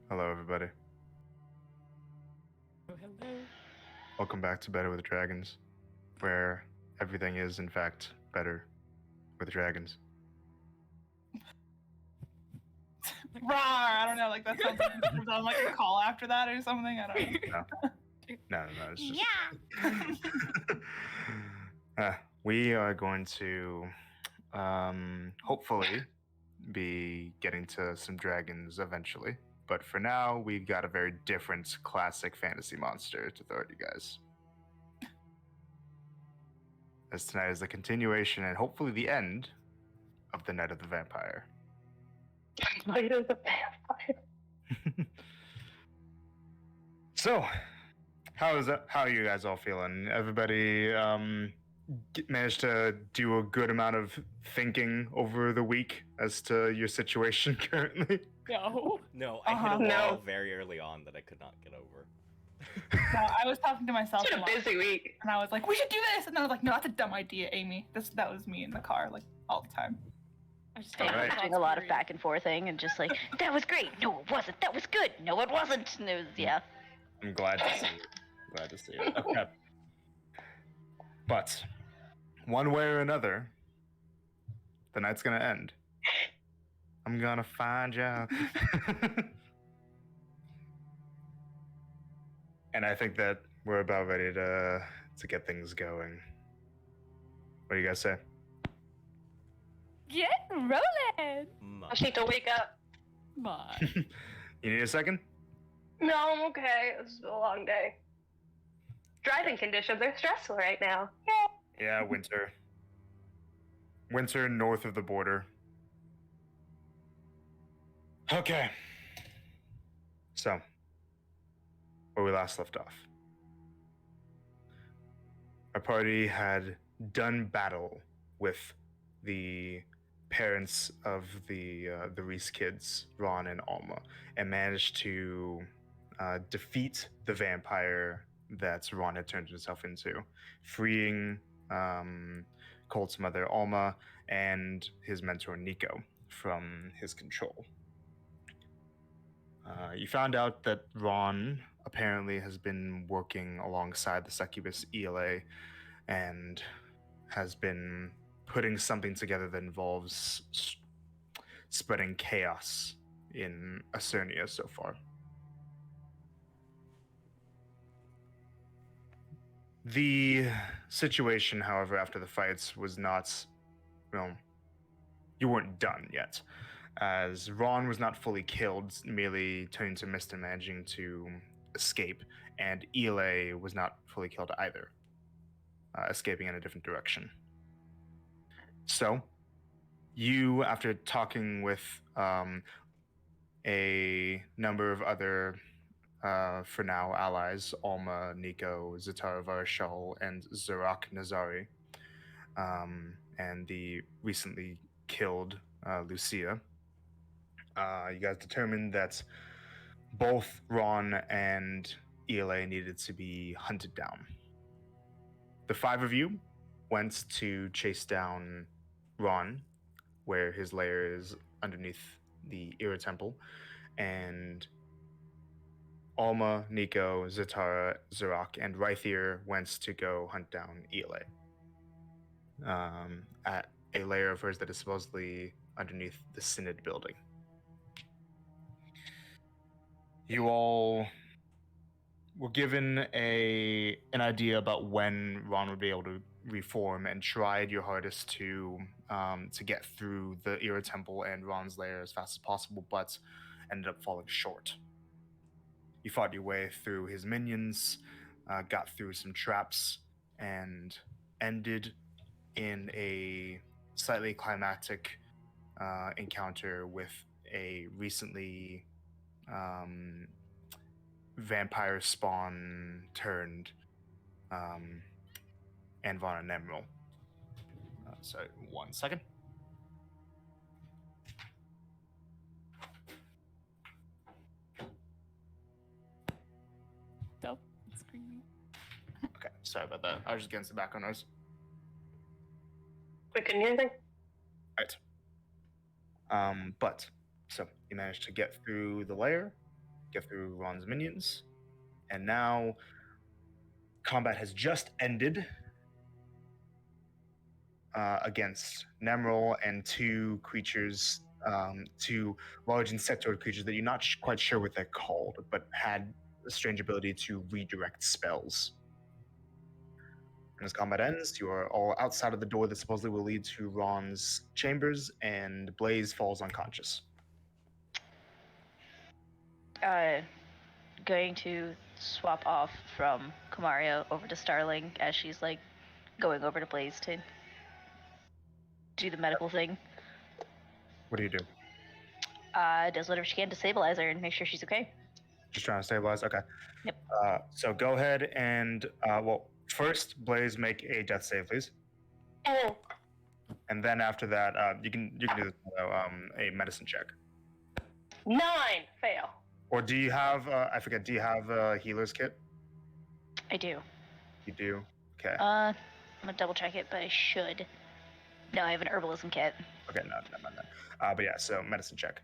Hello, everybody. Oh, hello. Welcome back to Better with Dragons, where everything is, in fact, better with dragons. Rawr! I don't know, like that sounds like we've done like a call after that or something. I don't know. No, it's just... we are going to, hopefully, be getting to some dragons eventually. But for now, we've got a very different classic fantasy monster to throw at you guys. As tonight is the continuation and hopefully the end of the Night of the Vampire. Night of the Vampire. So, how are you guys all feeling? Everybody managed to do a good amount of thinking over the week as to your situation currently? No, I hit a wall very early on that I could not get over. No, I was talking to myself. It's been a busy week. And I was like, we should do this. And then I was like, no, that's a dumb idea, Amy. That was me in the car, like, all the time. I just doing a lot of back and forthing and just like, that was great. No, it wasn't. That was good. No, it wasn't. And it was, yeah. I'm glad to see it. Glad to see it. Okay. But, one way or another, the night's gonna end. I'm gonna find you. And I think that we're about ready to get things going. What do you guys say? Get rolling! I just need to wake up. My. You need a second? No, I'm okay. It's been a long day. Driving conditions are stressful right now. Yeah, winter. Winter north of the border. Okay. So, where we last left off. Our party had done battle with the parents of the Reese kids, Ron and Alma, and managed to defeat the vampire that Ron had turned himself into, freeing Colt's mother, Alma, and his mentor, Nico, from his control. You found out that Ron apparently has been working alongside the succubus ELA and has been putting something together that involves spreading chaos in Acernia so far. The situation, however, after the fights was not, well, you weren't done yet, as Ron was not fully killed, merely turning to mist and managing to escape, and Ele was not fully killed either, escaping in a different direction. So, you, after talking with a number of other, for now, allies, Alma, Nico, Zatara Varashal, and Zarak Nazari, and the recently killed Lucia, you guys determined that both Ron and ELA needed to be hunted down. The five of you went to chase down Ron, where his lair is underneath the Ira Temple, and Alma, Nico, Zatara, Zarak, and Rythir went to go hunt down ELA at a lair of hers that is supposedly underneath the Synod building. You all were given an idea about when Ron would be able to reform, and tried your hardest to get through the Ira Temple and Ron's lair as fast as possible, but ended up falling short. You fought your way through his minions, got through some traps, and ended in a slightly climactic encounter with a recently vampire spawn turned Anvon and Emerald. Sorry, 1 second. Stop screaming. Okay, sorry about that. I was just getting some background noise. We couldn't hear anything? Right. But, so, you managed to get through the lair, get through Ron's minions. And now combat has just ended against Nemrol and two creatures, two large insectoid creatures that you're not quite sure what they're called, but had a strange ability to redirect spells. And as combat ends, you are all outside of the door that supposedly will lead to Ron's chambers, and Blaze falls unconscious. Going to swap off from Kamaria over to Starling as she's like going over to Blaze to do the medical thing. What do you do? Does whatever she can to stabilize her and make sure she's okay. Just trying to stabilize? Okay. Yep. So go ahead and, first, Blaze, make a death save, please. Oh. And then after that, you can do this, a medicine check. 9 fail. Or do you have, do you have a healer's kit? I do. You do? Okay. I'm gonna double check it, but I should. No, I have an herbalism kit. Okay, no, never mind then. But yeah, so medicine check.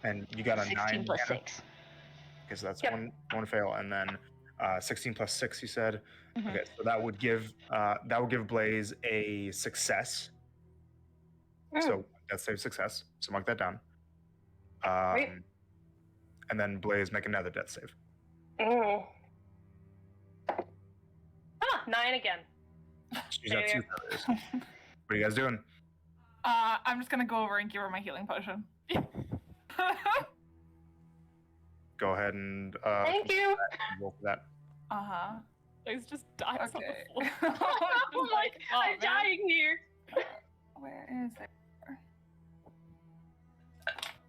And you got a 16 9. plus Hannah? 6. Okay, so that's Yep. one fail, and then 16 plus 6. You said. Mhm. Okay, so that would give Blaze a success. So death save success. So mark that down. Great. And then Blaze, make another death save. 9 again. She's at 2 failures. What are you guys doing? I'm just gonna go over and give her my healing potion. Go ahead and Thank you. roll for that. Uh-huh. Blaze just dies on Okay. the floor. I'm like, oh, I'm man. dying here. Where is it?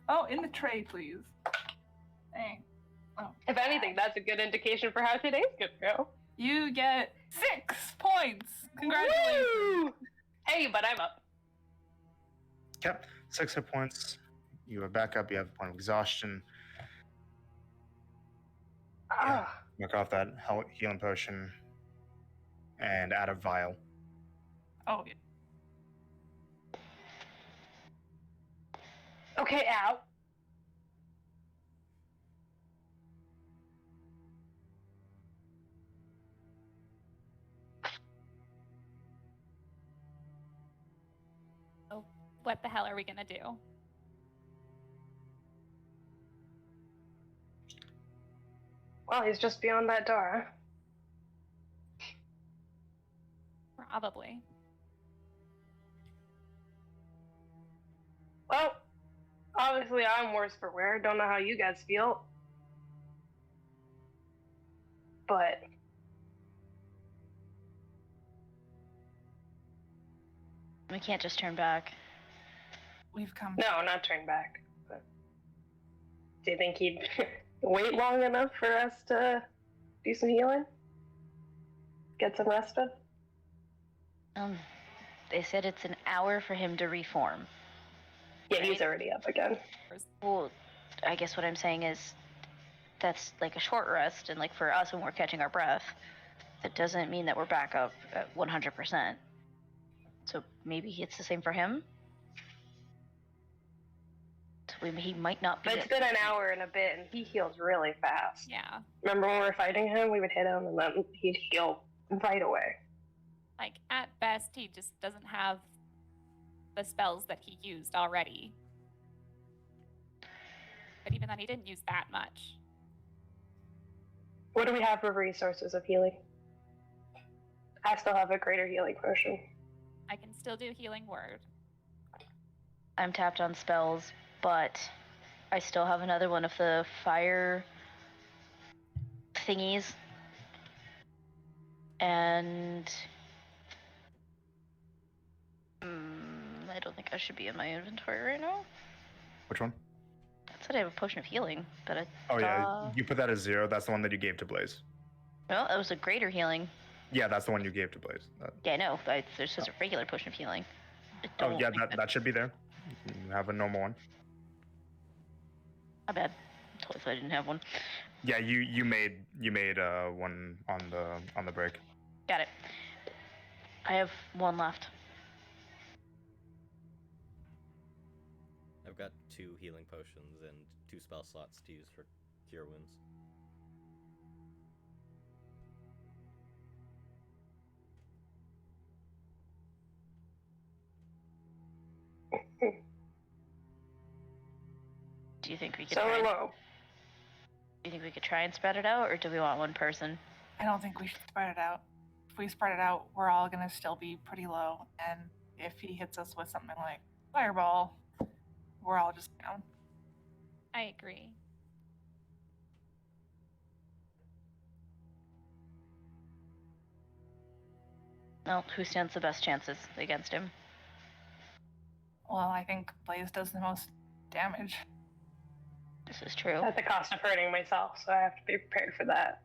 Oh, in the tray, please. Dang. Oh. If anything, that's a good indication for how today's gonna go. You get 6 points. Congratulations. Woo! Hey, but I'm up. Okay, 6 hit points. You are back up. You have a point of exhaustion. Ah. Mark off that healing potion and add a vial. Oh, yeah. Okay, ow. So what the hell are we gonna do? Well, he's just beyond that door. Probably. Well, obviously I'm worse for wear. Don't know how you guys feel. But We can't just turn back. We've come. no, not turn back. But do you think he'd wait long enough for us to do some healing? Get some respite? They said it's an hour for him to reform. Yeah, he's already up again. Well, I guess what I'm saying is that's like a short rest, and like for us when we're catching our breath, that doesn't mean that we're back up at 100%. So maybe it's the same for him? So he might not be. But it's been an hour and a bit, and he heals really fast. Yeah. Remember when we were fighting him, we would hit him, and then he'd heal right away. Like, at best, he just doesn't have the spells that he used already. But even then, he didn't use that much. What do we have for resources of healing? I still have a greater healing potion. I can still do Healing Word. I'm tapped on spells, but I still have another one of the fire thingies. And I don't think I should be in my inventory right now. Which one? I said I have a potion of healing, but I Oh yeah, you put that as 0. That's the one that you gave to Blaze. no, that was a greater healing. Yeah, that's the one you gave to Blaze. Yeah, no, there's just a regular potion of healing. I Oh don't yeah, think that should be there. You have a normal one. My bad. Totally thought I didn't have one. Yeah, you made one on the break. Got it. I have one left. I've got 2 healing potions and 2 spell slots to use for cure wounds. Do you think we could So try? low. Do you think we could try and spread it out, or do we want one person? I don't think we should spread it out. If we spread it out, we're all gonna still be pretty low, and if he hits us with something like fireball, we're all just down. I agree. Well, who stands the best chances against him? Well, I think Blaze does the most damage. This is true. At the cost of hurting myself, so I have to be prepared for that.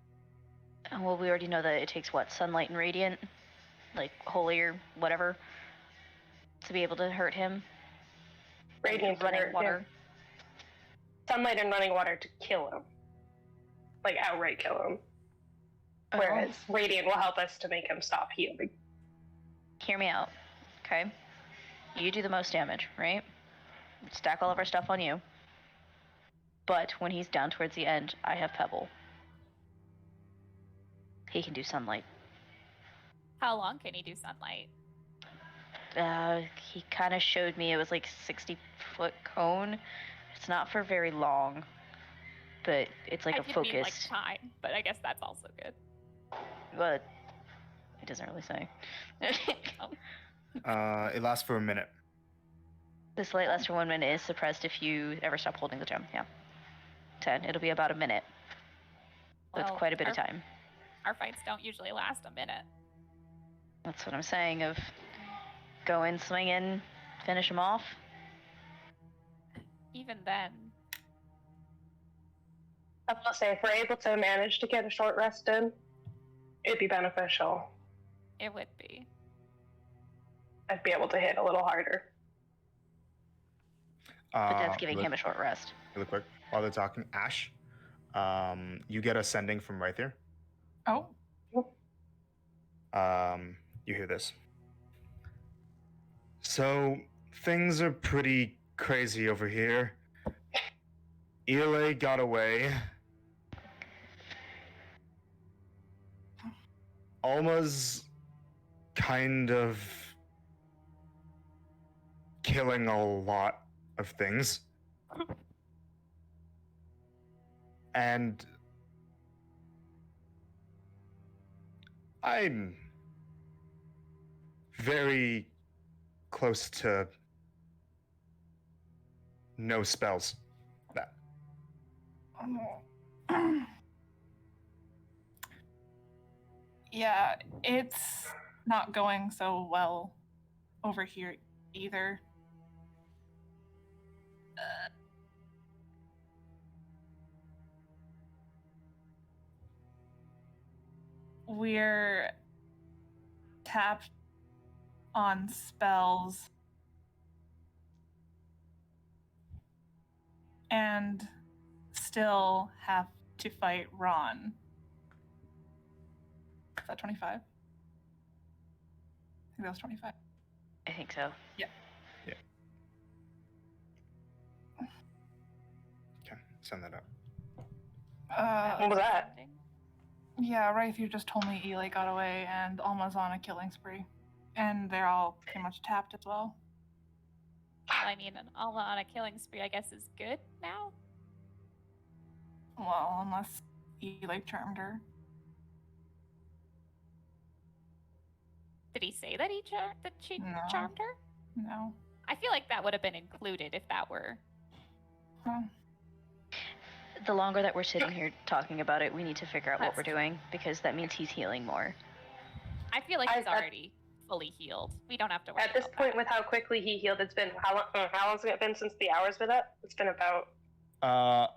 Well, we already know that it takes what, sunlight and radiant, like holy or whatever, to be able to hurt him. Radiant to running hurt water. him. Sunlight and running water to kill him. Like outright kill him. Whereas radiant will help us to make him stop healing. Hear me out, okay? You do the most damage, right? Stack all of our stuff on you. But when he's down towards the end, I have Pebble. He can do sunlight. How long can he do sunlight? He kind of showed me it was like 60-foot cone. It's not for very long, but it's like I a did focused. mean like time, but I guess that's also good. But it doesn't really say. It lasts for a minute. This light lasts for 1 minute. Is suppressed if you ever stop holding the gem. Yeah. 10. It'll be about a minute. That's Well, quite a bit of time. Our fights don't usually last a minute. That's what I'm saying. Of go in, swing in, finish him off. Even then, I will say, if we're able to manage to get a short rest in, it'd be beneficial. it would be. I'd be able to hit a little harder. But that's giving him a short rest. Really quick, while they're talking, Ash, you get a sending from right there. Oh, You hear this. So, things are pretty crazy over here. Ile got away. Alma's kind of killing a lot of things. And I'm very close to no spells. That yeah, it's not going so well over here either. We're tapped on spells and still have to fight Ron. Is that 25? I think that was 25. I think so. okay, send that up. What was that? Yeah, Wraith, you just told me Eli got away and Alma's on a killing spree. And they're all pretty much tapped as well. Well, I mean, an Alma on a killing spree, I guess, is good now. Well, unless Eli charmed her. Did he say that she No. charmed her? No. I feel like that would have been included if that were. Huh. The longer that we're sitting here talking about it, we need to figure out what That's we're doing, because that means he's healing more. I feel like he's I- already fully healed. We don't have to worry At this about point, that. with how quickly he healed, it's been how long's it been since the hour's been up? It's been about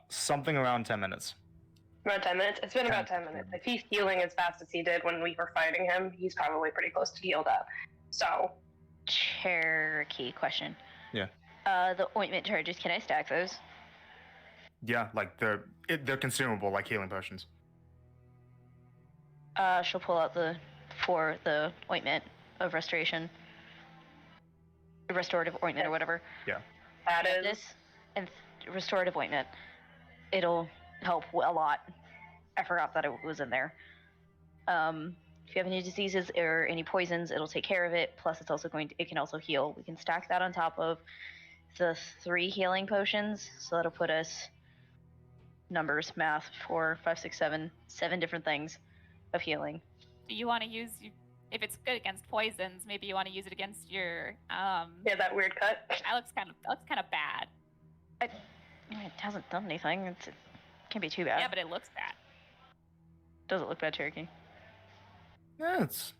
Something around 10 minutes. 10 minutes. It's been about 10 10 minutes. If he's healing as fast as he did when we were fighting him, he's probably pretty close to healed up. So Cherokee question. Yeah. The ointment charges, can I stack those? Yeah, like they're consumable, like healing potions. She'll pull out the ointment of restoration. The restorative ointment or whatever. Yeah. that Got is this? and restorative ointment. It'll help a lot. I forgot that it was in there. If you have any diseases or any poisons, it'll take care of it. Plus, it's also it can also heal. We can stack that on top of the 3 healing potions, so that'll put us numbers, math, 4, 5, 6, 7 different things of healing. Do you want to use, if it's good against poisons, maybe you want to use it against your Yeah, that weird cut. that looks kind of bad. It hasn't done anything. It can't be too bad. Yeah, but it looks bad. Does it look bad, Cherokee? Yeah, it's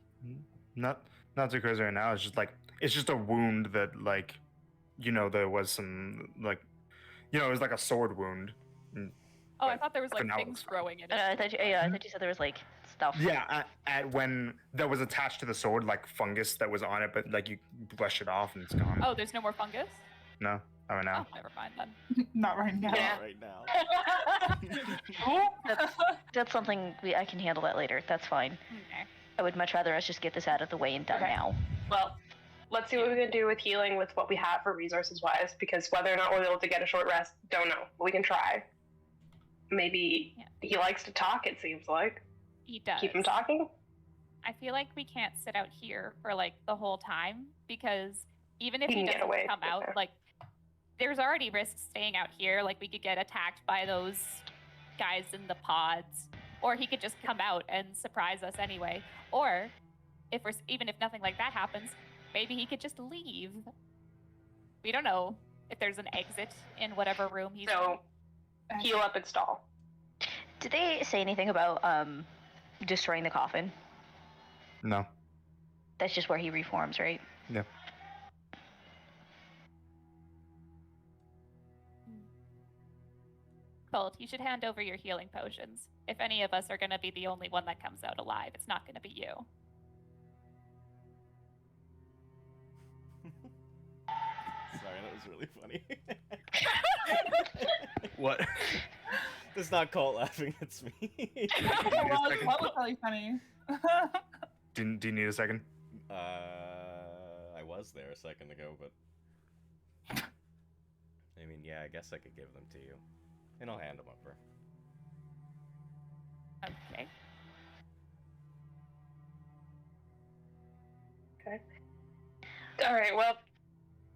not too crazy right now. It's just a wound that, like, there was some, like, it was like a sword wound. Oh, I But thought there was for like now, things it's fine. growing in it. I thought you said there was like stuff. Yeah, when that was attached to the sword, like fungus that was on it, but like you brush it off and it's gone. Oh, there's no more fungus? No, not right now. Oh, never mind then. Not right now. Yeah. Right now. That's something I can handle that later. That's fine. Okay. I would much rather us just get this out of the way and done Okay. now. Well, let's see what we can do with healing with what we have for resources wise, because whether or not we're able to get a short rest, don't know. We can try. Maybe he likes to talk, it seems like. He does. Keep him talking? I feel like we can't sit out here for like the whole time because even if We he can get doesn't away come from out, there. like there's already risks staying out here. Like we could get attacked by those guys in the pods, or he could just come out and surprise us anyway. Or even if nothing like that happens, maybe he could just leave. We don't know if there's an exit in whatever room he's So, heal up and stall. Did they say anything about destroying the coffin? No. That's just where he reforms, right? Yeah. Colt, you should hand over your healing potions. If any of us are going to be the only one that comes out alive, it's not going to be you. Sorry, that was really funny. What? It's not Colt laughing, it's me. That was really funny. Do you need a second? I was there a second ago, but I mean, yeah, I guess I could give them to you, and I'll hand them over. Okay. Okay. Alright, well,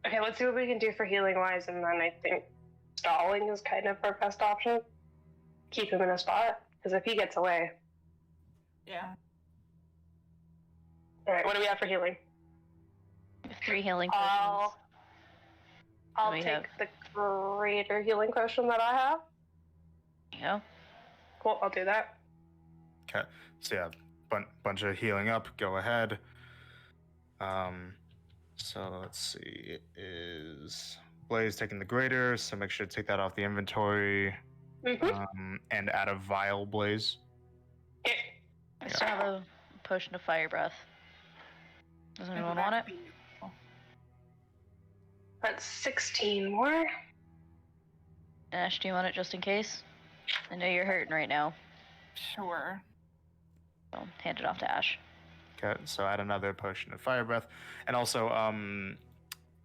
okay, let's see what we can do for healing wise, and then I think stalling is kind of our best option. Keep him in a spot, because if he gets away. Yeah. Alright, what do we have for healing? 3 healing potions. I'll We take have- the greater healing potion that I have. You know? Cool, I'll do that. Okay. So yeah, bunch of healing up. Go ahead. So let's see. It is Blaze taking the greater, so make sure to take that off the inventory. And add a vial, Blaze. Okay. I still have a potion of fire breath. Does anyone want it? That's 16 more. Ash, do you want it just in case? I know you're hurting right now, Sure. so hand it off to Ash. Okay, so add another potion of fire breath, and also,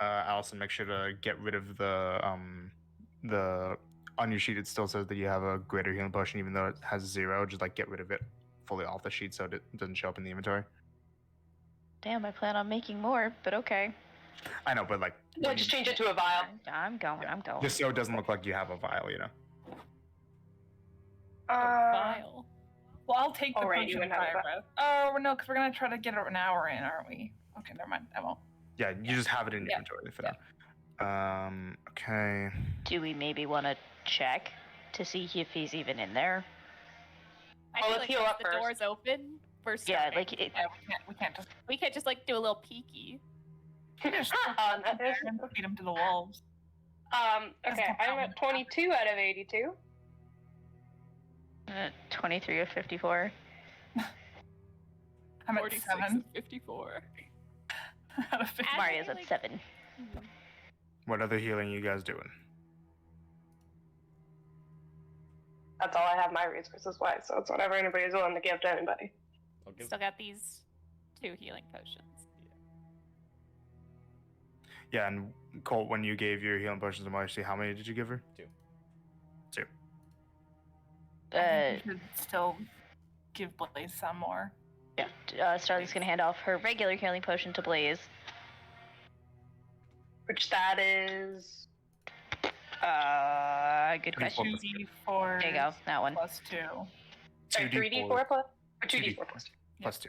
Allison, make sure to get rid of the on your sheet. It still says that you have a greater healing potion, even though it has 0. Just like get rid of it fully off the sheet so it doesn't show up in the inventory. Damn, I plan on making more, but okay. I know, but like, No, when just you- change it to a vial. I'm going. just so it doesn't look like you have a vial, File. Well, I'll take the Alright, potion you of can have fire it. breath. Oh, no, because we're going to try to get an hour in, aren't we? Okay, never mind. I won't. Yeah, you just have it in your Yeah. inventory for now. Okay. Do we maybe want to check to see if he's even in there? I Oh, feel let's like heal once up the first. door's open, we're Yeah, starting. like it, Yeah, we can't just We can't just like do a little peeky. That is- feed him to the wolves. Okay, I'm at 22 out of 82. 23 of 54. I'm at 46 7 and 54. out of 50. And Maria's at like- 7. What other healing you guys doing? That's all I have my resources wise, so it's whatever anybody's willing to give to anybody. I'll give. Still got these 2 healing potions. Yeah, and Colt, when you gave your healing potions to Marcy, how many did you give her? 2. 2. I think we should still give Blaze some more. Yeah, Starling's gonna hand off her regular healing potion to Blaze. Which that is. Good question. 2d4. There you go, that one. Plus 2. Sorry, 3d4 plus? Or 2d4 plus 2. Plus 2.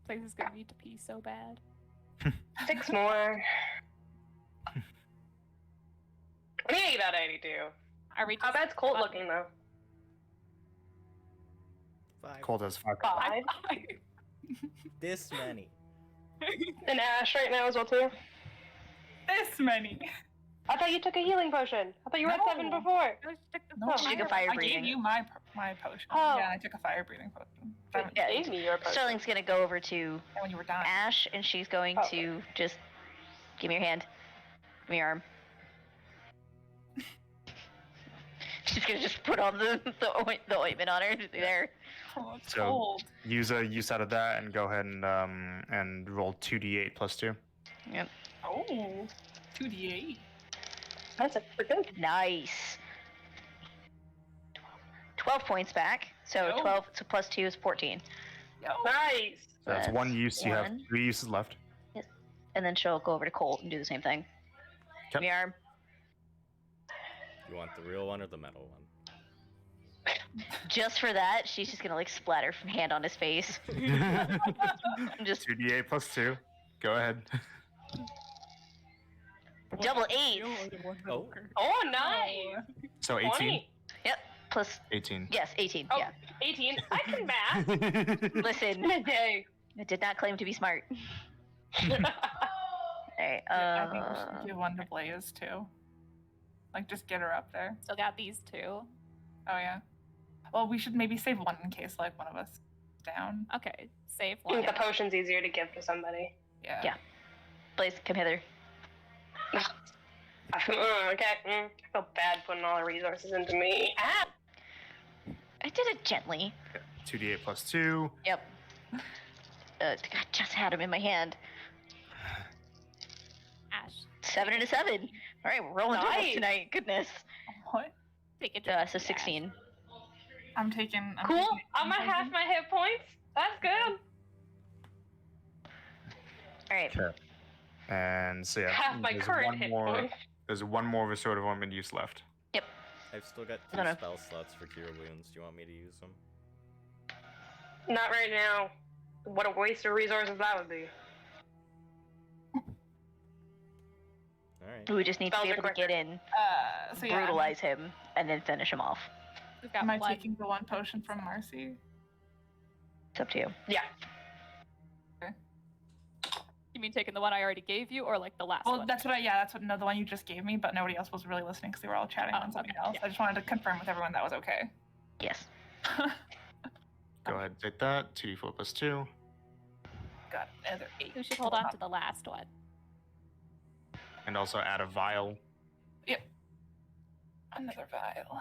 Blaze is gonna need to pee so bad. 6 more. 28 out of 82. Are we? How bad's Colt looking though? 5. Colt has 5. 5. This many. And Ash right now as well too. This many. I thought you took a healing potion. I thought you were at 7 No. before. No, She took a fire I breathing. gave you my potion. Oh. Yeah, I took a fire breathing potion. You Yeah, gave me your potion. Sterling's gonna go over to And when you were dying. Ash, and she's going Oh. to just give me your hand. Give me your arm. She's gonna just put on the ointment on her there. Oh, it's So- cold. Use a use out of that and go ahead and roll 2d8 plus 2. Yep. Oh, 2d8. That's pretty good. Nice. 12 points back. So Yo. 12 so plus 2 is 14. Yo. Nice. So that's one use. You have one. 3 uses left. And then she'll go over to Colt and do the same thing. Give me your arm. You want the real one or the metal one? Just for that, she's just gonna like splatter from hand on his face. Just 2d8 plus 2. Go ahead. double 8. Oh. Oh, nice. So 18. 20. Plus 18. yes, 18. Oh. Yeah. 18. I can math. Listen, In a day. I did not claim to be smart. Alright, I think we should give one to Blaze too. Like, just get her up there. Still got these two. Oh yeah. Well, we should maybe save one in case like one of us is down. Okay, save I think one. the potion's easier to give to somebody. Yeah. Yeah. Blaze, come hither. Okay. I feel bad putting all the resources into me. Ah! I did it gently. 2d8 plus 2. Yep. I just had him in my hand. Ash, 7 and a 7. Alright, we're rolling doubles Nice. tonight. Goodness. What? take a drink. So 16. I'm taking. Cool. taking- I'm at half my hit points. That's good. Alright. Okay. And so yeah, Half my there's current one hit more. points. There's one more Restorative Ointment use left. I've still got 2 No, no. spell slots for Cure Wounds. Do you want me to use them? Not right now. What a waste of resources that would be. Alright. We just need to be Spells able are to get in, So yeah. brutalize him, and then finish him off. We've got Am I one. taking the one potion from Marcy? It's up to you. Yeah. You mean taking the one I already gave you, or like the last Well, one? that's what I. Yeah, that's what. No, the one you just gave me, but nobody else was really listening because they were all chatting Oh, on something okay, else. yeah. I just wanted to confirm with everyone that was okay. Yes. Go ahead and take that. 2d4 plus 2. Got another 8. Who should hold on to the last one? And also add a vial. Another vial.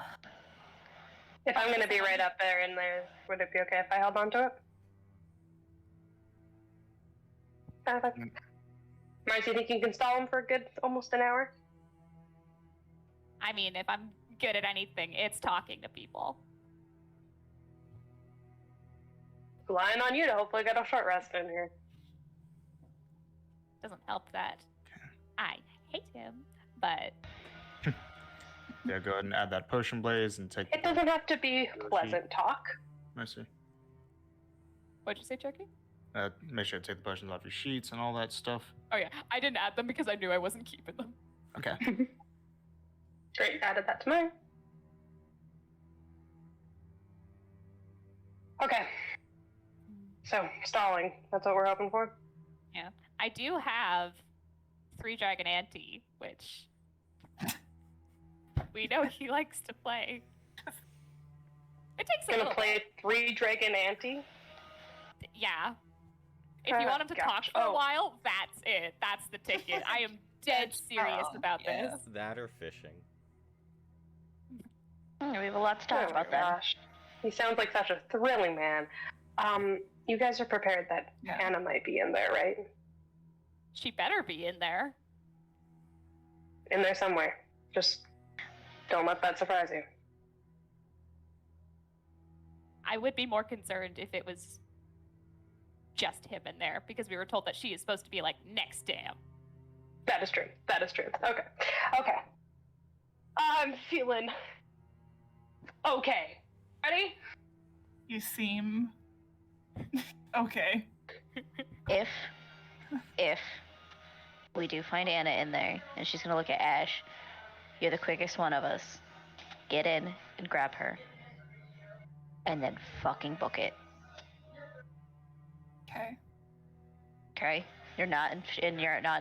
If I'm gonna be right up there in there, would it be okay if I held on to it? Marcy, you think you can stall him for a good almost an hour? I mean, if I'm good at anything, it's talking to people. Relying on you to hopefully get a short rest in here. Doesn't help that I hate him, but Yeah, go ahead and add that potion blaze and take. It doesn't have to be pleasant talk. Mercy. what'd you say, Chucky? Make sure to take the potions off your sheets and all that stuff. Oh yeah, I didn't add them because I knew I wasn't keeping them. Okay. Great, added that to mine. Okay, so stalling. That's what we're hoping for. I do have 3 Dragon Ante, which we know he likes to play. It takes a Gonna little play 3 Dragon Ante. bit. Yeah. If you want him to talk Gotcha. for a Oh. while, that's it. That's the ticket. I am dead serious about yeah. this. That or fishing. We have a lot to talk Oh about my then. gosh. He sounds like such a thrilling man. You guys are prepared that Yeah. Anna might be in there, right? She better be in there. In there somewhere. Just don't let that surprise you. I would be more concerned if it was just him in there, because we were told that she is supposed to be like next to him. That is true. That is true. Okay. I'm feeling okay. Ready? You seem okay. If we do find Anna in there and she's gonna look at Ash, you're the quickest one of us. Get in and grab her. And then fucking book it. Okay. Okay? You're not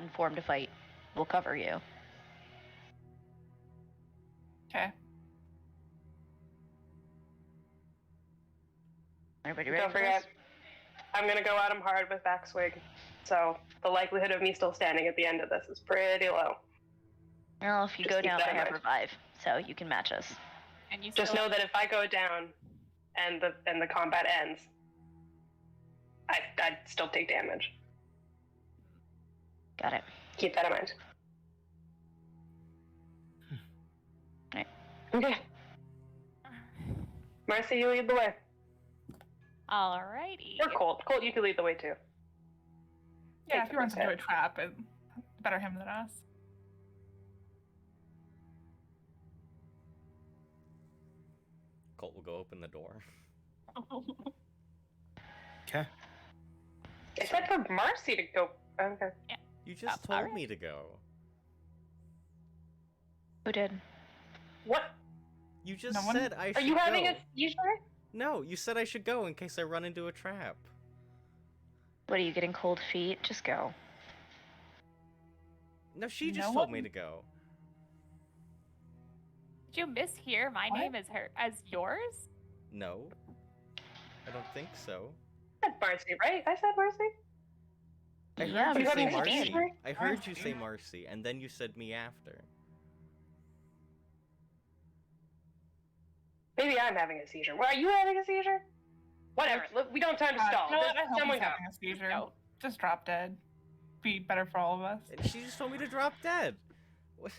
informed to fight. We'll cover you. Okay. Everybody ready Don't for forget, this? I'm gonna go at him hard with backswing. So the likelihood of me still standing at the end of this is pretty low. Well, if you Just go keep down, that I in have mind. revive, so you can match us. And you Just still know that if I go down and the combat ends, I'd still take damage. Got it. Keep that in mind. Right. Okay. Marcy, you lead the way. Alrighty. Or Colt. Colt, you can lead the way too. Yeah, Take if he runs the into a first trap, it's better him than us. Colt will go open the door. Okay. I said for Marcy to go. Okay. You just all told right. me to go. Who did? What? You just No one- said I should Are you having go. a seizure? No, you said I should go in case I run into a trap. What are you getting cold feet? Just go. No, she No just told me one- to go. Did you mishear my What? name as yours? No. I don't think so. I said Marcy, right? I said Marcy. I Yeah, heard you but say you haven't Marcy. seen her? I heard you Marcy. say Marcy, and then you said me after. Maybe I'm having a seizure. Well, are you having a seizure? Whatever. Look, we don't have time to stall. You know what? I Just hope someone he's go. having a seizure. Go. Just drop dead. Be better for all of us. And she just told me to drop dead. What?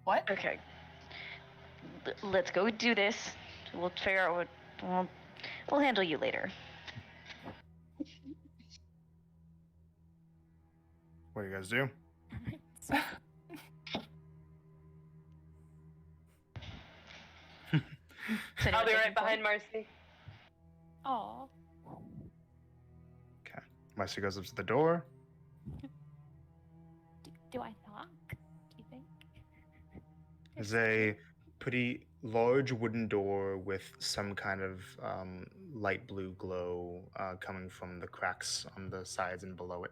What? Okay. Let's go do this. We'll figure out what. We'll handle you later. What do you guys do? Is anyone I'll be taking right behind point? Marcy. Oh. Okay. Marcy goes up to the door. Do I knock? Do you think? There's a pretty large wooden door with some kind of light blue glow coming from the cracks on the sides and below it.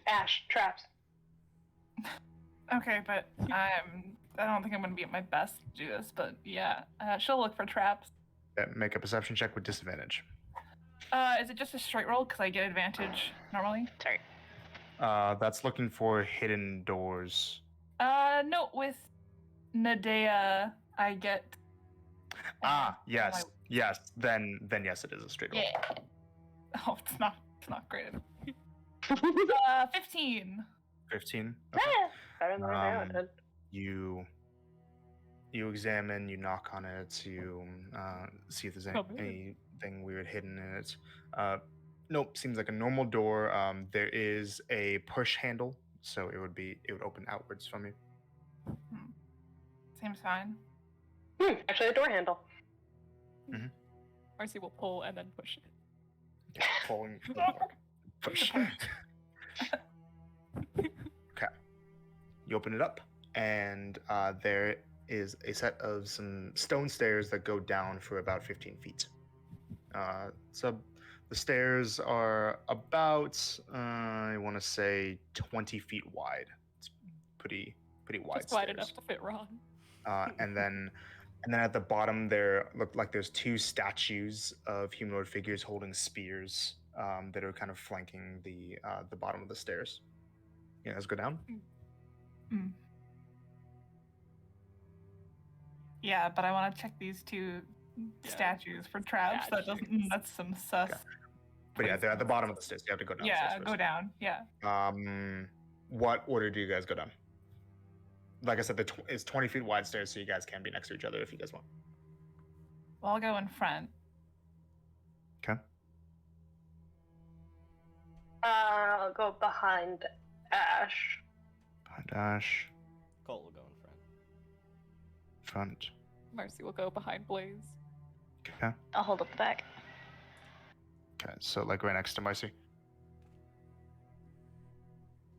Ash, traps. Okay, but I don't think I'm gonna be at my best to do this, but yeah, she'll look for traps. Make a perception check with disadvantage. Is it just a straight roll? Because I get advantage normally. Sorry. That's looking for hidden doors. No, with Nadea, I get. Yes, yes. Then yes, it is a straight roll. Yeah. Oh, it's not great. 15. 15. Better than I Um, did. You examine, you knock on it, you see if there's Come in. anything weird hidden in it. Nope, seems like a normal door. There is a push handle, so it would open outwards from you. Seems fine. Actually, a door handle. Marcy will pull and then push it. Pulling the door. Push. Okay. You open it up, and there is a set of some stone stairs that go down for about 15 feet. So the stairs are about, I want to say, 20 feet wide. It's pretty wide Just wide stairs. enough to fit Ron. And then at the bottom there look like there's two statues of humanoid figures holding spears that are kind of flanking the bottom of the stairs. Yeah, let's go down. Yeah, but I want to check these two Yeah. statues for traps. That doesn't. Statues. That's some sus. Okay. But yeah, Please they're at the don't. bottom of the stairs. You have to go down. Yeah, go down. Yeah. What order do you guys go down? Like I said, it's 20 feet wide stairs, so you guys can be next to each other if you guys want. Well, I'll go in front. Okay. I'll go behind Ash. Behind Ash. Colt will go in front. Front. Mercy will go behind Blaze. Okay. I'll hold up the back. Okay. So like right next to Marcy.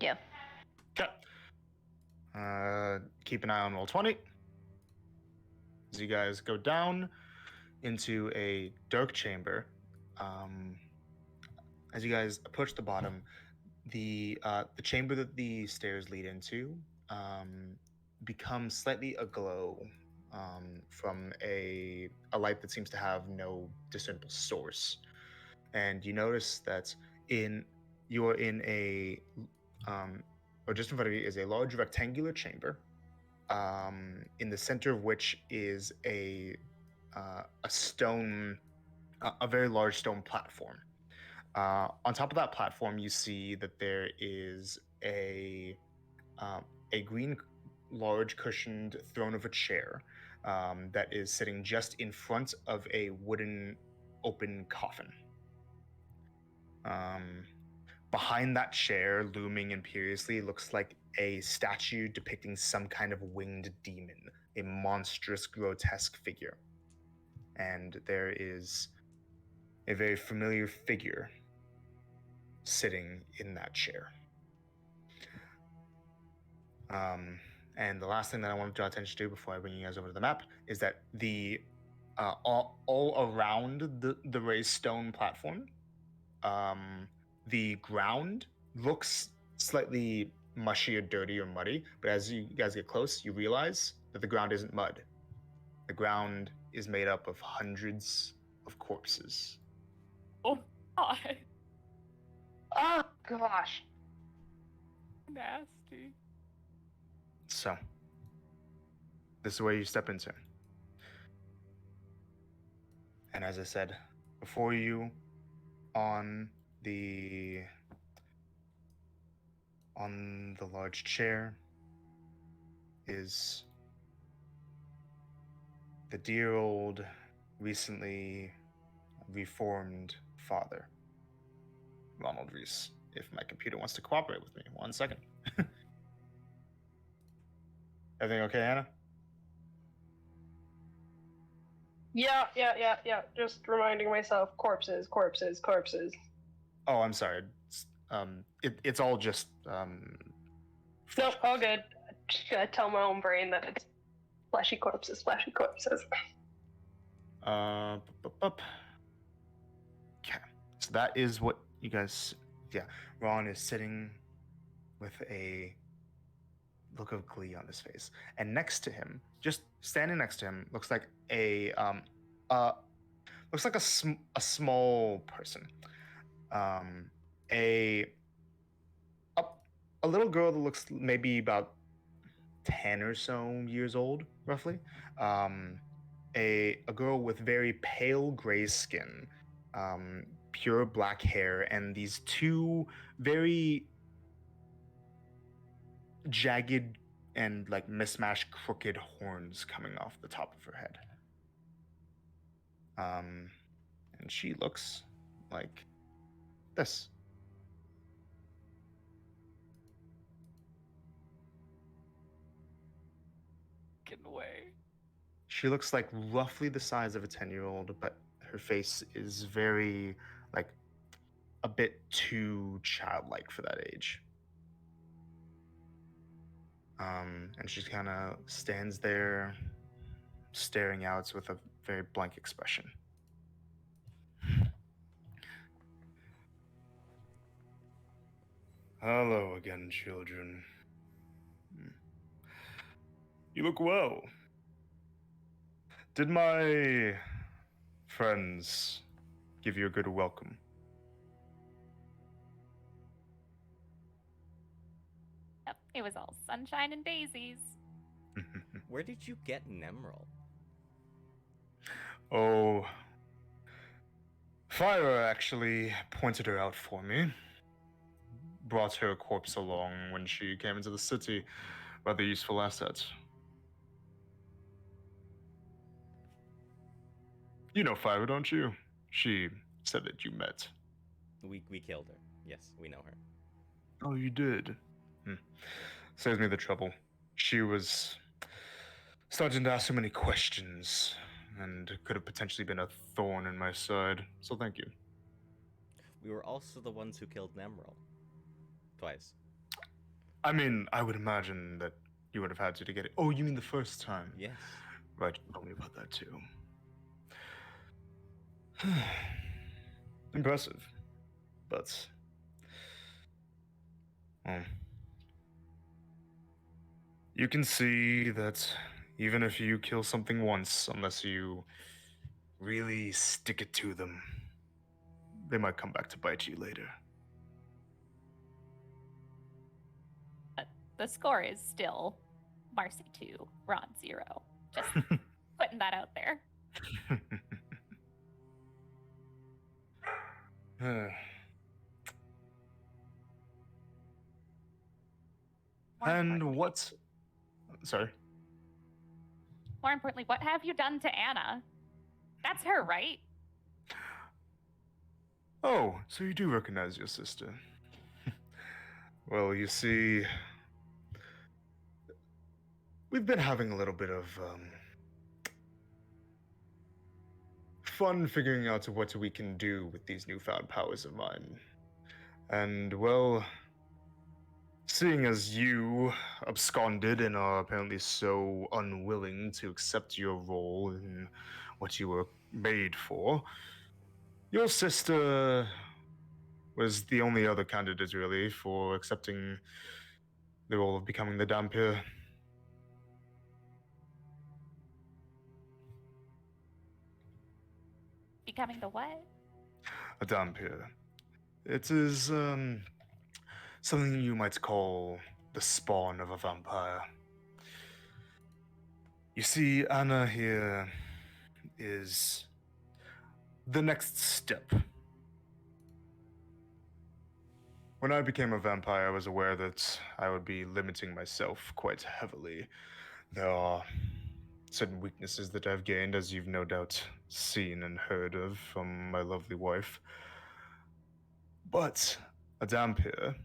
Yeah. Okay. Keep an eye on roll 20. As you guys go down into a dark chamber, as you guys approach the bottom, the chamber that the stairs lead into becomes slightly aglow from a light that seems to have no discernible source. And you notice that you are in a or just in front of you is a large rectangular chamber, in the center of which is a very large stone platform. On top of that platform, you see that there is a green, large, cushioned throne of a chair that is sitting just in front of a wooden open coffin. Behind that chair, looming imperiously, looks like a statue depicting some kind of winged demon, a monstrous, grotesque figure. And there is a very familiar figure sitting in that chair. And the last thing that I want to draw attention to before I bring you guys over to the map is that the all around the raised stone platform, the ground looks slightly mushy or dirty or muddy, but as you guys get close, you realize that the ground isn't mud. The ground is made up of hundreds of corpses. Oh God, Oh gosh. nasty. So, this is where you step into. And as I said, before you, on the large chair, is the dear old, recently reformed father, Ronald Reese. If my computer wants to cooperate with me, 1 second. Everything okay, Hannah? Yeah. Just reminding myself, corpses. Oh, I'm sorry. It's all just Nope, all good. Just gotta tell my own brain that it's fleshy corpses. Okay. So that is what you guys. Yeah, Ron is sitting with a look of glee on his face, and next to him, just standing next to him, looks like a small person, a little girl that looks maybe about 10 or so years old, roughly. A girl with very pale gray skin, pure black hair, and these two very jagged and like mismatched crooked horns coming off the top of her head. And she looks like this. Get away. She looks like roughly the size of a 10-year-old, but her face is very, like, a bit too childlike for that age. And she kind of stands there, staring out with a very blank expression. Hello again, children. You look well. Did my friends give you a good welcome? Yep, it was all sunshine and daisies. Where did you get an emerald? Oh, Fyra actually pointed her out for me. Brought her corpse along when she came into the city. Rather useful asset. You know Fyra, don't you? She said that you met. We killed her. Yes, we know her. Oh, you did? Saves me the trouble. She was starting to ask so many questions, and could have potentially been a thorn in my side. So thank you. We were also the ones who killed Nemril. Twice. I mean, I would imagine that you would have had to get it. Oh, you mean the first time? Yes. Right, you told me about that too. Impressive. But... well, you can see that even if you kill something once, unless you really stick it to them, they might come back to bite you later. The score is still Marcy 2, Ron 0. Just putting that out there. And what? Sorry. More importantly, what have you done to Anna? That's her, right? Oh, so you do recognize your sister. Well, you see, we've been having a little bit of fun figuring out what we can do with these newfound powers of mine. And, well, seeing as you absconded and are apparently so unwilling to accept your role in what you were made for, your sister was the only other candidate, really, for accepting the role of becoming the Dampier. Becoming the what? A Dampier. It is, something you might call the spawn of a vampire. You see, Anna here is the next step. When I became a vampire, I was aware that I would be limiting myself quite heavily. There are certain weaknesses that I've gained, as you've no doubt seen and heard of from my lovely wife. But a Dampier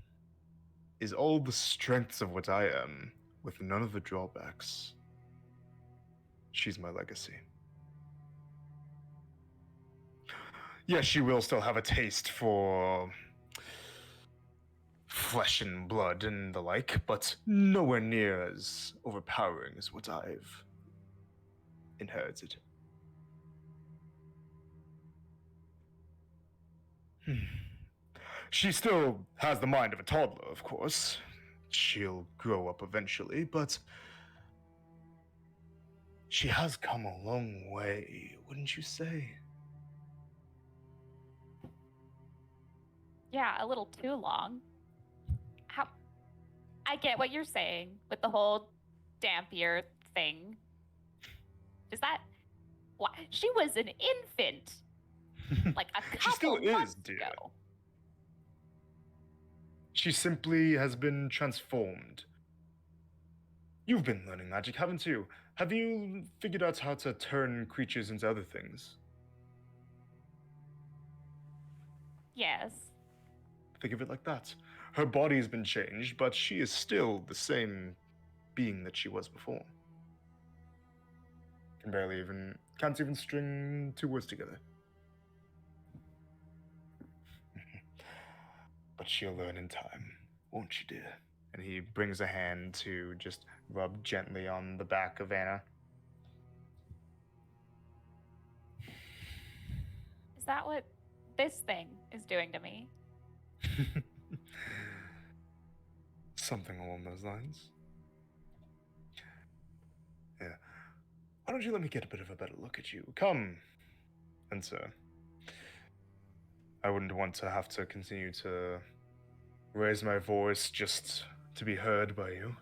is all the strengths of what I am, with none of the drawbacks. She's my legacy. Yes, she will still have a taste for flesh and blood and the like, but nowhere near as overpowering as what I've inherited. She still has the mind of a toddler, of course. She'll grow up eventually, but she has come a long way, wouldn't you say? Yeah, a little too long. How? I get what you're saying with the whole Dampier thing. Is that what? She was an infant like a couple She still months is, dear. ago. She simply has been transformed. You've been learning magic, haven't you? Have you figured out how to turn creatures into other things? Yes. Think of it like that. Her body's been changed, but she is still the same being that she was before. Can't even string two words together. But she'll learn in time, won't she, dear? And he brings a hand to just rub gently on the back of Anna. Is that what this thing is doing to me? Something along those lines. Yeah. Why don't you let me get a bit of a better look at you? Come, enter. I wouldn't want to have to continue to raise my voice just to be heard by you.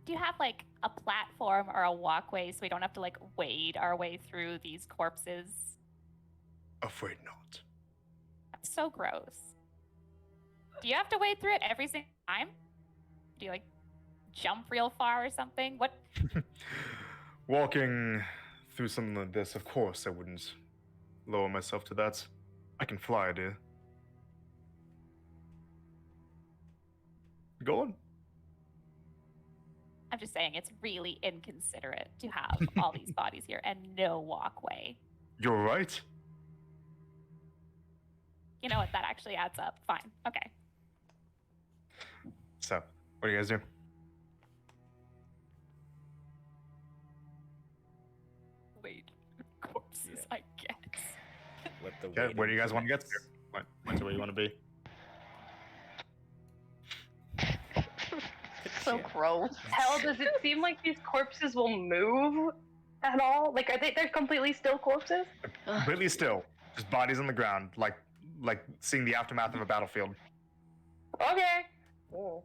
Do you have like a platform or a walkway so we don't have to like wade our way through these corpses? Afraid not. That's so gross. Do you have to wade through it every single time? Do you like jump real far or something? What? Walking through something like this, of course I wouldn't lower myself to that. I can fly, dear. Go on. I'm just saying it's really inconsiderate to have all these bodies here and no walkway. You're right. You know what? That actually adds up. Fine. Okay. So, what do you guys do? Wait. Corpses, Yeah. I guess. Let the Okay, where do you guys want to get to? commence. What's where you want to be? So Yeah. gross. Hell, does it seem like these corpses will move at all? Like, are they're completely still corpses? Completely still, just bodies on the ground, like seeing the aftermath of a battlefield. Okay. Oh.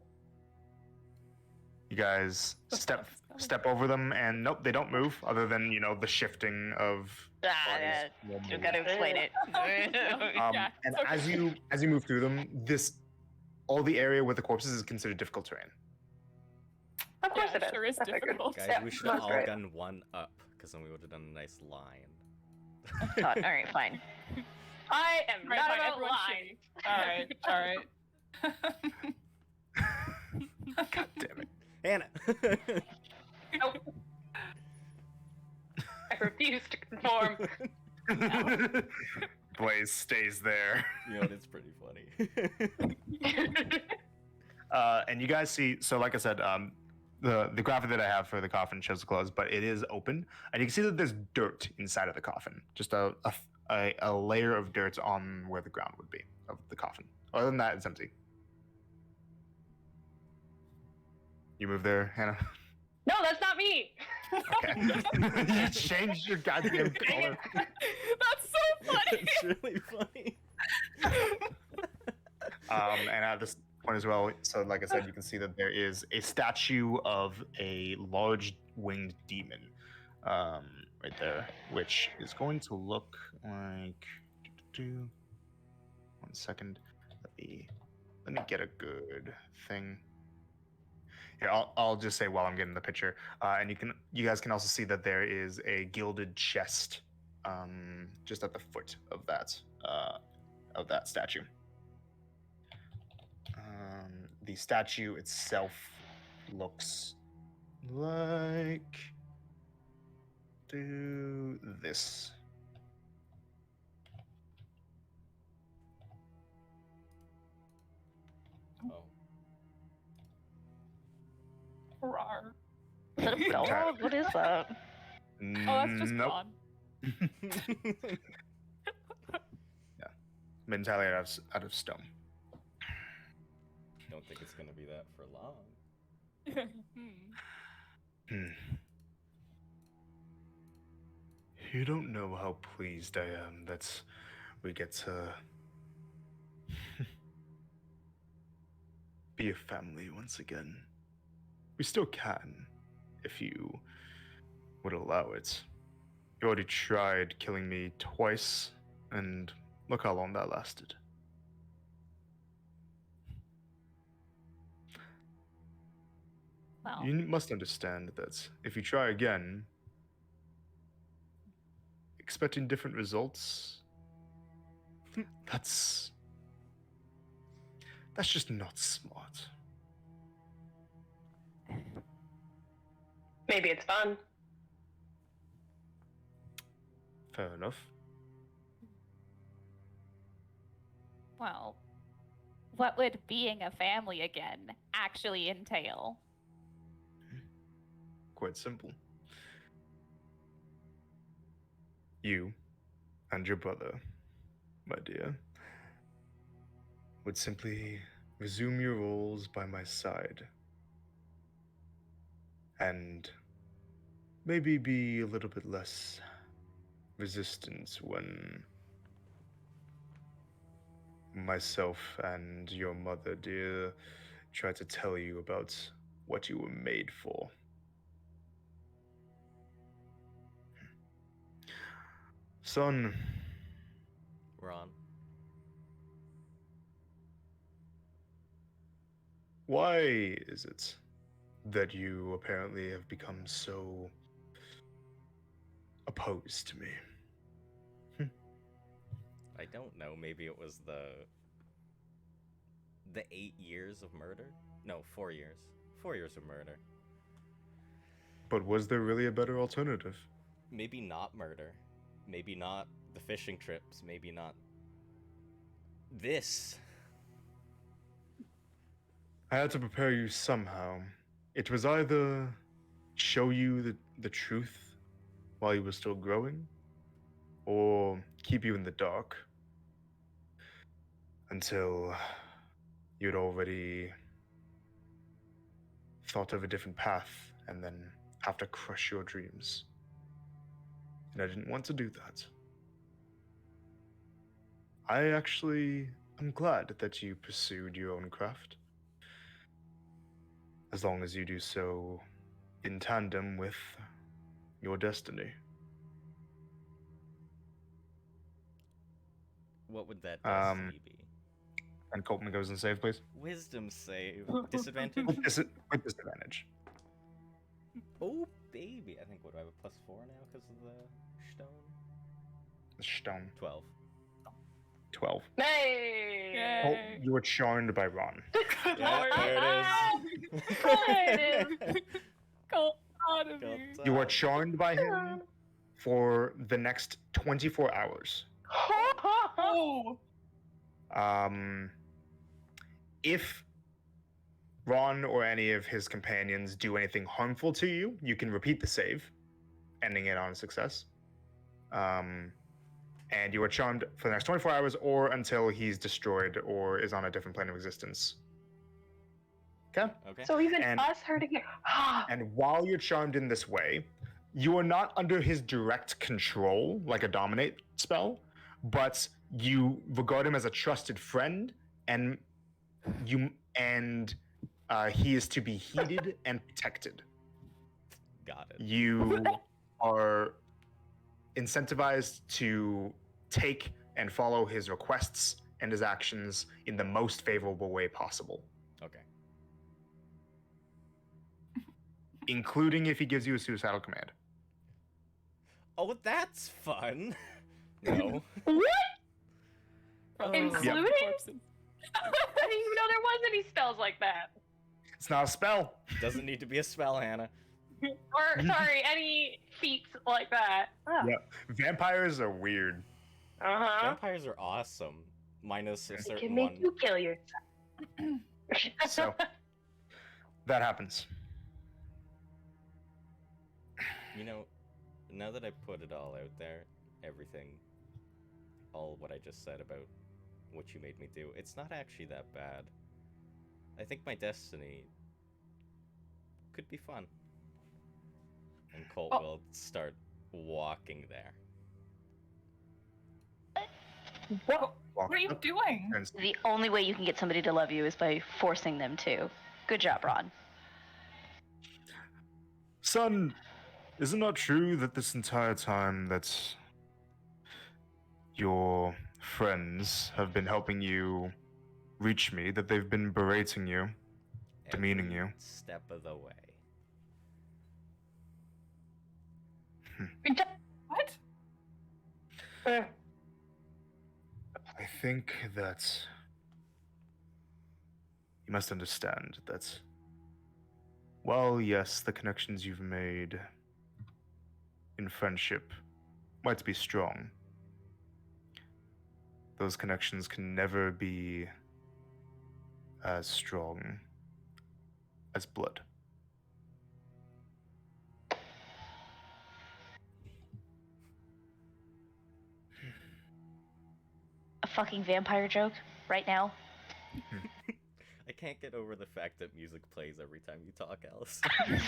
You guys The step fuck's step over them, and nope, they don't move, other than the shifting of bodies. will You move. gotta explain it. Yeah, And okay. as you move through them, all the area with the corpses is considered difficult terrain. Of course Yeah, it is. sure is I figured. difficult. Guys, Yeah, we should have that's all right. done one up, because then we would have done a nice line. All right, fine. I am Right, not fine, about everyone lying. Alright. God damn it. Hannah! Nope. I refuse to conform. Blaze stays there. You know, it's pretty funny. And you guys see, so like I said, the graphic that I have for the coffin shows the clothes, but it is open, and you can see that there's dirt inside of the coffin, just a layer of dirt on where the ground would be of the coffin. Other than that, it's empty. You move there, Hannah. No, that's not me. Okay. You changed your goddamn color. That's so funny. It's really funny. And at this point as well, so like I said, you can see that there is a statue of a large winged demon right there, which is going to look like. One second. Let me get a good thing. Here, I'll just say while I'm getting the picture, and you guys can also see that there is a gilded chest just at the foot of that statue. The statue itself looks like this. Oh. Rawr. Is that a dog? What is that? Oh, that's just Nope. gone. Been entirely out of stone. Don't think it's gonna be that for long. Hmm. You don't know how pleased I am that we get to be a family once again. We still can, if you would allow it. You already tried killing me twice, and look how long that lasted. Well, You must understand that if you try again, expecting different results, that's just not smart. Maybe it's fun. Fair enough. well, what would being a family again actually entail? Quite simple. You and your brother, my dear, would simply resume your roles by my side. And maybe be a little bit less resistant when myself and your mother, dear, try to tell you about what you were made for. Son, Ron. why is it that you apparently have become so opposed to me? I don't know. Maybe it was the 8 years of murder. No, 4 years. 4 years of murder. But was there really a better alternative? Maybe not murder. Maybe not the fishing trips. Maybe not this. I had to prepare you somehow. It was either show you the truth while you were still growing, or keep you in the dark until you'd already thought of a different path and then have to crush your dreams. And I didn't want to do that. I actually am glad that you pursued your own craft, as long as you do so in tandem with your destiny. What would that Um, destiny be? And Colton goes and save, please. Wisdom save. Disadvantage? With disadvantage. Oh, baby. I think, what do I have, a +4 now because of the stone? The stone. 12. 12. Hey! Oh, Yay. you were charmed by Ron. Good Yeah, lord. there it is. There it is. Go out of Got me. You are that. charmed by him for the next 24 hours. Oh, If Ron or any of his companions do anything harmful to you, you can repeat the save, ending it on a success. And you are charmed for the next 24 hours or until he's destroyed or is on a different plane of existence. Okay? Okay. So even And- us hurting it. And while you're charmed in this way, you are not under his direct control, like a dominate spell, but you regard him as a trusted friend, and he is to be heeded and protected. Got it. You are incentivized to take and follow his requests and his actions in the most favorable way possible, Okay. including if he gives you a suicidal command. Oh, that's fun. No. What? Oh, Including? corpses. I didn't even know there was any spells like that. It's not a spell. Doesn't need to be a spell, Hannah. Or, sorry, any feats like that. Oh. Yeah. Vampires are weird. Uh-huh. Vampires are awesome. Minus a It certain can make one. you kill yourself. So that happens. You know, now that I put it all out there, everything, all what I just said about what you made me do, it's not actually that bad. I think my destiny could be fun. And Colt Oh. will start walking there. what Walk are you up doing? and The only way you can get somebody to love you is by forcing them to. Good job, Ron. Son, is it not true that this entire time that your friends have been helping you reach me, that they've been berating you, demeaning Every you? step of the way. What? I think that you must understand that, while yes, the connections you've made in friendship might be strong, those connections can never be as strong as blood. A fucking vampire joke right now. I can't get over the fact that music plays every time you talk, Alice. Sorry,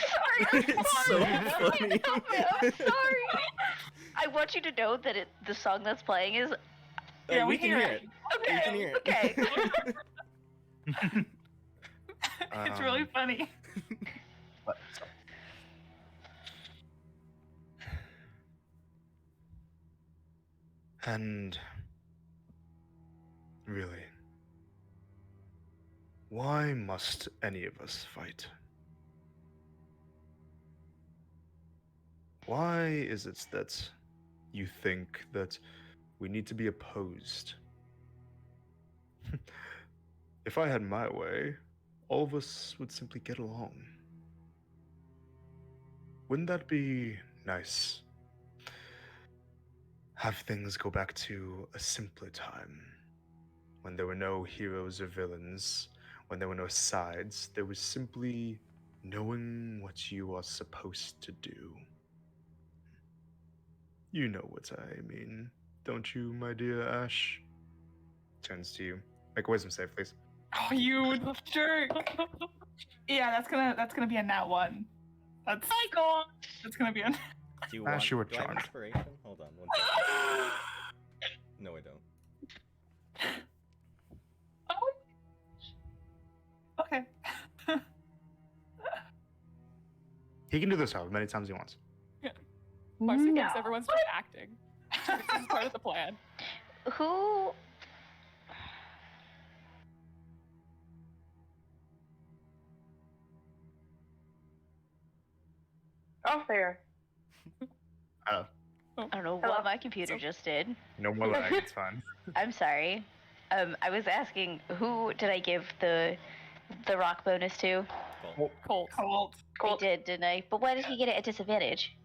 I'm It's so sorry. funny. I'm sorry. I want you to know that the song that's playing is Yeah, we we can hear hear it. it. okay. We can hear it. Okay. It's really funny. But, and really, why must any of us fight? Why is it that you think that we need to be opposed? If I had my way, all of us would simply get along. Wouldn't that be nice? Have things go back to a simpler time, when there were no heroes or villains, when there were no sides, there was simply knowing what you are supposed to do. You know what I mean, don't you, my dear Ash? Turns to you. Make a wisdom save, please. Oh, you jerk! Yeah, that's gonna be a nat 1. That's that's gonna be a. Do you Ash, want? you were Do I have charmed. inspiration? Hold on one second. No, I don't. Oh. Okay. He can do this however many times he wants. Marcy No. thinks everyone's just acting. This is part of the plan. Who? Oh, there. Oh, I don't know Hello? what my computer just did. no more lag, it's fine. I'm sorry. I was asking who did I give the rock bonus to? Cool. Colt. Cold. I did, didn't I? But why did he get it at disadvantage?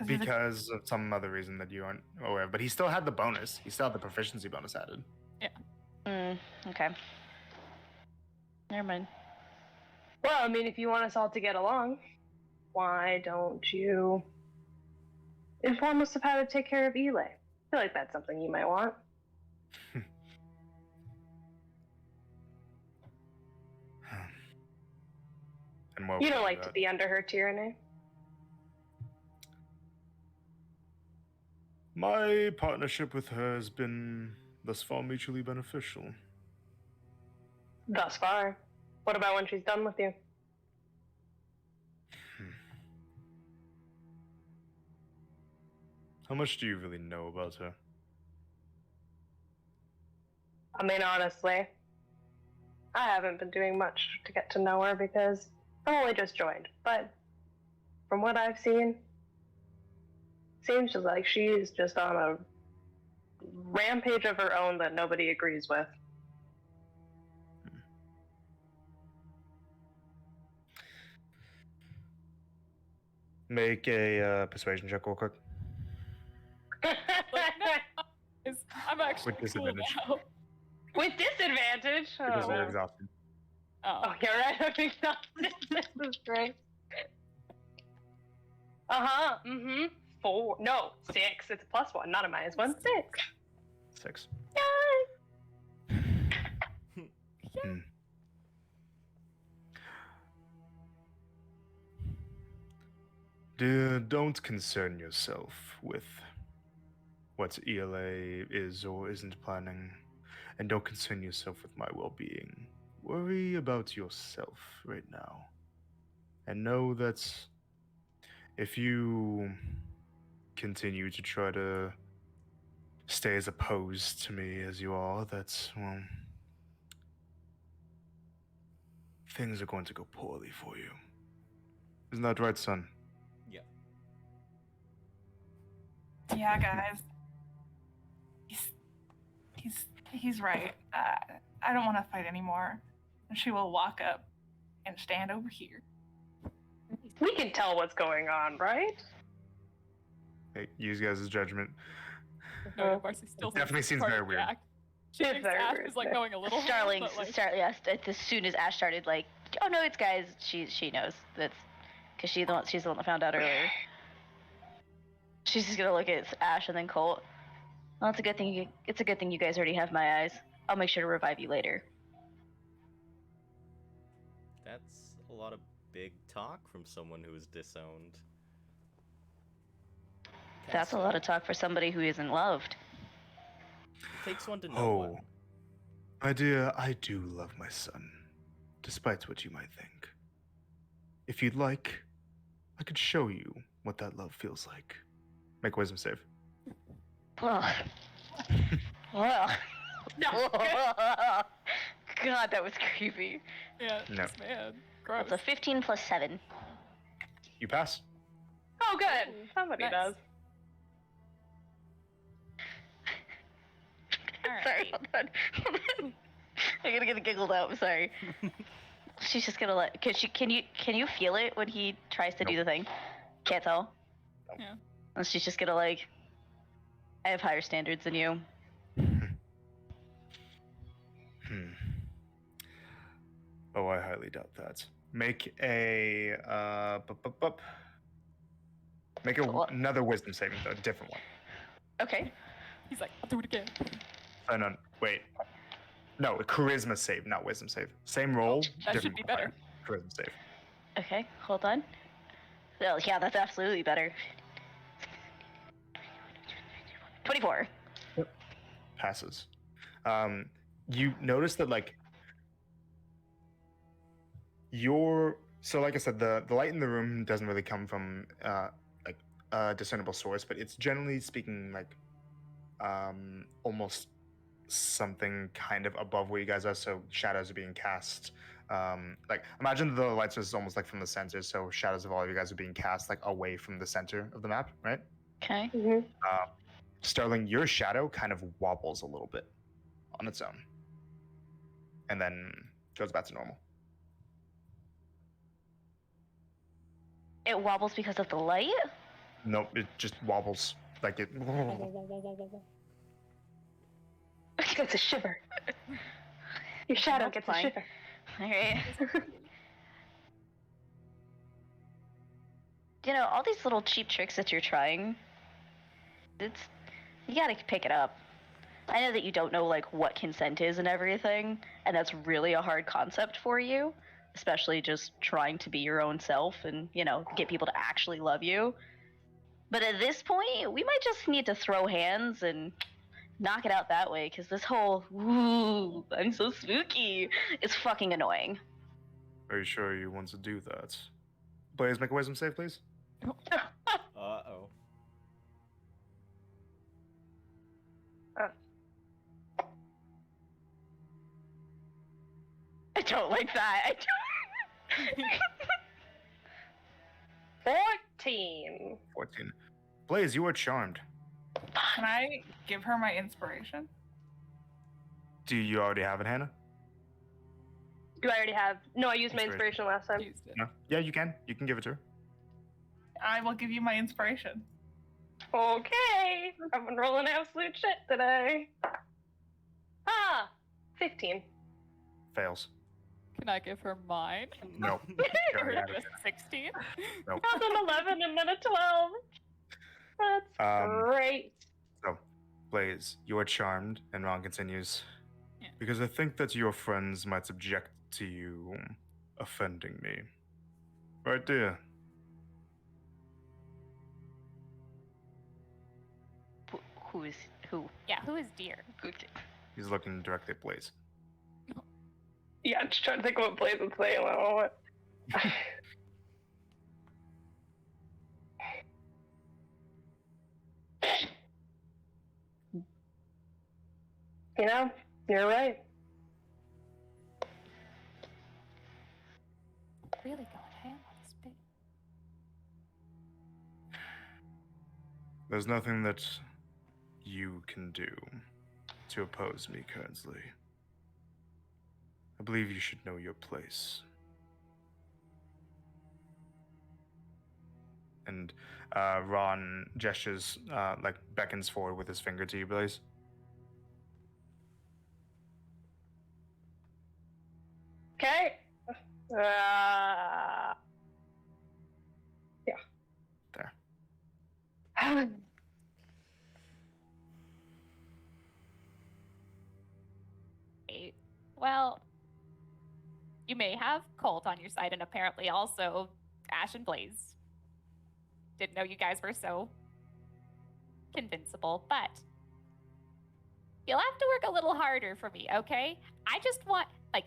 Because of some other reason that you aren't aware of. But he still had the bonus. He still had the proficiency bonus added. Okay. Never mind. Well, I mean, if you want us all to get along, why don't you inform us of how to take care of Elay? I feel like that's something you might want. And what You would don't do like to that? be under her tyranny. My partnership with her has been thus far mutually beneficial. Thus far. What about when she's done with you? How much do you really know about her? I mean, honestly, I haven't been doing much to get to know her because I'm only just joined. But from what I've seen, seems just like she's just on a rampage of her own that nobody agrees with. Make a persuasion check real quick. I'm actually With cool disadvantage. now. With disadvantage? Because Oh, you're no. exhausted. Oh. Oh, you're right. I'm exhausted. This is great. Uh-huh. Mm-hmm. 4. No, 6. It's a +1, not a -1. 6. 6. Yay! Hmm. Don't concern yourself with what ELA is or isn't planning, and don't concern yourself with my well-being. Worry about yourself right now, and know that if you continue to try to stay as opposed to me as you are, that's, well, things are going to go poorly for you. Isn't that right, son? Yeah. Yeah, guys. He's right. I don't want to fight anymore. And she will walk up and stand over here. We can tell what's going on, right? Hey, use guys' judgment. No, Marcy still It definitely thinks it's seems part very of the weird. act. She It's thinks very Ash weird, is like yeah. going a little hard, Starling, but like, yes. As soon as Ash started, like, oh no, it's guys. She knows that's because she's the one that found out earlier. She's just gonna look at Ash and then Colt. Well, it's a good thing. It's a good thing you guys already have my eyes. I'll make sure to revive you later. That's a lot of big talk from someone who is disowned. That's a lot of talk for somebody who isn't loved. It takes one to know Oh, one. my dear, I do love my son, despite what you might think. if you'd like, I could show you what that love feels like. Make a wisdom save. Ugh. Ugh. God, that was creepy. Yeah, No. this man. Gross. That's a 15 plus 7. You pass. Oh, good. Somebody Nice. does. Sorry, hold on. I'm gonna get giggled out. I'm sorry. She's just gonna let. Can you feel it when he tries to do Nope. the thing? Can't tell. Nope. Yeah. And she's just gonna like. I have higher standards than you. Oh, I highly doubt that. Make a make What? another wisdom saving throw, a different one. Okay. He's like, I'll do it again. Oh no, wait. No, a charisma save, not wisdom save. Same roll, That should different be modifier. better. Charisma save. Okay. Hold on. Well, yeah, that's absolutely better. 24. Passes. You notice that like like I said, the light in the room doesn't really come from like a discernible source, but it's generally speaking like almost something kind of above where you guys are, so shadows are being cast. Like imagine the lights is almost like from the center, so shadows of all of you guys are being cast like away from the center of the map, right? Okay. Mm-hmm. Sterling, your shadow kind of wobbles a little bit on its own, and then goes back to normal. It wobbles because of the light? Nope, it just wobbles like it. It's a shiver. Your shadow That's gets fine. a shiver. Alright. You know, all these little cheap tricks that you're trying, you gotta pick it up. I know that you don't know, like, what consent is and everything, and that's really a hard concept for you, especially just trying to be your own self and, you know, get people to actually love you. But at this point, we might just need to throw hands and knock it out that way, because this whole, ooh, I'm so spooky, is fucking annoying. Are you sure you want to do that? Blaze, make a wisdom save, please. Uh-oh. I don't like that. I don't... 14. 14. Blaze, you are charmed. Can I give her my inspiration? Do you already have it, Hannah? Do I already have? No, I used my Inspiration. inspiration last time. Used it. No? Yeah, you can. You can give it to her. I will give you my inspiration. Okay. I've been rolling absolute shit today. 15. Fails. Can I give her mine? No. You already had it. Just 16? Nope. I was an 11 and then a 12. That's great. So, Blaze, you are charmed, and Ron continues. Yeah. Because I think that your friends might object to you offending me. Right, dear? Who is... who? Yeah, who is dear? He's looking directly at Blaze. Yeah, I'm just trying to think of what Blaze would say. What? You know, you're right. Really going ham on this bit. There's nothing that you can do to oppose me, Kernsley. I believe you should know your place. And Ron gestures, like beckons forward with his finger to you, Blaze. Okay. Yeah. There. Eight. Well, you may have Colt on your side, and apparently also Ash and Blaze. Didn't know you guys were so convincible, but you'll have to work a little harder for me, okay? I just want, like,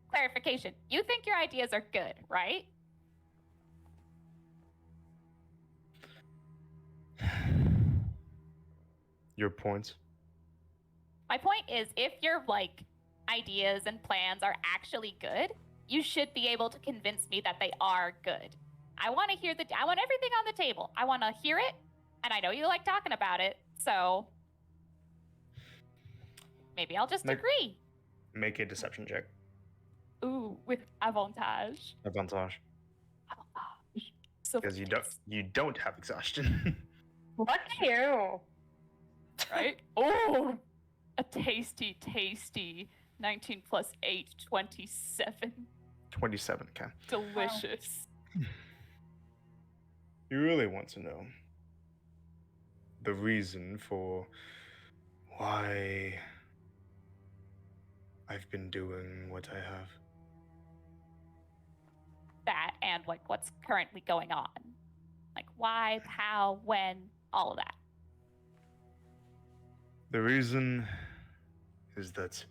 clarification. You think your ideas are good, right? Your point? My point is, if your like ideas and plans are actually good, you should be able to convince me that they are good. I want to hear I want everything on the table. I want to hear it, and I know you like talking about it, so maybe I'll just agree. Make a deception check. Ooh, with avantage. Advantage. So Because you don't have exhaustion. Lucky you. right? Oh, a tasty 19 plus 8, 27. 27, okay. Delicious. You really want to know the reason for why I've been doing what I have? That and like what's currently going on. Like why, how, when, all of that. The reason is that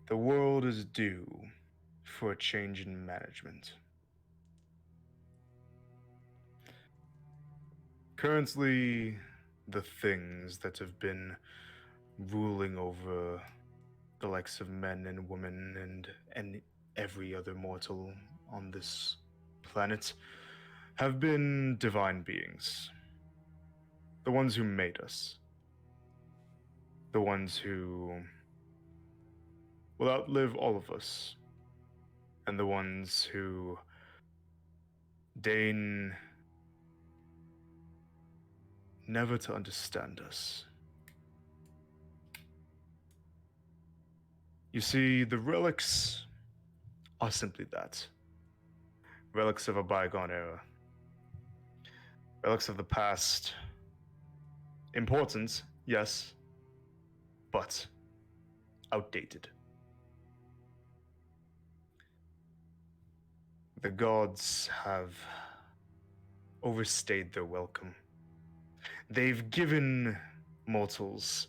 the world is due for a change in management. Currently, the things that have been ruling over the likes of men and women and every other mortal on this planet have been divine beings. The ones who made us. The ones who will outlive all of us. And the ones who deign never to understand us. You see, the relics are simply that. Relics of a bygone era. Relics of the past. Important, yes, but outdated. The gods have overstayed their welcome. They've given mortals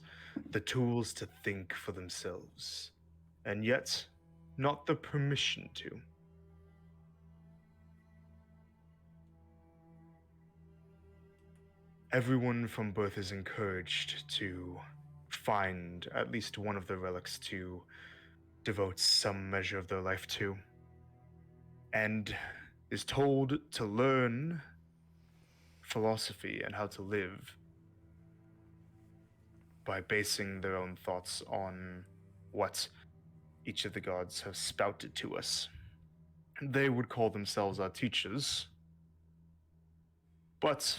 the tools to think for themselves, and yet not the permission to. Everyone from birth is encouraged to find at least one of the relics to devote some measure of their life to, and is told to learn philosophy and how to live by basing their own thoughts on what each of the gods have spouted to us. They would call themselves our teachers, but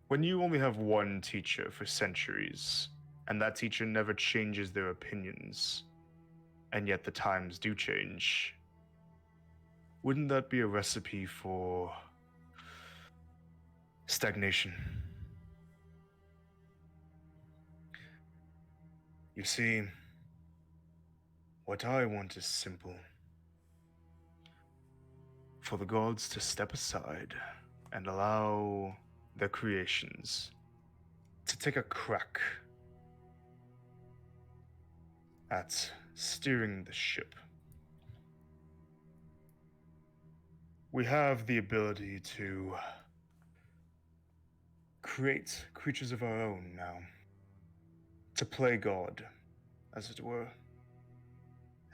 when you only have one teacher for centuries, and that teacher never changes their opinions, and yet the times do change, wouldn't that be a recipe for stagnation? You see, what I want is simple. For the gods to step aside and allow their creations to take a crack at steering the ship. We have the ability to create creatures of our own now, to play God, as it were.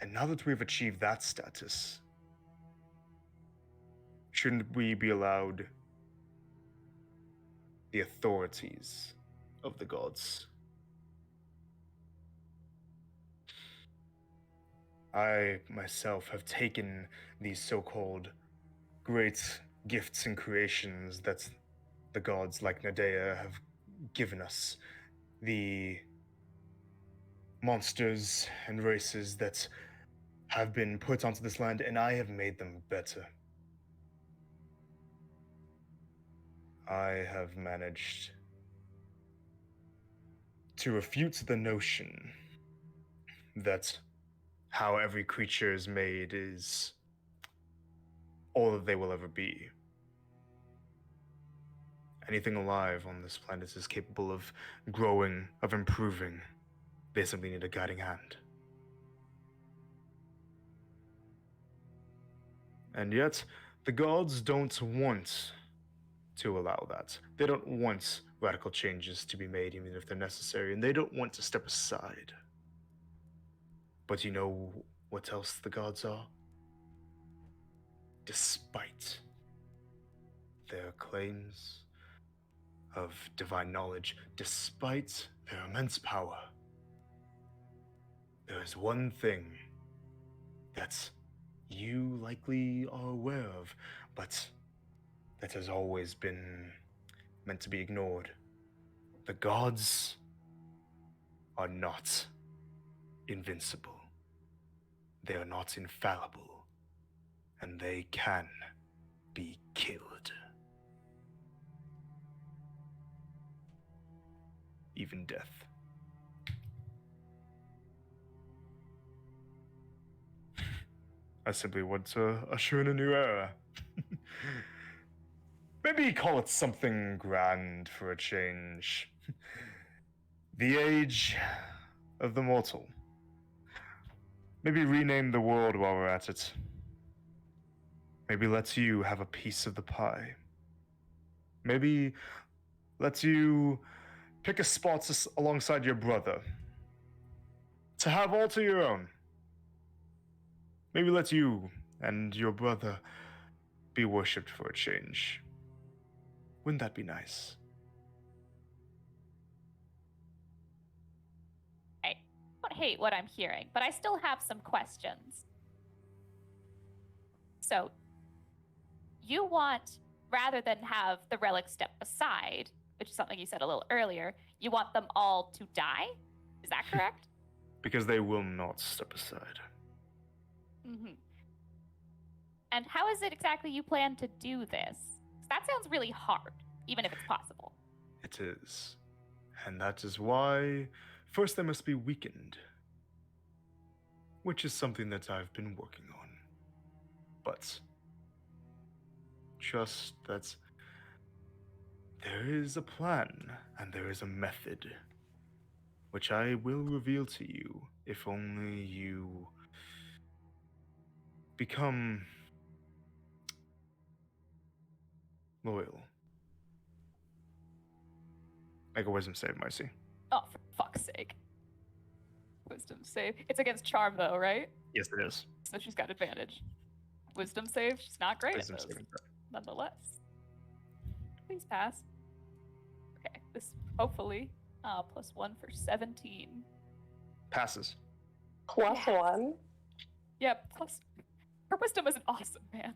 And now that we've achieved that status, shouldn't we be allowed the authorities of the gods? I myself have taken these so-called great gifts and creations that the gods like Nadea have given us, the monsters and races that have been put onto this land, and I have made them better. I have managed to refute the notion that how every creature is made is all that they will ever be. Anything alive on this planet is capable of growing, of improving. They simply need a guiding hand. And yet, the gods don't want to allow that. They don't want radical changes to be made, even if they're necessary, and they don't want to step aside. But you know what else the gods are? Despite their claims of divine knowledge, despite their immense power, there is one thing that you likely are aware of, but that has always been meant to be ignored. The gods are not invincible. They are not infallible, and they can be killed. Even death. I simply want to usher in a new era. Maybe call it something grand for a change. The age of the mortal. Maybe rename the world while we're at it. Maybe let you have a piece of the pie. Maybe let you pick a spot alongside your brother. To have all to your own. Maybe let you and your brother be worshipped for a change. Wouldn't that be nice? I don't hate what I'm hearing, but I still have some questions. So, you want, rather than have the relics step aside, which is something you said a little earlier, you want them all to die? Is that correct? Because they will not step aside. Mm-hmm. And how is it exactly you plan to do this? 'Cause that sounds really hard, even if it's possible. It is. And that is why first they must be weakened. Which is something that I've been working on. But trust that there is a plan and there is a method, which I will reveal to you if only you become loyal. Make a wisdom save, Marcy. Oh, for fuck's sake. Wisdom save. It's against charm, though, right? Yes, it is. So she's got advantage. Wisdom save, she's not great Wisdom at those, saving throw. nonetheless. Please pass. Okay, this hopefully +1 for 17. Passes. Plus Yes. one. Yep, plus her wisdom is awesome, man.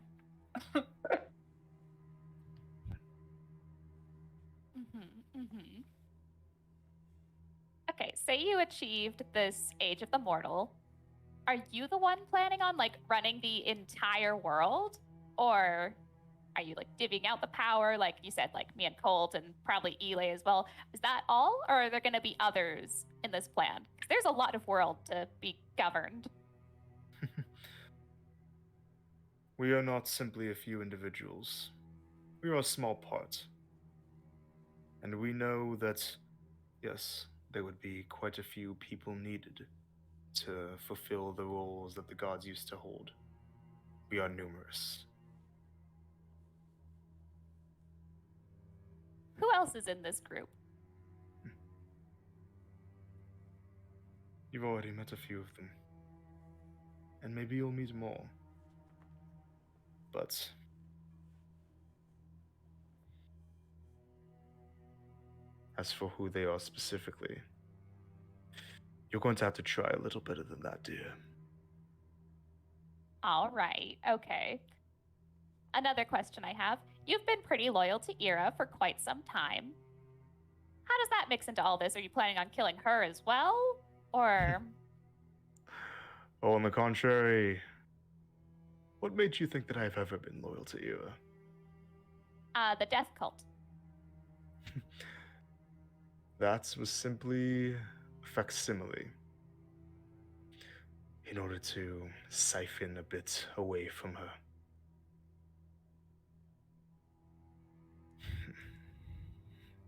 Okay, say you achieved this Age of the Mortal. Are you the one planning on like running the entire world? Or are you like divvying out the power, like you said, like me and Colt and probably Elay as well? Is that all? Or are there gonna be others in this plan? 'Cause there's a lot of world to be governed. We are not simply a few individuals. We are a small part. And we know that, yes, there would be quite a few people needed to fulfill the roles that the gods used to hold. We are numerous. Who else is in this group? You've already met a few of them. And maybe you'll meet more. But as for who they are specifically, you're going to have to try a little better than that, dear. All right, okay. Another question I have. You've been pretty loyal to Ira for quite some time. How does that mix into all this? Are you planning on killing her as well? Or Oh, on the contrary, what made you think that I've ever been loyal to Ira? the death cult? That was simply a facsimile. In order to siphon a bit away from her.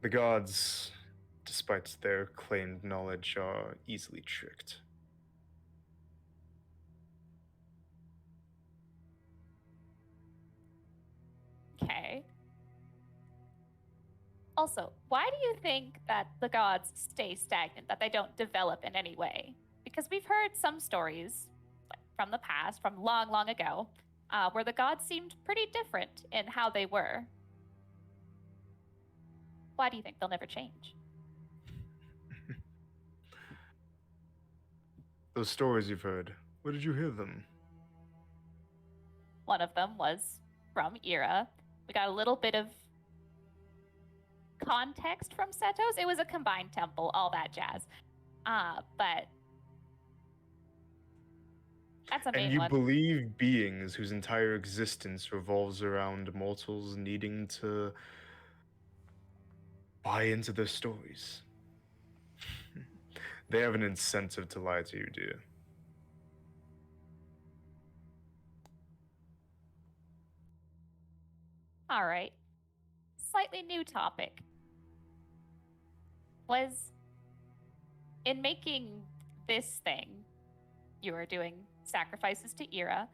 The gods, despite their claimed knowledge, are easily tricked. Okay. Also, why do you think that the gods stay stagnant, that they don't develop in any way? Because we've heard some stories from the past, from long, long ago, where the gods seemed pretty different in how they were. Why do you think they'll never change? Those stories you've heard, where did you hear them? One of them was from Ira. We got a little bit of context from Setos. It was a combined temple, all that jazz. But that's a main And you one. believe beings whose entire existence revolves around mortals needing to buy into their stories. They have an incentive to lie to you, dear. All right. Slightly new topic. Was in making this thing, you are doing sacrifices to Ira.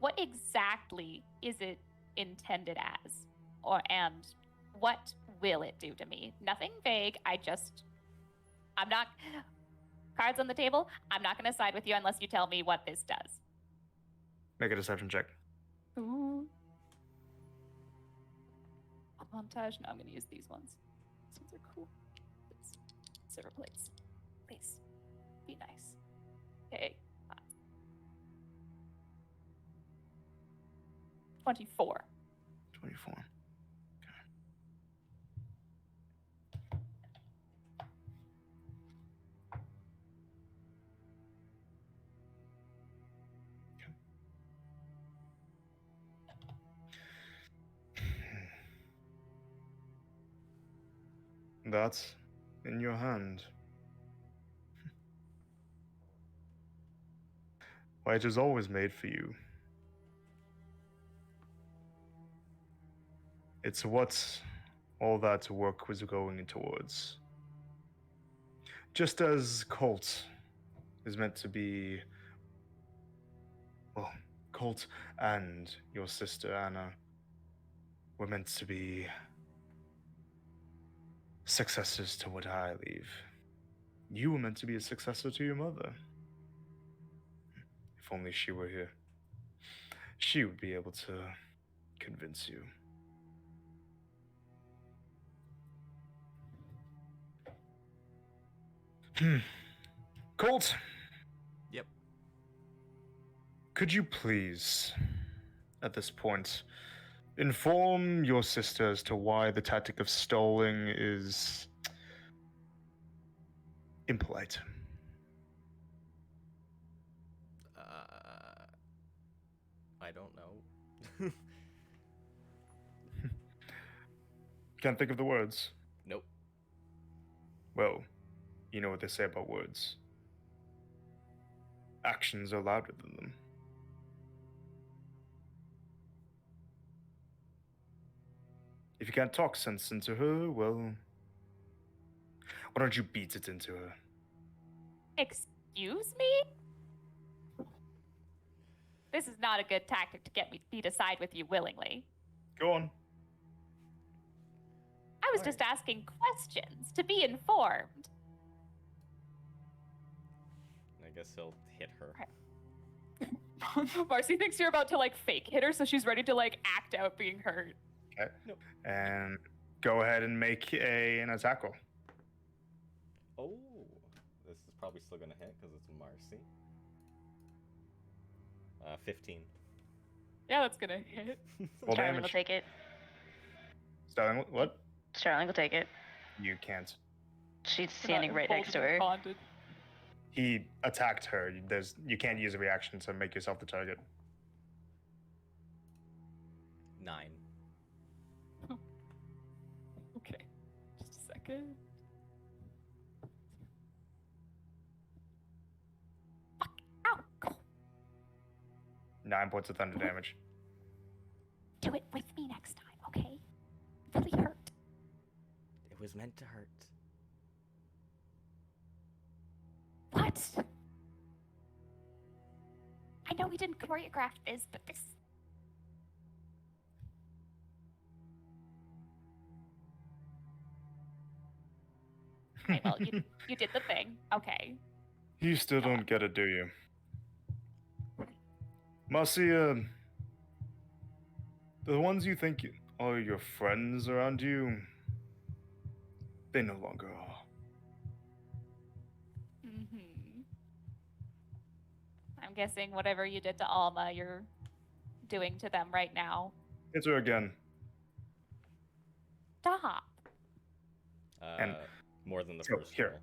What exactly is it intended as? And what will it do to me? Nothing vague. I'm not, cards on the table, I'm not going to side with you unless you tell me what this does. Make a deception check. Ooh. Montage. No, I'm going to use these ones. These ones are cool. Please. Silver plates. Please. Be nice. Okay. 24. 24. That's in your hand. Why, it is always made for you. It's what all that work was going towards. Just as Colt is meant to be. Well, Colt and your sister Anna were meant to be successors to what I leave. You were meant to be a successor to your mother. If only she were here. She would be able to convince you. Colt? Yep. Could you please, at this point, inform your sister as to why the tactic of stalling is impolite? I don't know. Can't think of the words. Nope. Well, you know what they say about words. Actions are louder than them. If you can't talk sense into her, well, why don't you beat it into her? Excuse me? This is not a good tactic to get me to side with you willingly. Go on. I was just asking questions to be informed. I guess he'll hit her. Marcy thinks you're about to like fake hit her, so she's ready to like act out being hurt. Okay. Nope. And go ahead and make an attack roll. Oh, this is probably still gonna hit because it's Marcy. 15. Yeah, that's gonna hit. Roll Starling will damage. take it. Starling, what? Starling will take it. You can't. She's standing right next to her. Bonded. He attacked her. You can't use a reaction to make yourself the target. 9. Okay, just a second. Fuck! Ow! Go. 9 points of thunder damage. Do it with me next time, okay? Really hurt. It was meant to hurt. What? I know we didn't choreograph this, but this. Okay, well, you did the thing. Okay. You still don't get it, do you? Marcia, the ones you think are your friends around you, they no longer are. Mm-hmm. I'm guessing whatever you did to Alma, you're doing to them right now. It's her again. Stop. And More than the so, first here.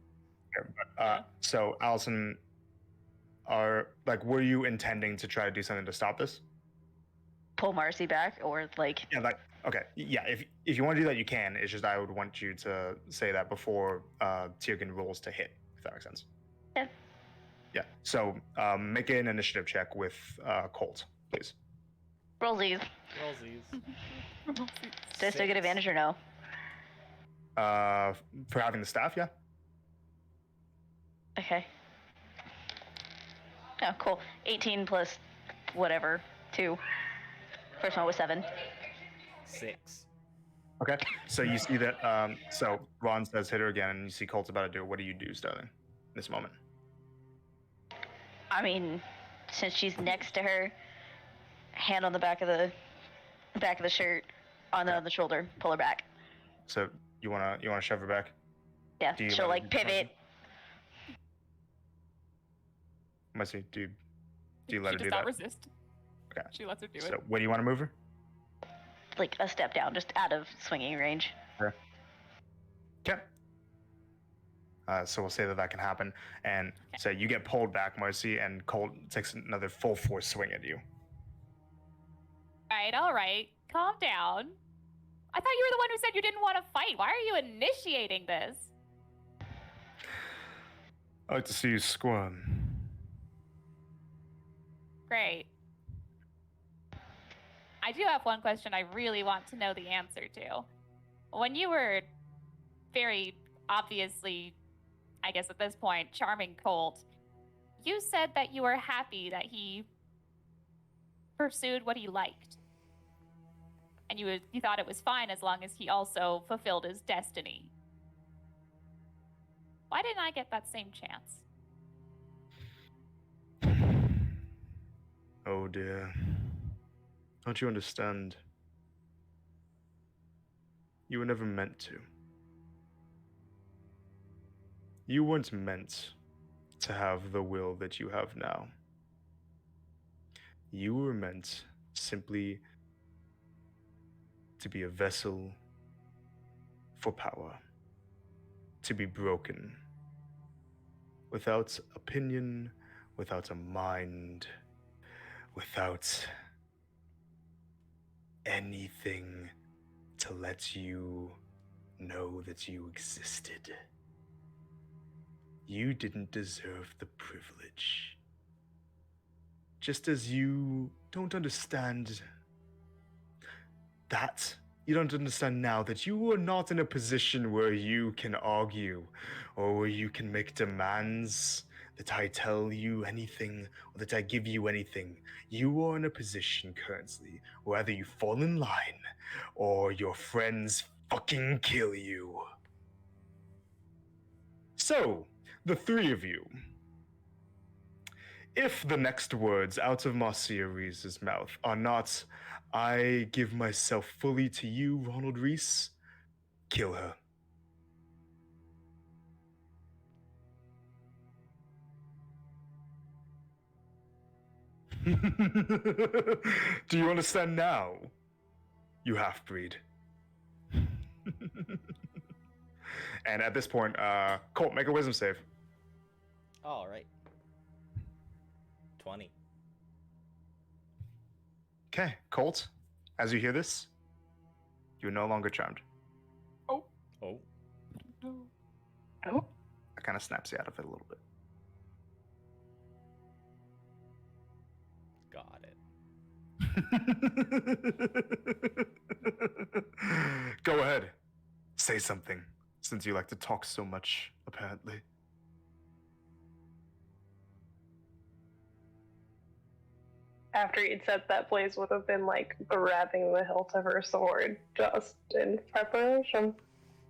roll. Yeah. So Allison, were you intending to try to do something to stop this? Pull Marcy back, or like. Yeah, okay, yeah. If you want to do that, you can. It's just I would want you to say that before Tiergan rolls to hit, if that makes sense. Yeah. Yeah. So make an initiative check with Colt, please. Rollsies. Rollsies. Do I still get advantage or no? For having the staff, yeah. Okay. Oh, cool. 18 plus whatever, 2. First one was 7. 6. Okay. So you see that. So Ron says hit her again, and you see Colt's about to do it. What do you do, Sterling, in this moment? I mean, since she's next to her, hand on the back of the shirt, on the shoulder, pull her back. So you wanna shove her back? Yeah, Do you she'll let like her- pivot. Mercy, do you let She her does do not that? resist. Okay. She lets her do So it. where do you want to move her? Like a step down, just out of swinging range. Okay. So we'll say that can happen, and so you get pulled back, Marcy, and Colt takes another full force swing at you. All right. Calm down. I thought you were the one who said you didn't want to fight. Why are you initiating this? I like to see you squirm. Great. I do have one question I really want to know the answer to. When you were very obviously, I guess at this point, charming Colt, you said that you were happy that he pursued what he liked. And you thought it was fine as long as he also fulfilled his destiny. Why didn't I get that same chance? Oh dear. Don't you understand? You were never meant to. You weren't meant to have the will that you have now. You were meant simply to be a vessel for power, to be broken, without opinion, without a mind, without anything to let you know that you existed. You didn't deserve the privilege. Just as you don't understand that, you don't understand now that you are not in a position where you can argue or where you can make demands that I tell you anything or that I give you anything. You are in a position currently where either you fall in line or your friends fucking kill you. So, the three of you, if the next words out of Marcia Reese's mouth are not, I give myself fully to you, Ronald Reese, kill her. Do you understand now, you half-breed? And at this point, Colt, make a wisdom save. All right. 20. Okay, Colt, as you hear this, you're no longer charmed. Oh. Oh, That kind of snaps you out of it a little bit. Got it. Go ahead. Say something, since you like to talk so much, apparently. After he'd said that, Blaze would have been like grabbing the hilt of her sword just in preparation.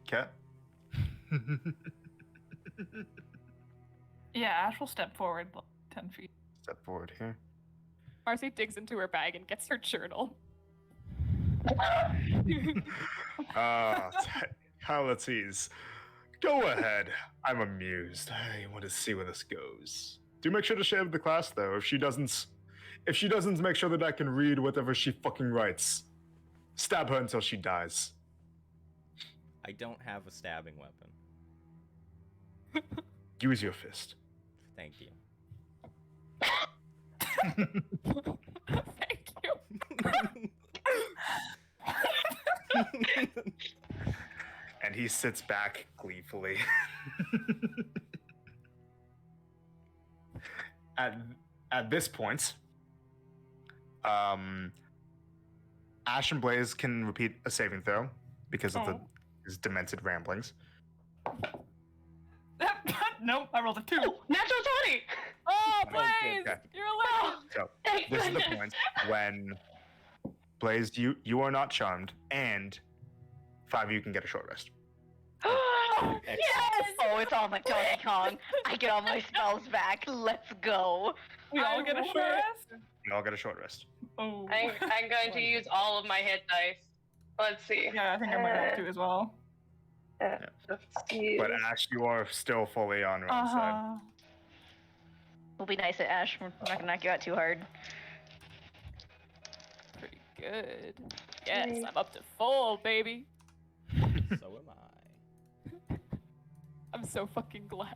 Okay. Yeah, Ash will step forward like 10 feet. Step forward here. Marcy digs into her bag and gets her journal. Calates. Go ahead. I'm amused. I want to see where this goes. Do make sure to share with the class, though. If she doesn't make sure that I can read whatever she fucking writes, stab her until she dies. I don't have a stabbing weapon. Use your fist. Thank you. Thank you. And he sits back gleefully. At this point, Ash and Blaze can repeat a saving throw because of his demented ramblings. Nope, I rolled a 2. Natural 20! Oh, Okay, Blaze! okay. You're a legend! So Thank this is the goodness. point when Blaze, you are not charmed, and 5 of you can get a short rest. Yes! Oh, it's all my Donkey Kong. I get all my spells back. Let's go. We all get a short rest? You all get a short rest. Oh. I'm going to use all of my hit dice. Let's see. Yeah, I think I might have to as well. Let's see. But Ash, you are still fully on your own side. Uh-huh. We'll be nice at Ash. We're not gonna knock you out too hard. Pretty good. Yes, I'm up to full, baby. So am I. I'm so fucking glad.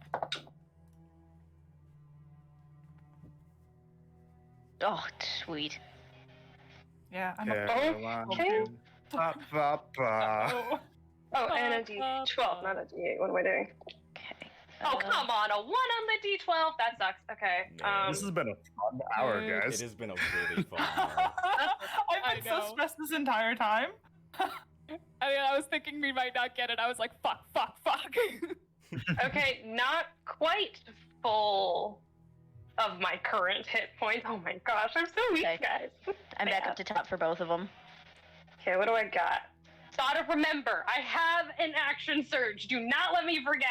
Oh, sweet. Yeah, I'm Okay. Oh. Oh, and a D12, not a D8. What am I doing? Okay. Oh, come on. A 1 on the D12? That sucks. Okay. Man. This has been a fun hour, Dude, guys. It has been a really fun hour. I've been I so know. stressed this entire time. I mean, I was thinking we might not get it. I was like, fuck. Okay, not quite full of my current hit points. Oh my gosh, I'm so weak, Okay. guys. I'm back up to top for both of them. Okay, what do I got? Gotta remember, I have an action surge. Do not let me forget.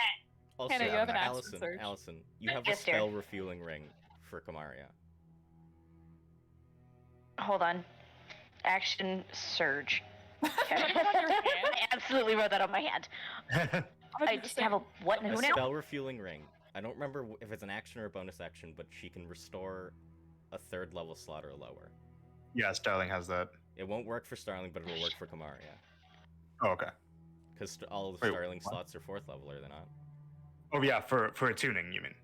Also, Hannah, you have an action Allison, surge. Allison, you have a Yes, dear. spell refueling ring for Kamaria. Hold on. Action surge. Okay. Put it on your hand. I absolutely wrote that on my hand. I just have a what A who now? spell refueling ring. I don't remember if it's an action or a bonus action, but she can restore a 3rd level slot or lower. Yeah, Starling has that. It won't work for Starling, but it'll work for Kamaria. Oh, okay. Because all of the Wait, Starling what? slots are 4th level, are they not? Oh yeah, for attuning, you mean?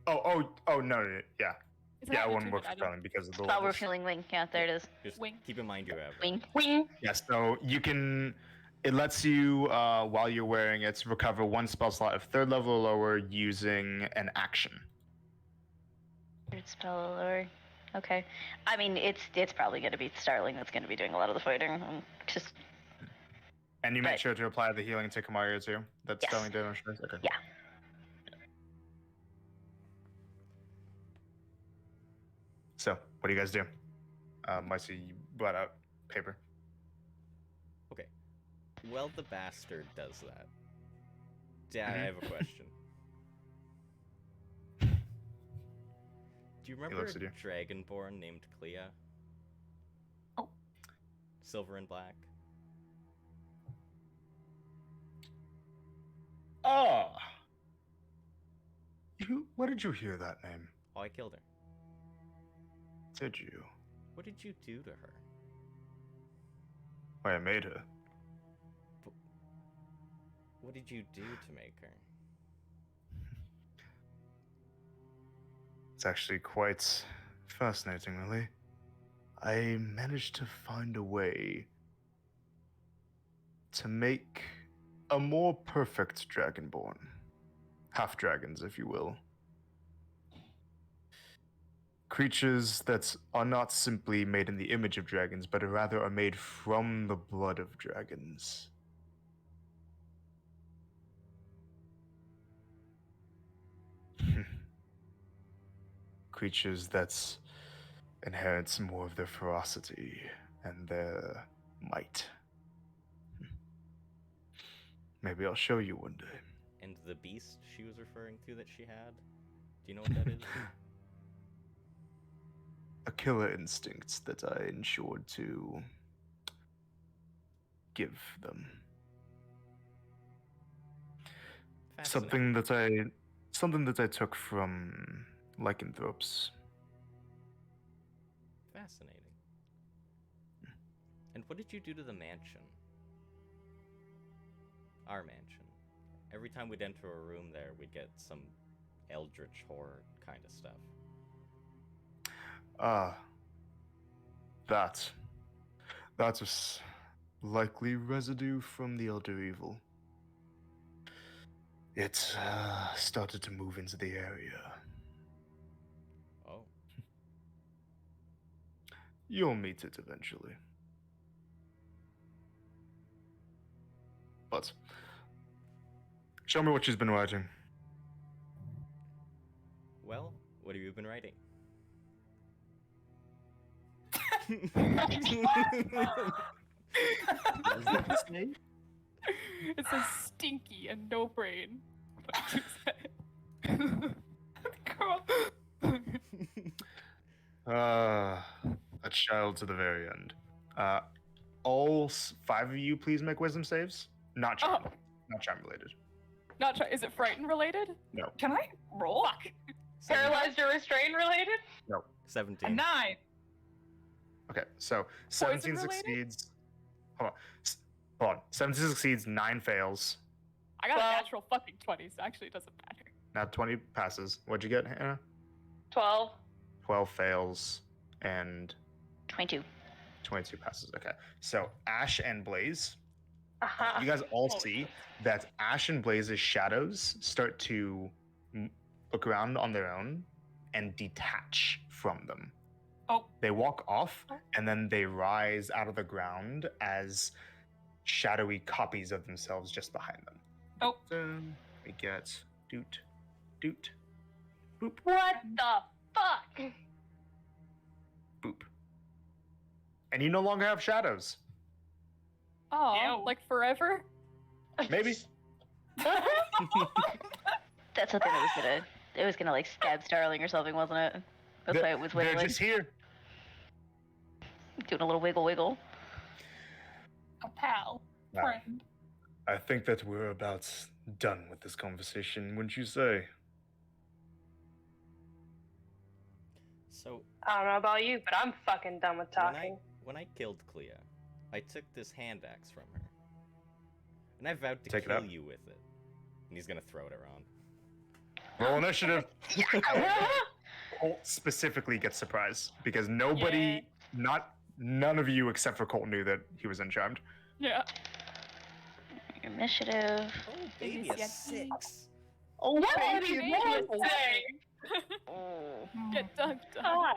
Oh, no, yeah. Is it Yeah, not it wouldn't attuned? work for I don't- Starling because of the Spell levels. refueling wing. Yeah, there it is. Just Wing. keep in mind you have it. Wing. Wing. Yeah, so you can. It lets you, while you're wearing it, recover 1 spell slot of 3rd level or lower using an action. Third spell lower. Okay. I mean, it's probably gonna be Starling that's gonna be doing a lot of the fighting. Just And you make Right. sure to apply the healing to Kamaria too. That Yes. Starling did on Shrews? Okay. Yeah. So, what do you guys do? Marcy, you brought out paper. Okay. Well, the bastard does that. Dad, I have a question. Do you remember looks at you. a dragonborn named Clea? Oh. Silver and black? Oh! Where did you hear that name? Oh, I killed her. Did you? What did you do to her? Why, I made her. What did you do to make her? It's actually quite fascinating, really. I managed to find a way to make a more perfect dragonborn. Half dragons, if you will. Creatures that are not simply made in the image of dragons, but rather are made from the blood of dragons. Creatures that inherit more of their ferocity and their might. Maybe I'll show you one day. And the beast she was referring to that she had? Do you know what that is? A killer instinct that I ensured to give them. Fascinating. Something that I took from lycanthropes. Fascinating. And what did you do to the mansion? Our mansion. Every time we'd enter a room there, we'd get some eldritch horror kind of stuff. That was likely residue from the Elder Evil. It started to move into the area. Oh. You'll meet it eventually. But show me what she's been writing. Well, what have you been writing? It says stinky and no brain. Girl. A child to the very end. All 5 of you, please make wisdom saves. Not charm. Oh. Not charm related. Not try. Is it frighten related? No. Can I roll? Fuck. Paralyzed or restrained related? No. 17. A 9. Okay, so 17 related? succeeds. Hold on. 17 succeeds, 9 fails. I got Well- a natural fucking 20, so actually it doesn't matter. Now 20 passes. What'd you get, Hannah? 12. 12 fails and 22. 22 passes. Okay. So Ash and Blaze, Uh-huh. you guys all Holy see shit. that Ash and Blaze's shadows start to look around on their own and detach from them. Oh. They walk off and then they rise out of the ground as shadowy copies of themselves just behind them. Oh. We get doot, doot, boop, What the fuck? boop. And you no longer have shadows. Oh, Ew. like forever? Maybe. That's something that was gonna like stab Starling or something, wasn't it? That's why it was They're wiggling, just here. doing a little wiggle wiggle. A pal. Wow. Friend. I think that we're about done with this conversation, wouldn't you say? So, I don't know about you, but I'm fucking done with talking. when I killed Clea, I took this hand axe from her. And I vowed to Take it kill out. you with it. And he's gonna throw it around. Roll initiative. Colt specifically gets surprised because nobody, none of you except for Colt knew that he was uncharmed. Yeah. Initiative. Oh, baby, a 6. Oh, What baby, is baby, wrong it's today? Oh. Get dunked on. 5.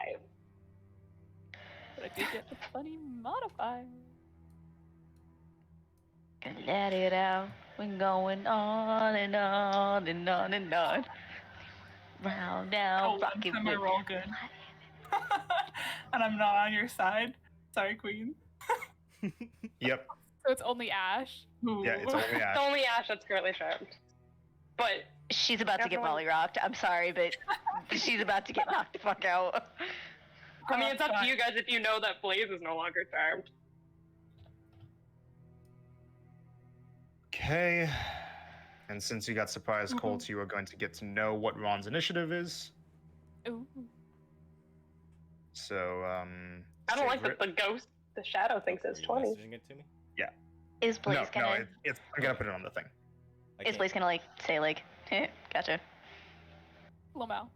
But I did get the funny modifier. Let it out. We're going on and on and on and on. Round down, Oh, rockin' one time I with roll good. And I'm not on your side. Sorry, Queen. Yep. So it's only Ash. Ooh. Yeah, it's only It's Ash. only Ash that's currently charmed. But She's about to get Everyone- mollyrocked. I'm sorry, but she's about to get knocked the fuck out. I mean, it's up to you guys if you know that Blaze is no longer charmed. Okay. And since you got surprised, Colt, you are going to get to know what Ron's initiative is. Ooh. So, I don't like favorite- that the ghost, the shadow thinks Are it's you 20. messaging it to me? Is Blaze No, gonna? I'm gonna put it on the thing. I Is can't- Blaze gonna like say like, gotcha? Lamau.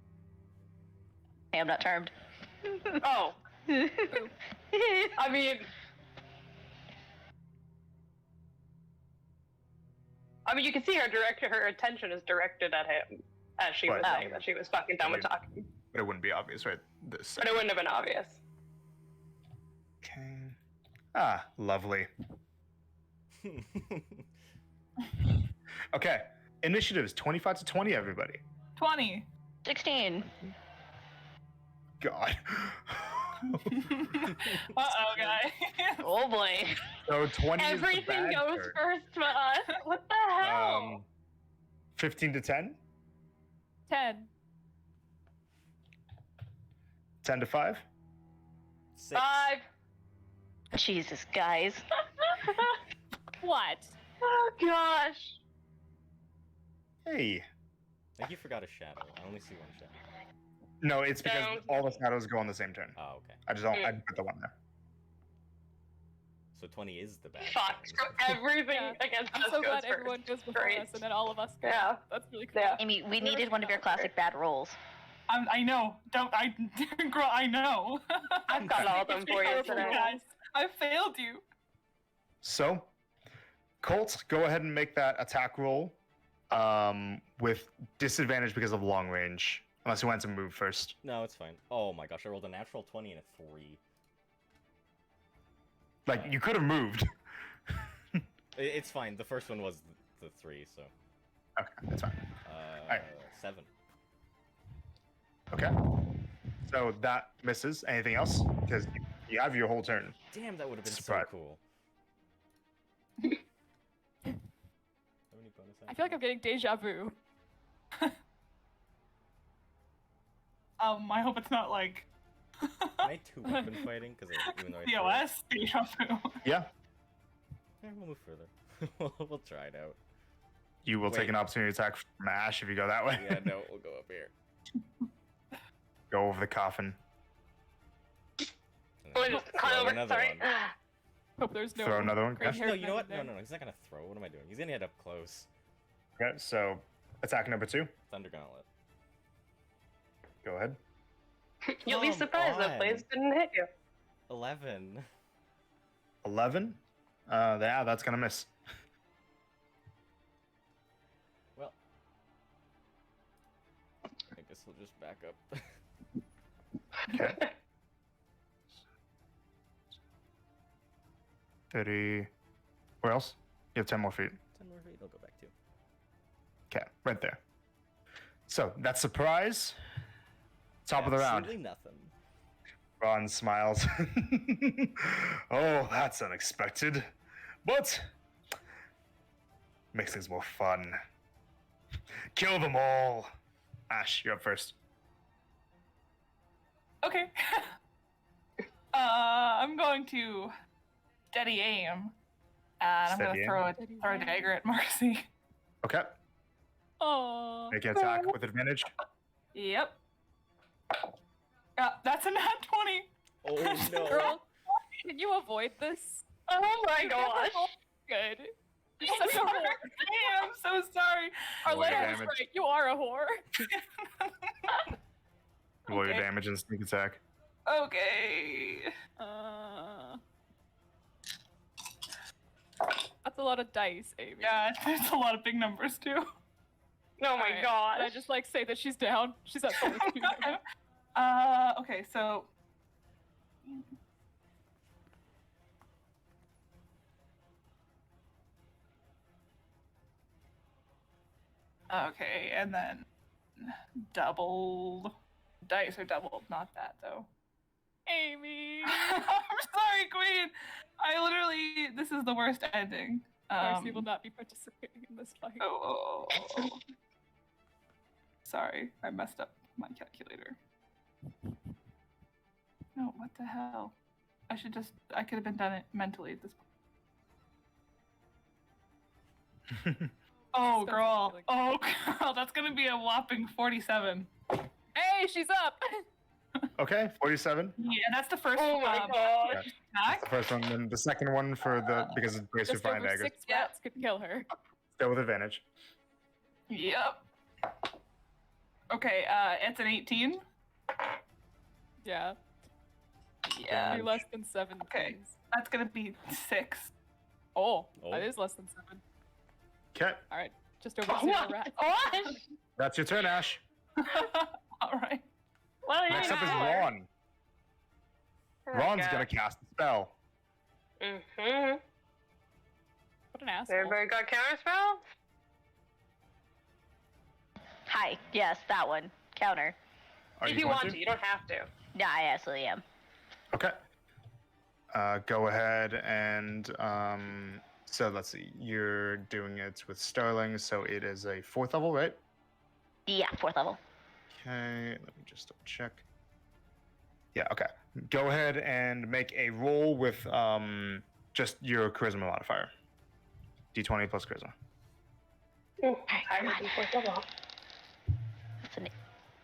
Hey, I'm not charmed. Oh, I mean, you can see her attention is directed at him as she was Right. saying that she was fucking done with talking. But it wouldn't be obvious, right? This. But it wouldn't have been obvious. Okay. Ah, lovely. Okay. Initiatives 25 to 20, everybody. 20. 16. God. Uh-oh, guys. Oh boy. So 20 is the Everything bad goes card. first for us. What the hell? 15 to 10? 10. 10 to 5? 6. 5. Jesus, guys. What? Oh gosh. Hey. I think you forgot a shadow. I only see one shadow. No, it's because No. all the shadows go on the same turn. Oh, okay. I just don't. I put the one there. So 20 is the bad. Fuck. shadow. Everything Yeah. against I'm us so goes glad first. everyone goes before Great. us and then all of us go. Yeah. That's really cool. Yeah. Amy, we needed one of your classic bad rolls. I know. Girl, I know. I've got all of them for you Terrible, today. guys. I failed you. So, Colt, go ahead and make that attack roll with disadvantage because of long range, unless you want to move first. No, it's fine. Oh my gosh, I rolled a natural 20 and a 3. Like, you could have moved. It's fine. The first one was the 3, so. Okay, that's fine. Alright. 7. Okay. So that misses. Anything else? Because you have your whole turn. Damn, that would have been Surprise. so cool. How many bonus I feel like I'm getting deja vu. I hope it's not like Can I 2 weapon fighting? Because even though I threw it- POS. Deja vu. Yeah. Yeah, we'll move further. we'll try it out. You will Wait. take an opportunity attack from Ash if you go that way. Yeah, no, we'll go up here. Go over the coffin. And Oh, then just throw climb over. another Sorry. one. Hope there's no Throw another one. gray Okay. hair No, you know what? men in No, there. he's not gonna throw. What am I doing? He's gonna head up close. Okay, so attack number 2. Thunder Gauntlet. Go ahead. You'll be Come surprised that on. blades didn't hit you. 11. 11. Yeah, that's gonna miss. Well, I guess we'll just back up. Okay. 30. Where else? You have 10 more feet. 10 more feet. I'll go back too. Okay, right there. So that's surprise. Top of the round. Absolutely nothing. Ron smiles. Oh, that's unexpected. But makes things more fun. Kill them all. Ash, you're up first. Okay. I'm going to steady aim, and I'm Steady going to aim. throw a dagger at Marcy. Okay. Oh. Make an attack with advantage. Yep. That's a nat 20. Oh no. Girl, can you avoid this? Oh my You never gosh. roll good. You're I'm such a whore. sorry. I'm so sorry. Our Roll your letter is damage. right. You are a whore. Roll your Okay. damage and sneak attack. Okay. That's a lot of dice, Amy. Yeah, there's a lot of big numbers too. Oh my Alright, gosh. Can I just like say that she's down? She's at 22. Okay, so. Okay, and then doubled. Dice are doubled, not that though. Amy. I'm sorry, Queen. I literally, this is the worst ending. Marcy will not be participating in this fight. Oh. Sorry, I messed up my calculator. No, what the hell? I could have been done it mentally at this point. Oh, Stuff girl. like- Oh, girl. That's going to be a whopping 47. Hey, she's up. Okay, 47. Yeah, that's the first Oh my gosh. That's attack. the first one. Then the second one for the because it's Brace Your Just Fine over Daggers. 6 rats could kill her. Still with advantage. Yep. Okay, it's an 18. Yeah. Yeah. Be less than 7. Okay. please. That's going to be 6. Oh, Oh. that is less than 7. Okay, All right, just over Oh 0 my rats. gosh. that's your turn, Ash. All right. Well, Next up is Oh Ron. Ron's gonna cast a spell. Mm-hmm. What an asshole. Everybody got counterspell? Hi. Yes, that one. Counter. Are If you going want to, you don't have to. Yeah, I absolutely am. Okay. Go ahead and So let's see. You're doing it with Starling, so it is a 4th level, right? Yeah, 4th level. Okay, let me just double check. Yeah, okay. Go ahead and make a roll with just your charisma modifier. D20 plus charisma. Mm, Alright, higher come on. than 4th level. That's an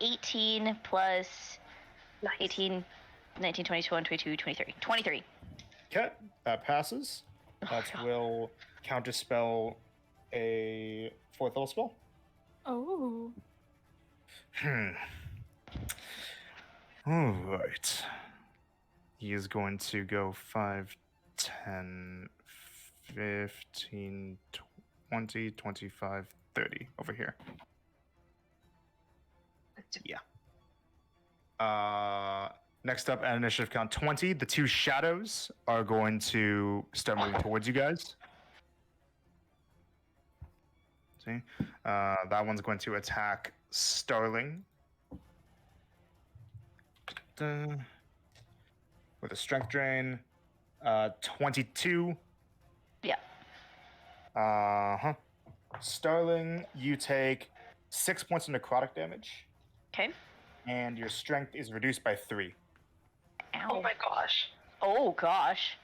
18 plus Nice. 18, 19, 20, 21, 22, 23. 23. Okay, that passes. Oh, That God. will counterspell a 4th level spell. Oh. All right. He is going to go 5, 10, 15, 20, 25, 30 over here. Yeah. Next up at initiative count 20, the 2 shadows are going to start moving towards you guys. See? That one's going to attack Starling. With a strength drain. 22. Yeah. Uh-huh. Starling, you take 6 points of necrotic damage, Okay. and your strength is reduced by 3. Ow. Oh my gosh. Oh, gosh.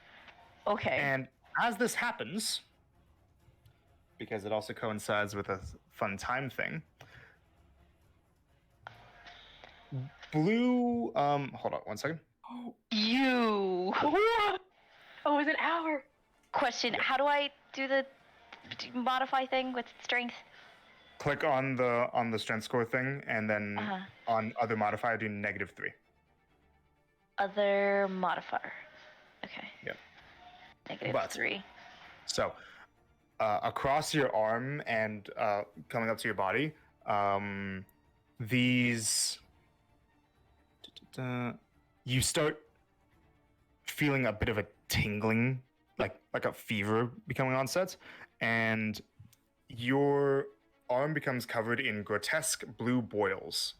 Okay. And as this happens, because it also coincides with a fun time thing, blue, hold on 1 second. You. Oh, it was an hour. Question, how do I do the modify thing with strength? Click on the strength score thing, and then Uh-huh. on other modifier, do -3. Other modifier. Okay. Yep. Negative But- 3. So, across your arm and coming up to your body, these you start feeling a bit of a tingling, like a fever becoming onset, and your arm becomes covered in grotesque blue boils.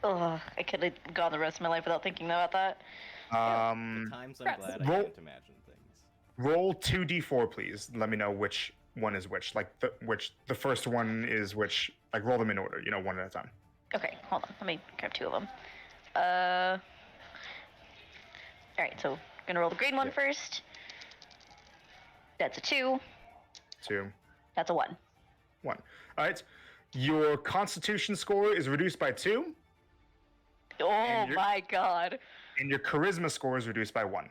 Ugh, I could have gone the rest of my life without thinking about that. The Um, times I'm Press. glad I Roll- can't imagine things. roll 2d4, please. Let me know which one is which. Like the first one is which. Like roll them in order. You know, one at a time. Okay, hold on. Let me grab 2 of them. Alright, so gonna roll the green one Yep. first. That's a 2. 2, That's a 1. 1. All right. Your Constitution score is reduced by 2, Oh And you're- my god. and your Charisma score is reduced by 1.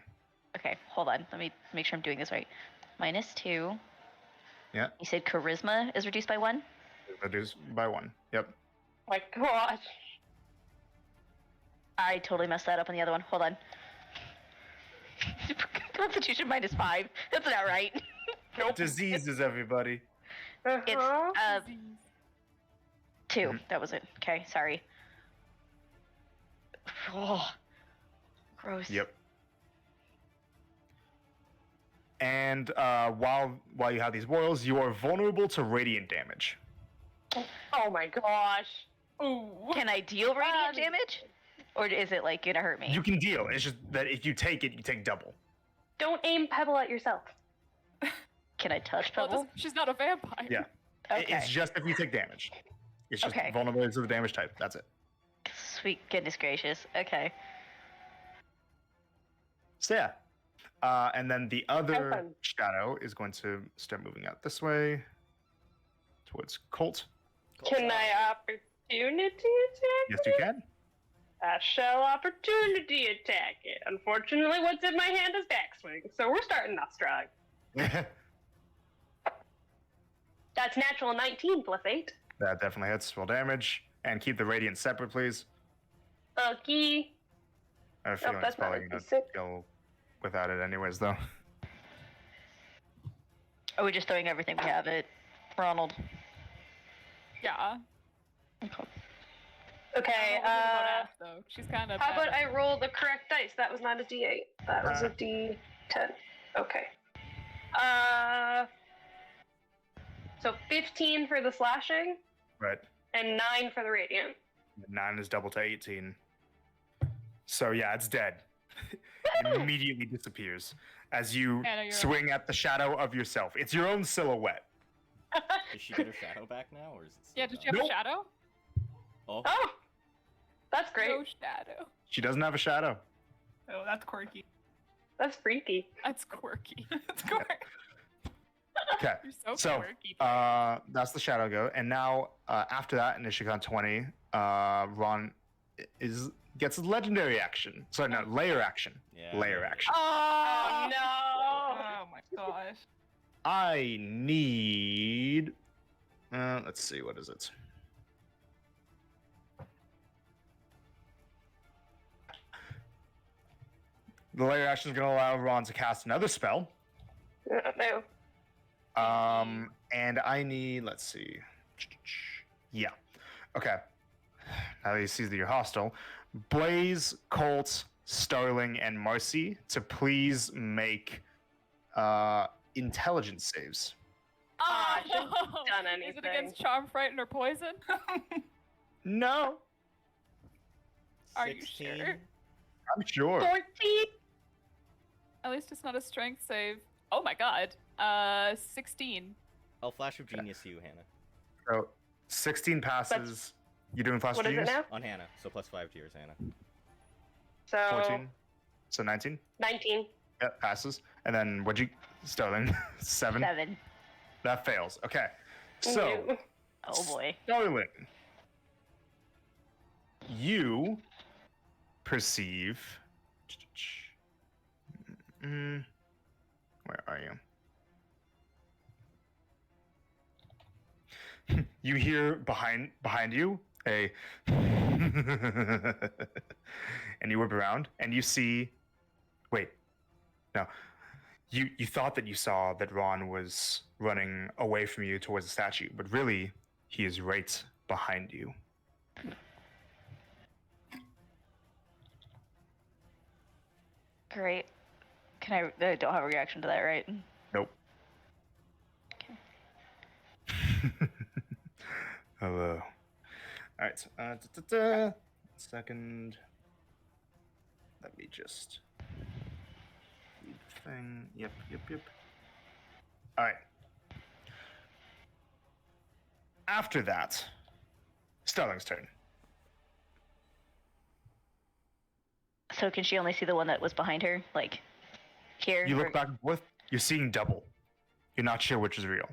Okay, hold on. Let me make sure I'm doing this right. -2. Yeah. You said charisma is reduced by 1? Reduced by 1. Yep. My gosh. I totally messed that up on the other one. Hold on. Constitution -5. That's not right. Diseases, everybody. It's Uh-huh. 2. Mhm. That was it. Okay, sorry. Oh, gross. Yep. And while you have these boils, you are vulnerable to radiant damage. Oh my gosh. Ooh. Can I deal radiant damage? Or is it like gonna hurt me? You can deal. It's just that if you take it, you take double. Don't aim Pebble at yourself. Can I touch Well, Pebble? she's not a vampire. Yeah. Okay. It's just if you take damage. It's just Okay. vulnerability to the damage type. That's it. Sweet goodness gracious. Okay. So yeah. And then the other fun. shadow is going to start moving out this way towards Colt. Can I opportunity attack? Yes, you can. I shall opportunity attack it. Unfortunately, what's in my hand is backswing, so we're starting off strong. That's natural 19 plus 8. That definitely hits. Roll damage. And keep the radiant separate, please. Okay. I have a feeling it's that's not probably a going to D6. go without it anyways, though. Are we just throwing everything we have at Ronald? Yeah. Okay, I don't know about Ash, though. She's kind of. how about I roll the correct dice? That was not a D8. That was a D10. Okay. So 15 for the slashing Right. and 9 for the radiant. 9 is double to 18. So yeah, it's dead. and immediately disappears as you Hannah, you're up. swing at the shadow of yourself. It's your own silhouette. Does she get her shadow back now, or is it still Yeah, did gone? you have Nope. a shadow? Oh, Oh, that's great. No shadow. She doesn't have a shadow. Oh, that's quirky. That's freaky. That's quirky. It's quirky. Okay. You're so, So, quirky. that's the shadow go. And now, after that, initially on 20, Ron gets a legendary action. Sorry, no, layer action. yeah. Layer action. Oh no! Oh my gosh. I need. Let's see, what is it? The layer action is going to allow Ron to cast another spell. No. And I need. Let's see. Yeah. Okay. Now that he sees that you're hostile, Blaze, Colt, Starling, and Marcy to please make intelligence saves. I shouldn't have Oh, done Is it anything. against charm, frighten, or poison? No, Are you 16? sure? I'm sure. 14? At least it's not a strength save. Oh my god. 16. I'll flash of genius you, Hannah. So 16 passes. You doing flash What is it genius? now? On Hannah, so +5 to yours, Hannah. So 14. So 19. 19. Yep, passes. And then what'd you, Starling? 7. 7. That fails. Okay. So No. Oh boy. Starling, you perceive. Where are you? You hear behind you a, and you whip around and you see. Wait, no. You thought that you saw that Ron was running away from you towards the statue, but really he is right behind you. Great. Can I don't have a reaction to that, right? Nope. Okay. Hello. All right. Second. Let me just. Thing. Yep. All right. After that, Starling's turn. So can she only see the one that was behind her? Like, here? You or- look back and forth. You're seeing double. You're not sure which is real.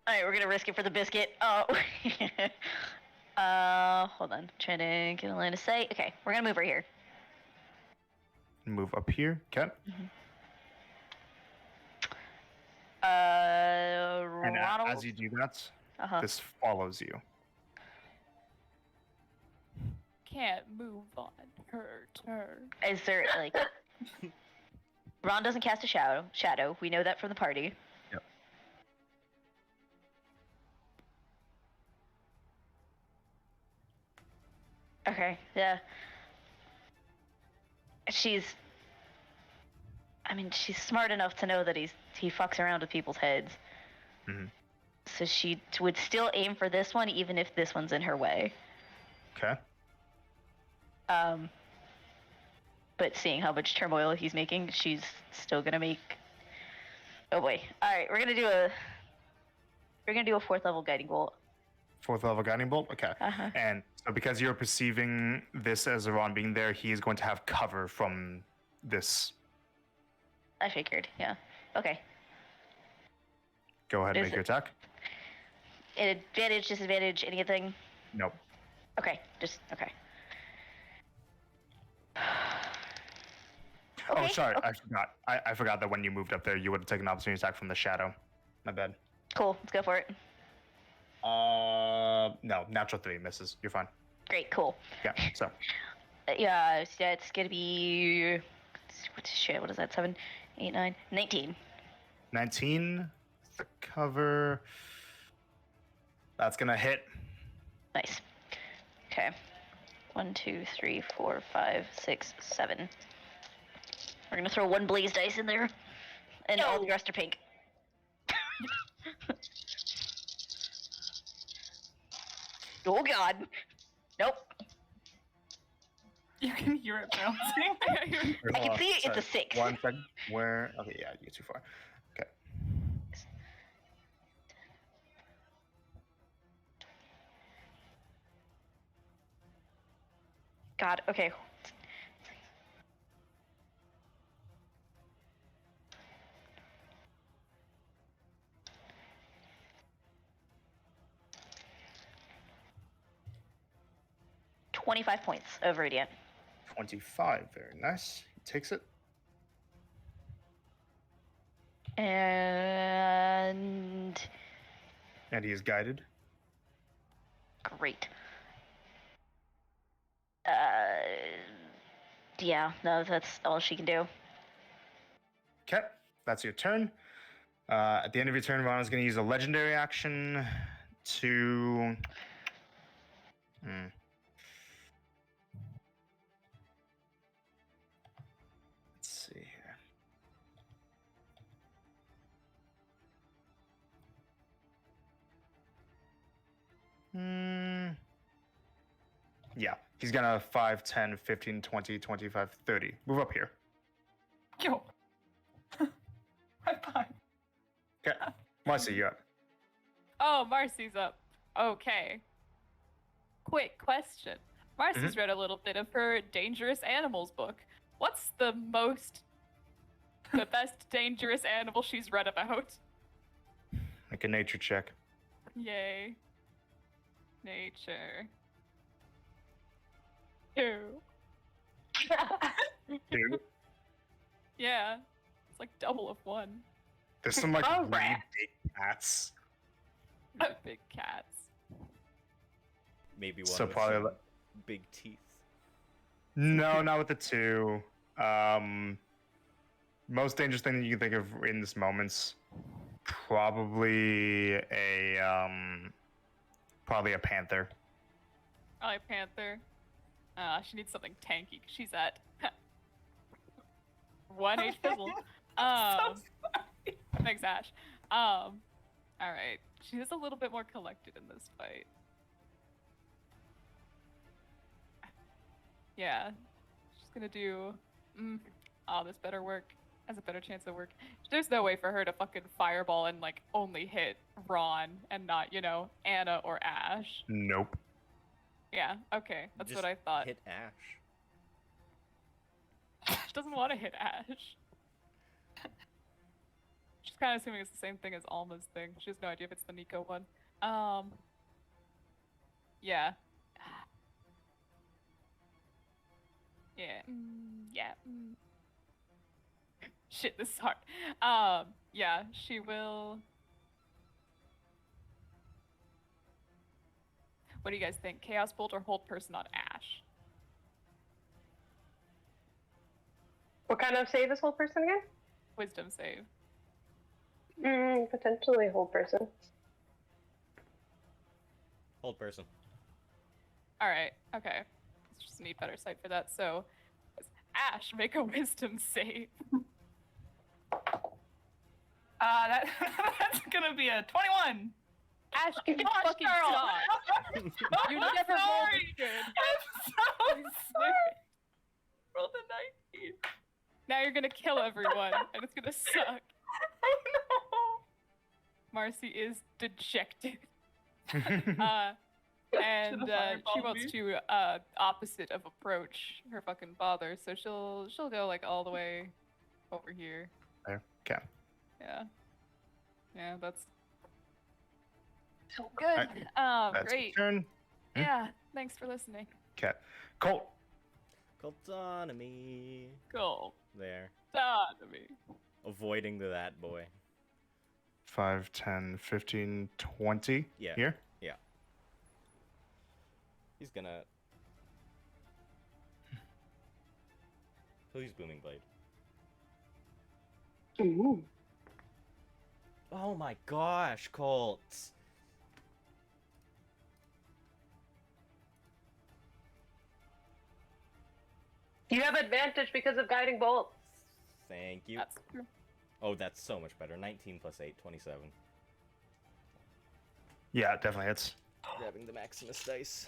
Alright, we're gonna risk it for the biscuit. Oh. Hold on. Trying to get a line of sight. Okay, we're gonna move right here. Move up here. Okay. And Ronald. as you do that, Uh-huh. this follows you. Can't move on her turn. Is there, like... Ron doesn't cast a shadow. We know that from the party. Yep. Okay, yeah. She's smart enough to know that he fucks around with people's heads. Mhm. So she would still aim for this one, even if this one's in her way. Okay. But seeing how much turmoil he's making, she's still gonna make. Oh boy! All right, we're gonna do a 4th level guiding bolt. 4th level guiding bolt. Okay. Uh-huh. And so because you're perceiving this as Ron being there, he is going to have cover from this. I figured. Yeah. Okay. Go ahead and Is make your attack. Advantage, disadvantage, anything? Nope. Okay. Just okay. Oh, Okay, sorry. okay. I forgot. I forgot that when you moved up there, you would have taken an opportunity attack from the shadow. My bad. Cool. Let's go for it. No. Natural 3 misses. You're fine. Great. Cool. Yeah. So. Yeah, it's gonna be what is that? 7, 8, 9, 19. 19. The cover. That's gonna hit. Nice. Okay. 1, 2, 3, 4, 5, 6, 7. We're gonna throw 1 blaze dice in there, and all the rest are pink. Oh god. Nope. You can hear it bouncing. Wait, I hold can on, see it. sorry. It's a 6. 1 second. Where? Okay, yeah, you're too far. Okay. God. Okay. $25 points of radiant. 25. Very nice. He takes it. And And he is guided. great. Yeah, no, that's all she can do. Okay, that's your turn. At the end of your turn, Vana's going to use a legendary action to. Let's see here. Yeah, he's gonna 5, 10, 15, 20, 25, 30. Move up here. Yo. High five. Okay, Marcy, you're up. Oh, Marcy's up. Okay. Quick question. Marcy's read a little bit of her Dangerous Animals book. What's the best dangerous animal she's read about? Make a nature check. Yay. Nature. 2. 2. Yeah. It's like double of 1. There's some like All really right. big cats. Really big cats. Maybe one So with probably some like- big teeth. No, not with the 2. Most dangerous thing that you can think of in this moment's probably a panther. I like Panther. She needs something tanky 'cause she's at 1 H fizzle. Thanks, Ash. Alright. She is a little bit more collected in this fight. Yeah. She's gonna do. Oh, this better work. Has a better chance of work. There's no way for her to fucking fireball and like only hit Ron and not, Anna or Ash. Nope. Yeah, okay. That's Just what I thought. Hit Ash. She doesn't want to hit Ash. She's kind of assuming it's the same thing as Alma's thing. She has no idea if it's the Nico one. Yeah. Yeah. Yeah. Shit, this is hard. Yeah, she will. What do you guys think? Chaos Bolt or Hold Person on Ash? What kind of save is whole person again? Wisdom save. Potentially whole person. Hold person. Alright, okay. Let's just need better sight for that. So, Ash, make a wisdom save. That's gonna be a 21. Ash, can you Gosh, fucking girl. stop? You I'm never rolled sorry. as good. I'm so sorry. Rolled a 19. Now you're gonna kill everyone, and it's gonna suck. Oh Marcy is dejected. no. And Should've she fireballed wants me. to opposite of approach her fucking father, so she'll go like all the way over here. There. Okay. Yeah, that's so good. That's Great. your turn. Yeah, thanks for listening. Okay. Colt. Autonomy. Cool. There. Autonomy. Avoiding that boy. 5, 10, 15, 20. Yeah. Here. He's gonna. Who's Booming Blade? Ooh. Oh my gosh, Colt! You have advantage because of guiding bolt. Thank you. That's true. Oh, that's so much better. 19 plus 8, 27. Yeah, it definitely hits. Grabbing the Maximus dice.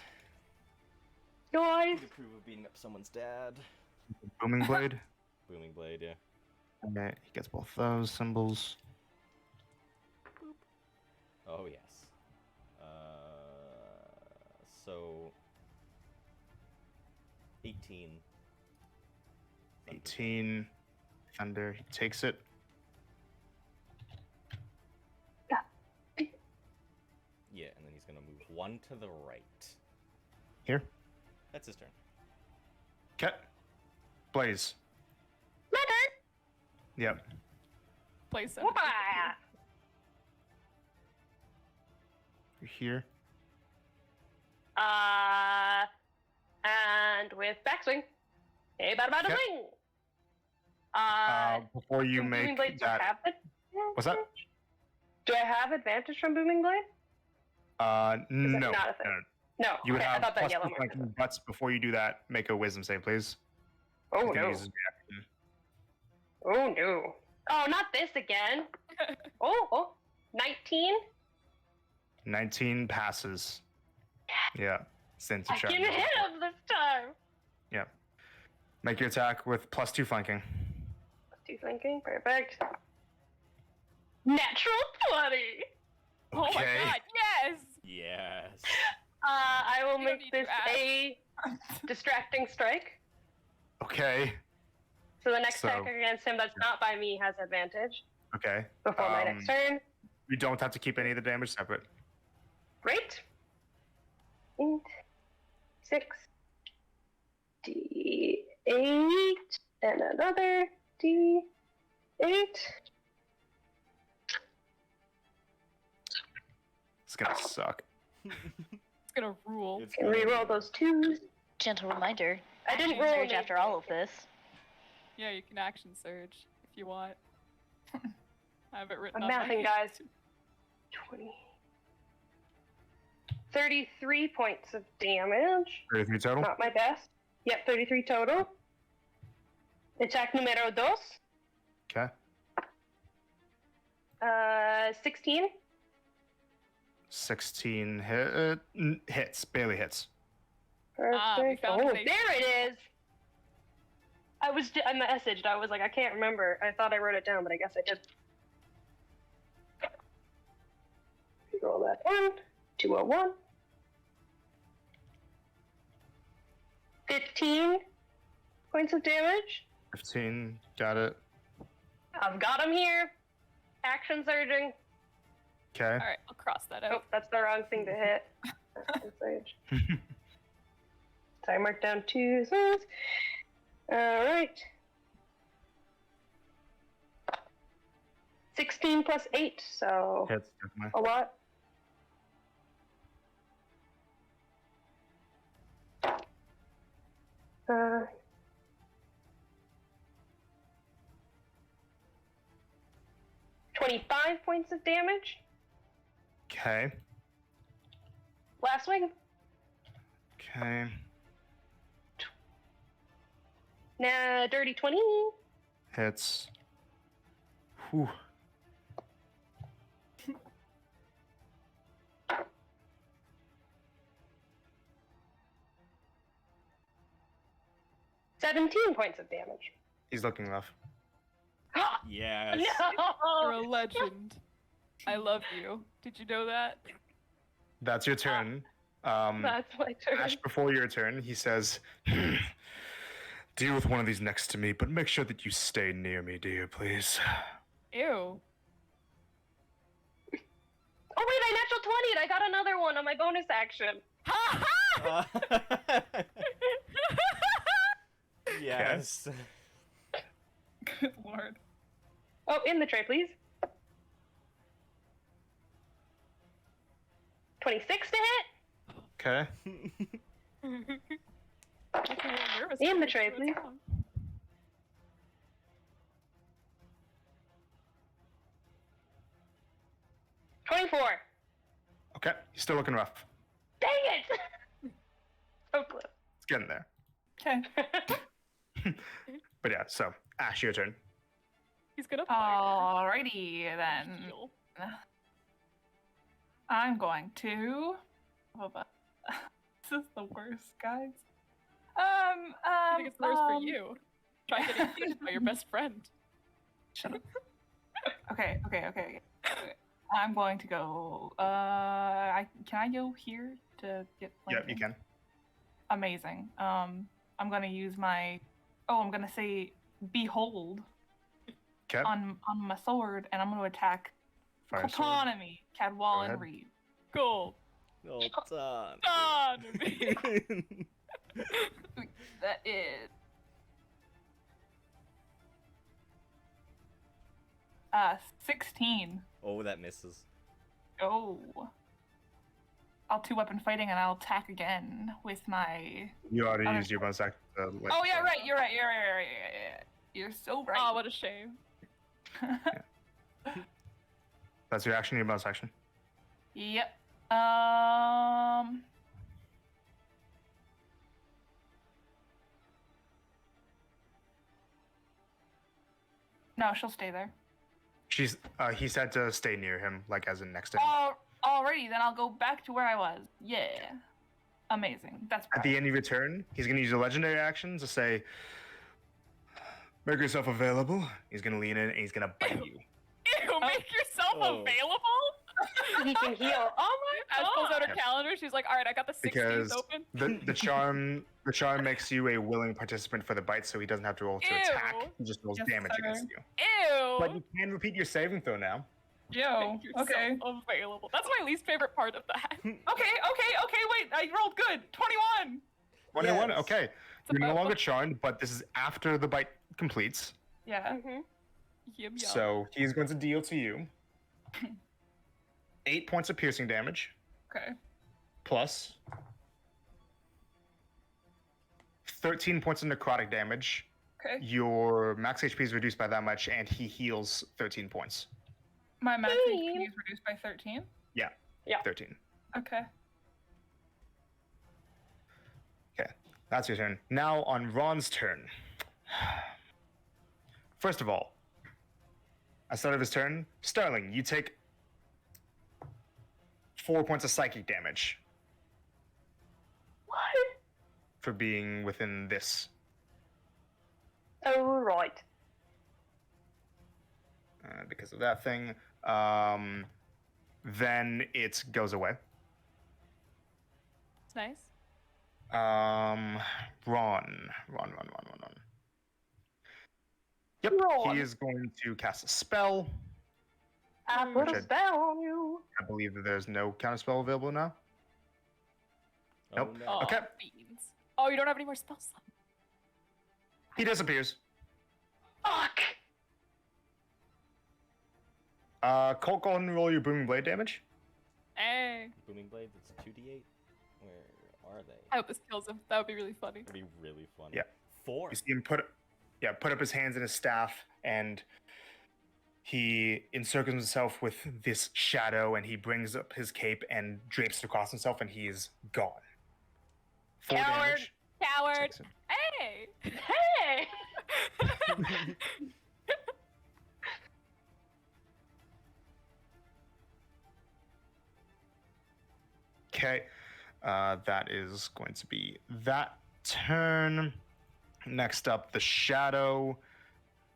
Noise. You'd approve of beating up someone's dad. Booming blade. Booming blade, yeah. Okay, he gets both those symbols. Oh yes. So 18. 18. Thunder. He takes it. Yeah, and then he's gonna move one to the right. Here. That's his turn. Okay. Blaze. My turn. Yep. Play some. Whoopah. You're here. And with backswing. Hey, bada bada Okay. swing. Before you do booming make blades that. have advantage? What's that? Do I have advantage from booming blade? No. not a thing? No. No. You would okay, I have thought that plus yellow two marker. flanking, but before you do that, make a wisdom save, please. Oh He's gonna no. use his reaction. Oh no. Oh, not this again. Oh. 19. 19 passes. Yeah. Since I can hit him this time. Yeah. Make your attack with plus 2 flanking. 2 flanking. Perfect. Natural 20. Oh my Okay. god, yes! Yes. I will You don't make need to this ask. a distracting strike. Okay. So the next So- attack against him that's not by me has advantage Okay. before my next turn. You don't have to keep any of the damage separate. Great. 8, 6, D8, and another D8. It's gonna suck. It's gonna rule. It's Can gonna reroll be- those 2s. Gentle reminder. I didn't action roll surge an after all of this. Yeah, you can action surge if you want. I have it written I'm on my mathing, page. guys. 20. 33 points of damage. 33 total? Not my best. Yep, 33 total. Attack numero dos. Okay. 16. 16 hits. Barely hits. Perfect. found Oh, a safe there it is. I messaged. I was like, I can't remember. I thought I wrote it down, but I guess I did. Roll that 1. 201. 15 points of damage. 15. Got it. I've got him here. Action surging. Okay. Alright, I'll cross that Oh, out. that's the wrong thing to hit. Action surge. So I marked down 2 things. Alright. 16 plus 8, so Hits, definitely. a lot. Uh, 25 points of damage. Okay. Last swing. Okay. Nah, dirty 20. Hits. Whew. $17 points of damage. He's looking rough. Yes. You're No! a legend. I love you. Did you know that? That's your turn. That's my turn. Ash, before your turn, he says, deal with one of these next to me, but make sure that you stay near me, dear, please. Ew. Oh wait, I natural 20 and I got another one on my bonus action. Ha ha! Yes. Good lord. Oh, in the tray, please. 26 to hit. Okay. Making me a little nervous. In the here. tray, What's please. wrong? Okay. He's still looking rough. Dang it! So close. It's getting there. Okay. But yeah, so, Ash, your turn. He's gonna fire. Alrighty then. Heal. I'm going to. Hold on. This is the worst, guys. I think it's worse for you. Try getting beaten by your best friend. Shut up. Okay. I'm going to go. Can I go here to get? Yep, you flanking? can. Amazing. I'm gonna use my. Oh, I'm gonna say behold Okay. on my sword, and I'm gonna attack Fire sword. Autonomy, Cadwal, ahead. and Reed. Cool. Oh, done. That is 16. Oh, that misses. Oh. I'll 2-weapon fighting and I'll attack again with my. You already Other used your bonus action. Oh yeah, right. You're right. You're so right. Oh, what a shame. That's your action, your bonus action. Yep. No, she'll stay there. She's. He said to stay near him, like as in next to him. Alrighty, then I'll go back to where I was. Yeah. Amazing. That's At the end of your turn, he's gonna use a legendary action to say, "Make yourself available." He's gonna lean in and he's gonna bite you. Ew, make yourself Oh. available? He can heal. Oh my Ash pulls out god! her calendar. She's like, all right, I got the 16th Because open. the charm makes you a willing participant for the bite, so he doesn't have to roll to attack. Ew. He just rolls Yes, damage sir. against you. Ew. But you can repeat your saving throw now. Yo. Make yourself Okay. available. That's my least favorite part of that. Okay. Wait, I rolled good. 21. 21. Yes. Okay. It's You're no about- longer charmed, but this is after the bite completes. Yeah. Yum, yum. So he's going to deal to you 8 points of piercing damage Okay. plus 13 points of necrotic damage. Okay. Your max HP is reduced by that much, and he heals 13 points. My max Hey. HP is reduced by 13. 13. Okay. Okay, that's your turn. Now on Ron's turn. First of all, at the start of his turn, Starling, you take 4 points of psychic damage What? for being within this. Oh right. Because of that thing. Then it goes away. It's nice. Ron. Yep, Ron. he is going to cast a spell. I put Which a I- spell on you. I believe that there's no counterspell available now. Oh, Nope. no. Oh, Okay. beans. Oh, you don't have any more spell slots. He disappears. Fuck. Colt, go ahead and roll your booming blade damage. Hey. Booming blade, that's 2d8. Where are they? I hope this kills him. That would be really funny. That'd be really funny. Yeah. 4. You see him put up his hands in his staff, and he encircles himself with this shadow, and he brings up his cape and drapes it across himself, and he is gone. 4 Coward. damage. Coward. Takes him. Hey. Hey. Okay, that is going to be that turn. Next up, the shadow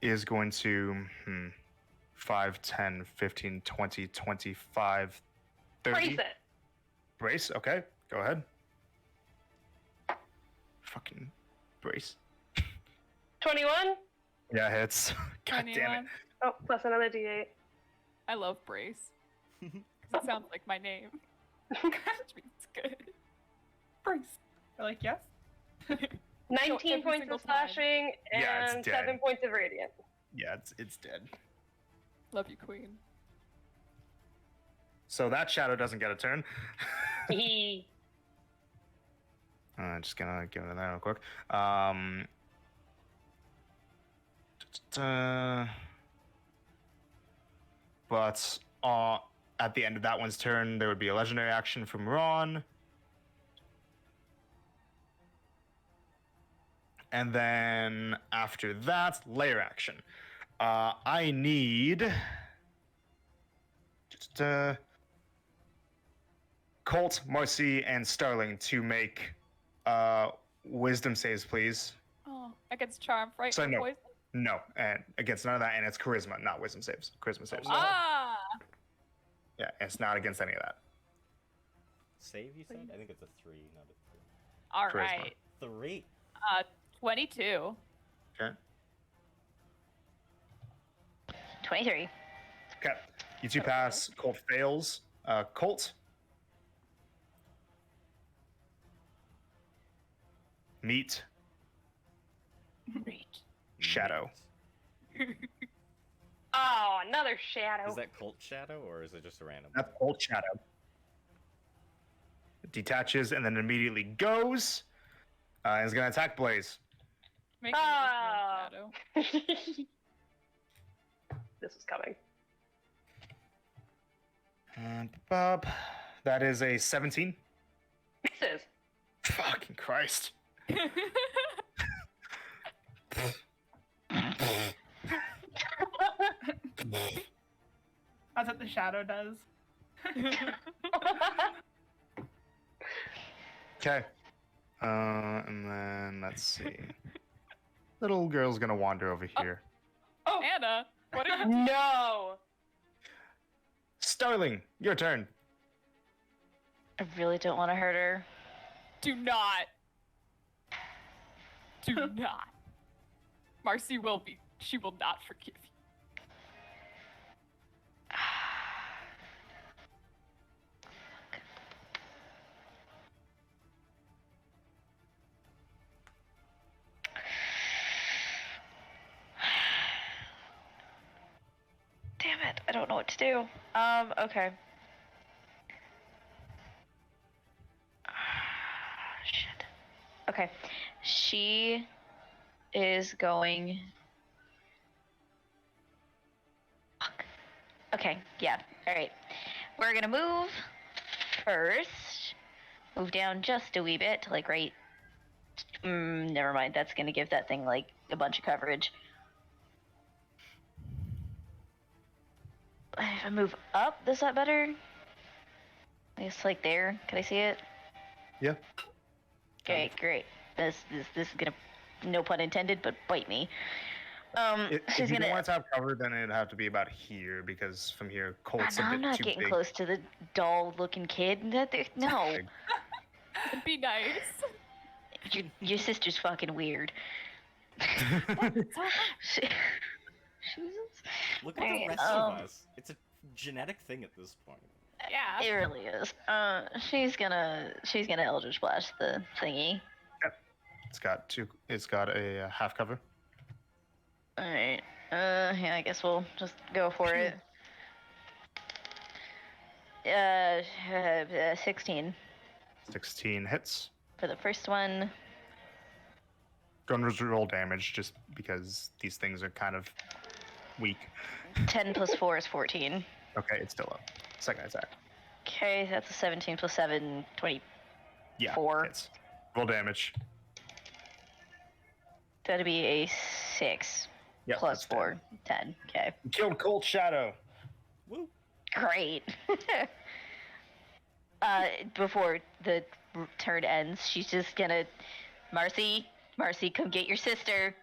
is going to 5, 10, 15, 20, 25, 30. Brace it. Brace, okay, go ahead. Fucking brace. 21. Yeah, hits. God damn it. 21. Oh, plus another D8. I love Brace. 'Cause it sounds like my name. Which means it's good. Brace. You're like, yes? 19 every points single of time. slashing Yeah, it's and dead. 7 points of radiant. Yeah, it's dead. Love you, Queen. So that shadow doesn't get a turn. He. Just gonna give it that real quick. But at the end of that one's turn, there would be a legendary action from Ron. And then after that, layer action. I need Colt, Marcy, and Starling to make wisdom saves, please. Oh, against charm, fright, So or no. poison. No, and against none of that, and it's charisma, not wisdom saves. Charisma saves. no. Ah, Yeah, it's not against any of that. Save, you said? I think it's a 3, not a all Charisma. right. 3. 22. Okay. 23. Okay. You two pass. Colt fails. Colt. Meet. Great. Shadow. Oh, another shadow. Is that Cult Shadow, or is it just a random? That's Colt Shadow. It detaches and then immediately goes. And is going to attack Blaze. Make a Ah. shadow. This is coming. And Bob. That is a 17. Misses. Fucking Christ. That's what the shadow does. Okay. And then let's see. Little girl's gonna wander over here. Oh, Anna, what are you? No. Starling, your turn. I really don't want to hurt her. Do not. Do not. Marcy will be. She will not forgive you. Damn it, I don't know what to do. Okay. Shit. Okay. She is going. Fuck. Okay, yeah. Alright. We're gonna move first. Move down just a wee bit to like right. Never mind. That's gonna give that thing like a bunch of coverage. If I move up, is that better? I guess like there. Can I see it? Yeah. Okay, great. This is gonna, no pun intended, but bite me. If She's you gonna. don't want to have cover, then it'd have to be about here because from here, Colt's a I'm bit not too getting big. close to the doll-looking kid. No, Big. Be nice. your sister's fucking weird. She- Look at the Alright, rest of us. It's a genetic thing at this point. Yeah. It really is. She's gonna Eldritch Blast the thingy. It's got a half cover. All right. Yeah, I guess we'll just go for it. 16 16 hits. for the first one. Go and roll damage just because these things are kind of weak. 10 plus 4 is 14. Okay, it's still up. Second attack. Okay, that's a 17 plus 7, 20. Yeah. 4. Hits. Roll damage. That'd be a 6 Yeah. plus 4, 10. Okay, Killed Colt Shadow. Woo! great. Before the turn ends, she's just gonna, Marcy, come get your sister.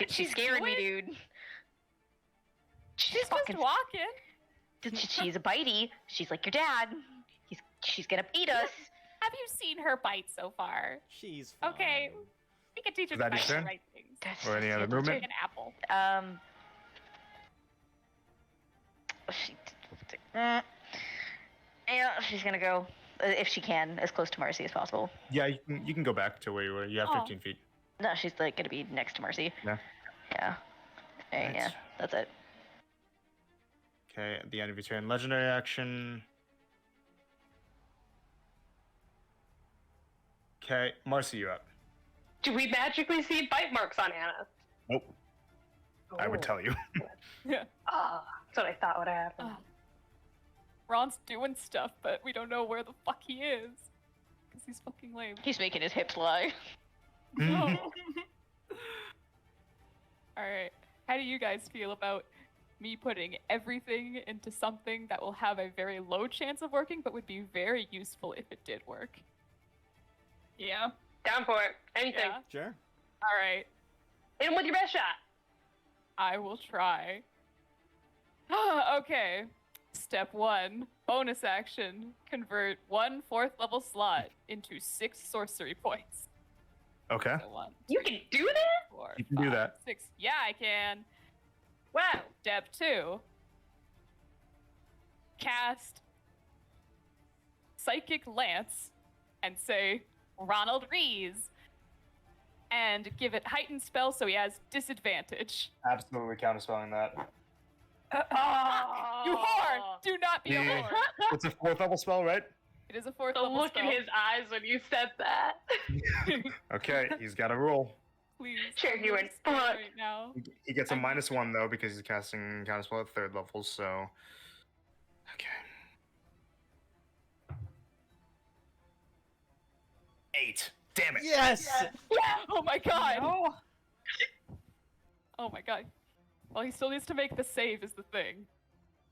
She's scaring me, dude. She's just fucking walking. She's a bitey. She's like your dad. She's gonna eat us. Have you seen her bite so far? She's fine. Okay. We can teach her Is to that bite your the turn? right things. Or any other Like movement? an apple. Yeah, she's gonna go if she can as close to Marcy as possible. Yeah, you can go back to where you were. You have Oh. 15 feet. No, she's like gonna be next to Marcy. Yeah. Yeah. Right, yeah, Right. that's it. Okay, at the end of your turn, legendary action. Okay, Marcy, you up. Do we magically see bite marks on Anna? Nope. I would tell you. Yeah. Ah, that's what I thought would happen. Oh. Ron's doing stuff, but we don't know where the fuck he is. Because he's fucking lame. He's making his hips lie. No. Alright. How do you guys feel about me putting everything into something that will have a very low chance of working, but would be very useful if it did work? yeah. Down for it. Anything. Yeah. Sure. All right. Hit him with your best shot. I will try. Okay. Step 1. Bonus action. Convert 1 4th level slot into 6 sorcery points. Okay. So 1, You 2, can do that? 4, You can do 5, that. 6. Yeah, I can. Wow. Step 2. Cast Psychic Lance and say Ronald Rees and give it heightened spell so he has disadvantage. Absolutely counterspelling that. You whore! Do not be a Yeah. whore. It's a 4th level spell, right? It is a 4th The level look spell. in his eyes when you said that. Okay, he's got a roll. Please. Sure, I'm you really went, scared "Fuck." right now. He gets a I'm- -1 though because he's casting counterspell at 3rd level. So, okay. 8. Damn it. Yes. Oh my god. No. Oh my god. Well, he still needs to make the save is the thing.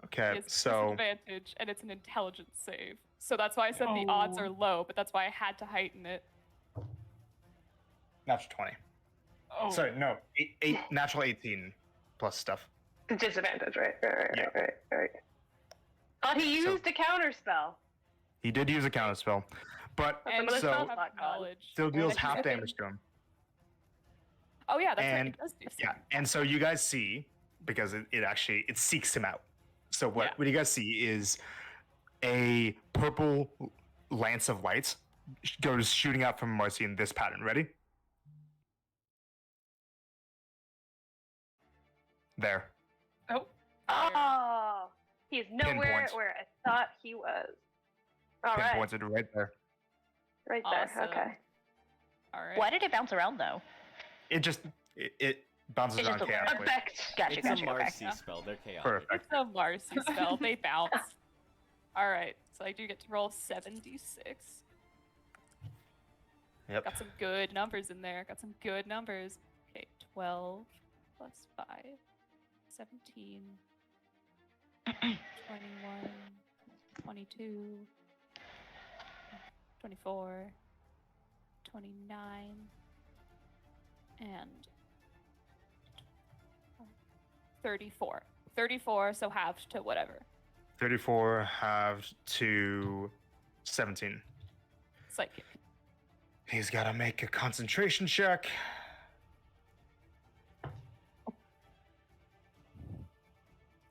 He Okay, has so disadvantage, and it's an intelligence save. So that's why I said the odds Oh. are low, but that's why I had to heighten it. natural 20. Oh. Sorry, no, natural 18 plus stuff. Disadvantage, right? Yeah. Right. But he So- used a counter spell. He did use a counterspell, but That's And another so- spell have slot gone. knowledge. still deals And half he's damage to him. Oh yeah, that's right. And- It does do Yeah, something. and so you guys see, because it actually it seeks him out. So what Yeah. what you guys see is a purple lance of light goes shooting out from Marcy in this pattern. Ready? There. Oh. Oh, he is nowhere Pinpoint. where I thought he was. All right, Pinpointed right there. right there. Awesome. Okay. All right. Why did it bounce around though? It just it bounces It's on just a chaotically. Effect. Gotcha, It's a gotcha. Okay. Marcy spell. They're chaotic. Perfect. It's a Marcy spell. They bounce. All right. So I do get to roll 76. Yep. Got some good numbers in there. Got some good numbers. Okay, 12 plus 5, 17, 21, 22, 24, 29, and 34. 34, so halved to whatever. 34 halved to 17. Psychic. He's got to make a concentration check.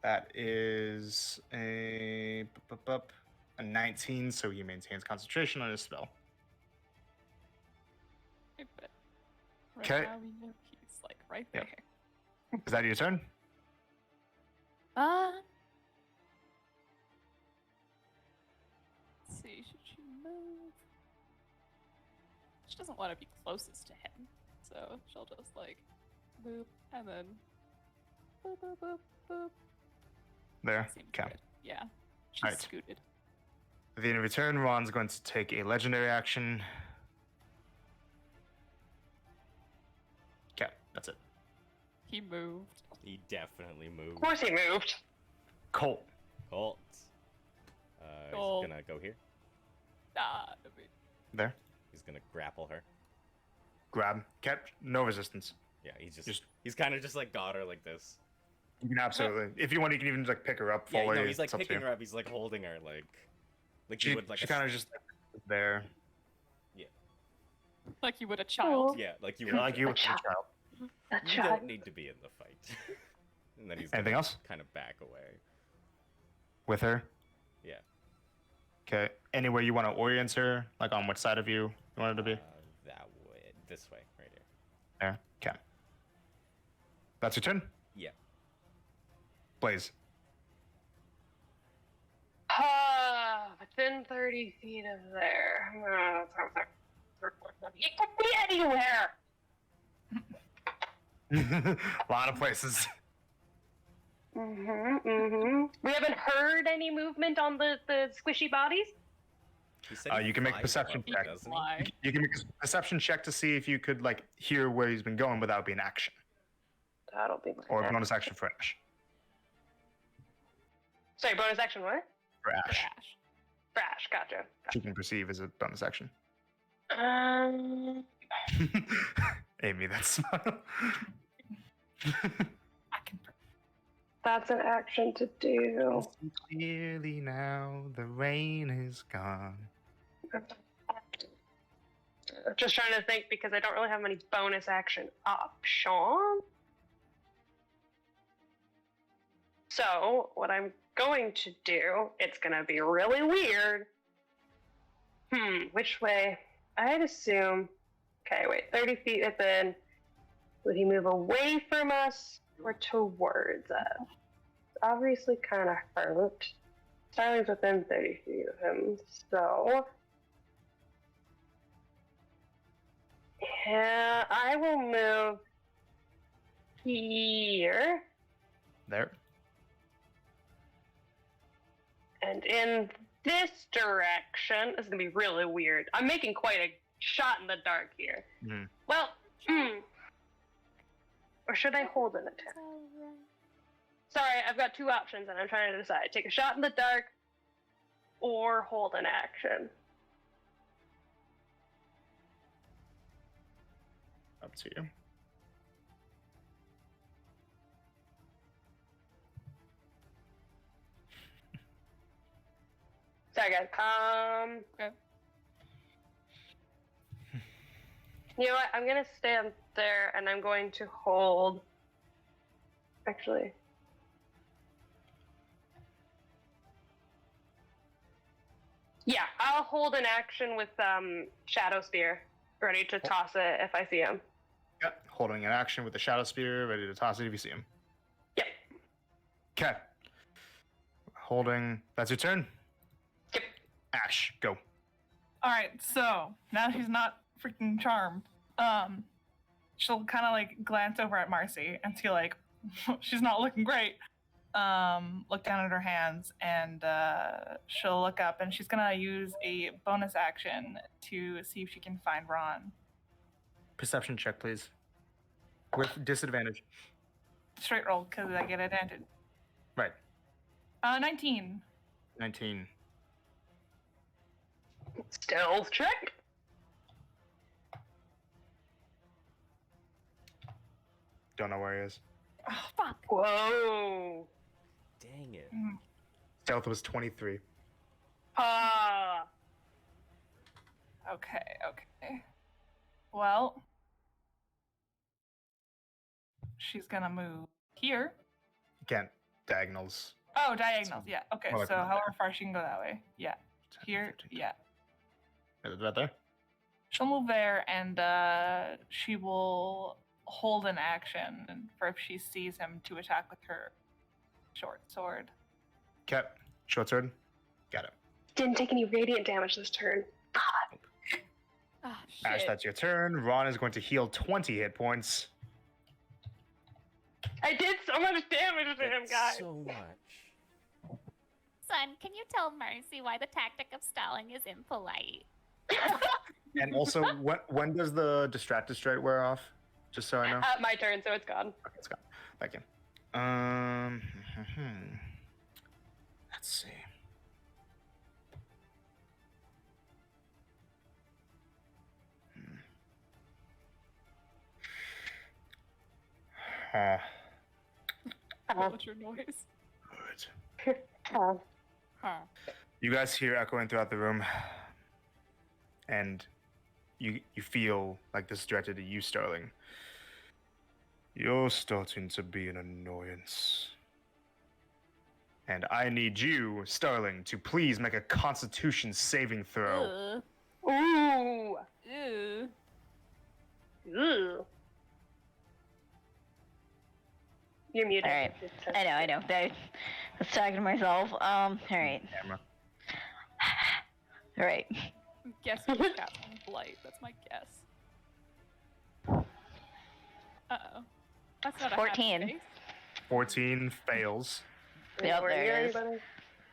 That is a 19, so he maintains concentration on his spell. But right 'Kay. now we know he's like right Yep. there. Is that your turn? Let's see, should she move? She doesn't want to be closest to him, so she'll just like boop and then boop boop boop boop. There. Seems Okay. good. Yeah, she's Alright. scooted. At the end of your turn, Ron's going to take a legendary action. Okay, that's it. He moved. He definitely moved. Of course he moved. Colt. Colt. Colt. He's gonna go here. Ah, I mean, There. He's gonna grapple her. Grab. Kept. No resistance. Yeah, he's Just- he's kind of just like got her like this. You can absolutely. If you want, you can even just like pick her up Yeah, fully. no, he's like It's up to picking you. her up. He's like holding her like She, you would like she a kind of just there. like you would a child. yeah, like you Yeah, would. like you with a child. child. That You child. don't need to be in the fight. And then he's Anything gonna else? kind of back away. With her. Yeah. Okay. Anywhere you want to orient her, like on which side of you want her to be. That way, this way, right here. There. Okay. That's your turn. Yeah. Blaze. Within 30 feet of there. It could be anywhere. A lot of places. We haven't heard any movement on the squishy bodies. He said he You can make a flies perception above, check. doesn't he? Why? You can make a perception check to see if you could like hear where he's been going without being action, That'll be my or next. bonus action for Ash. Sorry, bonus action what? For Ash, Trash. Brash, gotcha. she can perceive as a bonus action. Amy, that smile. I can. That's an action to do. See clearly now, the rain is gone. Just trying to think because I don't really have many bonus action options. So, what I'm going to do, it's going to be really weird. Which way? I'd assume. Okay, wait, 30 feet within. Would he move away from us or towards us? It's obviously kind of hurt. Starling's within 30 feet of him, so. Yeah, I will move here. There. And in this direction, this is going to be really weird. I'm making quite a shot in the dark here. Mhm. Well, or should I hold an attack? Sorry, I've got two options and I'm trying to decide. Take a shot in the dark or hold an action. Up to you. Sorry, guys. Okay. You know what? I'm going to stand there and I'm going to hold. Actually. Yeah, I'll hold an action with Shadow Spear, ready to toss it if I see him. Yep. Holding an action with the Shadow Spear, ready to toss it if you see him. Yep. Okay. Holding. That's your turn. Yep. Ash, go. All right, so now she's not freaking charmed. She'll kind of like glance over at Marcy and see like she's not looking great. Look down at her hands and she'll look up and she's gonna use a bonus action to see if she can find Ron. Perception check, please. With disadvantage. Straight roll because I get advantage. Right. 19. 19. Stealth check. Don't know where he is. Oh fuck. Whoa. Dang it. Stealth was 23. Ah. Okay. Well, she's gonna move here. You can't. Diagonals. Oh, diagonals. Yeah. Okay. More like So one however there. far she can go that way. Yeah. 10, Here. 15. Yeah. Is it right there? She'll move there and she will hold an action for if she sees him to attack with her short sword. Okay. Short sword. Got it. Didn't take any radiant damage this turn. Oh, shit. Ash, that's your turn. Ron is going to heal 20 hit points. I did so much damage to him, That's guys. so much. Son, can you tell Marcy why the tactic of stalling is impolite? And also, when does the distracted strike wear off? Just so I know. My turn, so it's gone. Okay, it's gone. Thank you. Let's see. What's your noise? Good. Huh. You guys hear echoing throughout the room, and you feel like this is directed at you, Starling. You're starting to be an annoyance. And I need you, Starling, to please make a Constitution saving throw. Ooh. Ew. Ooh. You're muted. All right. I know. I was talking to myself. All right. Camera. All right. I'm guessing it's Captain Blight. That's my guess. Uh-oh. That's not a 14. happy face. 14 fails. Yep, Were there you it is. anybody?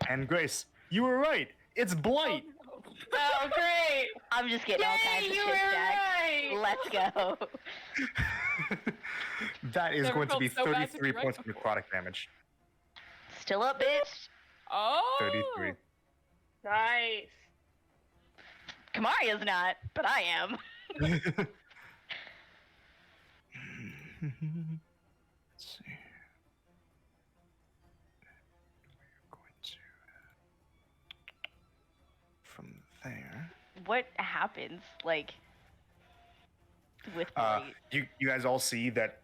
And Grace, you were right. It's Blight. Oh, no. Oh, great! I'm just getting all kinds Yay, of you shit were stacked. right! Let's go. That is Never going to felt be so bad to be 33 right points of before. necrotic damage. Still up, bitch. Oh! 33. Nice. Kamaria's not, but I am. Let's see. We're going to from there. What happens, like, with Uh, Blight? you guys all see that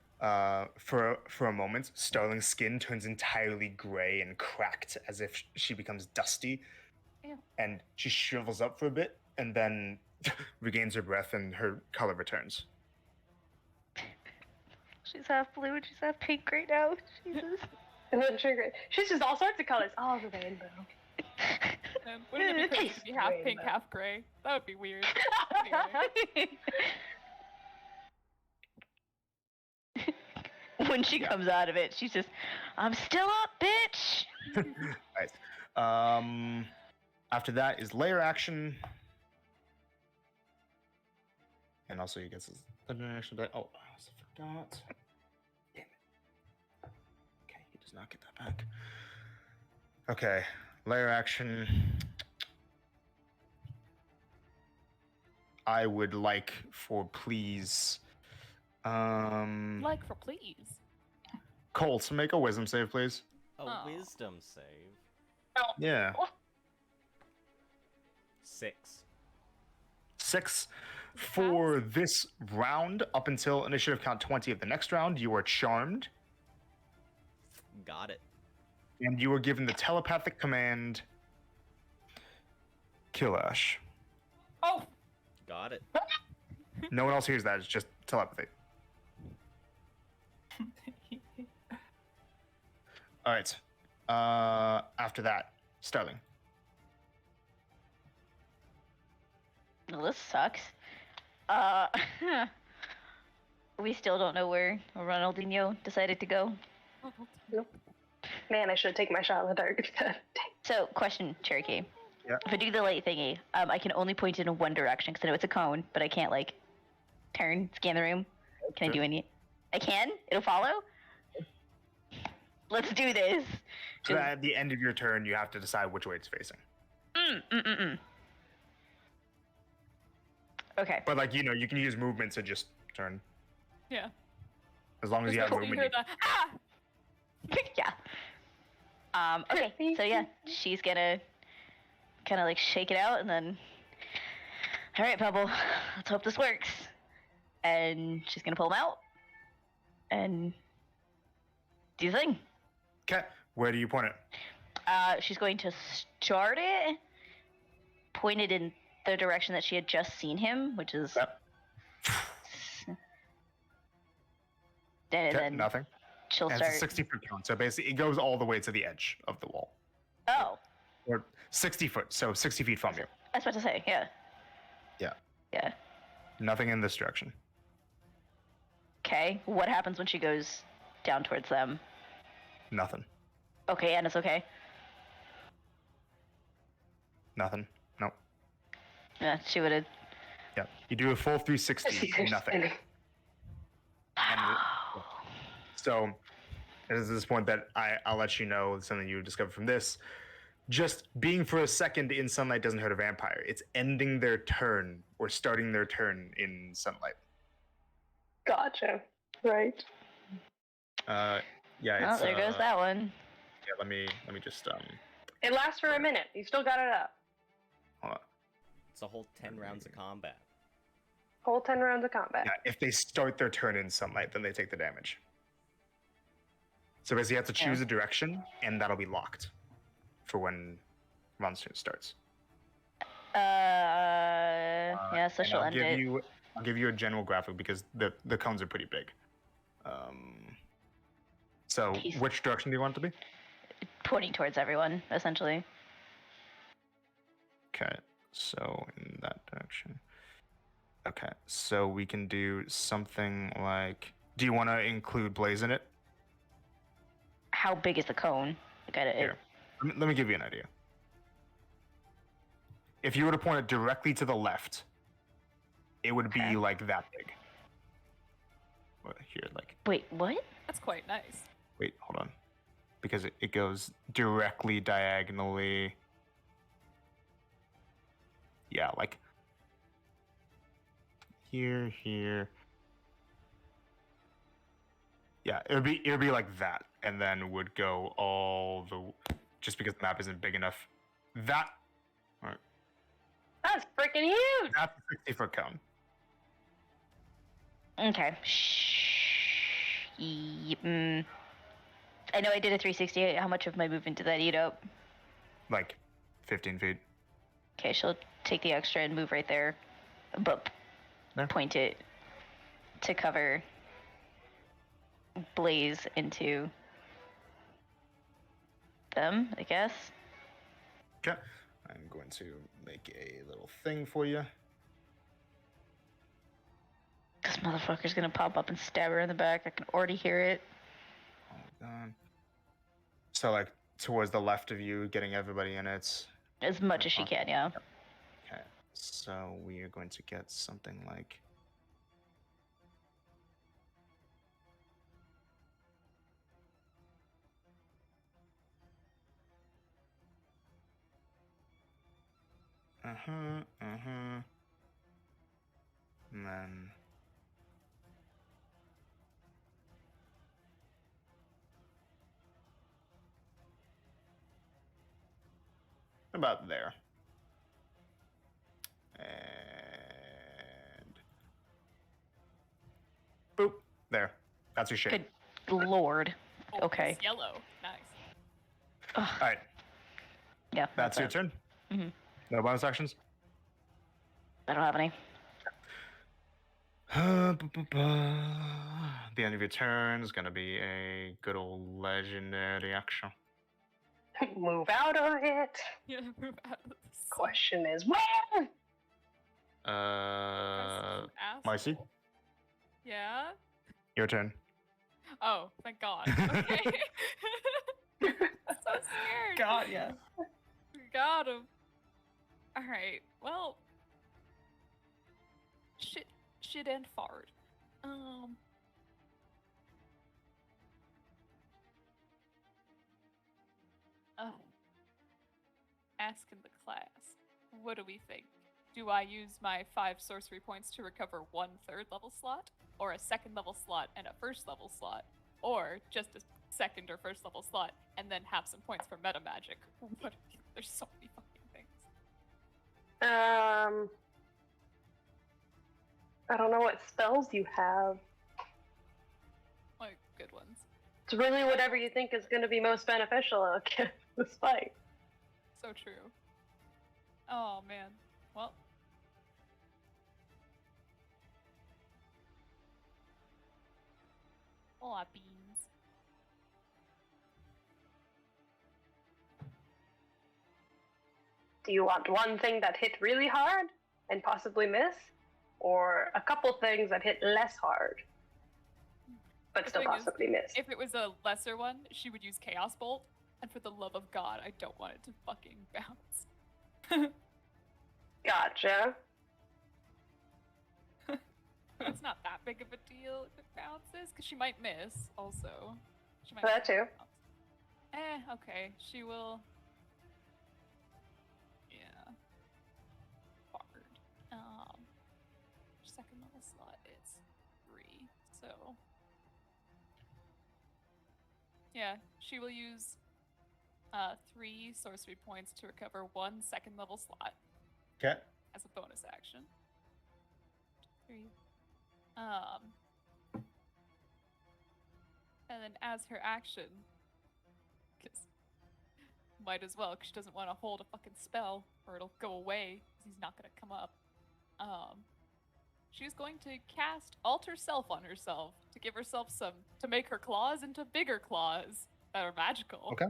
for a moment, Starling's skin turns entirely gray and cracked, as if she becomes dusty, Ew. and she shrivels up for a bit, and then regains her breath, and her color returns. She's half blue and she's half pink right now. Jesus. And then trigger. She's just all sorts of colors. All the rainbow. And wouldn't it be crazy to be half pink, Rainbow. half gray? That would be weird. Anyway. When she comes out of it, she's just, I'm still up, bitch. Right. After that is layer action, and also he gets his thunder action. Oh, I forgot. Damn it. Okay, he does not get that back. Okay, layer action. I would like for please, Like for please. Colt, make a wisdom save, please. A Oh. wisdom save. Yeah. 6. 6. For this round, up until initiative count 20 of the next round, you are charmed, Got it. and you are given the telepathic command, Kill Ash. Oh, Got it. No one else hears that, it's just telepathy. Alright. After that, Starling. Well, this sucks. We still don't know where Ronaldinho decided to go. Man, I should have taken my shot in the dark. Dang. So, question, Cherokee. Yeah. If I do the light thingy, I can only point in one direction because I know it's a cone, but I can't like turn, scan the room. Can I do any? I can. It'll follow. Let's do this. So at the end of your turn, you have to decide which way it's facing. Okay. But like, you can use movement to just turn. Yeah. As long as you have Just you movement. hear the ah! Yeah. Okay. So yeah, she's gonna kind of like shake it out and then. All right, Pebble. Let's hope this works. And she's gonna pull him out and do the thing. Okay. Where do you point it? She's going to start it pointed in the direction that she had just seen him, which is. Yep. And Okay, then nothing. she'll And start. it's a 60-foot cone, so basically it goes all the way to the edge of the wall. Oh, Or 60 foot, so 60 feet from you. I was about to say, yeah. Yeah. Yeah. Nothing in this direction. Okay. What happens when she goes down towards them? Nothing. Okay, and it's okay. Nothing. Nope. Yeah, she would have. Yeah. You do a full 360, nothing. So, it is at this point that I'll let you know something you discovered from this. Just being for a second in sunlight doesn't hurt a vampire. It's ending their turn or starting their turn in sunlight. Gotcha. Right. Yeah. Well, It's, there goes that one. Yeah. Let me just It lasts for a minute. You still got it up. hold on. It's a whole 10 rounds of combat. Whole 10 rounds of combat. Yeah. If they start their turn in sunlight, then they take the damage. So basically, you have to choose a direction, and that'll be locked for when Ron's turn starts. Yeah, so And she'll end it. I'll give you a general graphic because the cones are pretty big. So He's- which direction do you want it to be? Pointing towards everyone, essentially. Okay, so in that direction. Okay, so we can do something like. Do you want to include Blaze in it? How big is the cone? Like, Here. Let me give you an idea. If you were to point it directly to the left, it would be Okay. like that big. Here, like. Wait, what? That's quite nice. Wait, hold on. Because it goes directly diagonally. Yeah, like here, here. Yeah, it would be like that, and then would go all the just because the map isn't big enough. That That's freaking huge! that's a 60-foot cone. Okay. I know I did a 360. How much of my movement did that eat up? Like 15 feet. Okay, she'll take the extra and move right there, but There. point it to cover Blaze into them, I guess. Okay. I'm going to make a little thing for you. This motherfucker's gonna pop up and stab her in the back. I can already hear it. Hold on. So like towards the left of you, getting everybody in it. As much as she can, yeah. Okay. So we are going to get something like and then about there. And boop, there. That's your shape. Good lord. Oh, Okay. it's yellow. Nice. Ugh. All right, Yeah. that's your it. turn. Mhm. No bonus actions. I don't have any. The end of your turn is going to be a good old legendary action. Move out of it. Yeah, move out of this. Question is where? Marcy, Yeah. your turn. Oh, thank God. Okay. So scared. God, yes. We got him. All right. Well. Shit and fart. Oh. Asking the class. What do we think? Do I use my 5 sorcery points to recover 1 third level slot, or a 2nd level slot and a 1st level slot, or just a 2nd or 1st level slot and then have some points for meta magic? What? There's so many fucking things. I don't know what spells you have. Like good ones. It's really whatever you think is going to be most beneficial against this fight. So true. Oh man. Well. Aw, beans. Do you want one thing that hit really hard and possibly miss? Or a couple things that hit less hard, but The still thing is, possibly miss? If it was a lesser one, she would use Chaos Bolt, and for the love of God, I don't want it to fucking bounce. Gotcha. It's not that big of a deal if it bounces, because she might miss, also. She might That too. bounce. Okay. She will... Yeah. Bard. 2nd level slot is 3, so... Yeah, she will use 3 sorcery points to recover 1 2nd level slot Okay. as a bonus action. 3. And then as her action, because might as well, because she doesn't want to hold a fucking spell or it'll go away because he's not going to come up. She's going to cast Alter Self on herself to give herself to make her claws into bigger claws that are magical. Okay.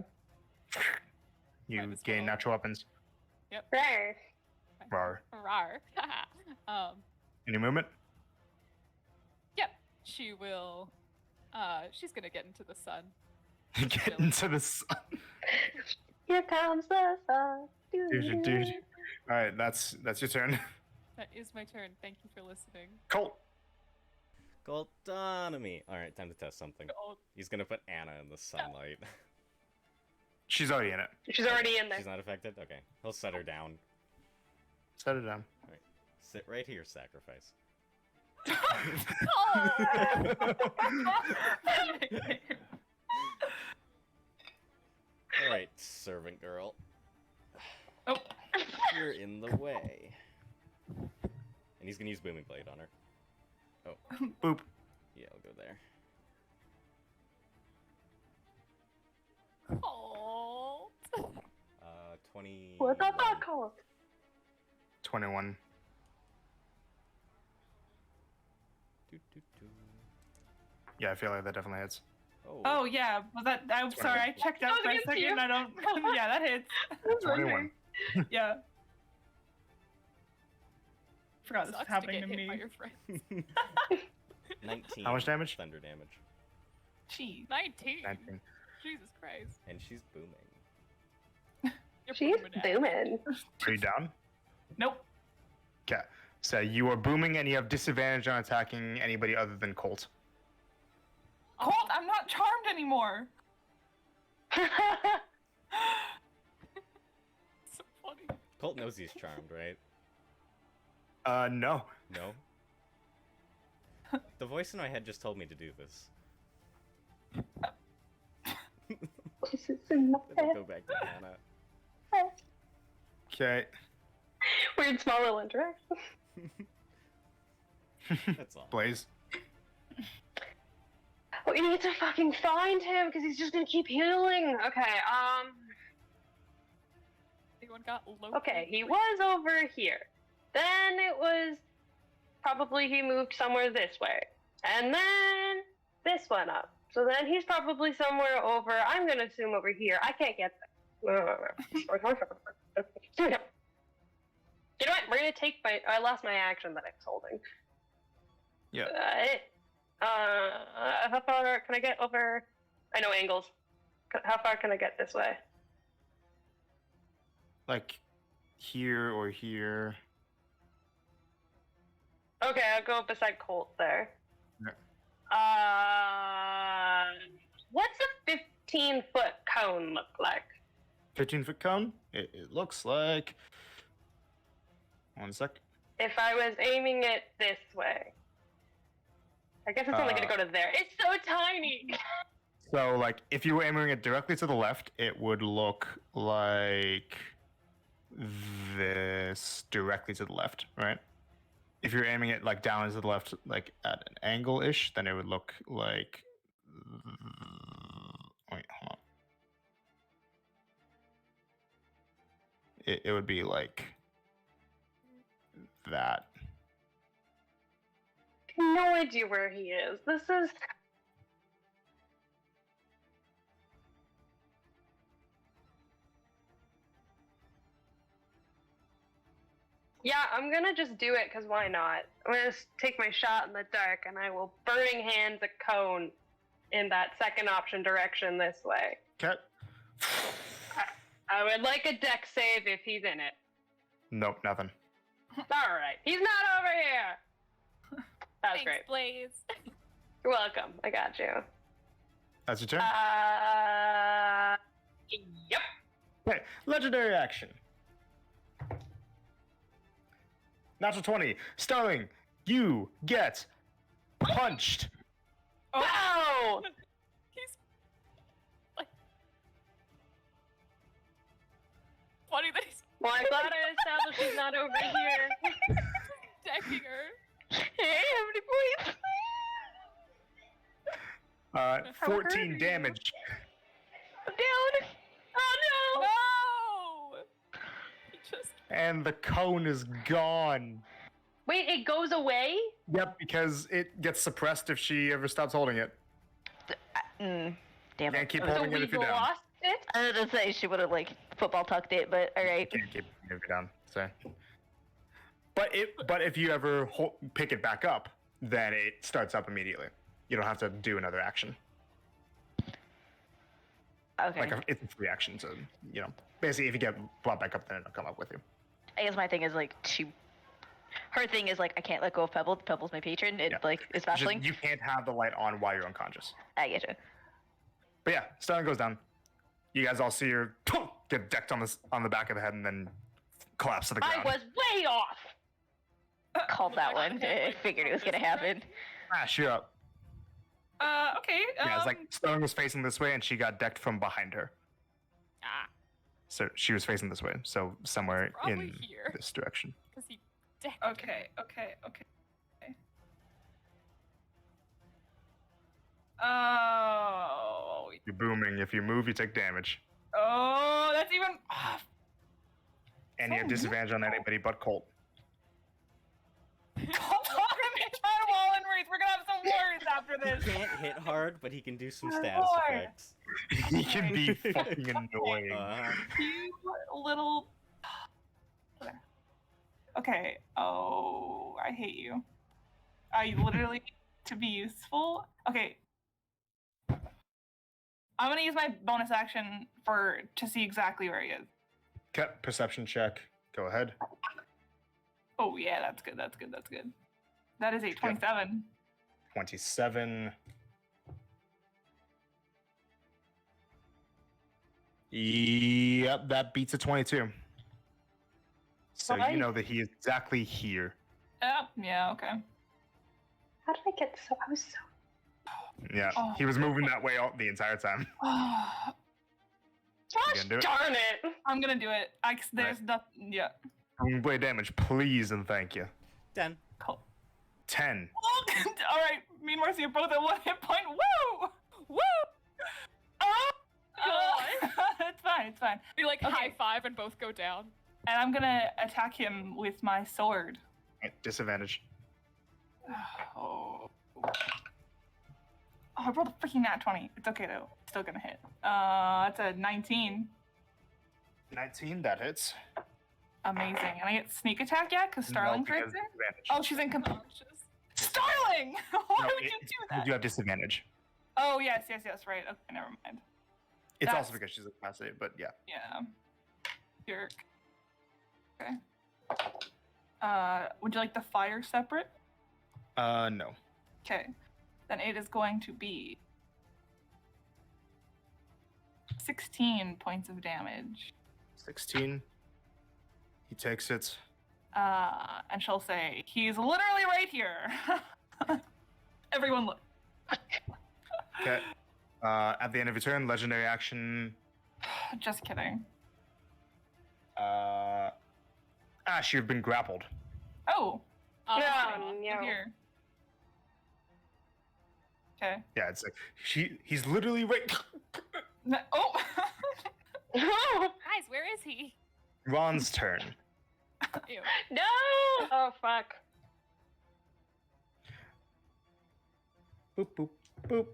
You Might as gain well. natural weapons. Right. Rar. Rar. Any movement? Yep. She will. She's gonna get into the sun. Get into the sun. Here comes the sun. Dude. All right, that's your turn. That is my turn. Thank you for listening. Colt. Coltonomy. Alright, time to test something. Oh, He's gonna put Anna in the sunlight. She's already in it. She's already in there. She's not affected? Okay. He'll set her down. Set it down. Sit right here, sacrifice. All right, servant girl. Oh. You're in the way. And he's gonna use booming blade on her. Oh. Boop. Yeah, I'll go there. Oh. 20. What the fuck, Colt? 21. Yeah, I feel like that definitely hits. Oh yeah, was that? I'm sorry, I checked out That was for a against second. you. I don't. Yeah, that hits. 21. Yeah. Forgot this was Sucks to happening get to hit by me. your friends. 19. How much damage? Thunder damage. Jeez. 19. 19. Jesus Christ. And she's booming. You're She's booming at. booming. Are you down? Nope. Okay. So you are booming and you have disadvantage on attacking anybody other than Colt. Colt, I'm not charmed anymore. So funny. Colt knows he's charmed, right? No. No? The voice in my head just told me to do this. This is in my Let me head. go back to Hannah. Okay. Weird small little interaction. That's all. Blaze. We need to fucking find him because he's just gonna keep healing. Okay, Anyone got low? okay, he was over here. Then it was probably he moved somewhere this way. And then this went up. So then he's probably somewhere over, I'm gonna assume over here. I can't get there. You know what? We're gonna take my. I lost my action that I was holding. Yeah. How far can I get over? I know angles. How far can I get this way? Like here or here. Okay, I'll go beside Colt there. Yeah. What's a 15-foot cone look like? 15-foot cone? It looks like. One sec. If I was aiming it this way. I guess it's only gonna go to there. It's so tiny! So, like, if you were aiming it directly to the left, it would look like this directly to the left, right? If you're aiming it like down to the left, like at an angle-ish, then it would look like. Wait, hold on. It would be like that. No idea where he is. This is. Yeah, I'm gonna just do it because why not? I'm gonna take my shot in the dark and I will burning hands a cone in that second option direction this way. Okay. I would like a deck save if he's in it. Nope, nothing. Alright, he's not over here! That was Thanks, great. Blaze. You're welcome. I got you. That's your turn. Yep. Okay, legendary action. Natural 20. Starling, you get punched. Wow! He's like funny that he's Well, I'm glad I established he's not over here. decking her. Hey, how many points? 14 hurt are damage. I'm down. Oh no! No! He just And the cone is gone. Wait, it goes away? Yep, because it gets suppressed if she ever stops holding it. Damn Can't it. keep So holding it we if you're down. lost it? I was gonna say she would have like football tucked it, but all right. Can't keep it if you're down. So. But if you ever pick it back up, then it starts up immediately. You don't have to do another action. Okay. Like it's a free action, so you know. Basically, if you get brought back up, then it'll come up with you. I guess my thing is like her thing is like I can't let go of Pebble. Pebble's my patron. It Yeah. like is Just- baffling. you can't have the light on while you're unconscious. I get you. But yeah, Sterling goes down. You guys all see her get decked on the back of the head and then collapse to the I ground. was way off! Called that one. I figured it was gonna happen. Ash, you're up. Okay. Yeah, it's like Stone was facing this way and she got decked from behind her. Ah, So she was facing this way. So somewhere probably in here. this direction. because he decked. Okay. Oh. You're booming. If you move, you take damage. Oh, that's even. And you have Oh, disadvantage on anybody but Colt. Hold on, it's not a wall and race. We're gonna have some wars after this. He can't hit hard, but he can do some My status lord. effects. He can be fucking annoying. You little. Okay. Oh, I hate you. I literally to be useful. Okay. I'm gonna use my bonus action to see exactly where he is. Okay, perception check. Go ahead. Oh yeah, that's good. That's good. That's good. That is a 27. 27. Yep, that beats a 22. So Nice. you know that he is exactly here. Yeah. Okay. How did I get so? I was so. Yeah, Oh. he was moving that way all the entire time. Gosh gonna do it? darn it! I'm gonna do it. There's nothing. Yeah. Blade damage, please and thank you. 10. Cool. 10. All right. Me and Marcy are both at 1 hit point. Woo! Woo! It's fine. It's fine. We like Okay. high five and both go down. And I'm gonna attack him with my sword. Right, disadvantage. Oh. I rolled a freaking nat 20. It's okay though. It's still gonna hit. It's a 19. 19, that hits. Amazing. And I get sneak attack yet? Because Starling's No, right because there? disadvantage. Oh, she's in Conscious. Starling! Why No, would you do that? You have disadvantage. Oh, yes, right. Okay, never mind. It's That's- also because she's incapacitated, but yeah. Yeah. Jerk. Okay. Would you like the fire separate? No. Okay. Then it is going to be 16 points of damage. 16. He takes it. And she'll say, he's literally right here. Everyone look. Okay. At the end of your turn, legendary action. Just kidding. Ash, you've been grappled. Oh, Yeah, look yeah. here. Okay. Yeah, it's like he's literally right. Oh! Guys, where is he? Ron's turn. Ew. No! Oh fuck. Boop boop boop.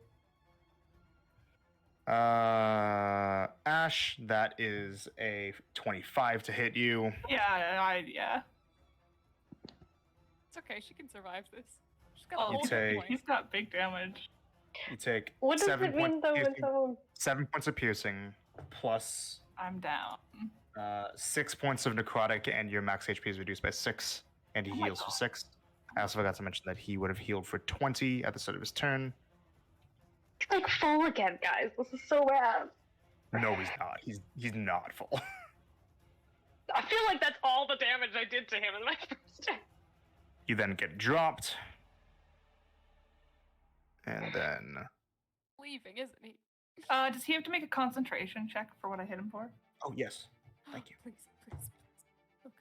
Ash, that is a 25 to hit you. Yeah. It's okay. She can survive this. She's got Oh, a whole take- hit point. He's got big damage. You take What does 7 it mean points though of when piercing, someone? 7 points of piercing plus I'm down. 6 points of necrotic, and your max HP is reduced by 6, and he Oh my heals for God. 6. I also forgot to mention that he would have healed for 20 at the start of his turn. It's like full again, guys. This is so bad. No, he's not. He's not full. I feel like that's all the damage I did to him in my first turn. You then get dropped, and then Leaving, isn't he? Does he have to make a concentration check for what I hit him for? oh yes, thank you. Please, please, please. Oh,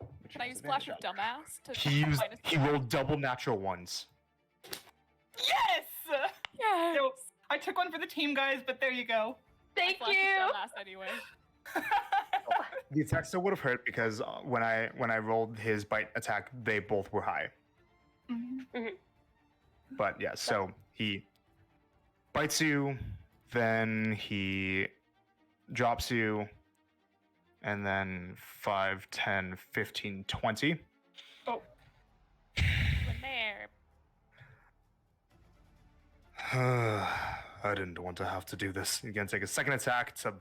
God. Which Can I has use Flash of advantage on. Dumbass to He minus the- rolled double natural ones. Yes! Yes. So, I took one for the team, guys, but there you go. Thank Flash of you. Dumbass anyway. The attack still would have hurt because when I rolled his bite attack, they both were high. Mhm. But yeah, so he bites you, then he drops you, and then 5, 10, 15, 20. Oh, When there. I didn't want to have to do this. You're gonna take a second attack to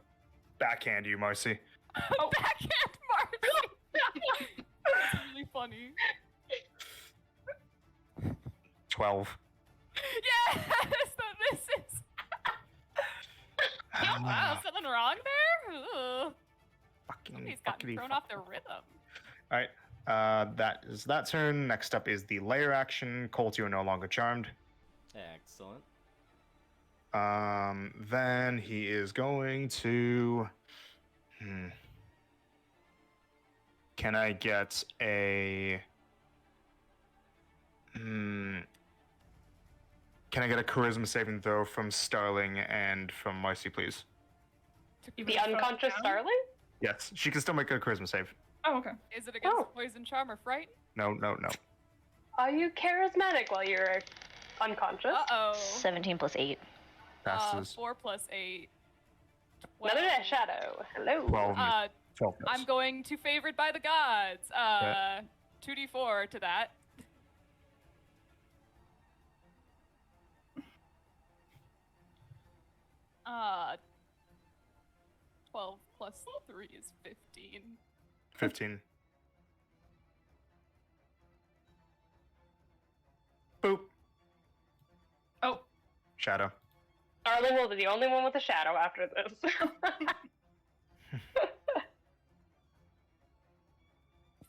backhand you, Marcy. Backhand Marcy. That's really funny. 12. Yes, that misses. Wow, something wrong there? Ooh. Fucking, Somebody's gotten fuckity thrown fuck. off their rhythm. All right. That is that turn. Next up is the layer action. Colt, you are no longer charmed. Excellent. Then he is going to. Can I get a? Can I get a charisma saving throw from Starling and from Marcy, please? The unconscious Starling? Yes, she can still make a charisma save. Oh, okay. Is it against Oh. poison, charm, or fright? No, no, no. Are you charismatic while you're unconscious? Uh-oh. 17 plus 8. Passes. 4 plus 8. Another death shadow. Hello. 12. 12 I'm going to favored by the gods. 2d4 to that. 12 plus 3 is 15. 15. Boop. Oh, Shadow. Starling will be the only one with a shadow after this.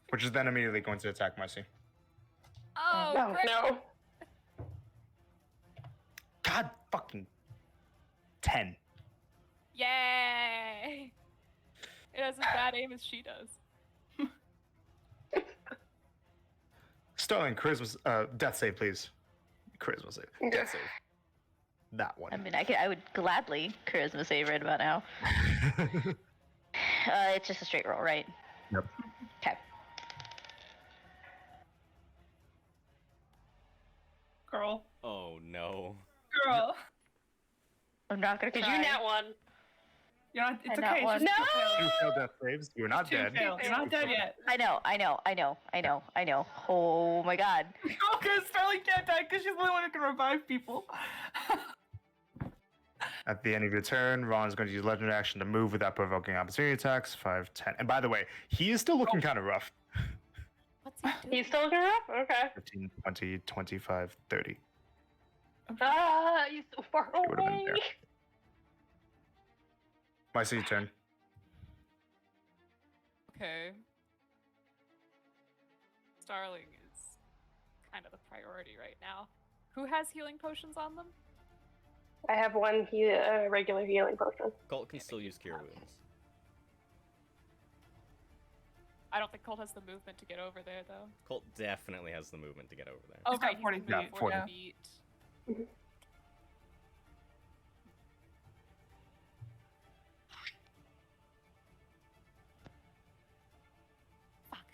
Which is then immediately going to attack Marcy. Oh, no, great. no. God fucking 10. Yay! It has as bad aim as she does. Starling, charisma, death save, please. Charisma save. Death save. That one. I mean, I would gladly charisma save right about now. It's just a straight roll, right? Yep. Okay. girl. Oh no. Girl. I'm not gonna Did cry. you nat one? You're not, it's I not okay. one. She's No! Two failed death saves. You're not two dead. failed. You're not dead yet. I know. Oh my god. Okay, Starling can't die because she's the only one who can revive people. At the end of your turn, Ron is going to use legendary action to move without provoking opportunity attacks. 5, 10. And by the way, he is still looking kind of rough. What's he doing? He's still looking rough? Okay. 15, 20, 25, 30. Ah, he's so far He would've been away. there. Marcy, your turn. Okay. Starling is kind of the priority right now. Who has healing potions on them? I have one regular healing potion. Colt can still use cure wounds. I don't think Colt has the movement to get over there, though. Colt definitely has the movement to get over there. He's got 40 he's moving feet, 40 yeah. feet. Mhm. Fuck.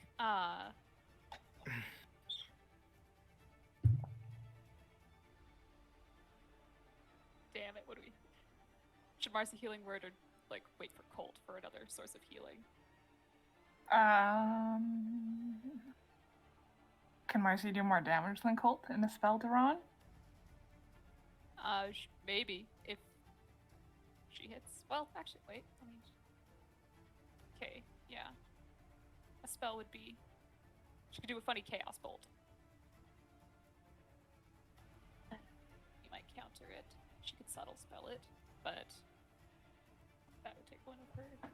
Damn it, what do we... Should Marcy healing word or, like, wait for Colt for another source of healing? Can Marcy do more damage than Colt in a spell to Ron? Maybe, if she hits... Well, actually, wait, let me... Okay, yeah. A spell would be... She could do a funny Chaos Bolt. You might counter it. She could subtle spell it, but... That would take one of her...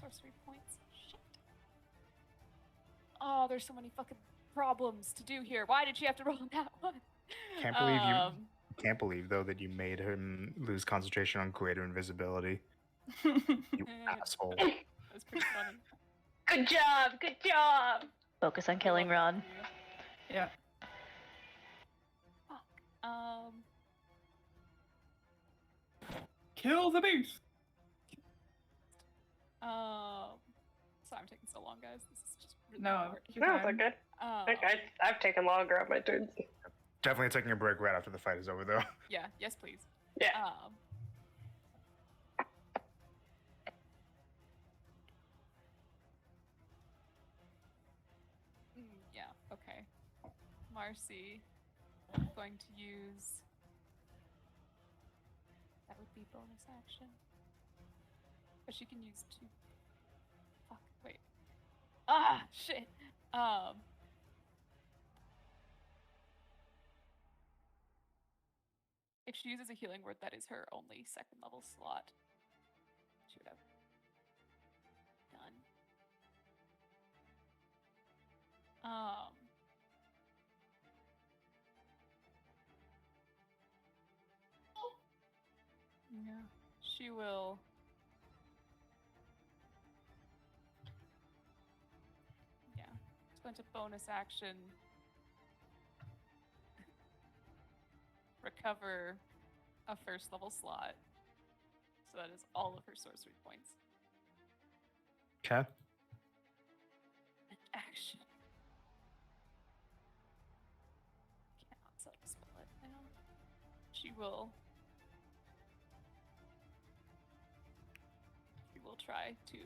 sorcery points. Shit. Oh, there's so many fucking problems to do here. Why did she have to roll that one? Can't believe Can't believe though that you made him lose concentration on greater invisibility. You asshole. That was pretty funny. Good job, good job. Focus on killing Ron. Yeah. Fuck. Kill the beast. Sorry I'm taking so long, guys. This is just really No, hard. you're No, it's fine. good. I've taken longer on my turns. Definitely taking a break right after the fight is over though. Yeah, yes, please. Yeah. Yeah, okay. Marcy, going to use... That would be bonus action. But she can use 2... Fuck, wait. Ah, shit! If she uses a healing word, that is her only second level slot. She would have done. Yeah, she will. Yeah, it's going to bonus action. Recover a first level slot. So that is all of her sorcery points. Okay. And action. Cannot set a spell it now. She will try to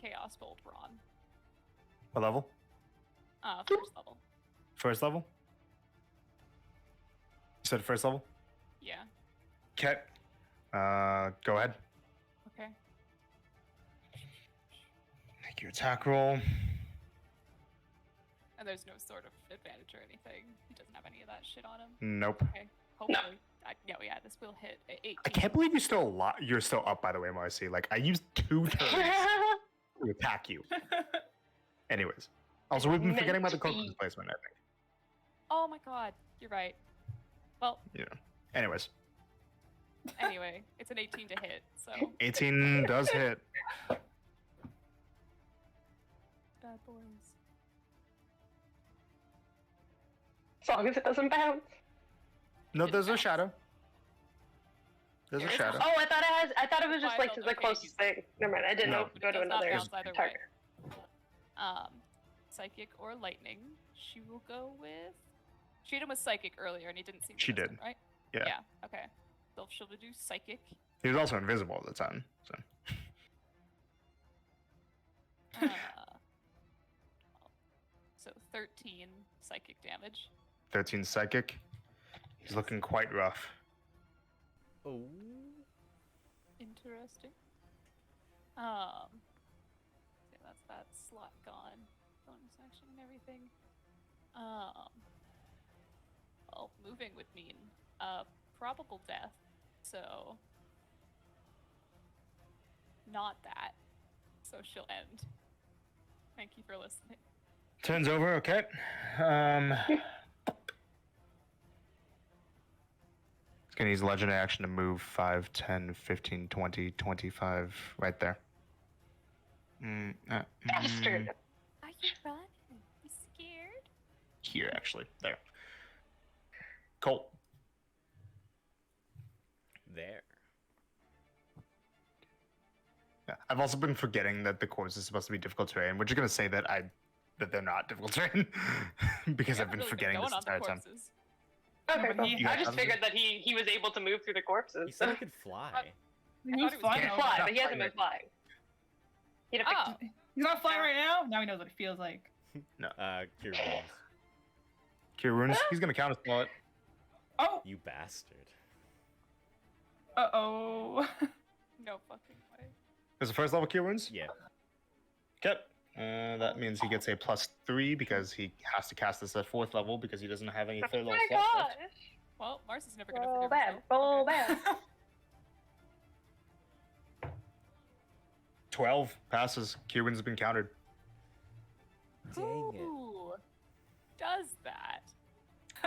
Chaos Bolt Ron. What level? First level. First level? You said first level? Yeah. Okay. Go ahead. Okay. Make your attack roll. And there's no sort of advantage or anything. He doesn't have any of that shit on him. Nope. Okay. Hopefully. Yeah, this will hit 18. I can't believe you're still alive. You're still up, by the way, Marcy. Like, I used 2 turns to attack you. Anyways. Also, we've been forgetting about the corpse displacement, I think. Oh my god. You're right. Well. Yeah. Anyways. Anyway, it's an 18 to hit, so. 18 does hit. Bad boys. As long as it doesn't bounce. No, there's a shadow. There's a There is a shadow. Oh, I thought it was just Oh, I like thought- the okay, closest thing. Never mind. I didn't No. know if to go It to does not another bounce either way. target. Psychic or lightning. She will go with. She hit him with psychic earlier, and he didn't seem to She miss did. him, right? Yeah. Yeah. Okay. So she'll do psychic. He was also invisible at the time. So. So 13 psychic damage. 13 psychic. He's looking quite rough. Oh. Interesting. Yeah, that's that slot gone. Bonus action and everything. Well, moving would mean probable death. So not that. So she'll end. Thank you for listening. Turns over, okay. It's gonna use legendary action to move 5, 10, 15, 20, 25, right there. Bastard. Are you running? You scared? Here, actually. There. Colt. There. Yeah. I've also been forgetting that the course is supposed to be difficult terrain. We're just gonna say that they're not difficult terrain because We I've been haven't really forgetting going this on the entire time. corpses. Okay, but cool. he- I just figured that he was able to move through the He corpses. said he could fly. He thought was he was flying. He can Yeah. fly, Not but he hasn't flying been flying. He'd have Oh, He's not flying right now. Now he knows what it feels like. Cure wounds. Cure runes. He's gonna counter spell it. Oh. You bastard. Uh-oh. no fucking way. There's a first level cure wounds. Yeah. Okay. That means he gets a +3 because he has to cast this at 4th level because he doesn't have any Oh 3rd level my slots gosh! left. Well, Mars is never gonna Roll forgive bad, herself. roll Okay. bad. 12 passes. Cure wounds have been countered. Dang it. Who does that?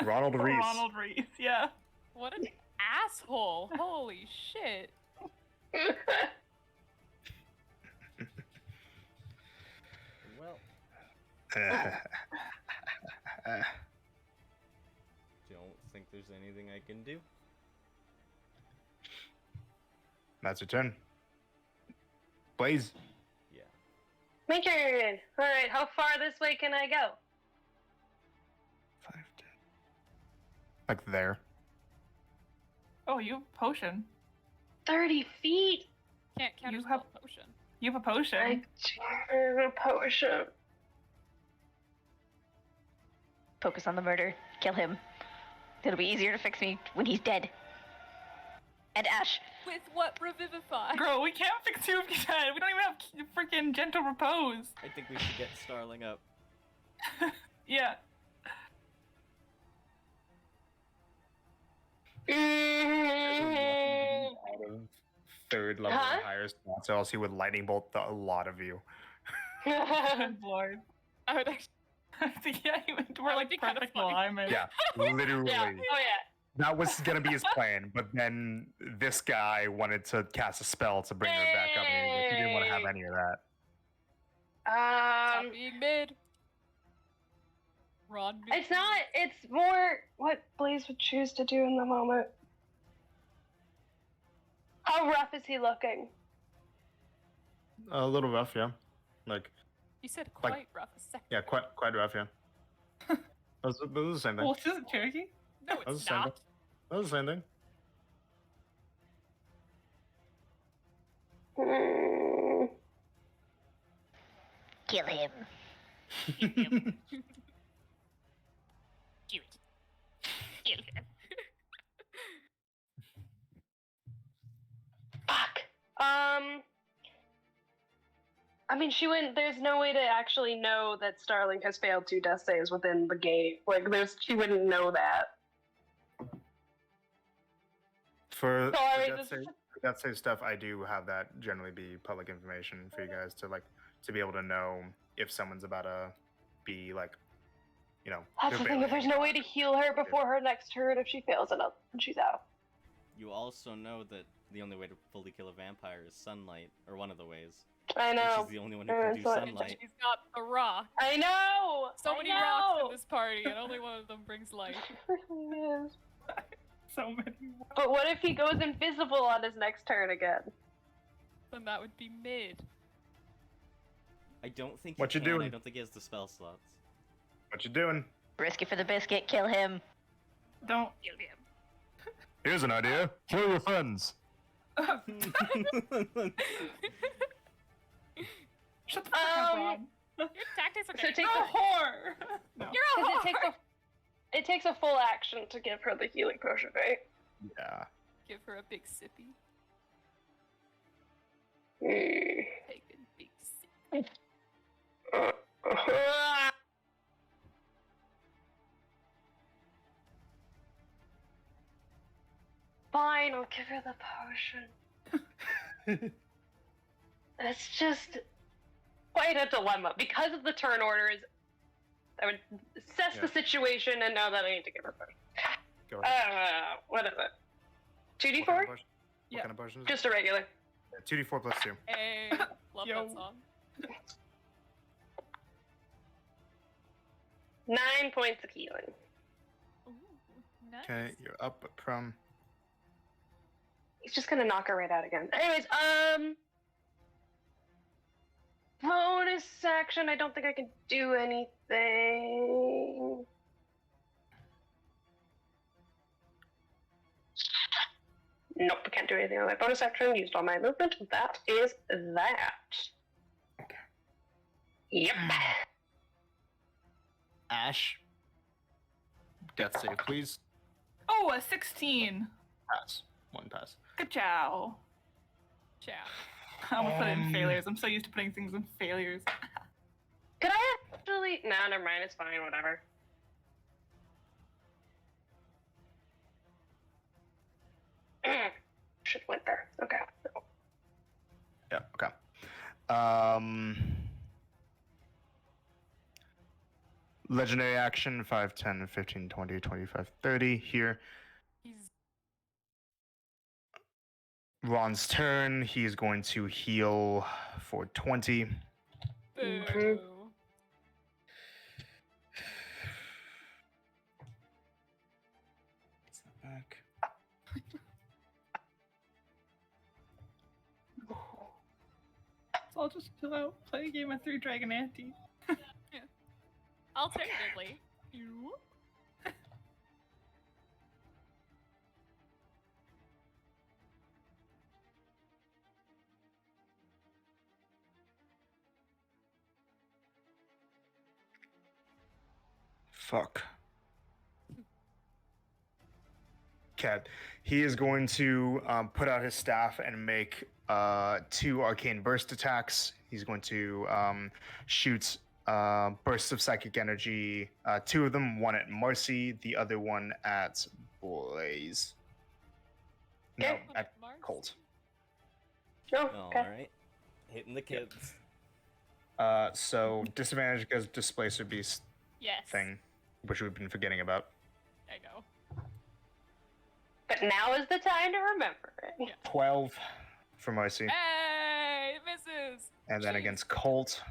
Ronald Reese. Ronald Reese, yeah. What an asshole! Holy shit! Well, don't think there's anything I can do. That's your turn. Blaze. Yeah. My turn. All right, how far this way can I go? 5, 10. Like there. Oh, you have a potion. 30 feet. Can't counter You have- potion. You have a potion. I do have a potion. Focus on the murder. Kill him. It'll be easier to fix me when he's dead. And Ash. With what revivify? Girl, we can't fix you if you're dead. We don't even have freaking gentle repose. I think we should get Starling up. Yeah. Out of 3rd level Huh? and higher slots, or else he would lightning bolt a lot of you. Good lord. I would actually. I think yeah, we're That like would be kinda perfect funny. alignment. Yeah, literally. Yeah. Oh yeah. That was gonna be his plan, but then this guy wanted to cast a spell to bring her back up, and he didn't want to have Hey. any of that. Stop being mid. Ron mid. It's not. It's more what Blaze would choose to do in the moment. How rough is he looking? A little rough, yeah. Like, You said like- quite rough a second. yeah, quite rough, yeah. That was the same thing. Well, this isn't Cherokee. No, That was it's the same not. thing. That was the same thing. Hmm. Kill him. Kill it. Kill him. Fuck. I mean, she wouldn't. There's no way to actually know that Starling has failed 2 death saves within the game. Like, she wouldn't know that. For Sorry, death save stuff, I do have that generally be public information for you guys to be able to know if someone's about to be like, you know. That's the thing. If there's no way to heal her before her next turn, if she fails enough, then she's out. You also know that the only way to fully kill a vampire is sunlight, or one of the ways. I And know. she's the only one who can do it's like- sunlight. She's got the rock. I know. So I many rocks know. in this party, and only one of them brings light. It really is. So many. But what if he goes invisible on his next turn again? Then that would be mid. I don't think What he you can. doing? I don't think he has the spell slots. What you doing? Risk it for the biscuit. Kill him. Don't. Kill him. Here's an idea. Kill your friends. Shut the fuck up, Um, Rob. Your tactics are So good. take You're a the- whore. No. You're a Because whore. it takes a full action to give her the healing potion, right? Yeah. Give her a big sippy. Hmm. Take a big sip. Fine, I'll give her the potion. It's just quite a dilemma because of the turn orders. I would assess the Yeah. situation and know that I need to give her potion. Go ahead. What is it? What 2d4? kind of potion? Yeah. What kind of potion is Just a regular. it? 2d4 plus 2. Hey, love Yo. that song. 9 points of healing. Ooh, nice. Okay, you're up from. He's just gonna knock her right out again. Anyways, bonus action. I don't think I can do anything. Nope, I can't do anything on my bonus action. Used all my movement. That is that. Okay. Yep. Ash. Death save, please. Oh, a 16. Pass. One pass. Good job. Ciao. I almost put it in failures. I'm so used to putting things in failures. Could I actually? No, never mind. It's fine. Whatever. Should have went there. Okay. Yeah, okay. Legendary action 5, 10, 15, 20, 25, 30. Here, He's Ron's turn. He's going to heal for 20. boo. Mhm. Back. So I'll just chill out, play a game of 3 Dragon Ante. Alternatively, you. Fuck. Okay. He is going to put out his staff and make 2 arcane burst attacks. He's going to shoot bursts of psychic energy. 2 of them, one at Marcy, the other one at Blaze. No, Okay. at Mars? Colt. Oh, All okay. right, hitting the kids. So disadvantage because Displacer Beast Yes. thing, which we've been forgetting about. I know. But now is the time to remember it. 12 for Mercy. Hey, it misses. And then Jeez. against Colt,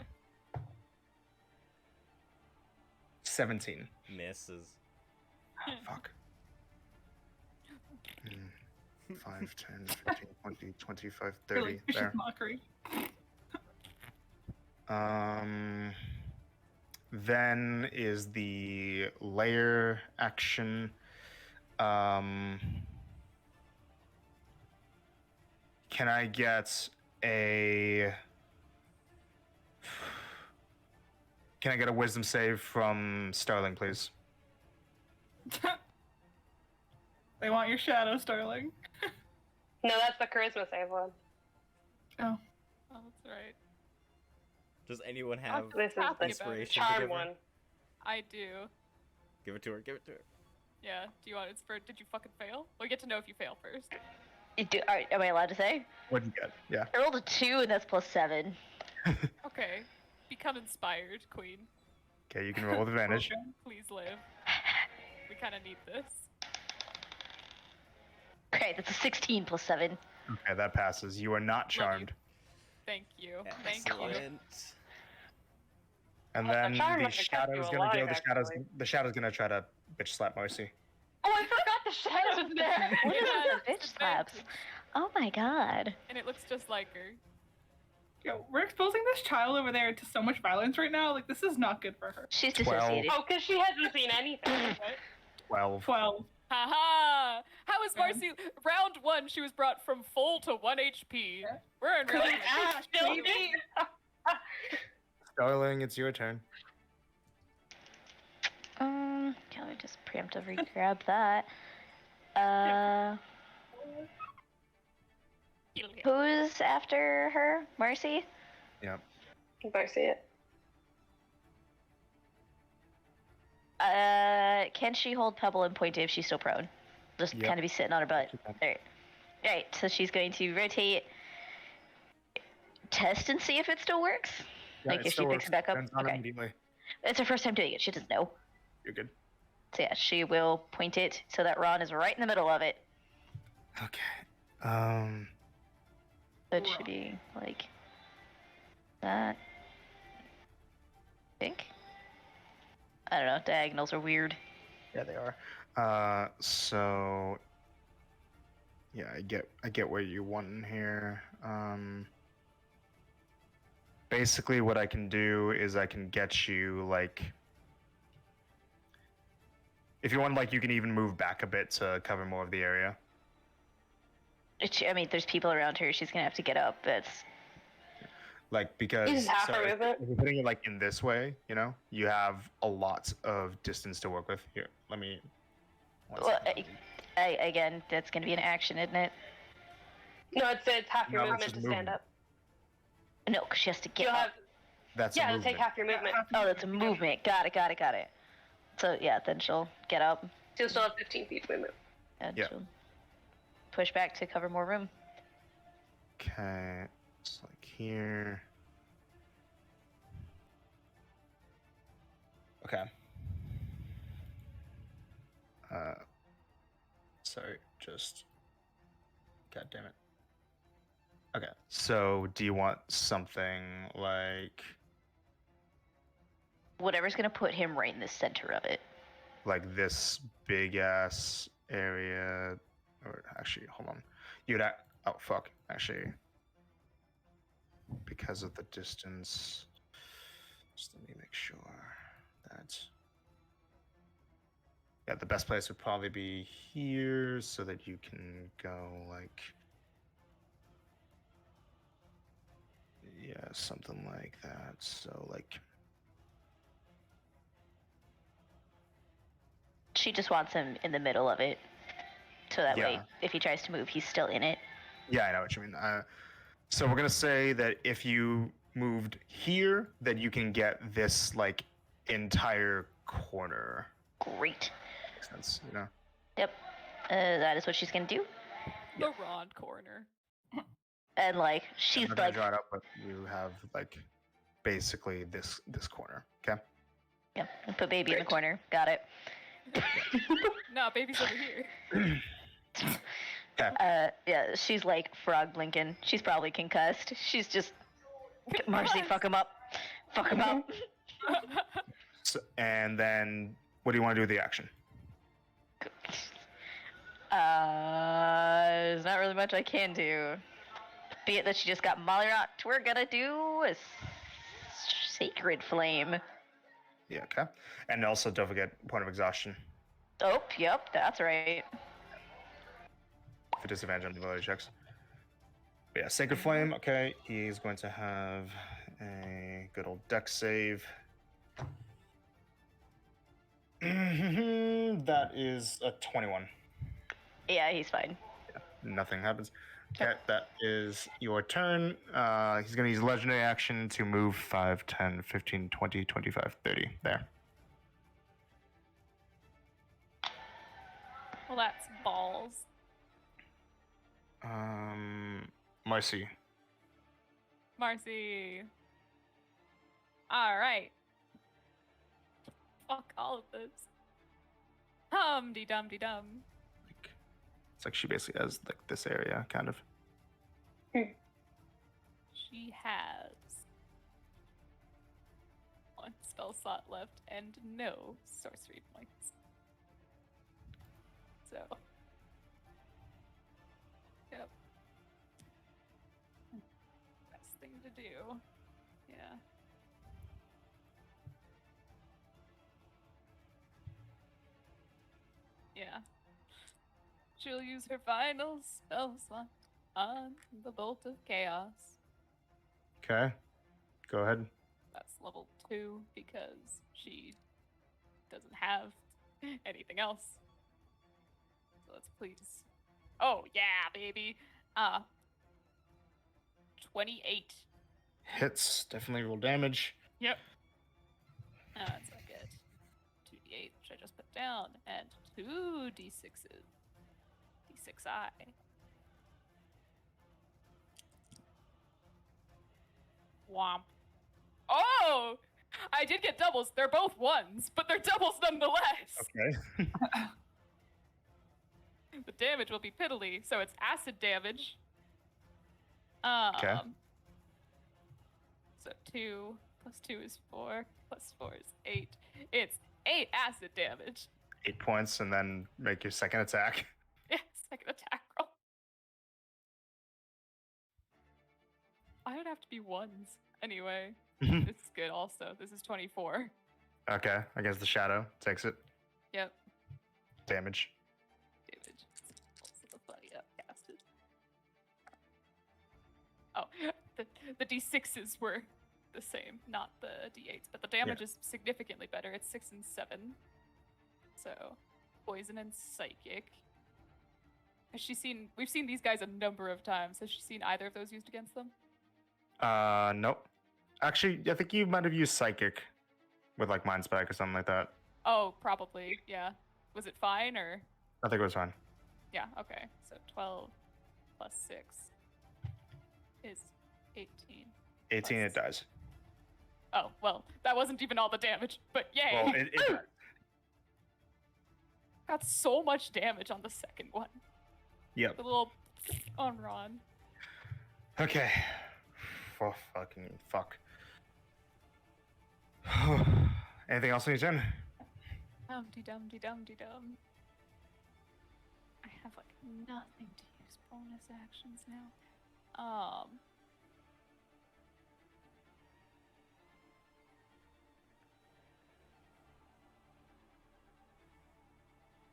17. Misses. Fuck. 5, 10, 15, 20, 25, 30. Really, vicious There. mockery. Then is the layer action. Can I get a wisdom save from Starling, please? They want your shadow, Starling. No, that's the charisma save one. Oh. Oh, that's right. Does anyone have This is Talking the about it. inspiration to charm give her? one. I do. Give it to her. Give it to her. Yeah. Do you want it for? Did you fucking fail? We get to know if you fail first. Am I allowed to say? What'd you get? Yeah. I rolled a 2, and that's +7. Okay. Become inspired, Queen. Okay, you can roll with advantage. Okay. Please live. We kind of need this. Okay, that's a 16 +7. Okay, that passes. You are not charmed. Thank you. Thank you. Excellent. And The then charm the might have kept shadow you is gonna go. alive, actually. The shadow's gonna try to bitch slap Mercy. Oh, I forgot the shadow was there. What is Yeah, with the bitch slaps? Oh my god. And it looks just like her. Yo, we're exposing this child over there to so much violence right now. Like, this is not good for her. She's 12. dissociated. Oh, because she hasn't seen anything. 12. 12. Haha! How is Man. Marcy? Round 1, she was brought from full to 1 HP. We're in really Ash, baby! Starling, it's your turn. Can I just preemptively grab that? Who's after her? Marcy? Yep. I see it. Can she hold Pebble and point it if she's still prone? Just Yep. kind of be sitting on her butt. She can. Alright. Alright, so she's going to rotate, test and see if it still works. Yeah, Like it if still she picks works. it back up. Turns on Okay. immediately. It's her first time doing it. She doesn't know. You're good. So yeah, she will point it so that Ron is right in the middle of it. Okay. So it should be like that. I think. I don't know. Diagonals are weird. Yeah, they are. So yeah, I get what you want in here. Basically what I can do is I can get you like, if you want, like, you can even move back a bit to cover more of the area. I mean, there's people around her. She's gonna have to get up. That's Like, because You just have to if, move it. if you're putting it like in this way, you know, you have a lot of distance to work with. Here, let me. one well. second. Again, that's gonna be an action, isn't it? No, it's half your No, it's movement to just stand movement. up. No, because she has to get You'll up. have That's a it'll movement. take half your movement. Oh, that's a movement. Got it. So yeah, then she'll get up So you'll still have 15 feet movement. and Yeah. she'll push back to cover more room. Okay, it's like here. Okay. Sorry, just. God damn it. Okay, so do you want something like Whatever's gonna put him right in the center of it. this big ass area? Or actually, hold on. Oh fuck. Actually, because of the distance. Just let me make sure that. Yeah, the best place would probably be here so that you can go like. Yeah, something like that. So, like. She just wants him in the middle of it, so that way, Yeah. if he tries to move, he's still in it. Yeah, I know what you mean. So we're gonna say that if you moved here, that you can get this like entire corner. Great. Makes sense, you know. Yep. That is what she's gonna do. The Ron corner. And like she's I'm not gonna like, draw it up, but you have like basically this corner. Okay. Yep. Put baby in the Great. corner. Got it. No, baby's over here. Yeah, she's like frog blinking. She's probably concussed. She's just Marcy, fuck him up. Fuck him up. So, and then, what do you want to do with the action? There's not really much I can do. Be it that she just got mollyrocked, we're gonna do a sacred flame. Yeah, okay. And also, don't forget point of exhaustion Oh, yep, that's right. for disadvantage on ability checks. But yeah, Sacred Flame, okay. He's going to have a good old dex save. That is a 21. Yeah, he's fine. Nothing happens. Okay, that is your turn. He's going to use legendary action to move 5, 10, 15, 20, 25, 30. There. Well, that's balls. Marcy. Marcy. All right. Fuck all of this. Hum-de-dum-de-dum. Like, it's like she basically has like this area, kind of. She has one spell slot left and no sorcery points. So, yep. Best thing to do. Yeah. Yeah. She'll use her final spell slot on the Bolt of Chaos. Okay. Go ahead. That's level 2 because she doesn't have anything else. So let's please. Oh yeah, baby. 28. Hits. Definitely roll damage. Yep. That's not good. 2d8, which I just put down, and 2 d6s. D6i. Womp. Oh! I did get doubles. They're both ones, but they're doubles nonetheless. Okay. The damage will be piddly, so it's acid damage. Okay. So 2 plus 2 is 4, plus 4 is 8. It's 8 acid damage. 8 points, and then make your second attack. Yeah, second attack roll. I would have to be ones. Anyway, this is good also. This is 24. Okay. Against the shadow. Takes it. Yep. Damage. Damage. Also the buddy upcasted. Oh, the d6s were the same, not the d8s, but the damage is significantly better. It's 6 and 7. So, poison and psychic. Has she seen? We've seen these guys a number of times. Has she seen either of those used against them? Nope. Actually, I think you might have used psychic with like Mind Spike or something like that. Oh, probably. Yeah. Was it fine or? I think it was fine. Yeah. Okay. So 12 plus 6 is 18. 18, it dies. Oh well, that wasn't even all the damage, but yay! Well, it dies. Got so much damage on the second one. Yep. The little on Ron. Okay. For fucking fuck. Anything else on your turn? Dum-de-dum-de-dum-de-dum. I have like nothing to use bonus actions now.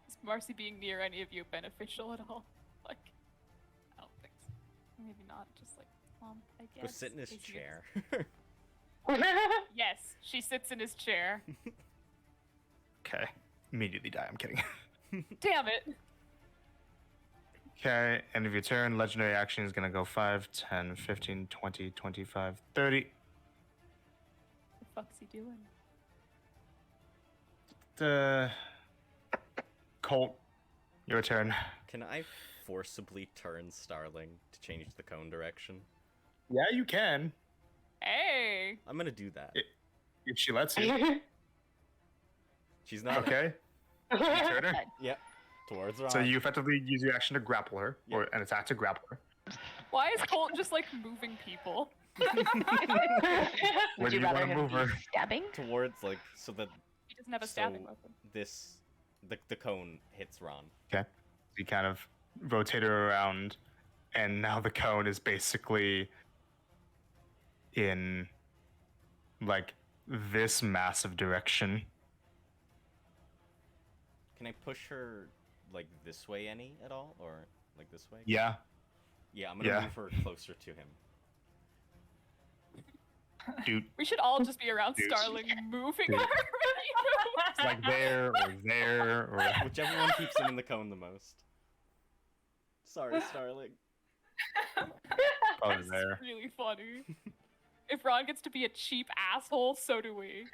Is Marcy being near any of you beneficial at all? Like, I don't think so. Maybe not. Just like I guess. Go sit in his Casey chair. Yes, she sits in his chair. Okay. Immediately die. I'm kidding. Damn it. Okay. End of your turn. Legendary action is going to go 5, 10, 15, 20, 25, 30. What the fuck's he doing? Colt, your turn. Can I forcibly turn Starling to change the cone direction? Yeah, you can. Hey! I'm gonna do that. If she lets you. She's not. Okay. You turn her. Yep. Towards Ron. So you effectively use your action to grapple her, or Yep. an attack to grapple her. Why is Colt just like moving people? Where Would do you you rather want to him move be her? stabbing? Towards like so that He doesn't have a stabbing weapon. the cone hits Ron. Okay. You kind of rotate her around, and now the cone is basically in like this massive direction. Can I push her like this way any at all, or like this way? Yeah. Yeah, I'm gonna Yeah. move her closer to him. Dude, We should all just be around Dude. Starling moving Dude. her when he moves. it's like there, or Whichever one keeps him in the cone the most. Sorry, Starling. probably That's there. really funny. If Ron gets to be a cheap asshole, so do we.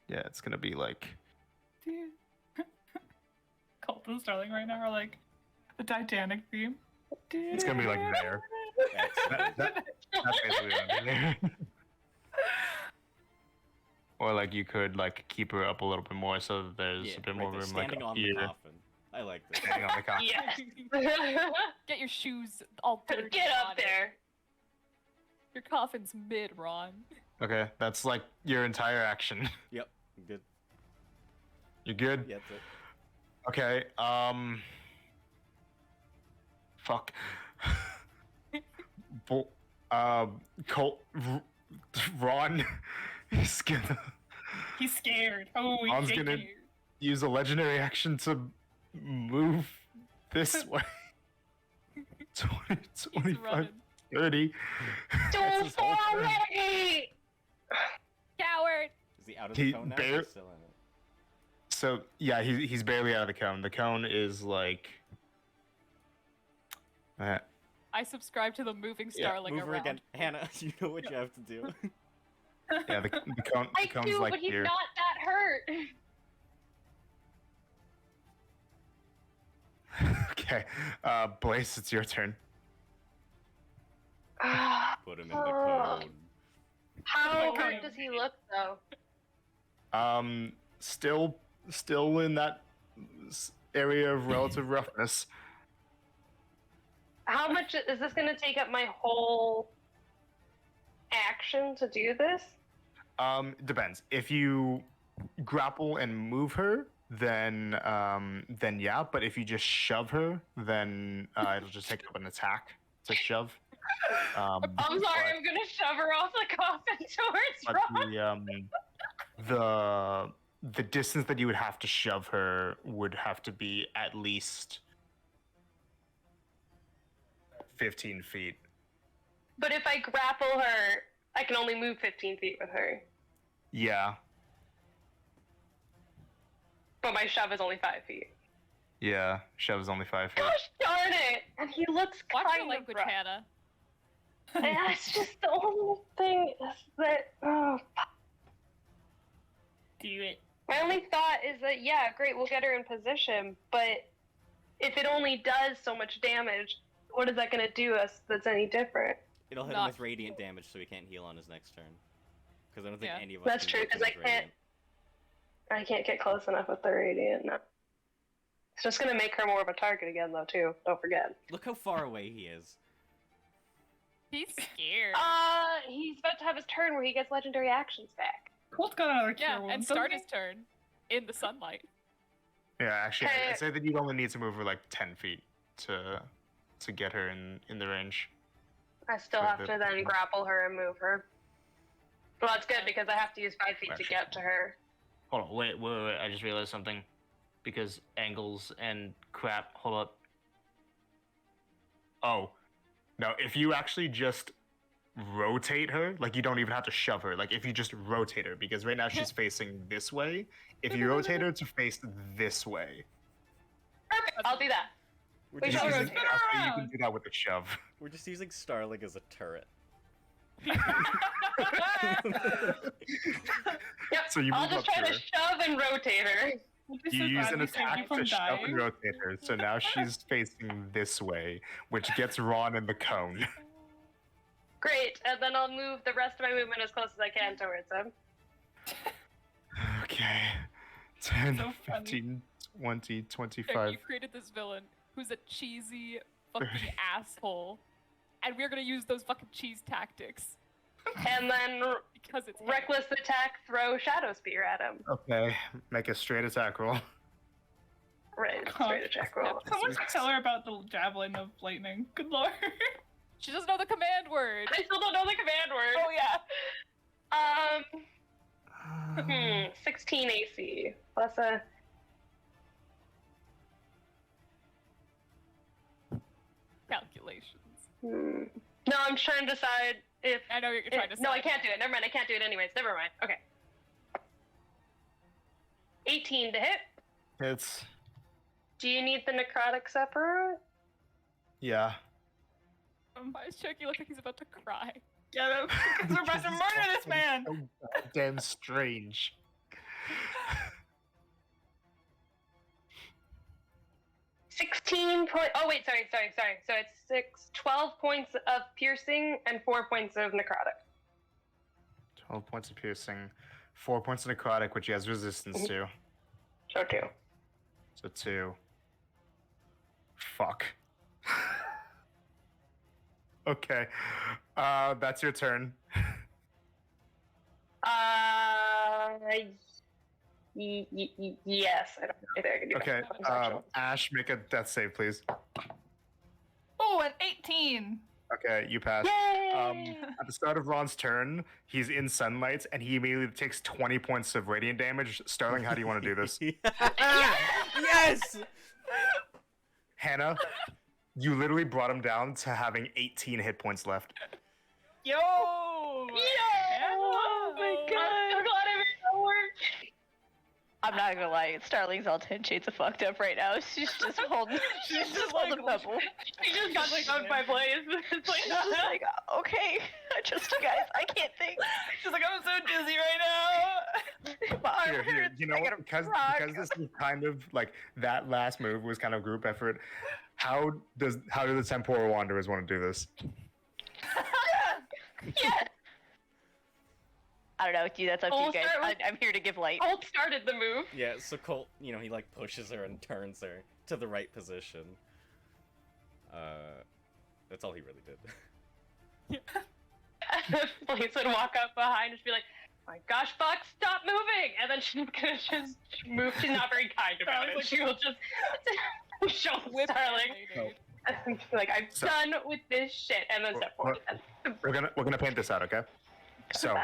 Yeah, it's gonna be like Dude. Colt and Starling right now are like the Titanic theme. it's gonna be like there. Excellent. That's basically what I'm doing. Or like you could like keep her up a little bit more so that there's Yeah, a bit right more there, room like standing up on here. the coffin. I like this. Standing on the coffin. Yes. Get your shoes all dirty. Get on up it. there. Your coffin's mid, Ron. Okay, that's like your entire action. Yep, I'm good. You good? Yeah, that's it. Okay, fuck. Colt, Ron is gonna He's scared. Oh, he's Ron's shaking. gonna use a legendary action to move this way. 20, He's 25, running. 30. That's Don't his whole fall turn. already! Coward! Is he out of the He cone now? Or is bare- he still in it? So yeah, he's barely out of the cone. The cone is like. I subscribe to the moving Yeah, Starling Move her around. again. Hannah, you know what you have to do. Yeah, the cone. I The cone's do, like but he's here. not that hurt. Okay, Blaze, it's your turn. Put him in the cone. How Okay. hurt does he look, though? Still in that area of relative roughness. How much is this going to take up my whole action to do this? Depends. If you grapple and move her, then yeah. But if you just shove her, then it'll just take up an attack to shove. I'm sorry, I'm going to shove her off the coffin towards But Ron. the distance that you would have to shove her would have to be at least 15 feet. But if I grapple her, I can only move 15 feet with her. Yeah, But my shove is only 5 feet. yeah. Shove is only 5 feet. Gosh darn it! And he looks Watch kind your of language, rough. Hannah. And that's just the only thing is that. Oh, Do it. my only thought is that, yeah, great, we'll get her in position, but if it only does so much damage, what is that going to do us that's any different? It'll hit him Not with radiant damage, so he can't heal on his next turn. Because I don't think Yeah. any of us. That's can true, hit him 'cause I with radiant. I can't get close enough with the radiant. No. It's just going to make her more of a target again, though, too. Don't forget. Look how far away he is. He's scared. He's about to have his turn where he gets legendary actions back. Colt's got another cure Yeah, wound, and doesn't start he? his turn in the sunlight. Yeah, actually, Okay. I'd say that you'd only need to move her like 10 feet to get her in the range. I still For have the- to then grapple her and move her. Well, that's good because I have to use 5 feet to Actually. get to her. Hold on, wait, I just realized something. Because angles and crap, hold up. Oh, no, if you actually just rotate her, like you don't even have to shove her, like if you just rotate her, because right now she's facing this way. If you rotate her to face this way, Perfect, I'll do that. We're We just, shall using, rotate. I'll say you around. can do that with the shove. we're just using Starling as a turret. Yep, So you I'll move just up try to to her. shove and rotate her. You use an attack to shove and rotate her, so now she's facing this way, which gets Ron in the cone. Great, and then I'll move the rest of my movement as close as I can towards him. Okay. 10, So funny. 15, 20, Eric, 25. you created this villain who's a cheesy fucking 30. asshole, and we're gonna use those fucking cheese tactics And then because it's him. reckless attack, throw Shadow Spear at him. Okay. Make a straight attack roll. Right, God. straight attack roll. Someone should tell her about the javelin of lightning. Good lord. She doesn't know the command word. I still don't know the command word. Oh yeah. 16 AC plus a. Calculations. No, I'm trying to decide if. I know you're trying to. No, I can't do it. Never mind. I can't do it anyways. Never mind. Okay. 18 to hit. Hits. Do you need the necrotic separate? Yeah. Why is Chucky look like he's about to cry? Get him. Because we're about to murder this man. So damn strange. 16 point. Oh wait, sorry. So it's 12 points of piercing and 4 points of necrotic. 12 points of piercing, 4 points of necrotic, which he has resistance to. So 2. So 2. Fuck. Okay. That's your turn. Yes. I don't think I can do Okay. that. Ash, make a death save, please. Oh, an 18. Okay, you pass. Yay! At the start of Ron's turn, he's in sunlight, and he immediately takes 20 points of radiant damage. Starling, how do you want to do this? Yes! Hannah, you literally brought him down to having 18 hit points left. Yo. Oh my god! I'm so glad I made that work. I'm not gonna lie, Starling's all 10 shades of fucked up right now. She's just holding, she's just holding Pebble. She just got like on my place. It's like, She's just like, okay, I trust you guys. I can't think. She's like, I'm so dizzy right now. My arm Here, hurts. you know, I gotta because rock. this is kind of like that last move was kind of group effort. How do the Temporal Wanderers want to do this? yeah. I don't know, dude, that's up to you We'll guys. start with- I'm here to give light. Colt started the move. Yeah, so Colt, you know, he like pushes her and turns her to the right position. That's all he really did. Blaze would walk up behind and just be like, "My gosh, Fox, stop moving!" And then she's gonna just move. She's not very kind about it. She will just show Starling. And be like, "I'm So- done with this shit," and then step forward. We're gonna paint this out, okay? So,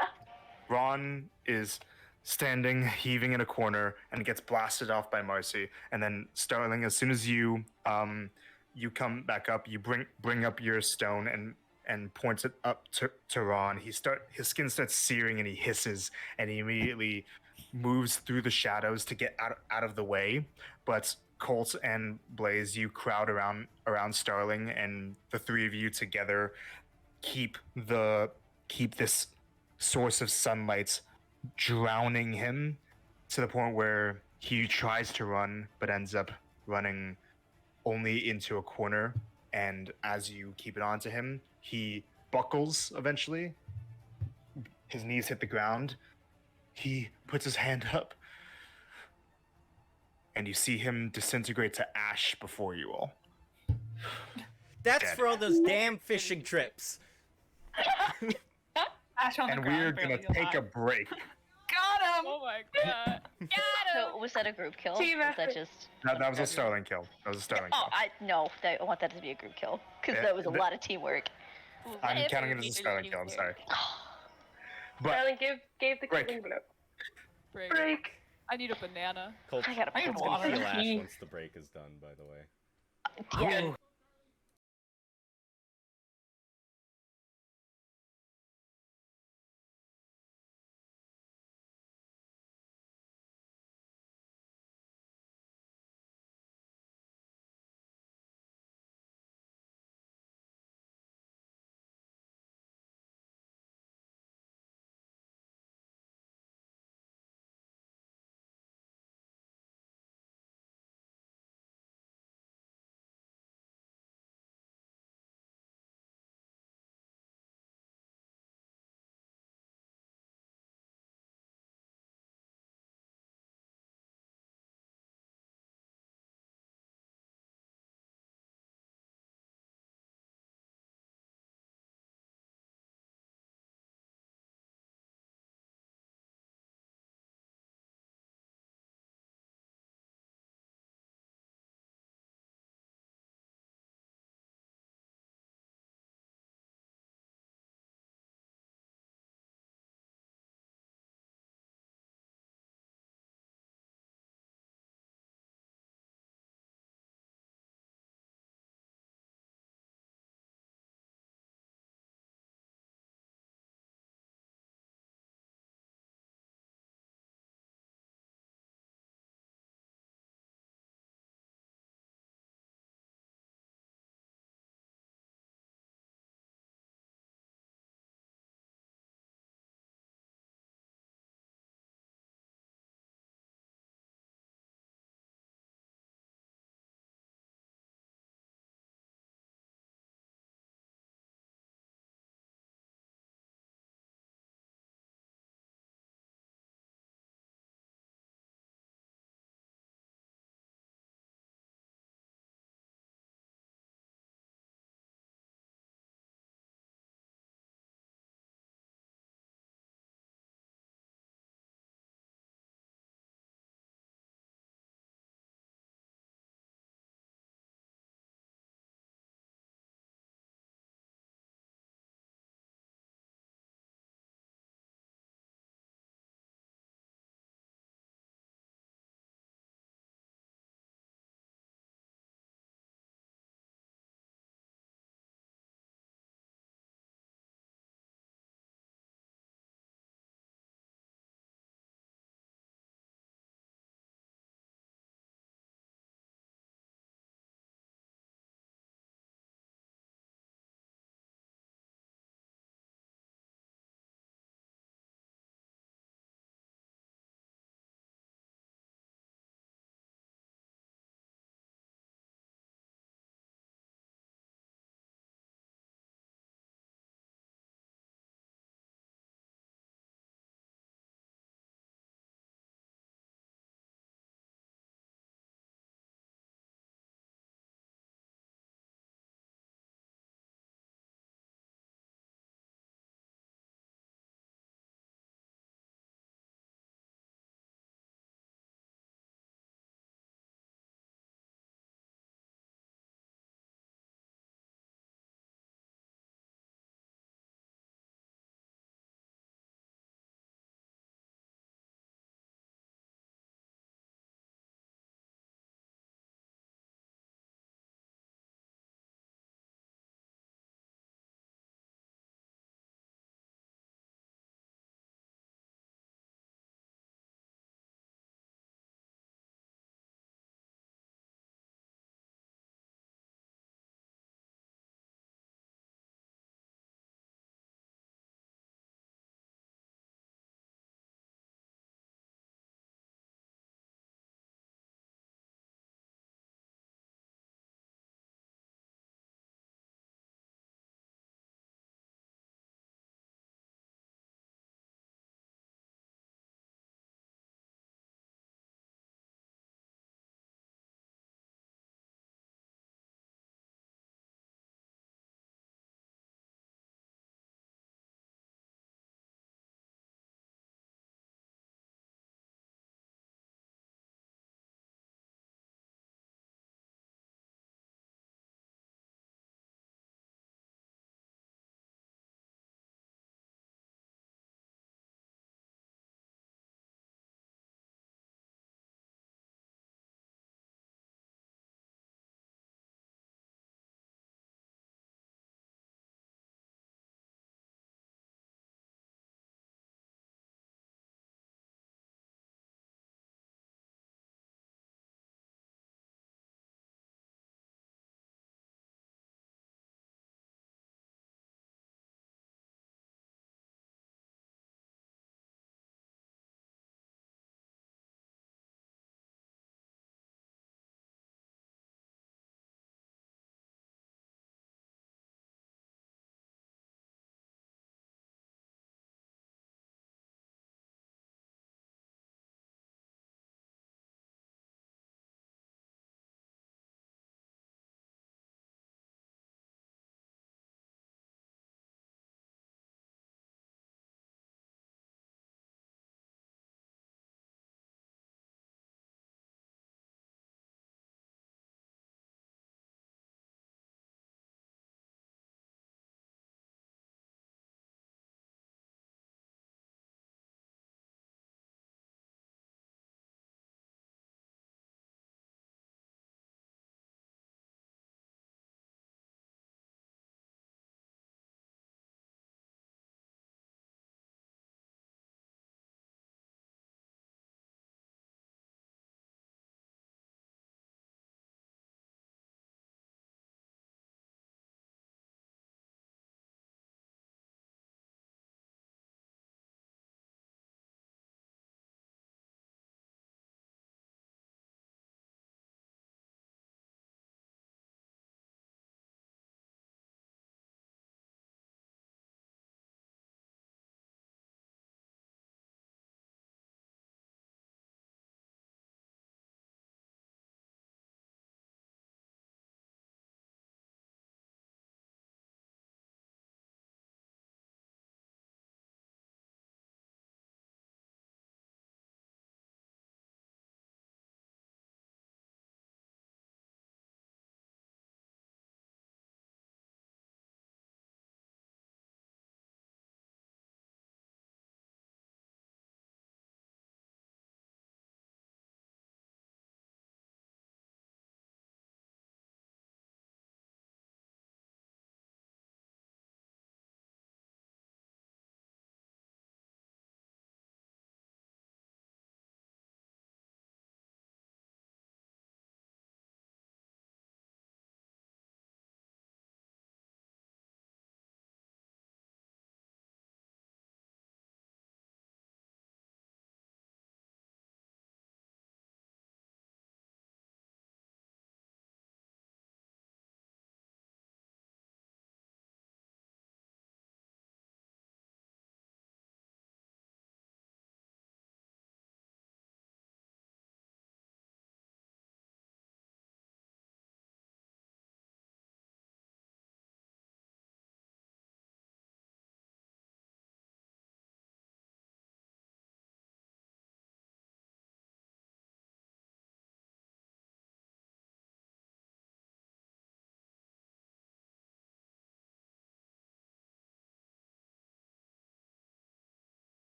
Ron is standing, heaving in a corner, and gets blasted off by Marcy. And then Starling, as soon as you you come back up, you bring up your stone and points it up to Ron. His skin starts searing and he hisses, and he immediately moves through the shadows to get out of the way. But Colt and Blaze, you crowd around Starling, and the three of you together keep this source of sunlight drowning him to the point where he tries to run but ends up running only into a corner. And as you keep it onto him, he buckles eventually. His knees hit the ground. He puts his hand up, and you see him disintegrate to ash before you all. That's Dead. for all those damn fishing trips. Ash on the And ground, we're gonna barely take a alive. break. Got him. Oh my god. Got him. So, was that a group kill? Team Was that effort. just... That was a Starling kill. That was a Starling Oh, kill. no, I want that to be a group kill. Because Yeah, that was a the- lot of teamwork. I'm If counting it we as a need to Starling use kill. I'm it. sorry. But Starling gave the Break. killing blow. Break. Break. I need a banana. Colt's I gotta I need Colt's gonna water. feel Ash once the break is done, by the way. Yeah.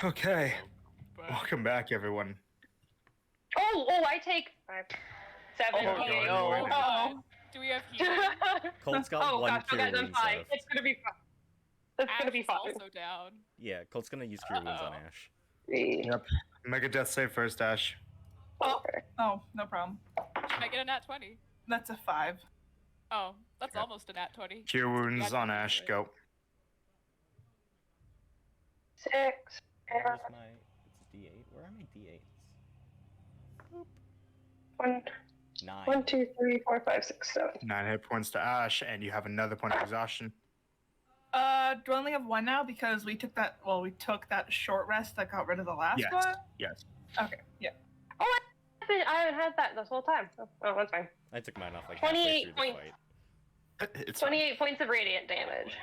Okay, But- welcome back, everyone. I take 5, 7, Oh, 8. no. Oh, Do we have healing? Colt's got one gosh, cure okay, then wounds fine. left. It's gonna be fine. It's Ash gonna be is fine. also down. Yeah, Colt's gonna use cure wounds on Uh-oh. Ash. Yep. Make a death save first, Ash. oh, no problem. Should I get a nat 20? That's a 5. Oh, that's Okay. almost a nat 20. Cure wounds Yeah, on Ash. right. Go. 6. Where's my... It's a D8. Where are my D8s? 1, 9. 1, 2, 3, 4, 5, 6, 7. 9 hit points to Ash, and you have another point of exhaustion. Do I only have 1 now because we took that short rest that got rid of the last Yes. one? Yes. Okay, yeah. I haven't had that this whole time. Oh, that's fine. I took mine off like halfway 28 through the points. fight. It's fine. 28 points of radiant damage.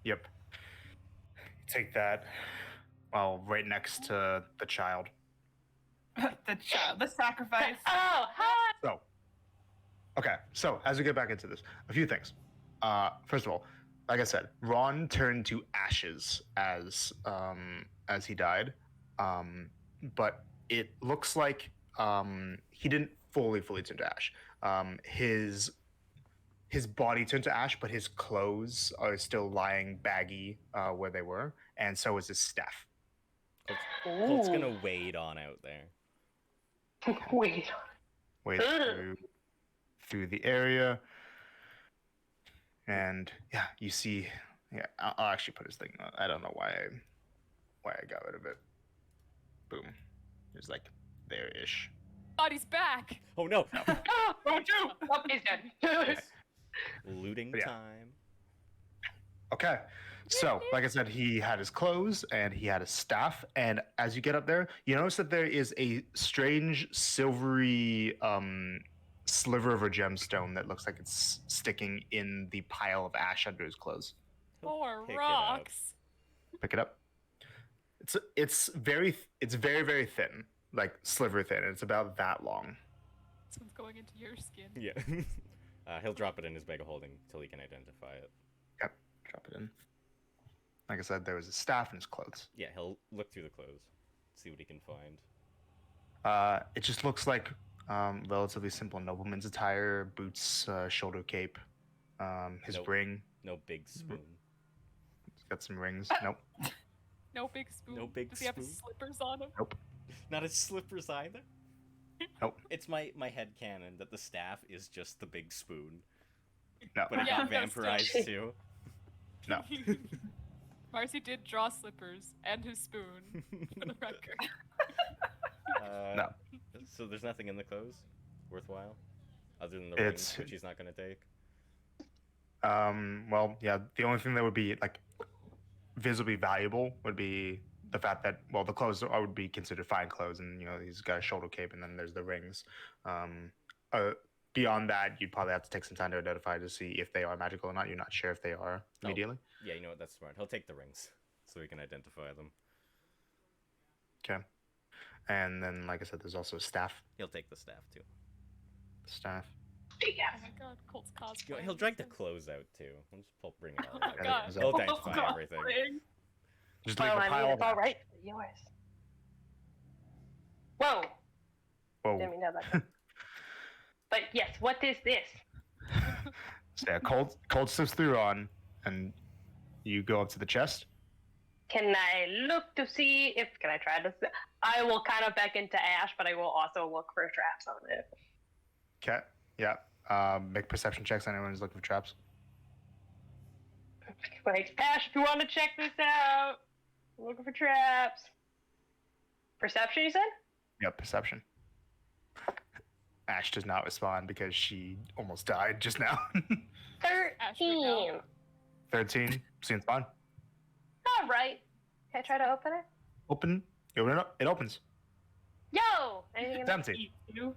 Yep. Take that. Well, right next to the child. the sacrifice. Oh, hi! So, okay. So as we get back into this, a few things. First of all, like I said, Ron turned to ashes as he died, but it looks like he didn't fully turn to ash. His body turned to ash, but his clothes are still lying baggy where they were, and so is his staff. Colt's gonna wade on out there. Wait. Wade through the area, and yeah, you see. Yeah, I'll actually put his thing. I don't know why I got rid of it. Boom. It's like there-ish. Body's back. Oh no! Oh, he's dead. Looting Yeah. time. Okay. So, like I said, he had his clothes and he had his staff. And as you get up there, you notice that there is a strange silvery sliver of a gemstone that looks like it's sticking in the pile of ash under his clothes. He'll More pick it up. rocks. Pick it up. It's very very thin, like sliver thin. It's about that long. This one's going into your skin. Yeah. He'll drop it in his bag of holding until he can identify it. Yep. Drop it in. Like I said, there was his staff and his clothes. Yeah, he'll look through the clothes, see what he can find. It just looks like relatively simple nobleman's attire: boots, shoulder cape, his Nope. ring. No big spoon. He's got some rings. Nope. No big spoon. No big Does he have his spoon? slippers on him? Not his slippers either. Nope. It's my head canon that the staff is just the big spoon, No. but it Yeah, got no, still. vampirized too. No. Marcy did draw slippers and his spoon, for the record. No. So there's nothing in the clothes worthwhile, other than the It's- rings, which he's not gonna take. Well, yeah. The only thing that would be like visibly valuable would be the fact that the clothes would be considered fine clothes, and he's got a shoulder cape, and then there's the rings. Beyond that, you'd probably have to take some time to identify to see if they are magical or not. You're not sure if they are Oh. immediately. Yeah, you know what? That's smart. He'll take the rings so he can identify them. Okay. And then, like I said, there's also a staff. He'll take the staff too. Staff. Oh my god, Colt's cosplay. He'll drag the clothes out too. We'll just bring it all Oh out. my Yeah, god. there's He'll a- identify God. everything. Just leave Well, a I pile mean, of it's all ash. right for yours. Whoa! Whoa. Didn't mean to have that. But yes, what is this? So yeah, cold slips through on, and you go up to the chest. Can I look to see if? Can I try to? I will kind of beckon to Ash, but I will also look for traps on it. Okay. Yeah. Make perception checks. Anyone who's looking for traps. Like, Ash, if you want to check this out, I'm looking for traps. Perception, you said? Yeah, perception. Ash does not respond because she almost died just now. Ash would know. 13. 13. Seems fine. All right. Can I try to open it? Open. You open it up. It opens. Yo! Anything in It's there? empty. You.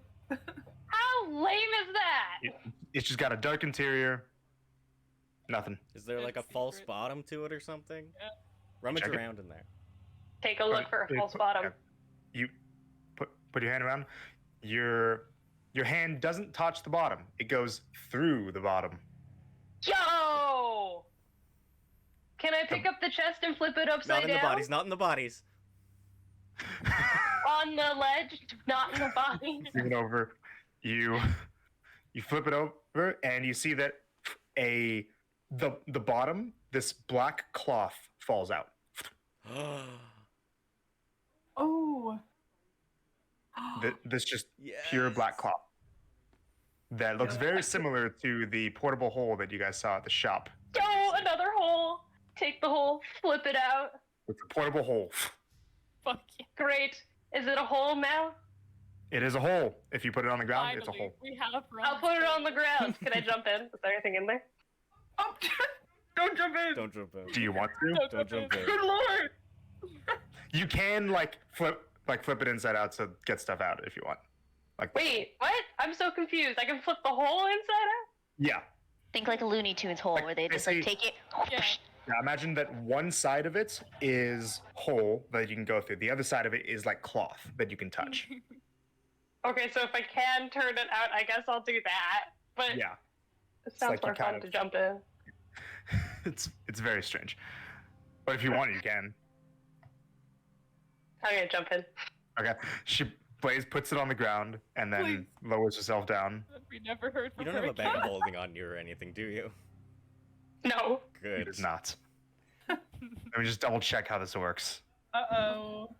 How lame is that? It's just got a dark interior. Nothing. Is there like a Good false secret. bottom to it or something? Yeah. Rummage Check it. around in there. Take a look for a false bottom. You put your hand around. Your hand doesn't touch the bottom. It goes through the bottom. Yo! Can I pick up the chest and flip it Not upside in down? the bodies. Not in the bodies. on the ledge, not in the body. Bring it over. You flip it over, and you see that the bottom, this black cloth falls out. Oh. This just pure black cloth. That looks very similar to the portable hole that you guys saw at the shop. Oh, another hole. Take the hole, flip it out. It's a portable hole. Fuck yeah. Great. Is it a hole now? It is a hole. If you put it on the ground, Finally, it's a hole. we have I'll put it on the ground. Can I jump in? Is there anything in there? Oh, don't jump in. Don't jump in. Do you want to? Don't jump in. Good lord. You can flip it inside out to get stuff out if you want. Wait, what? I'm so confused. I can flip the hole inside out? Yeah. Think like a Looney Tunes hole Like, where they just they like say- take it. Yeah. Now imagine that one side of it is hole that you can go through. The other side of it is like cloth that you can touch. Okay, so if I can turn it out, I guess I'll do that. But Yeah. it sounds like you more fun kind of- to jump in. It's very strange. But if you want, you can. I'm gonna jump in. Okay. Blaze puts it on the ground and then lowers herself down. We never heard You from don't her have a bag again. of holding on you or anything, do you? No. Good. It is not. Let me just double check how this works. Uh-oh.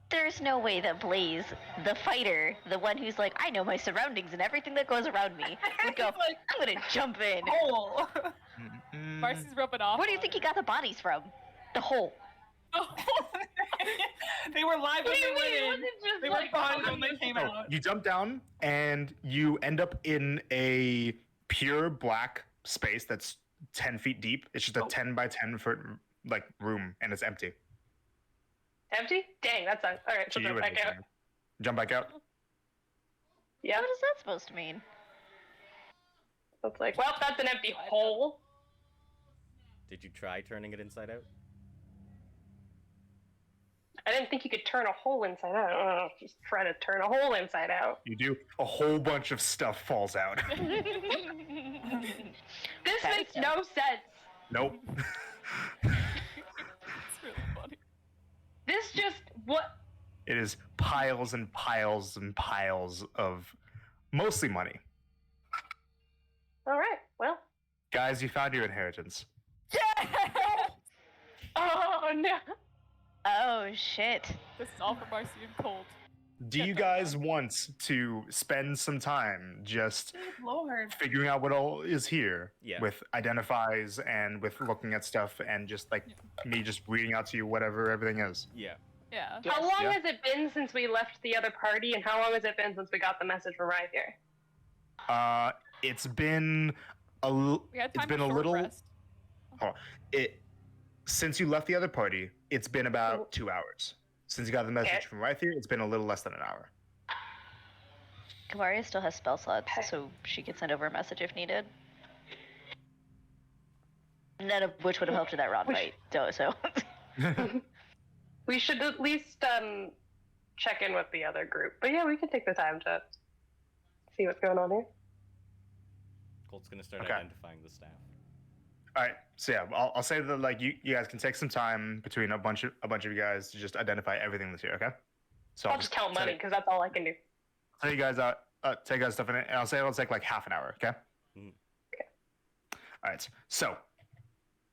There's no way that Blaze, the fighter, the one who's like, I know my surroundings and everything that goes around me, would go, Like, I'm gonna jump in. hole. Marcy's rubbing off. Where do you think he got the bodies from? The hole. They were live when What do they you went mean? It in. wasn't just They were like fun when they came Oh, out. you jump down and you end up in a pure black space that's 10 feet deep. It's just a 10 by 10 foot room and it's empty. empty? Dang, that sucks. Alright, so To you, jump it back is, out. yeah. Jump back out. Yeah. What is that supposed to mean? So it's like, well, that's an empty hole. Did you try turning it inside out? I didn't think you could turn a hole inside out. Oh, just try to turn a hole inside out. You do. A whole bunch of stuff falls out. This That makes is no sense. Nope. It's really funny. This just what? It is piles and piles and piles of mostly money. All right. Well. Guys, you found your inheritance. Oh no. Oh shit. This is all for Marcy and Cold. Do you guys want to spend some time just Good lord. figuring out what all is here Yeah. with identifies and with looking at stuff and just me just reading out to you whatever everything is? Yeah. Yeah. Yes. How long Yeah. has it been since we left the other party, and how long has it been since we got the message from right here? It's been We had it's time been to a short little rest. since you left the other party, it's been about 2 hours. Since you got the message Okay. from right here, it's been a little less than an hour. Kamaria still has spell slots, Okay. so she can send over a message if needed. None of which would have helped in that round We fight. So. We should at least check in with the other group. But yeah, we can take the time to see what's going on here. Colt's gonna start Okay. identifying the staff. All right, so yeah, I'll say that you guys can take some time between a bunch of you guys to just identify everything that's here, okay? So I'll just count money because that's all I can do. Tell you guys take you guys stuff in it, and I'll say it'll take like half an hour, okay? Mhm. Okay. All right, so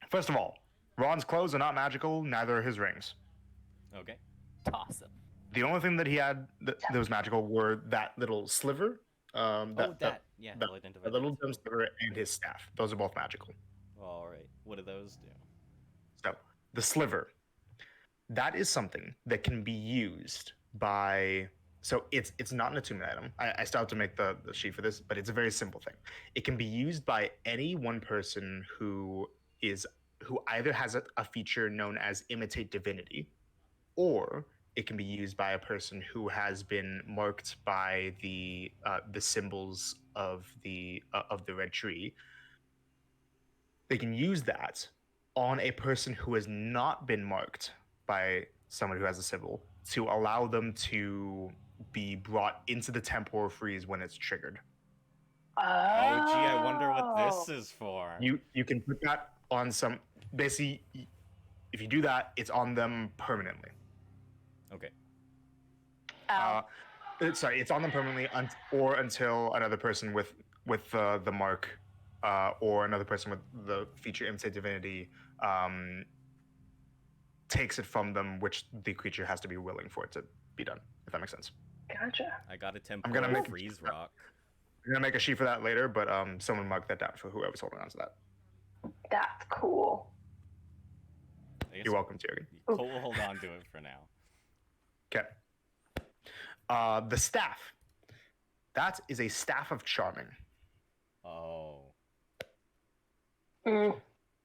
first of all, Ron's clothes are not magical, neither are his rings. Okay. Toss him. The only thing that he had that was magical were that little sliver, Yeah, that I'll identify the little that. gem sliver and his staff. Those are both magical. All right. What do those do? So the sliver, that is something that can be used by. So it's not an attunement item. I still have to make the sheet for this, but it's a very simple thing. It can be used by any one person who either has a feature known as imitate divinity, or it can be used by a person who has been marked by the symbols of the red tree. They can use that on a person who has not been marked by someone who has a symbol to allow them to be brought into the temporal freeze when it's triggered. Oh, gee, I wonder what Oh. this is for. You can put that on some. Basically, if you do that, it's on them permanently. Okay. Ow. It's on them permanently, or until another person with the mark, or another person with the feature imitate divinity, takes it from them, which the creature has to be willing for it to be done. If that makes sense. Gotcha. I got a gonna temporal make- freeze rock. I'm gonna make a sheet for that later, but someone mark that down for whoever's holding on to that. That's cool. I guess You're welcome, Tyrion. Cole will hold on to it for now. Okay. The staff. That is a staff of charming. Oh. Mm.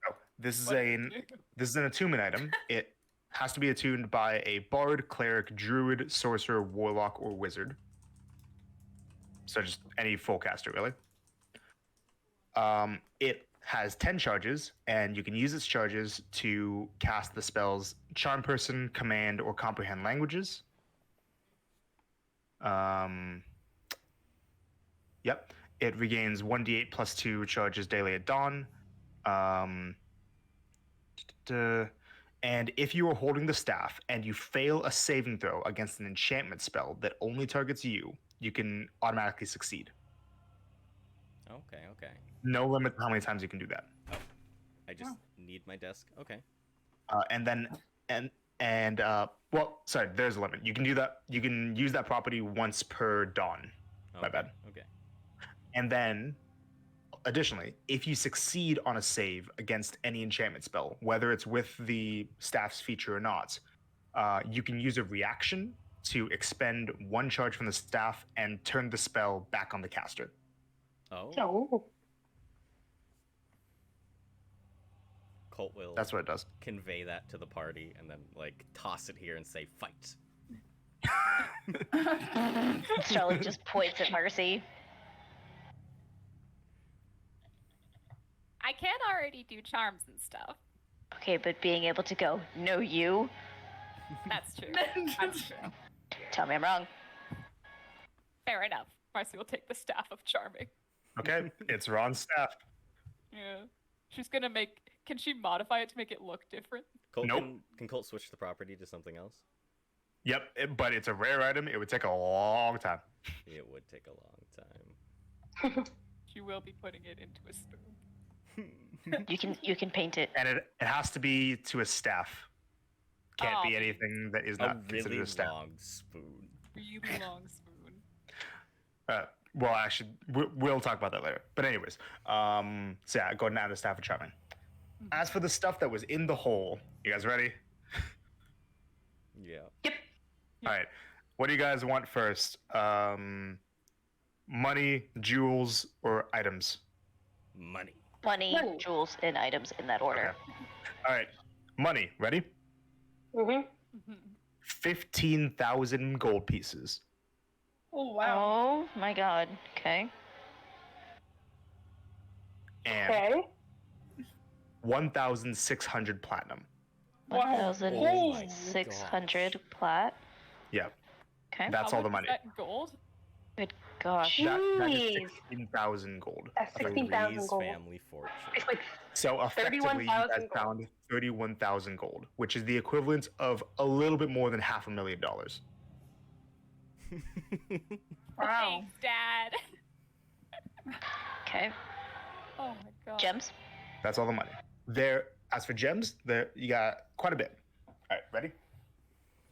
Oh, this is an attunement item. It has to be attuned by a bard, cleric, druid, sorcerer, warlock, or wizard. So just any full caster, really. It has 10 charges, and you can use its charges to cast the spells Charm Person, Command, or Comprehend Languages. Yep. It regains 1d8 plus 2 charges daily at dawn. And if you are holding the staff and you fail a saving throw against an enchantment spell that only targets you, you can automatically succeed. Okay, okay. No limit to how many times you can do that. I just need my desk. Okay. Sorry, there's a limit. You can do that. You can use that property once per dawn. My bad. Okay. And then, additionally, if you succeed on a save against any enchantment spell, whether it's with the staff's feature or not, you can use a reaction to expend 1 charge from the staff and turn the spell back on the caster. Oh. Oh. Colt will That's what it does. convey that to the party and then like toss it here and say fight. Charlie just points at Marcy. I can already do charms and stuff. Okay, but being able to go, no, you. That's true. That's true. Tell me I'm wrong. Fair enough. Marcy will take the staff of charming. Okay, it's Ron's staff. Yeah. She's gonna make. Can she modify it to make it look different? Colt Nope. can Colt switch the property to something else? Yep, but it's a rare item. It would take a long time. It would take a long time. She will be putting it into a spoon. You can paint it. And it has to be to a staff. Can't be Oh. anything that is A not considered really a staff. long spoon. Really long spoon. Well, actually, we'll talk about that later. But anyways, so yeah, go ahead and add a staff of charming. As for the stuff that was in the hole, you guys ready? Yeah. All right. What do you guys want first? Money, jewels, or items? Money. Money, Money. jewels, and items in that order. All right. Money. Ready? Mhm. 15,000 gold pieces. Oh wow. Oh my god. Okay. And Okay. 1,600 platinum. Wow. 1,600 plat. Yeah. Okay. That's How all the much money. is that in gold? Good gosh. That is Jeez. 16,000 gold. That's 16,000 Marie's gold. family fortune. It's like So effectively, you guys 31,000 gold. found 31,000 gold, which is the equivalent of a little bit more than $500,000. Wow. Thanks, Dad. Okay. Oh my god. Gems. That's all the money. As for gems, you got quite a bit. All right, ready?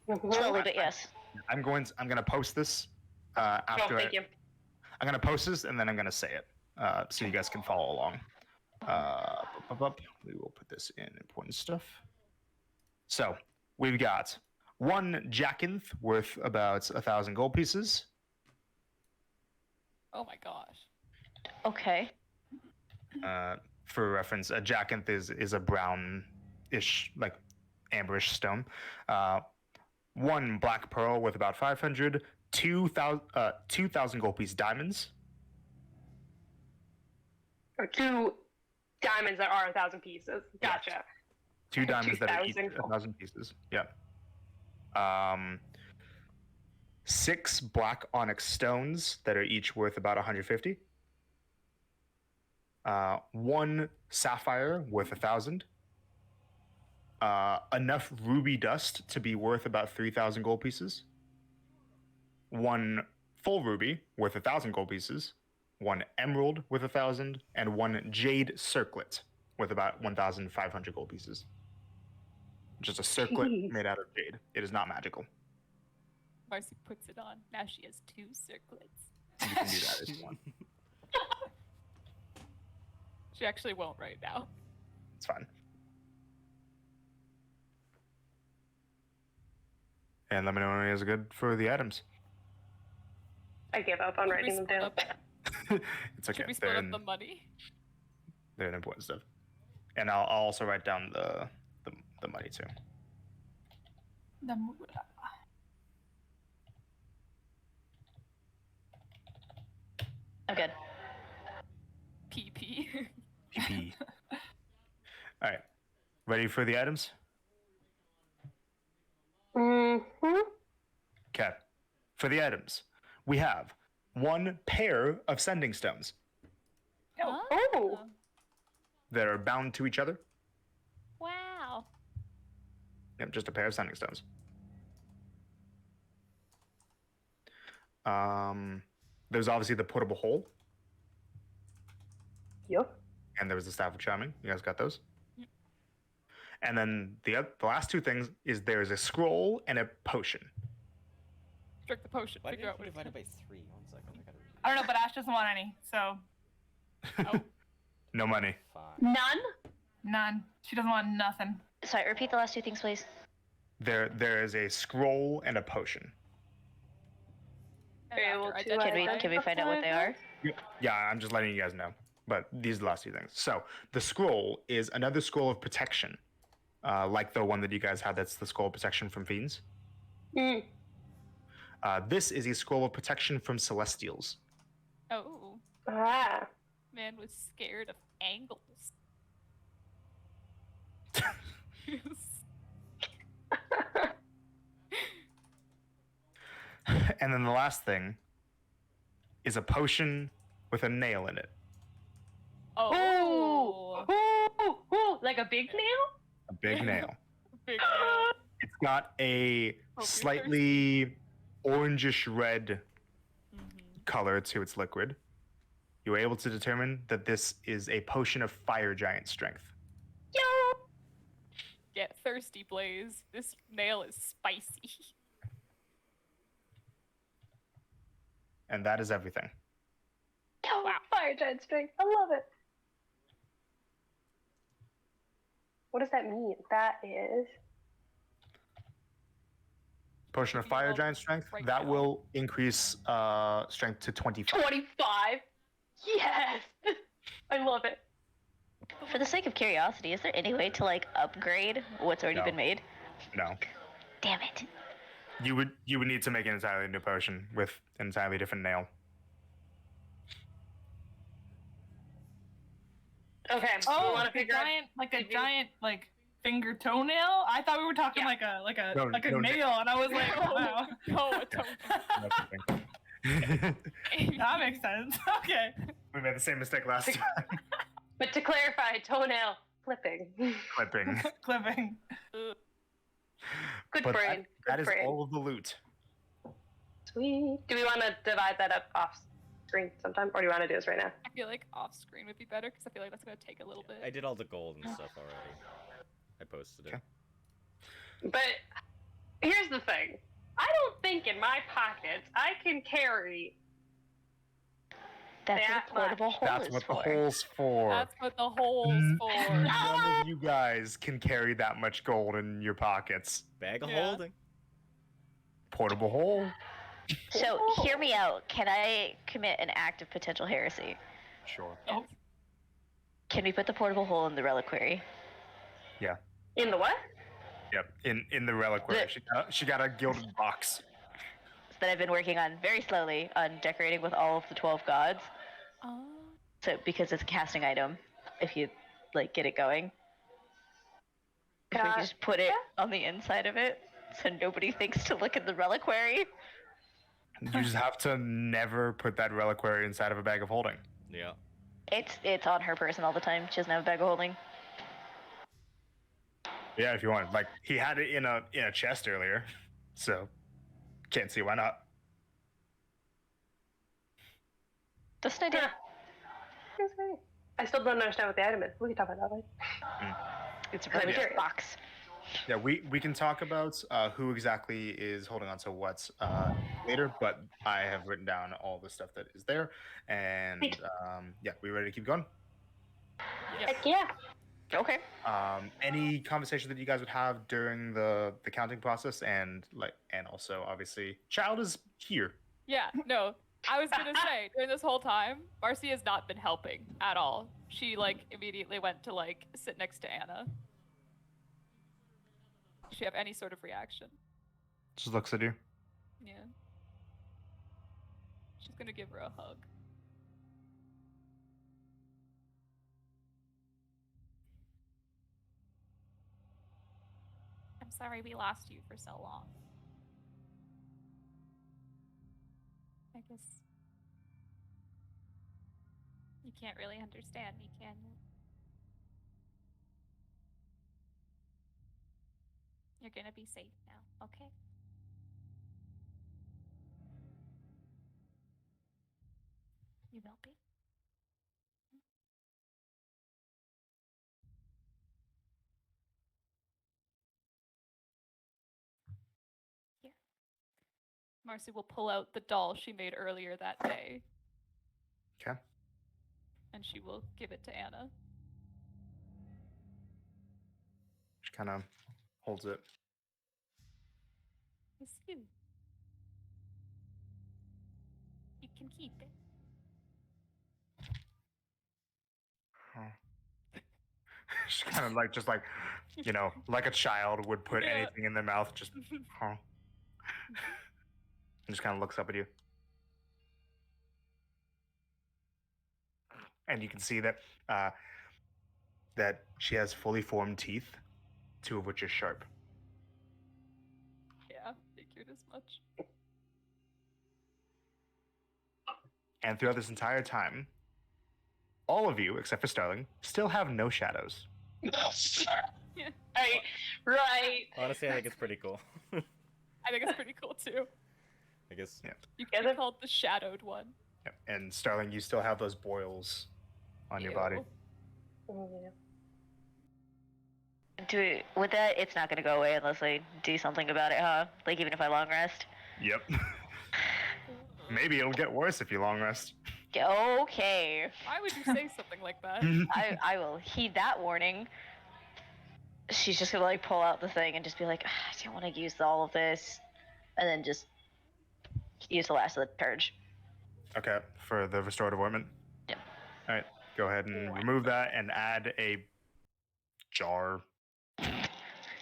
Mhm. Slowly, but yes. I'm gonna post this Oh, after. thank you. I'm gonna post this and then I'm gonna say it so you guys can follow along. We will put this in important stuff. So we've got 1 jacinth worth about 1,000 gold pieces. Oh my gosh. Okay. For reference, a jacinth is a brownish, like amberish stone. 1 black pearl with about 500. 2,000 gold piece diamonds. Or 2 diamonds that are 1,000 pieces. Gotcha. 2 diamonds that are each 2,000 gold. 1,000 pieces. Yeah. 6 black onyx stones that are each worth about 150. 1 sapphire worth 1,000. Enough ruby dust to be worth about 3,000 gold pieces. one full ruby worth 1,000 gold pieces, one emerald with 1,000, and one jade circlet with about 1,500 gold pieces. Just a circlet Jeez. made out of jade. It is not magical. Marcy puts it on. Now she has 2 circlets. You can do that if you want. She actually won't right now. It's fine. And let me know when it is good for the items. I give up on Should we writing them split down. up- It's okay. Should we split up the money? They're important stuff. And I'll also write down the money too. The moolah. I'm good. PP. PP. All right. Ready for the items? Mm-hmm. Okay. For the items, we have one pair of sending stones Oh. that are bound to each other. Wow. Yep, just a pair of sending stones. There's obviously the portable hole, Yep. and there was the staff of charming. You guys got those? And then the last two things is there's a scroll and a potion. Drink the potion. Why did Figure you out what it's divide it by 3? 1 second. I gotta read. I don't know, but Ash doesn't want any, so Oh. No money. Fine. None? none. She doesn't want nothing. Sorry, repeat the last 2 things, please. There is a scroll and a potion. And Able after to identify- Can we find out what they are? Yeah, I'm just letting you guys know. But these are the last two things. So the scroll is another scroll of protection, like the one that you guys had. That's the scroll of protection from fiends. Mm. This is a scroll of protection from celestials. Oh. Ah. Man was scared of angles. And then the last thing is a potion with a nail in it. Oh. Ooh. Ooh. Like a big nail? A big nail. Big nail. It's got a you're slightly orangish red Mhm. color to its liquid. You were able to determine that this is a potion of fire giant strength. Yo. Get thirsty, Blaze. This nail is spicy. And that is everything. Yo. Wow. Fire giant strength. I love it. What does that mean? That is. Potion of Give me fire all giant strength, right that now. will increase strength to 25. 25. Yes. I love it. For the sake of curiosity, is there any way to like upgrade what's already No. been made? No. Damn it. You would need to make an entirely new potion with an entirely different nail. Okay. Oh, we want to like a figure out. giant, like a Did you- giant, like finger toenail. I thought we were talking Yeah. like a No, like a no, nail, and I was like, oh, wow, No, it don't. That's the thing. that makes sense. Okay. We made the same mistake last time. But to clarify, toenail flipping. Clipping. Clipping. Good But brain. that Good is brain. all of the loot. Sweet. Do we want to divide that up off screen sometime, or do you want to do this right now? I feel like off screen would be better because I feel like that's gonna take a little bit. I did all the gold and stuff already. I posted it. Okay. But here's the thing. I don't think in my pockets I can carry. That's That what a portable hole That's is what the for. hole's for. That's what the hole's for. None of you guys can carry that much gold in your pockets. Bag of Yeah. holding. Portable hole. So hear me out. Can I commit an act of potential heresy? Sure. Oh. Can we put the portable hole in the reliquary? In the what? Yep. In the reliquary, The- she got a gilded box. That I've been working on very slowly on decorating with all of the 12 gods. Oh. So because it's a casting item, if you like get it going, if we Got- just put it on the inside of it, so nobody thinks to look at the reliquary. You just have to never put that reliquary inside of a bag of holding. Yeah. It's on her person all the time. She doesn't have a bag of holding. Yeah, if you want. Like he had it in a chest earlier, so can't see why not. Just an idea. Yes, right. I still don't understand what the item is. We can talk about that later. It's a I'm really curious. box. Yeah, we can talk about who exactly is holding on to what later, but I have written down all the stuff that is there, and Sweet. yeah, we ready to keep going? Yes. Heck yeah. Okay. Any conversation that you guys would have during the counting process, and also obviously, child is here. Yeah, no. I was gonna say, during this whole time, Marcy has not been helping at all. She like immediately went to like sit next to Anna. Does she have any sort of reaction? Just looks at you. Yeah. She's gonna give her a hug. I'm sorry we lost you for so long. I guess you can't really understand me, can you? You're gonna be safe now, okay? You will be. Here. Marcy will pull out the doll she made earlier that day. Okay. And she will give it to Anna. She kind of holds it. It's you. You can keep it. She kind of like like a child would put Yeah. anything in their mouth, just and just kind of looks up at you. And you can see that that she has fully formed teeth, 2 of which are sharp. Yeah, figured as much. And throughout this entire time, all of you, except for Starling, still have no shadows. Right. Honestly, I think it's pretty cool. I think it's pretty cool too. I guess. Yeah. You can be called the shadowed one. Yep. And Starling, you still have those boils on your body. Ew. Oh, yeah. With that, it's not gonna go away unless I do something about it, huh? Like even if I long rest. Yep. Maybe it'll get worse if you long rest. Okay. Why would you say something like that? I will heed that warning. She's just gonna like pull out the thing and just be like, I don't want to use all of this, and then just use the last of the purge. Okay, for the restorative ointment. Yep. All right, go ahead and remove that and add a jar. What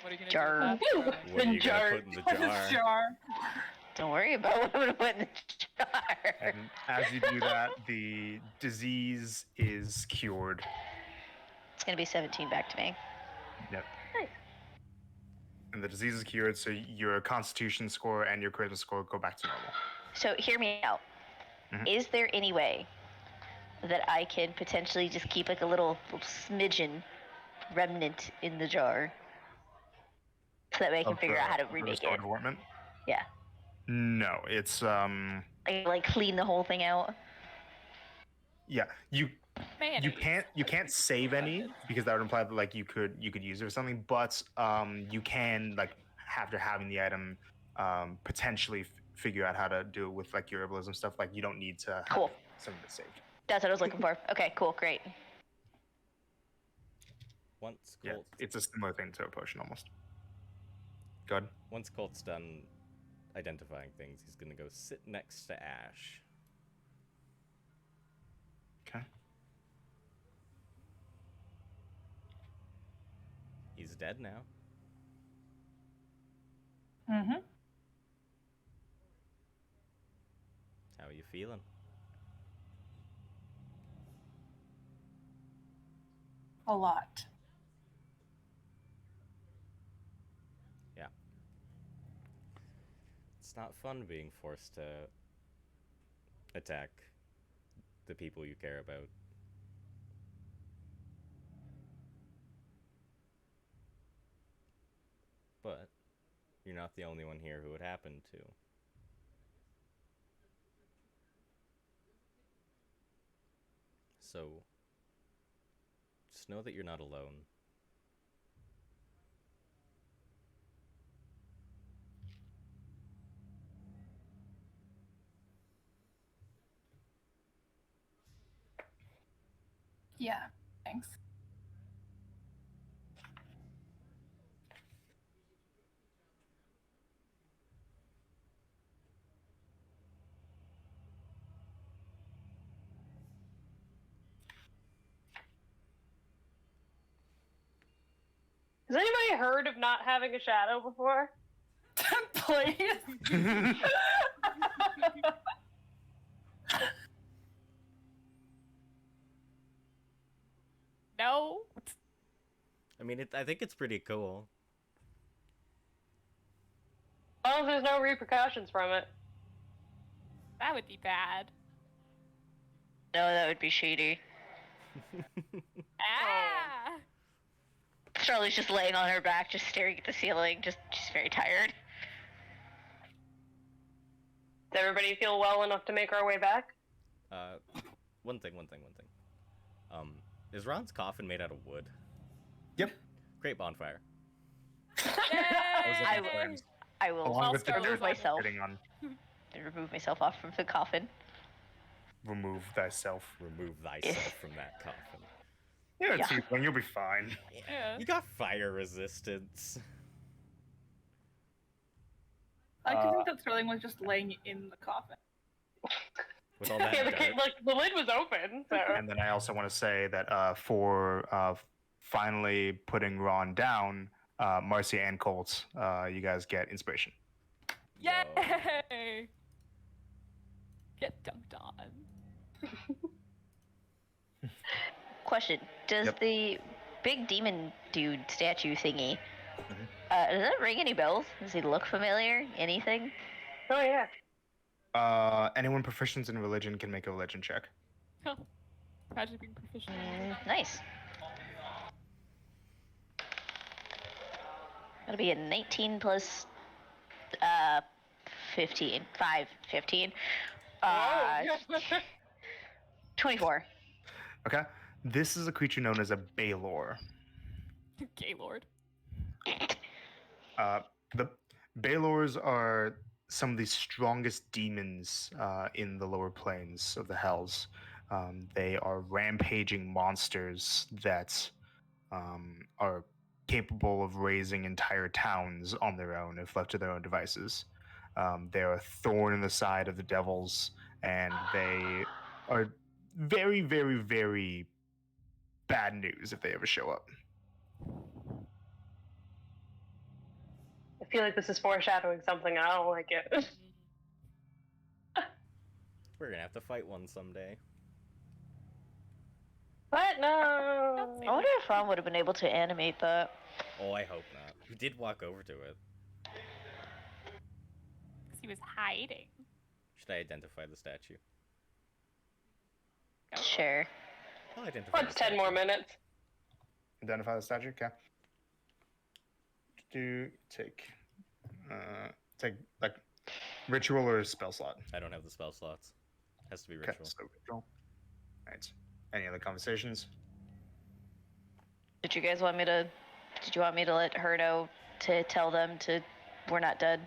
are you gonna Jar. do with that? What are you jar. gonna put in the jar? Jar. Don't worry about what I'm gonna put in the jar. And as you do that, the disease is cured. It's gonna be 17 back to me. Yep. Nice. And the disease is cured, so your constitution score and your charisma score go back to normal. So hear me out. Mhm. Is there any way that I can potentially just keep like a little smidgen remnant in the jar, so that way I can Of figure out how to the remake it? restorative ointment? Yeah. No, it's I can, like clean the whole thing out. yeah, you Mayonnaise. you can't save any because that would imply that like you could use it for something, but you can like after having the item potentially figure out how to do it with like your herbalism stuff. Like you don't need to have Cool. something that's saved. That's what I was looking for. Okay, cool, great. Once Yeah, Colt, it's a similar thing to a potion almost. Good. once Colt's done identifying things, he's gonna go sit next to Ash. Okay. He's dead now. Mm-hmm. How are you feeling? A lot. Yeah. It's not fun being forced to attack the people you care about. But you're not the only one here who it happened to. So, just know that you're not alone. Yeah, thanks. Has anybody heard of not having a shadow before? Please. No. I mean, I think it's pretty cool. As long as there's no repercussions from it. That would be bad. No, that would be shady. Ah! Charlie's just laying on her back, just staring at the ceiling, just she's very tired. Does everybody feel well enough to make our way back? One thing. Is Ron's coffin made out of wood? Yep. Great bonfire. I Yay! I will Along with the remove dirt myself sitting on. and remove myself off from the coffin. Remove thyself. Remove thyself from that coffin. Yeah, Yeah. Tiefling, you'll be fine. Yeah. You got fire resistance. I could think that Sterling was just laying in the coffin. With all that Yeah, dirt. the lid was open, so. And then I also want to say that for finally putting Ron down, Marcy and Colt, you guys get inspiration. Yo. Yay! Get dunked on. Question: does Yep. the big demon dude statue thingy? Mhm. Does that ring any bells? Does he look familiar? Anything? Oh, yeah. Anyone proficient in religion can make a religion check. Magic being proficient. Nice. That'll be a 19 plus 15. 15. Oh. 24. Okay. This is a creature known as a Baylor. Gaylord. The Baylors are some of the strongest demons in the lower planes of the Hells. They are rampaging monsters that are capable of raising entire towns on their own if left to their own devices. They are a thorn in the side of the devils, and they are very, very, very bad news if they ever show up. I feel like this is foreshadowing something, and I don't like it. We're gonna have to fight one someday. What? No. I wonder if Ron would have been able to animate that. Oh, I hope not. We did walk over to it. Because he was hiding. Should I identify the statue? Go. Sure. I'll identify What's the 10 more statue. minutes? Identify the statue. Okay. Do take like ritual or spell slot. I don't have the spell slots. Has to be Okay, ritual. so ritual. Right. Any other conversations? Did you guys want me to? Did you want me to let her know to tell them to? We're not dead.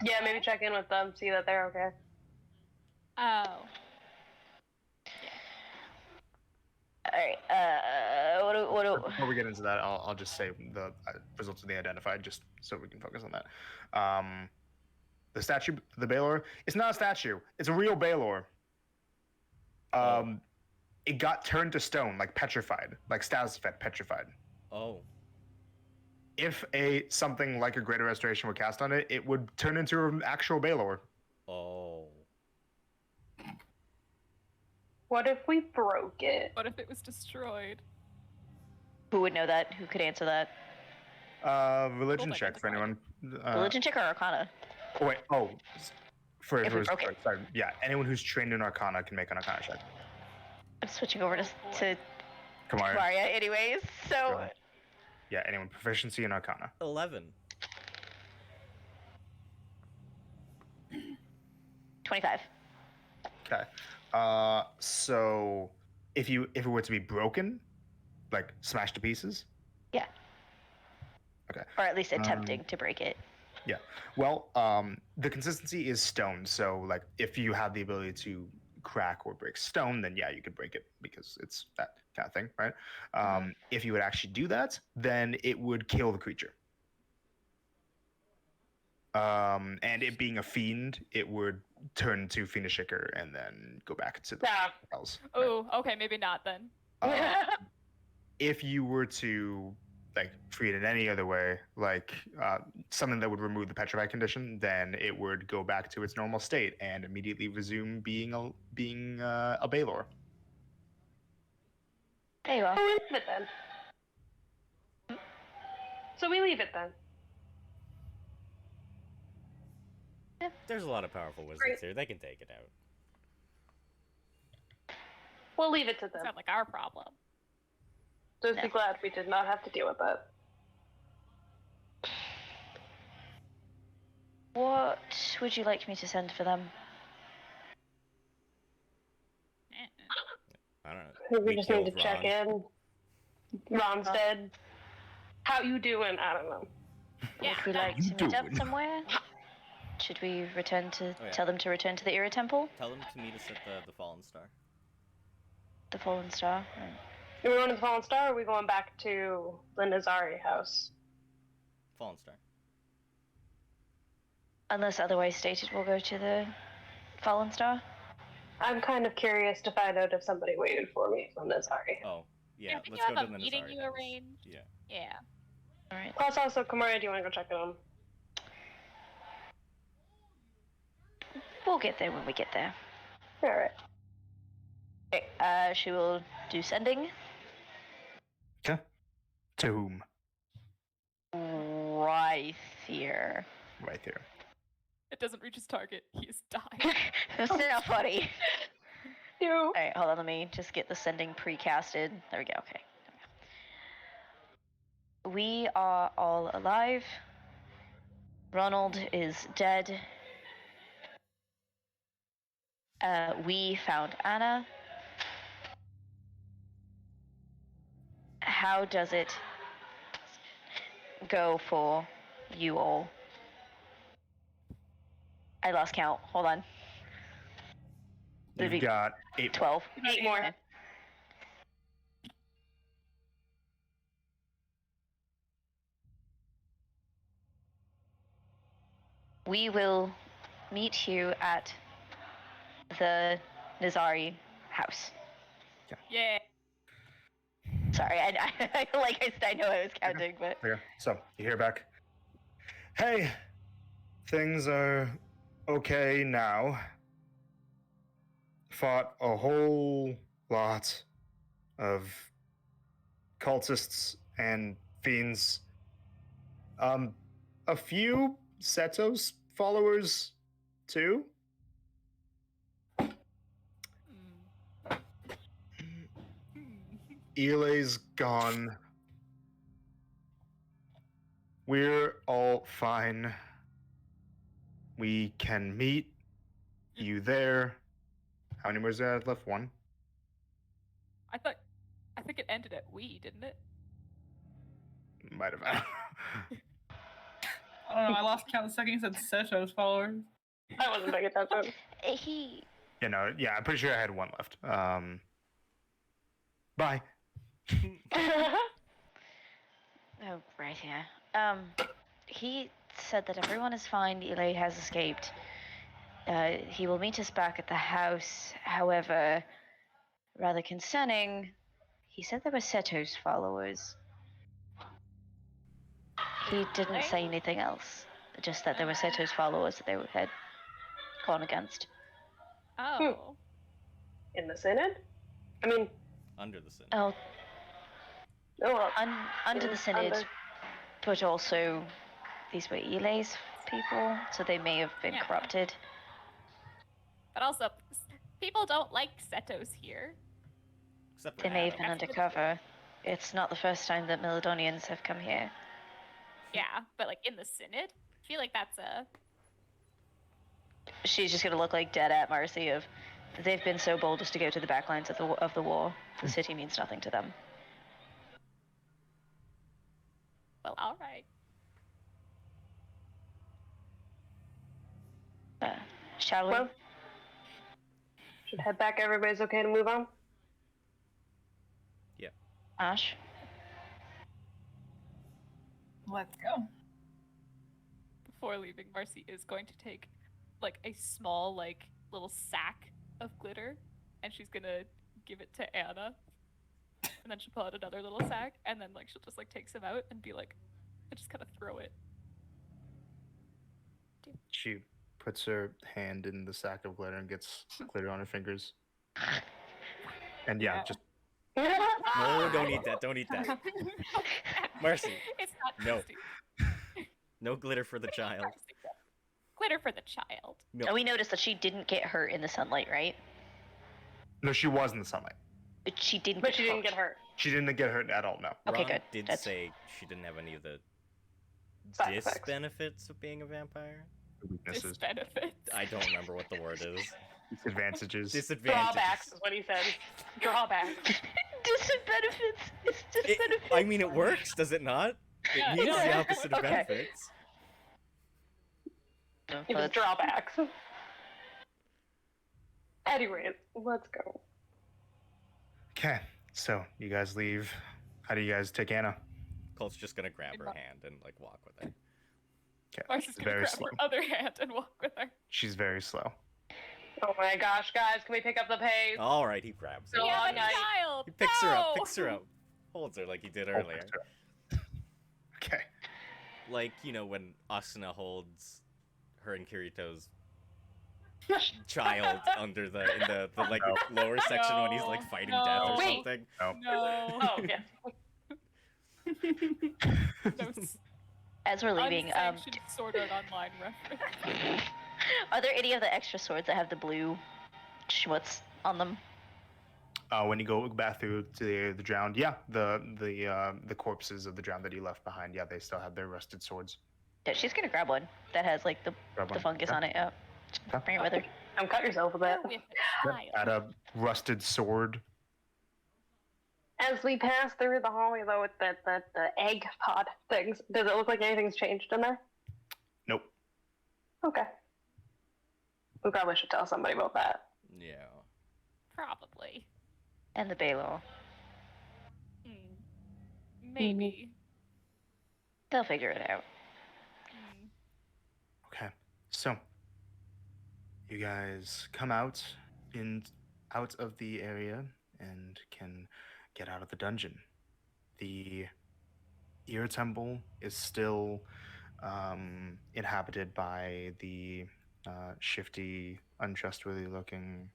Yeah, maybe check in with them, see that they're okay. Oh. All right. Before we get into that, I'll just say the results of the identified, just so we can focus on that. The statue, the Baylor, it's not a statue. It's a real Baylor. It got turned to stone, like petrified, like status effect petrified. Oh. If something like a Greater Restoration were cast on it, it would turn into an actual Baylor. Oh. What if we broke it? What if it was destroyed? Who would know that? Who could answer that? Religion Cool, check for anyone. Religion check or Arcana? Oh, wait. Oh, for If we broke it. sorry. Yeah, anyone who's trained in Arcana can make an Arcana check. I'm switching over to Kamari. Maria, anyways. Go So ahead. Yeah, anyone proficiency in Arcana. 11. 25. Okay. So if it were to be broken, like smashed to pieces. Yeah. Okay. Or at least attempting to break it. Yeah. Well, the consistency is stone, so like if you have the ability to crack or break stone, then yeah, you could break it because it's that kind of thing, right? If you would actually do that, then it would kill the creature. And it being a fiend, it would turn to Fiendshicker and then go back to the Yeah. house. Oh, okay, maybe not then. If you were to like free it in any other way, like something that would remove the petrified condition, then it would go back to its normal state and immediately resume being a Baylor. There you are. So we leave it then. So we leave it then. There's a lot of powerful wizards Great. here. They can take it out. We'll leave it to It's them. not like our problem. Just No. be glad we did not have to deal with that. What would you like me to send for them? Eh, I don't know. We just need to killed check Ron. in. Ron's dead. How you doing? I don't know. Yeah, Would we no. like you to meet up doing? somewhere? Should we return to Oh, yeah. tell them to return to the Era Temple? Tell them to meet us at the Fallen Star. The Fallen Star? Right. Are we going to the Fallen Star, or are we going back to the Nazari house? Fallen Star. Unless otherwise stated, we'll go to the Fallen Star. I'm kind of curious to find out if somebody waited for me from Nazari. Oh, yeah. I think Let's you go have to a the meeting Nazari you house. arranged. Yeah. Yeah. Alright. Plus, also, Kamara, do you want to go check on him? We'll get there when we get there. Alright. Okay, she will do sending. Okay. To whom? Right here. Right there. It doesn't reach its target. He is dying. That's not funny. You. Alright, hold on, let me just get the sending pre-casted. There we go, okay. We are all alive. Ronald is dead. We found Anna. How does it go for you all? I lost count. Hold on. You've got 8. 12. 8 more. Okay. We will meet you at the Nazari house. Yeah. Sorry, I like I said, I know I was counting, but Okay. So you hear back. Hey, things are okay now. Fought a whole lot of cultists and fiends. A few Seto's followers too. Ele's gone. We're all fine. We can meet you there. How many more is there left? 1? I think it ended at we, didn't it? Might have. I don't know. I lost count the second you said Seto's followers. I wasn't paying attention. he Yeah, I'm pretty sure I had 1 left. Bye. oh right here. He said that everyone is fine. Eli has escaped. He will meet us back at the house. However, rather concerning, he said there were Seto's followers. He didn't say anything else. Just that there were Seto's followers that they had gone against. Oh. In the Synod? I mean, Under the sin. Oh, oh well. under the Synod, under- but also these were Eli's people, so they may have been Yeah. corrupted. But also, people don't like Setos here. Except for They may have Adam. been undercover. It's not the first time that Melodonians have come here. Yeah, but like in the Synod, I feel like that's a. She's just gonna look like dead at Marcy of, They've been so bold as to go to the back lines of the wall. The city means nothing to them. Well, all right. Shall we? Well, should head back. Everybody's okay to move on? Ash? Let's go. Before leaving, Marcy is going to take like a small, like little sack of glitter, and she's gonna give it to Anna. And then she'll pull out another little sack, and then like she'll just like take some out and be like, and just kind of throw it. She puts her hand in the sack of glitter and gets glitter on her fingers. And yeah, Yeah. just No, don't eat that. Don't eat that. Marcy, It's not No. tasty. no glitter for the child. Marcy. Glitter for the child. No. And we noticed that she didn't get hurt in the sunlight, right? no, she was in the sunlight. But she didn't. But she didn't get hurt. She didn't get hurt at all. No. Okay, Ron good. did That's- say she didn't have any of the Side effects. disbenefits of being a vampire. Weaknesses, Disbenefits. I don't remember what the word is. disadvantages. Disadvantages. Drawbacks is what he said. Drawbacks. Disadbenefits. It's It, disbenefits. I mean, it works, does it not? Yeah, It means the yeah. opposite of Okay. benefits. It was drawbacks. Anyways, let's go. Okay, so you guys leave. How do you guys take Anna? Colt's just gonna grab her Not- hand and like walk with her. Okay, Marcy's she's gonna very grab slow. her other hand and walk with her. She's very slow. Oh my gosh, guys, can we pick up the pace? All right, he grabs her. So We have a long night. child. He picks her up, No! picks her up, holds her like he did Oh, earlier. Okay. Like, you know, when Asuna holds her and Kirito's child under the in the like No. lower section when he's like No, fighting death or no. Wait. something. No. Oh, yeah. No s- As we're leaving, unsanctioned Sword Art Online reference. are there any of the extra swords that have the blue schmutz on them? When you go back through to the drowned, yeah, the corpses of the drowned that you left behind, yeah, they still have their rusted swords. Yeah, she's gonna grab one that has like the Grab one. fungus Okay. on it. Yeah. Okay. Bring it with her. Cut yourself with that. With a Yep, child. add a rusted sword. As we pass through the hallway, though, with the egg pod things, does it look like anything's changed in there? Nope. Okay. We probably should tell somebody about that. Yeah. Probably. And the Baylor. Maybe. They'll figure it out. Mm. Okay. So you guys come out of the area and can get out of the dungeon. The Ear Temple is still inhabited by the shifty, untrustworthy looking,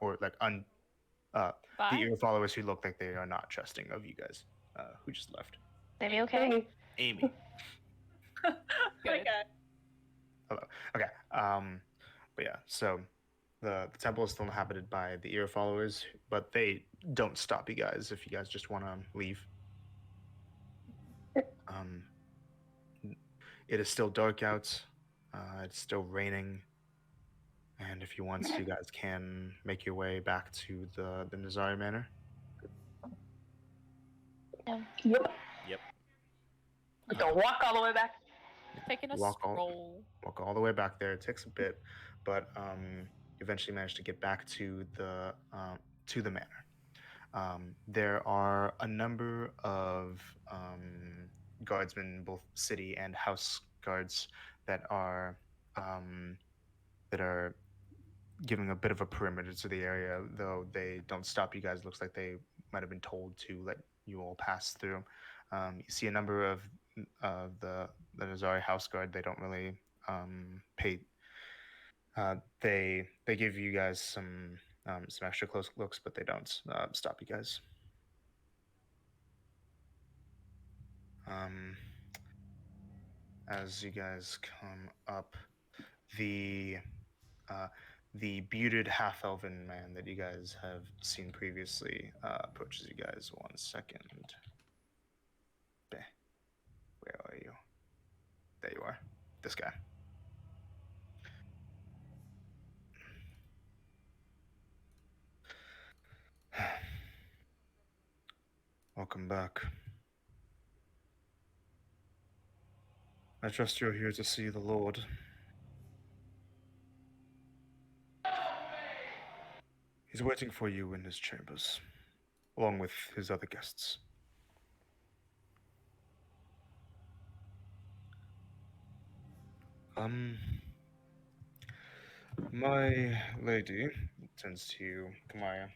or like the Bye. ear followers who look like they are not trusting of you guys, who just left. They be okay? Amy. Good. Okay. But yeah, so the temple is still inhabited by the ear followers, but they don't stop you guys if you guys just want to leave. It is still dark out. It's still raining. And if you want, you guys can make your way back to the Nazari Manor. Yep. Yep. We can walk all the way back. Taking a Walk all- stroll. Walk all the way back there. It takes a bit, but you eventually manage to get back to the manor. There are a number of guardsmen, both city and house guards, that are giving a bit of a perimeter to the area. Though they don't stop you guys. Looks like they might have been told to let you all pass through. You see a number of the Nazari house guard. They don't really pay. They give you guys some extra close looks, but they don't stop you guys. As you guys come up, the bearded half-elven man that you guys have seen previously approaches you guys. 1 second. Where are you? There you are. This guy. Welcome back. I trust you're here to see the Lord. He's waiting for you in his chambers, along with his other guests. My lady, turns to you, Kamaya.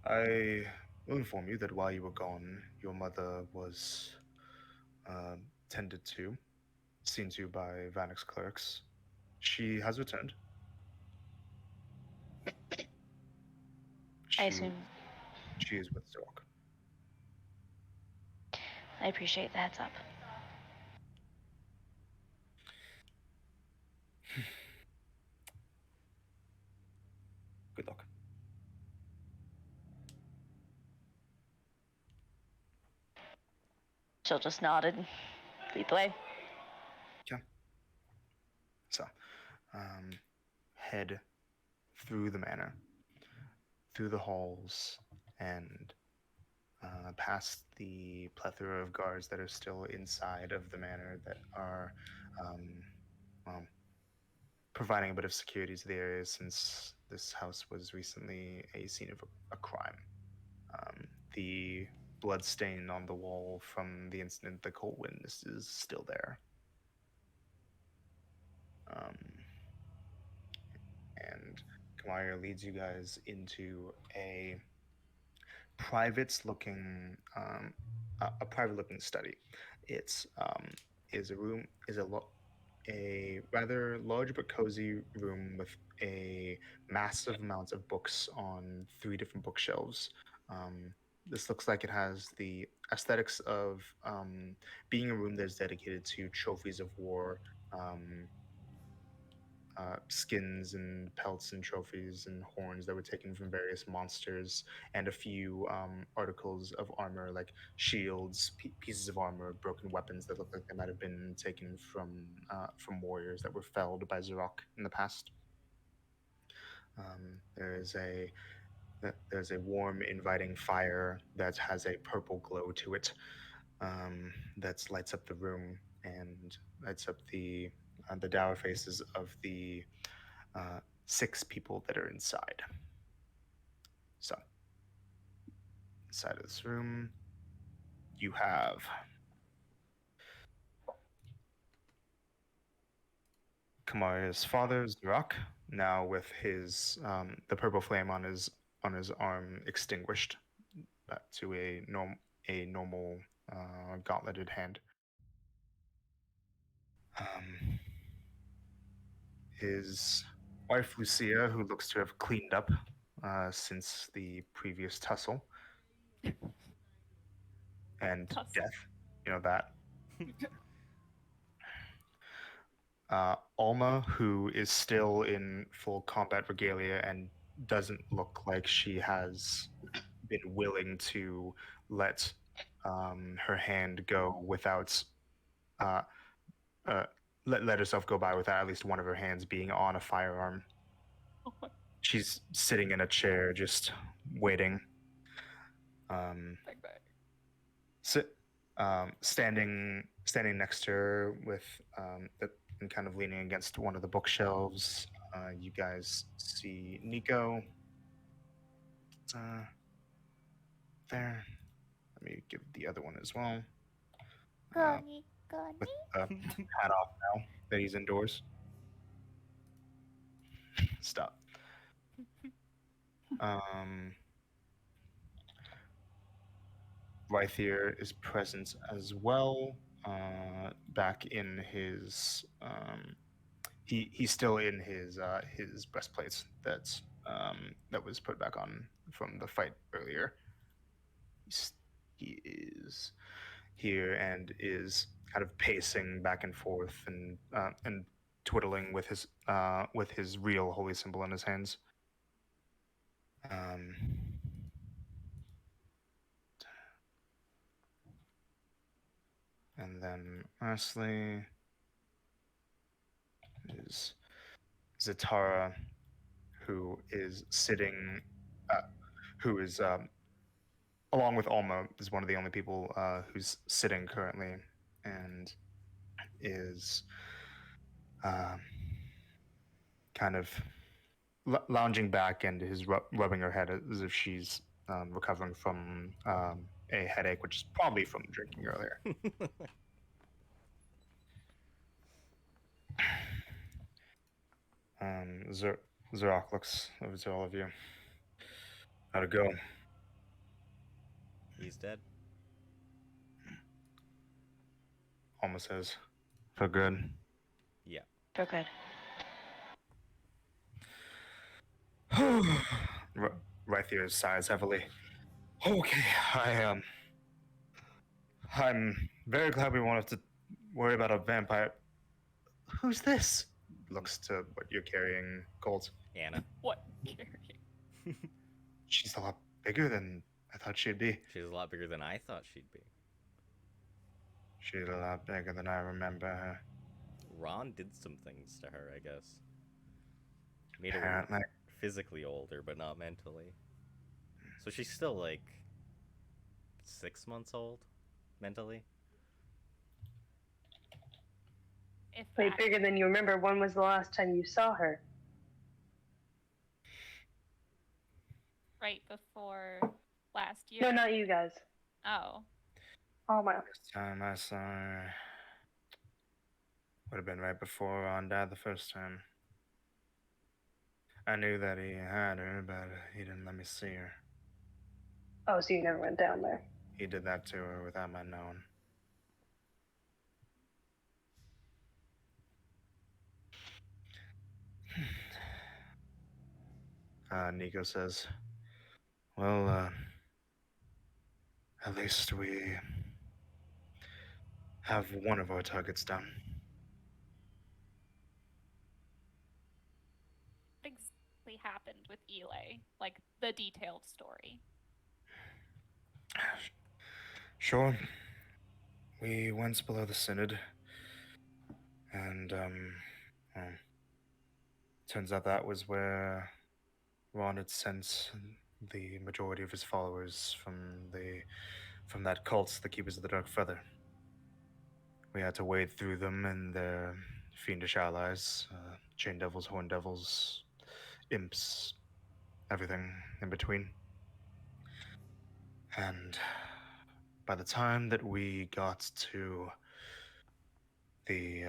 I will inform you that while you were gone, your mother was tended to, seen to by Vanix clerics. She has returned. I She, assume. she is with Zork. I appreciate the heads up. Good luck. She'll just nod and lead the way. So, head through the manor, through the halls, and past the plethora of guards that are still inside of the manor that are well, providing a bit of security to the area since this house was recently a scene of a crime. The blood stain on the wall from the incident the Cole witnessed is still there. And Kamaya leads you guys into a private-looking a private-looking study. It's is a room is a rather large but cozy room with a massive amount of books on 3 different bookshelves. This looks like it has the aesthetics of being a room that's dedicated to trophies of war, skins and pelts and trophies and horns that were taken from various monsters, and a few articles of armor like shields, pieces of armor, broken weapons that look like they might have been taken from warriors that were felled by Zarok in the past. There is there's a warm, inviting fire that has a purple glow to it, that lights up the room and lights up the dour faces of the 6 people that are inside. So, inside of this room, you have Kamaria's father, Zurak, now with his the purple flame on his arm extinguished back to a normal gauntleted hand. His wife Lucia, who looks to have cleaned up since the previous tussle and Tussle. death, you know that. Alma, who is still in full combat regalia and doesn't look like she has been willing to let her hand go without let herself go by without at least one of her hands being on a firearm. Oh my She's sitting in a chair, just waiting. bang bang. Standing next to her with and kind of leaning against one of the bookshelves. You guys see Nico there. Let me give the other one as well. With hat off now that he's indoors. Stop. Rythier is present as well. Back in his he's still in his breastplates that was put back on from the fight earlier. He is here and is kind of pacing back and forth and twiddling with his real holy symbol in his hands. And then lastly is Zatara, who is sitting, who is along with Alma, is one of the only people who's sitting currently and is kind of lounging back and is rubbing her head as if she's recovering from a headache, which is probably from drinking earlier. Zorak looks over to all of you. How'd it go? He's dead. Alma says, "For good." Yeah. For good. Rythier sighs heavily. Okay, I'm very glad we won't have to worry about a vampire. Who's this? Looks to what you're carrying, Colt. Anna. What? Carrying? She's a lot bigger than I thought she'd be. She's a lot bigger than I thought she'd be. She's a lot bigger than I remember her. Ron did some things to her, I guess. Made her Apparently. physically older, but not mentally. So she's still like 6 months old, mentally. If Wait, that. bigger than you remember. When was the last time you saw her? Right before last year. No, not you guys. Oh. Oh my. Last time I saw her would have been right before Ron died the first time. I knew that he had her, but he didn't let me see her. Oh, so you never went down there. He did that to her without my knowing. Nico says, well, at least we have one of our targets done. What exactly happened with Elay? Like the detailed story. Sure. We went below the Synod, and, well, turns out that was where Ron had sent the majority of his followers from that cult, the Keepers of the Dark Feather. We had to wade through them and their fiendish allies, chain devils, horn devils, imps, everything in between. And by the time that we got to the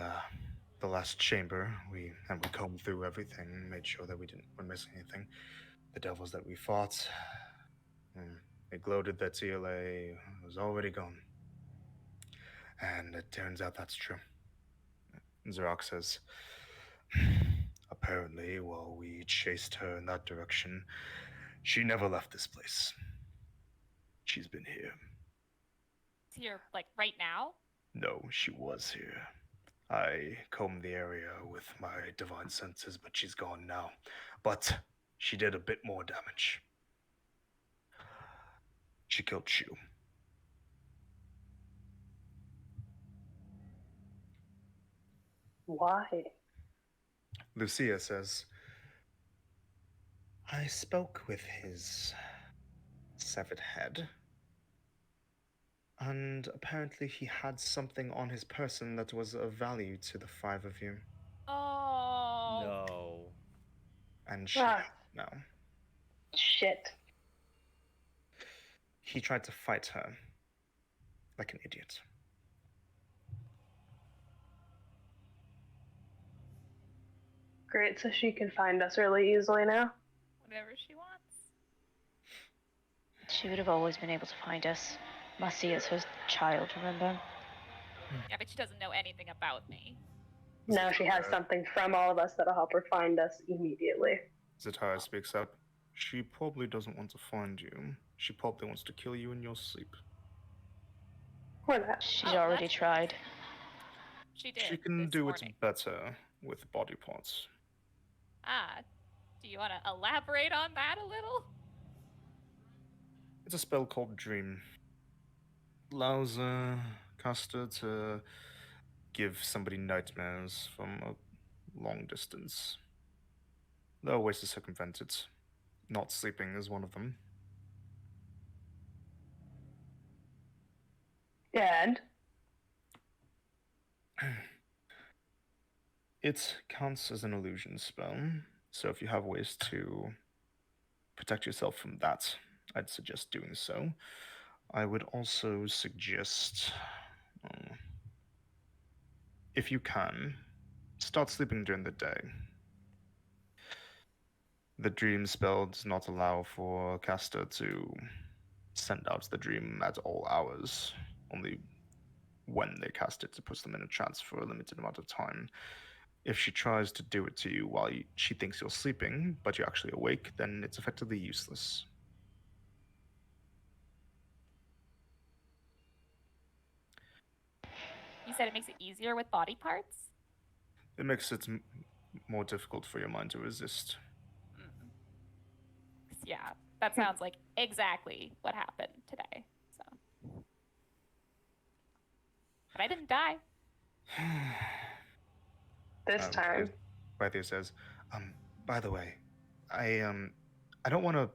last chamber, we combed through everything, made sure that we weren't missing anything. The devils that we fought, it gloated that TLA was already gone. And it turns out that's true. Zorak says, apparently, while we chased her in that direction, she never left this place. She's been here. It's here, like right now? No, she was here. I combed the area with my divine senses, but she's gone now. But she did a bit more damage. She killed Shu. Why? Lucia says, I spoke with his severed head, and apparently he had something on his person that was of value to the five of you. Oh. No. And she now. Shit. He tried to fight her like an idiot. Great, so she can find us really easily now. Whatever she wants. She would have always been able to find us. Must as her child, remember? Yeah, but she doesn't know anything about me. Now she has something from all of us that'll help her find us immediately. Zatara speaks up. She probably doesn't want to find you. She probably wants to kill you in your sleep. Or that. She's Oh, already that's- tried. She did. She can this do morning. it better with body parts. Ah, do you want to elaborate on that a little? It's a spell called Dream. Allows a caster to give somebody nightmares from a long distance. There are ways to circumvent it. Not sleeping is one of them. And It counts as an illusion spell, so if you have ways to protect yourself from that, I'd suggest doing so. I would also suggest, if you can, start sleeping during the day. The dream spell does not allow for a caster to send out the dream at all hours, only when they cast it to puts them in a trance for a limited amount of time. If she tries to do it to you while she thinks you're sleeping, but you're actually awake, then it's effectively useless. You said it makes it easier with body parts? It makes it more difficult for your mind to resist. Mm. Yeah, that sounds like exactly what happened today. So, but I didn't die. this time, Rythier says, by the way, I don't want to.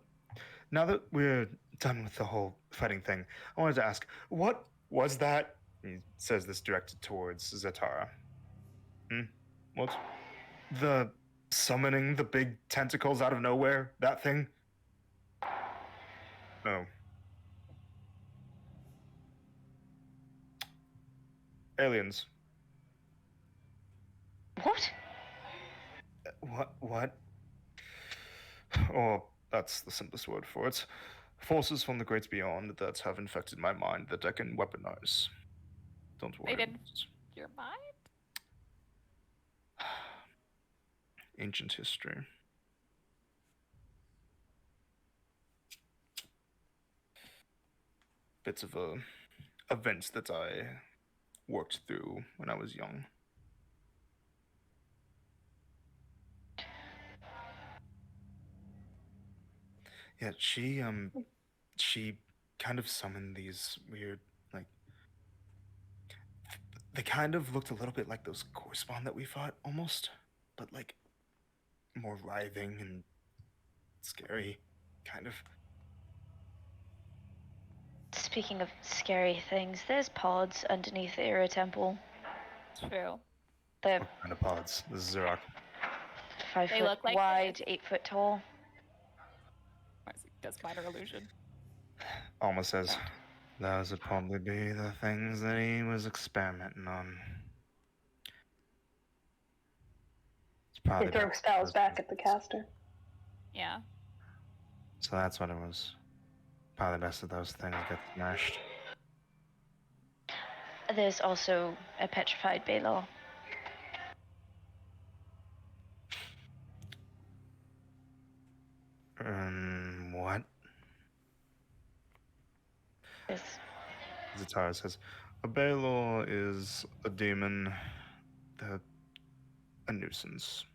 Now that we're done with the whole fighting thing, I wanted to ask, what was that? He says this directed towards Zatara. What? The summoning the big tentacles out of nowhere? That thing? Oh. Aliens. What? What? Or that's the simplest word for it. Forces from the great beyond that have infected my mind that I can weaponize. Don't worry. They didn't your mind? Ancient history. Bits of events that I worked through when I was young. Yeah, she kind of summoned these weird, like, they kind of looked a little bit like those correspond that we fought, almost, but like more writhing and scary, kind of. Speaking of scary things, there's pods underneath the Era Temple. True. They're What kind of pods? This is Xerox. 5 They foot look like wide, this. 8 foot tall. Does minor illusion. Alma says, those would probably be the things that he was experimenting on. It's probably they throw best spells those back things. at the caster. Yeah. So that's what it was. Probably best that those things get smashed. There's also a petrified Baylor. What? Yes. Zatara says, a Baylor is a demon, a nuisance.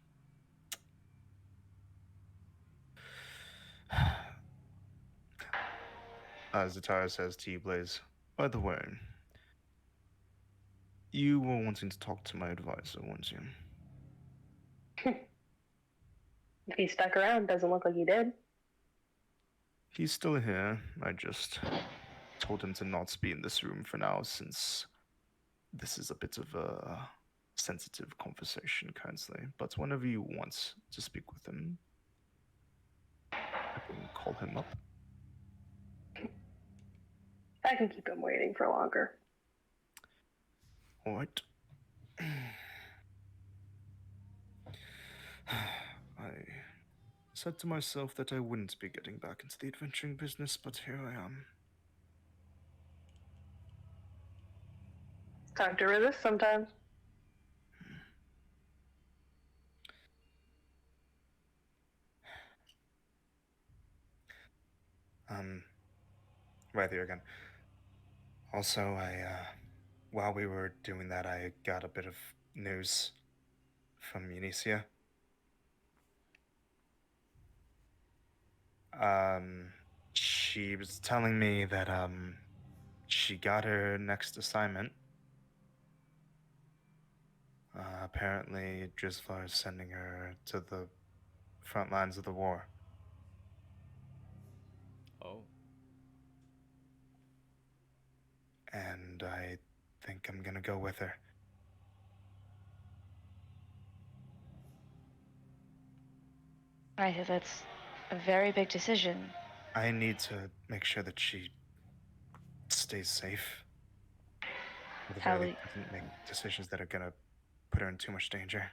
Zatara says to you, Blaze, by the way, you were wanting to talk to my advisor, weren't you? If he stuck around, doesn't look like he did. He's still here. I just told him to not be in this room for now, since this is a bit of a sensitive conversation currently. But whenever you want to speak with him, I can call him up. I can keep him waiting for longer. All right. I said to myself that I wouldn't be getting back into the adventuring business, but here I am. It's hard to resist sometimes. Right there again. Also, while we were doing that, I got a bit of news from Unicia. She was telling me that, she got her next assignment. Apparently, Drizzler is sending her to the front lines of the war. Oh. And and I think I'm gonna go with her. That's a very big decision. I need to make sure that she stays safe. At the very How least, doesn't make decisions that are gonna put her in too much danger.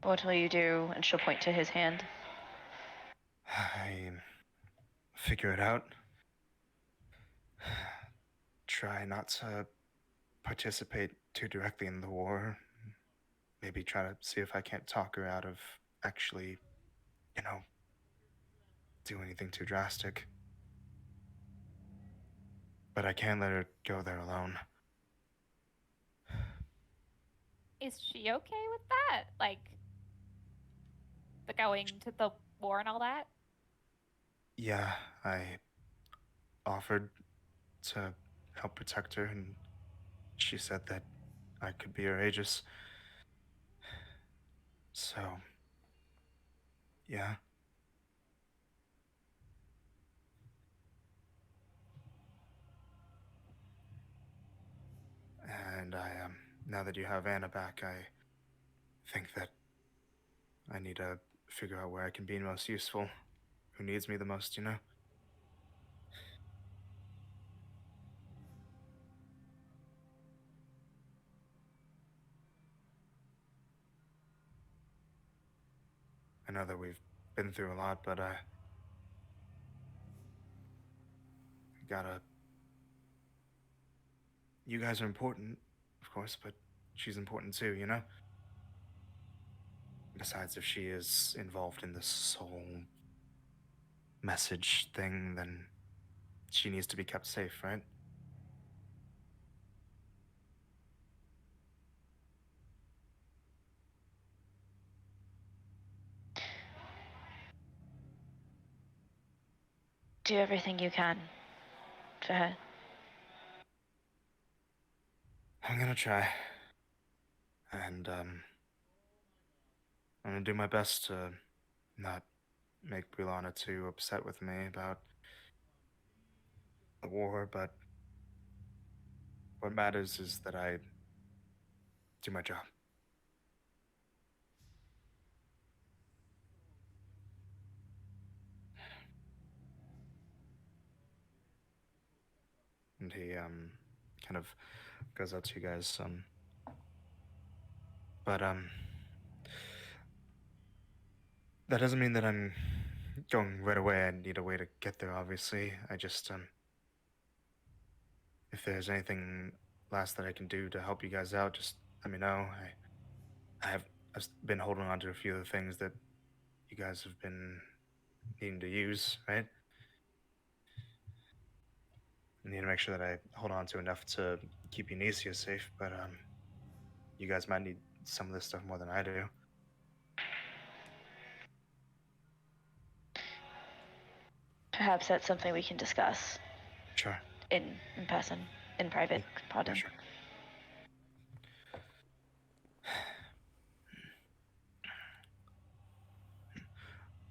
What will you do? And she'll point to his hand. I figure it out. Try not to participate too directly in the war. Maybe try to see if I can't talk her out of actually, do anything too drastic. But I can't let her go there alone. Is she okay with that? Like, the going to the war and all that? Yeah, I offered to help protect her, and she said that I could be her Aegis. So, yeah. And now that you have Anna back, I think that I need to figure out where I can be most useful. Who needs me the most, I know that we've been through a lot, but gotta. You guys are important, of course, but she's important too, Besides, if she is involved in this soul message thing, then she needs to be kept safe, right? Do everything you can for her. I'm gonna try. And, I'm gonna do my best to not make Brianna too upset with me about the war, but what matters is that I do my job. And he, kind of goes out to you guys, but, that doesn't mean that I'm going right away. I need a way to get there, obviously. I just, if there's anything last that I can do to help you guys out, just let me know. I've been holding on to a few of the things that you guys have been needing to use, right? I need to make sure that I hold on to enough to keep Eunicia safe, but you guys might need some of this stuff more than I do. Perhaps that's something we can discuss Sure. in person, in private. Pardon. Yeah, sure.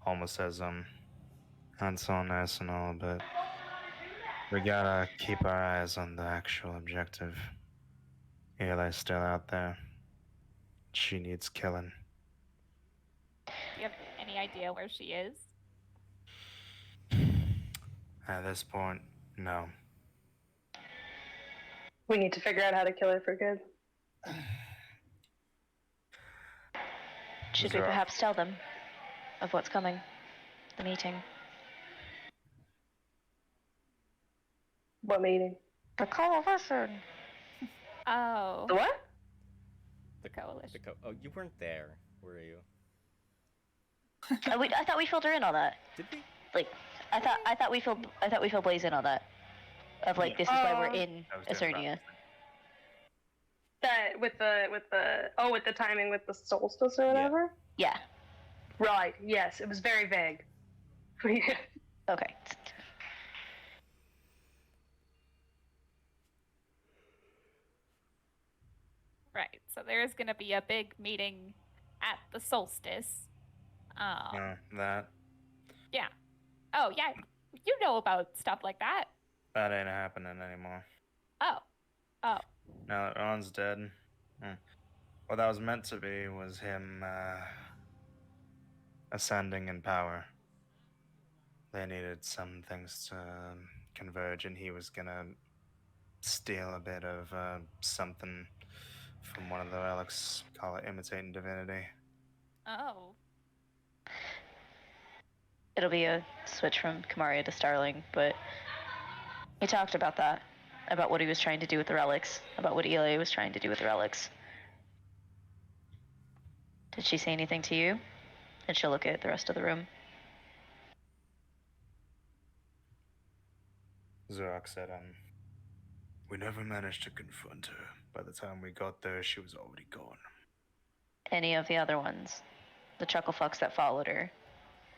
Almost says, that's all nice and all, but we gotta keep our eyes on the actual objective. Eli's still out there. She needs killing. Do you have any idea where she is? At this point, no. We need to figure out how to kill her for good. Should we perhaps tell them of what's coming? The meeting. What meeting? The coalition. Oh. The what? The coalition. Oh, you weren't there, were you? I thought we filled her in on that. Did we? Like, I thought we filled Blaze in on that. Of like, this is why we're in Acernia. That with the timing with the solstice or whatever? Yeah. Right, yes, it was very vague. Okay. Right. So there is going to be a big meeting at the solstice. That. Yeah. Oh, yeah. You know about stuff like that. That ain't happening anymore. Oh. Oh. Now that Ron's dead, what that was meant to be was him ascending in power. They needed some things to converge, and he was gonna steal a bit of something from one of the relics, call it imitating divinity. Oh. It'll be a switch from Kamaria to Starling, but he talked about that, about what he was trying to do with the relics, about what Elia was trying to do with the relics. Did she say anything to you? And she'll look at the rest of the room. Zorak said, we never managed to confront her. By the time we got there, she was already gone. Any of the other ones? The chuckle fucks that followed her?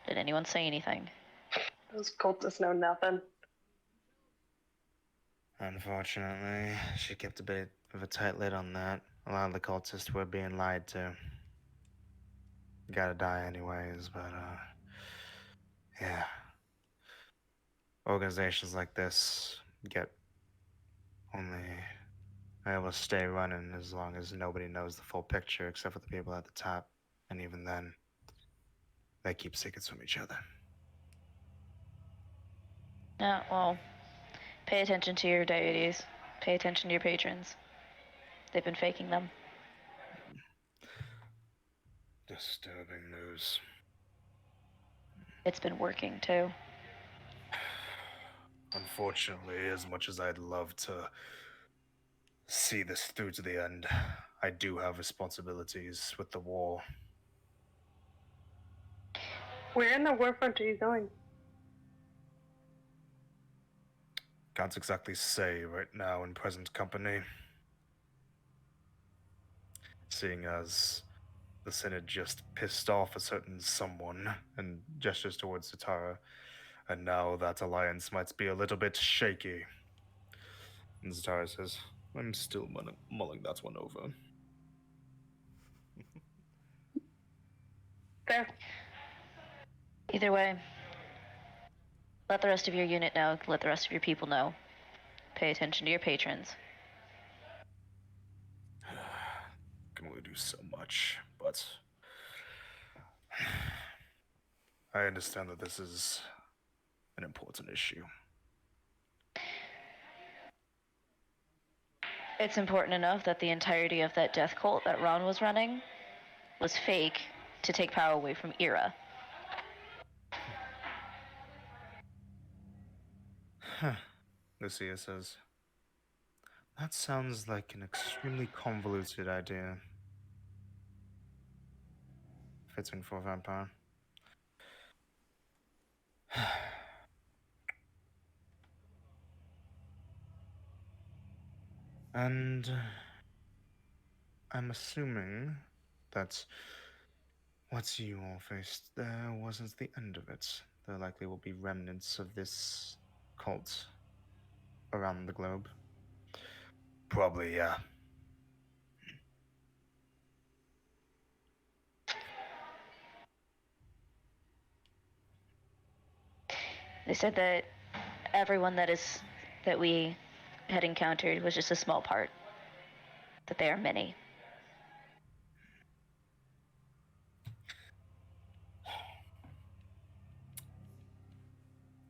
Did anyone say anything? Those cultists know nothing. Unfortunately, she kept a bit of a tight lid on that. A lot of the cultists were being lied to. Gotta die anyways, but, yeah. Organizations like this get only able to stay running as long as nobody knows the full picture except for the people at the top. And even then, they keep secrets from each other. Yeah, well, pay attention to your deities. Pay attention to your patrons. They've been faking them. Disturbing news. It's been working, too. Unfortunately, as much as I'd love to see this through to the end, I do have responsibilities with the war. Where in the warfront are you going? Can't exactly say right now in present company. Seeing as the Synod just pissed off a certain someone and gestures towards Zatara, and now that alliance might be a little bit shaky. And Zatara says, I'm still mulling that one over. There. Either way, let the rest of your unit know, let the rest of your people know. Pay attention to your patrons. Can only do so much, but I understand that this is an important issue. It's important enough that the entirety of that death cult that Ron was running was fake to take power away from Ira. Lucia says, that sounds like an extremely convoluted idea. Fitting for a vampire. And I'm assuming that what you all faced there wasn't the end of it. There likely will be remnants of this cult around the globe. Probably, yeah. They said that everyone that we had encountered was just a small part. That they are many.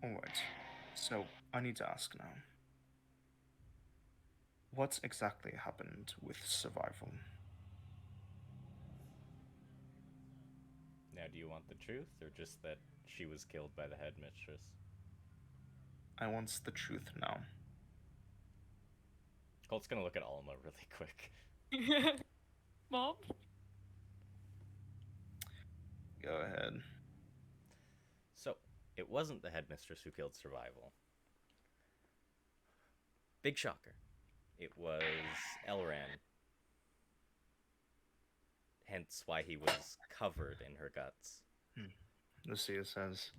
Alright, so I need to ask now. What exactly happened with survival? Now, do you want the truth, or just that she was killed by the headmistress? I want the truth now. Colt's gonna look at Alma really quick. Mom? Go ahead. So, it wasn't the headmistress who killed Survival. Big shocker. It was Elran. Hence why he was covered in her guts. Lucia says,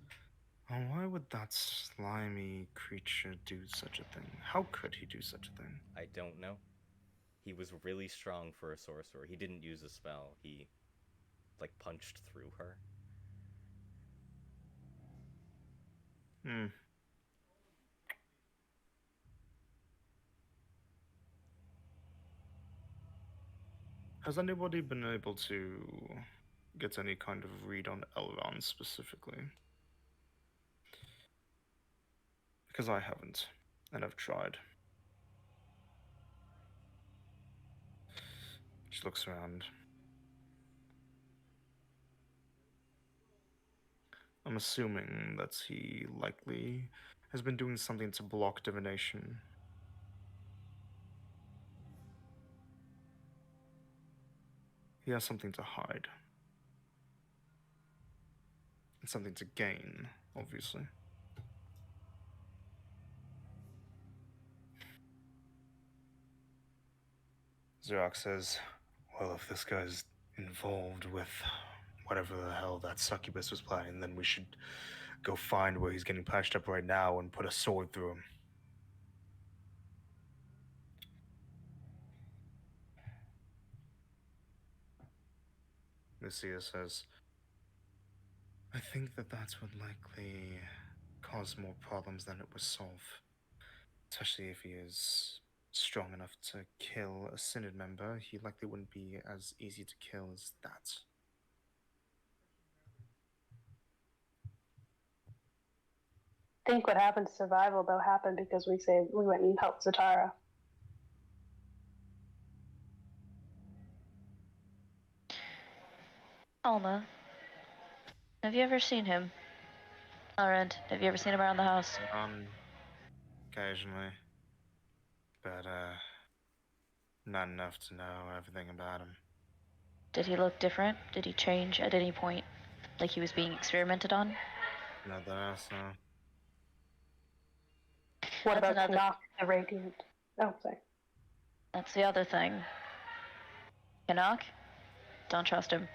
oh, why would that slimy creature do such a thing? How could he do such a thing? I don't know. He was really strong for a sorcerer. He didn't use a spell. He, punched through her. Has anybody been able to get any kind of read on Elrond specifically? Because I haven't, and I've tried. She looks around. I'm assuming that he likely has been doing something to block divination. He has something to hide. And something to gain, obviously. Xerox says, well, if this guy's involved with whatever the hell that succubus was planning, then we should go find where he's getting patched up right now and put a sword through him. Lucia says, I think that would likely cause more problems than it would solve. Especially if he is strong enough to kill a Synod member, he likely wouldn't be as easy to kill as that. I think what happened to Survival, though, happened because we went and helped Zatara. Alma, have you ever seen him? Laurent, have you ever seen him around the house? Occasionally. But, not enough to know everything about him. Did he look different? Did he change at any point? Like he was being experimented on? Not that I saw. What That's about another- Knock the Radiant? Oh, sorry. That's the other thing. Canuck? Don't trust him.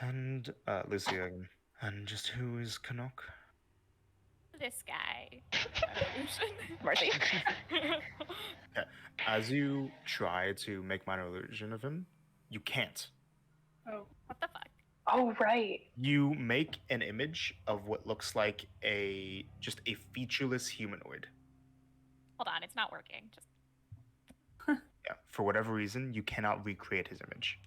And, Lucia again. And just who is Canuck? This guy. Mercy. Okay. As you try to make minor illusion of him, you can't. Oh. What the fuck? Oh, right. You make an image of what looks like just a featureless humanoid. Hold on, it's not working. Just Yeah. For whatever reason, you cannot recreate his image.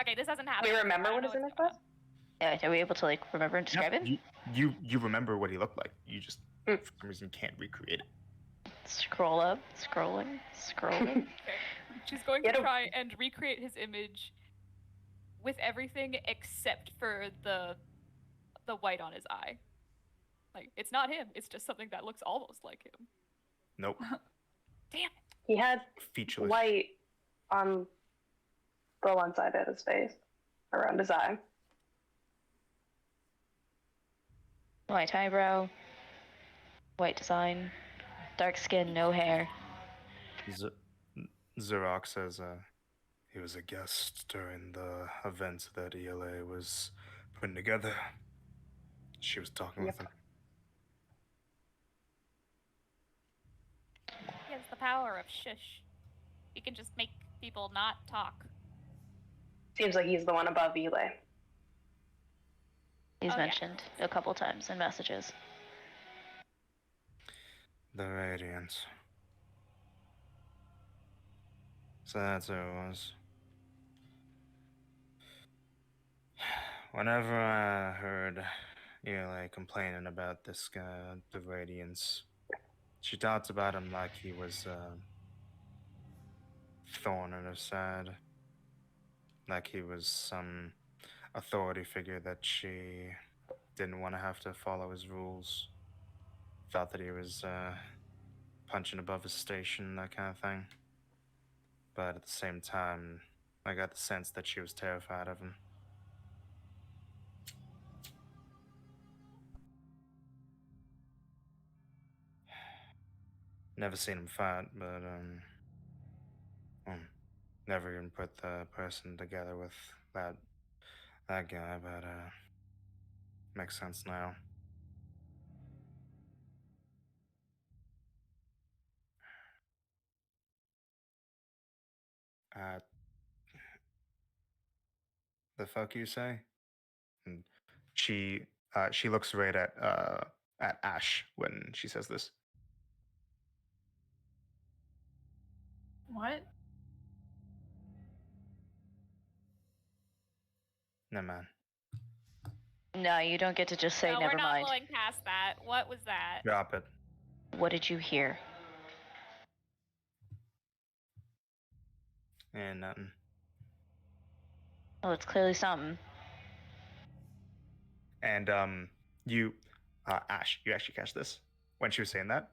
okay. This hasn't Do happened. we before, remember I don't what know his image what's going was? on. Yeah, are we able to like remember and describe him? You remember what he looked like. You just Mm. for some reason can't recreate it. Scroll up, scrolling. Okay. She's going to Get a- try and recreate his image with everything except for the white on his eye. Like it's not him. It's just something that looks almost like him. Nope. Damn. He had Featureless. white on the one side of his face, around his eye. White eyebrow, white design, dark skin, no hair. Xerox says he was a guest during the event that ELA was putting together. She was talking with him. He has the power of shush. He can just make people not talk. Seems like he's the one above Eli. He's Oh, yeah. mentioned a couple times in messages. The Radiance. So that's who it was. Whenever I heard ELA complaining about this guy, the Radiance, she talked about him like he was a thorn in her side. Like he was some authority figure that she didn't want to have to follow his rules. Thought that he was punching above his station, that kind of thing. But at the same time, I got the sense that she was terrified of him. Never seen him fight, but never even put the person together with that guy. But makes sense now. Uh, the fuck you say? And she looks right at at Ash when she says this. What? No, man. No, you don't get to just say no, never we're not mind. going past that. What was that? Drop it. What did you hear? And nothing. Well, it's clearly something. And you, Ash, you actually catch this when she was saying that.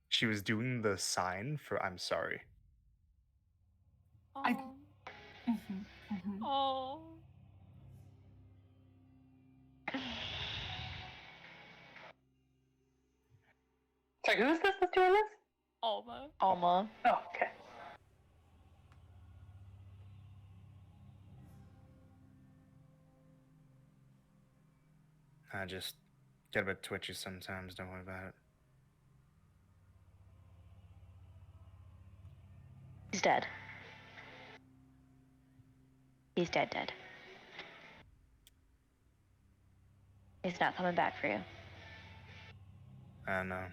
She was doing the sign for "I'm sorry." Oh. Mhm. Oh. Sorry, who's this that's doing this? Alma. Alma. Oh, okay. I just get a bit twitchy sometimes. Don't worry about it. He's dead. He's dead. He's not coming back for you. I know.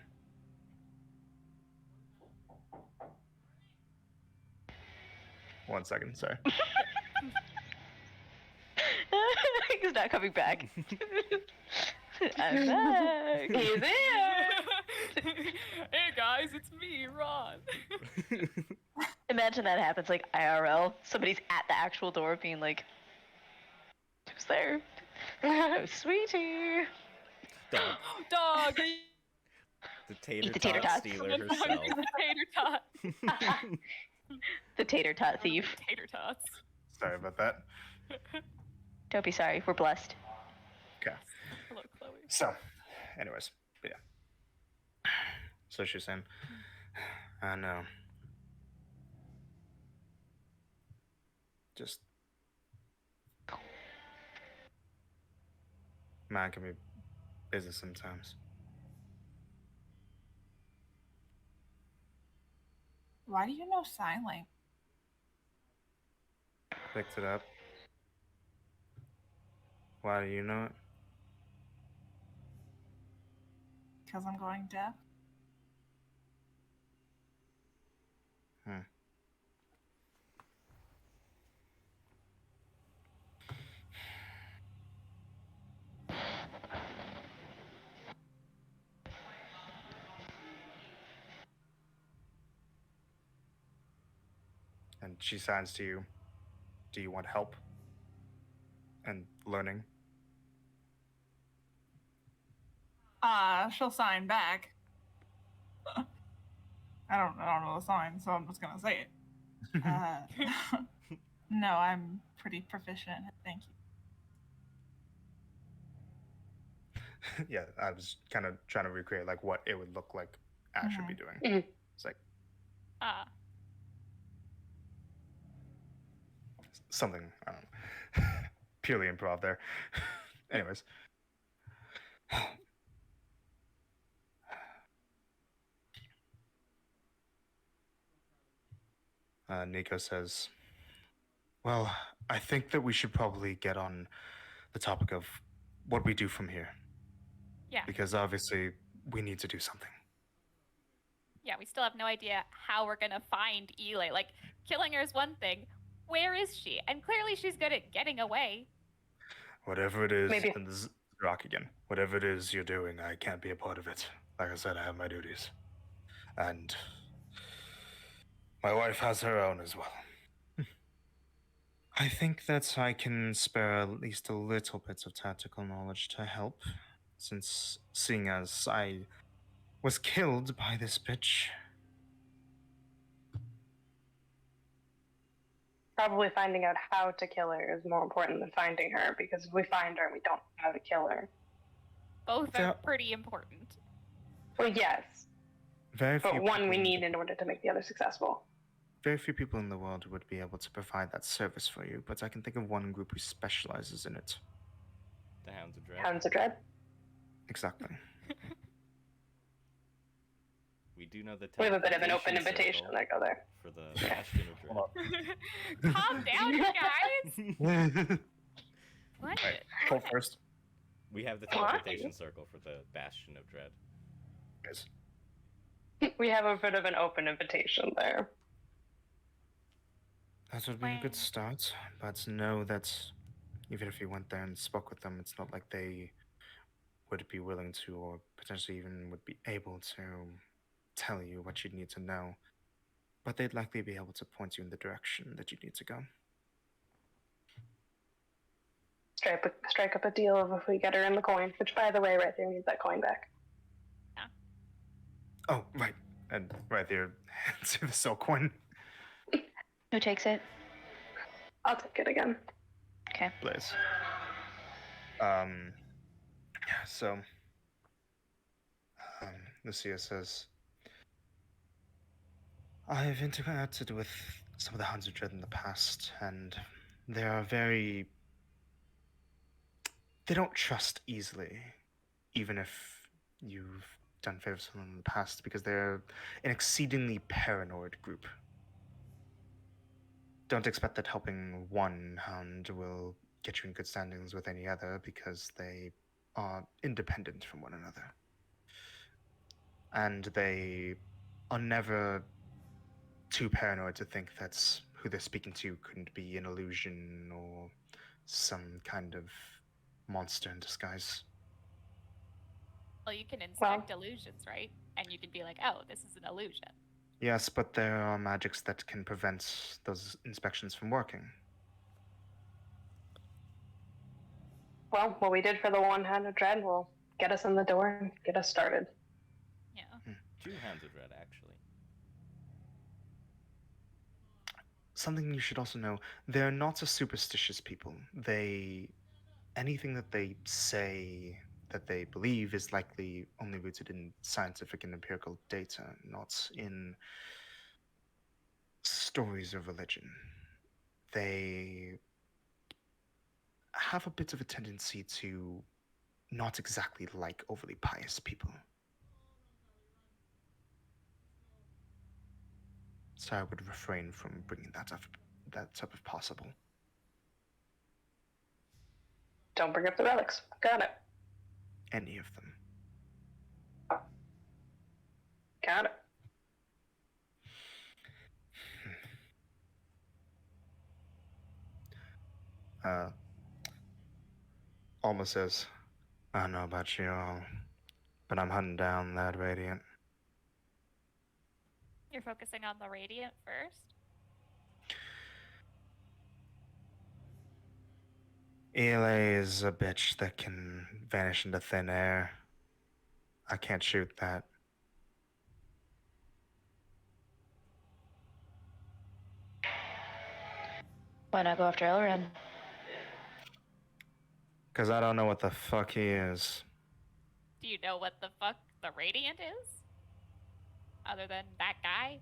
One second, sorry. He's not coming back. I'm back. He's here! Hey guys, it's me, Ron. Imagine that happens like IRL. Somebody's at the actual door being like, who's there? Oh, sweetie. Dog. Dog. The tater, Eat the tater tot tots. stealer Someone's herself. hungry the tater tot. The tater tot thief. Tater tots. Sorry about that. Don't be sorry. We're blessed. Okay. Hello, Chloe. So, anyways, but yeah. So she's saying, I know. Just. Man can be busy sometimes. Why do you know sign language? Picked it up. Why do you know it? Because I'm going deaf. And she signs to you. Do you want help? And learning? She'll sign back. I don't know the sign, so I'm just gonna say it. No, I'm pretty proficient. Thank you. Yeah, I was kind of trying to recreate like what it would look like Ash should be doing. Mhm. It's like something, I don't know, purely improv there. Anyways. Nico says, well, I think that we should probably get on the topic of what we do from here. Yeah. Because obviously we need to do something. Yeah, we still have no idea how we're gonna find Eli. Like, killing her is one thing. Where is she? And clearly she's good at getting away. Whatever it is, Maybe. and this is Rock again. Whatever it is you're doing, I can't be a part of it. Like I said, I have my duties. And my wife has her own as well. I think that I can spare at least a little bit of tactical knowledge to help, since seeing as I was killed by this bitch. Probably finding out how to kill her is more important than finding her, because if we find her and we don't know how to kill her. Both Yeah. are pretty important. Well, yes, Very few but one people we in the- need in order to make the other successful. Very few people in the world would be able to provide that service for you, but I can think of one group who specializes in it. The Hounds of Dread. Hounds of Dread. Exactly. We do know the We have a bit of an open teleportation invitation. circle I go there. for the Bastion of Hold Dread. Calm down, you guys. Alright, What? go first. We have the Fine. teleportation circle for the Bastion of Dread. Guys, We have a bit of an open invitation there. that would be a good start, but know that even if you went there and spoke with them, it's not like they would be willing to, or potentially even would be able to tell you what you need to know. But they'd likely be able to point you in the direction that you need to go. Strike up a deal of if we get her in the coin, which, by the way, right there needs that coin back. Oh, right. And right there, hands you the soul coin. Who takes it? I'll take it again. Okay. Blaze. So, Lucia says, I've interacted with some of the Hounds of Dread in the past, and they are very... They don't trust easily, even if you've done favors for them in the past, because they're an exceedingly paranoid group. Don't expect that helping one hound will get you in good standings with any other, because they are independent from one another. And they are never too paranoid to think that who they're speaking to couldn't be an illusion or some kind of monster in disguise. Well, you can inspect illusions, right? And you can be like, oh, this is an illusion. Yes, but there are magics that can prevent those inspections from working. Well, what we did for the one Hand of Dread will get us in the door and get us started. Yeah. 2 Hands of Dread, actually. Something you should also know, they're not a superstitious people. Anything that they say that they believe is likely only rooted in scientific and empirical data, not in stories of religion. They have a bit of a tendency to not exactly like overly pious people. So I would refrain from bringing that up if possible. Don't bring up the relics. Got it. Any of them. Got it. Alma says, I don't know about you all, but I'm hunting down that Radiant. You're focusing on the Radiant first? Elay is a bitch that can vanish into thin air. I can't shoot that. Why not go after Elrond? Because I don't know what the fuck he is. Do you know what the fuck the Radiant is? Other than that guy?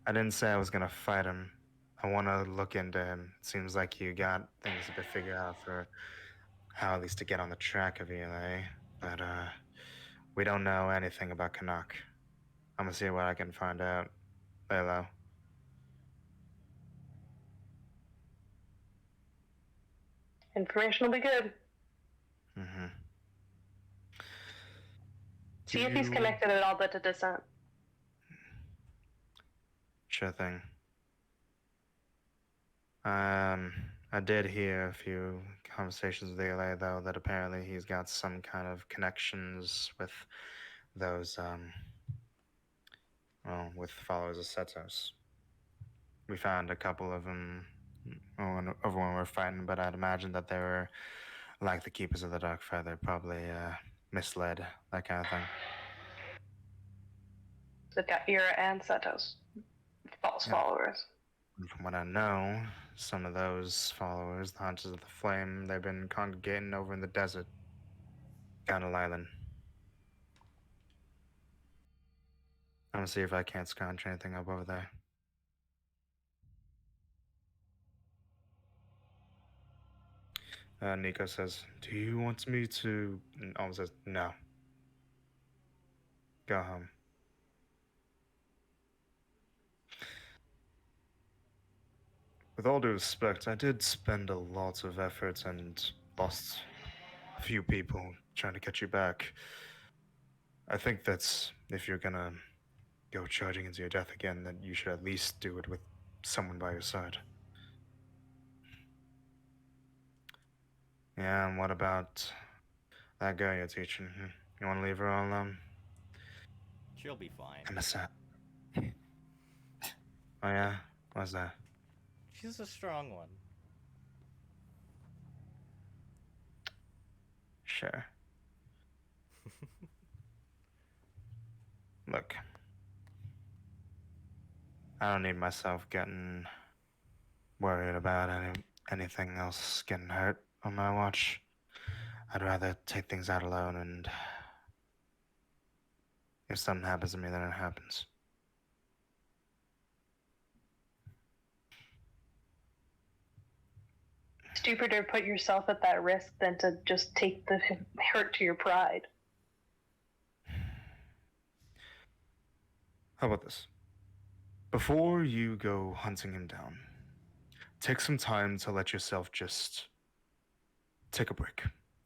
I didn't say I was gonna fight him. I want to look into him. Seems like you got things to figure out for how at least to get on the track of Elay. But, we don't know anything about Canuck. I'm gonna see what I can find out. Lay low. Information will be good. Mm-hmm. See if he's connected at all to Descent. Sure thing. I did hear a few conversations with Elay, though, that apparently he's got some kind of connections with those, with followers of Setos. We found a couple of them over when we were fighting, but I'd imagine that they were like the Keepers of the Dark Feather, probably misled, that kind of thing. The Ira and Setos. False followers. And from what I know, some of those followers, the Hunters of the Flame, they've been congregating over in the desert. Gondel Island. I'm gonna see if I can't scrounge anything up over there. Nico says, do you want me to... And Alma says, no. Go home. With all due respect, I did spend a lot of effort and lost a few people trying to get you back. I think that's if you're gonna go charging into your death again, then you should at least do it with someone by your side. Yeah, and what about that girl you're teaching? You want to leave her all alone? She'll be fine. MSat. Oh yeah? Why's that? She's a strong one. Sure. Look, I don't need myself getting worried about anything else getting hurt on my watch. I'd rather take things out alone, and if something happens to me, then it happens. Stupider put yourself at that risk than to just take the hurt to your pride. How about this? Before you go hunting him down, take some time to let yourself just take a break.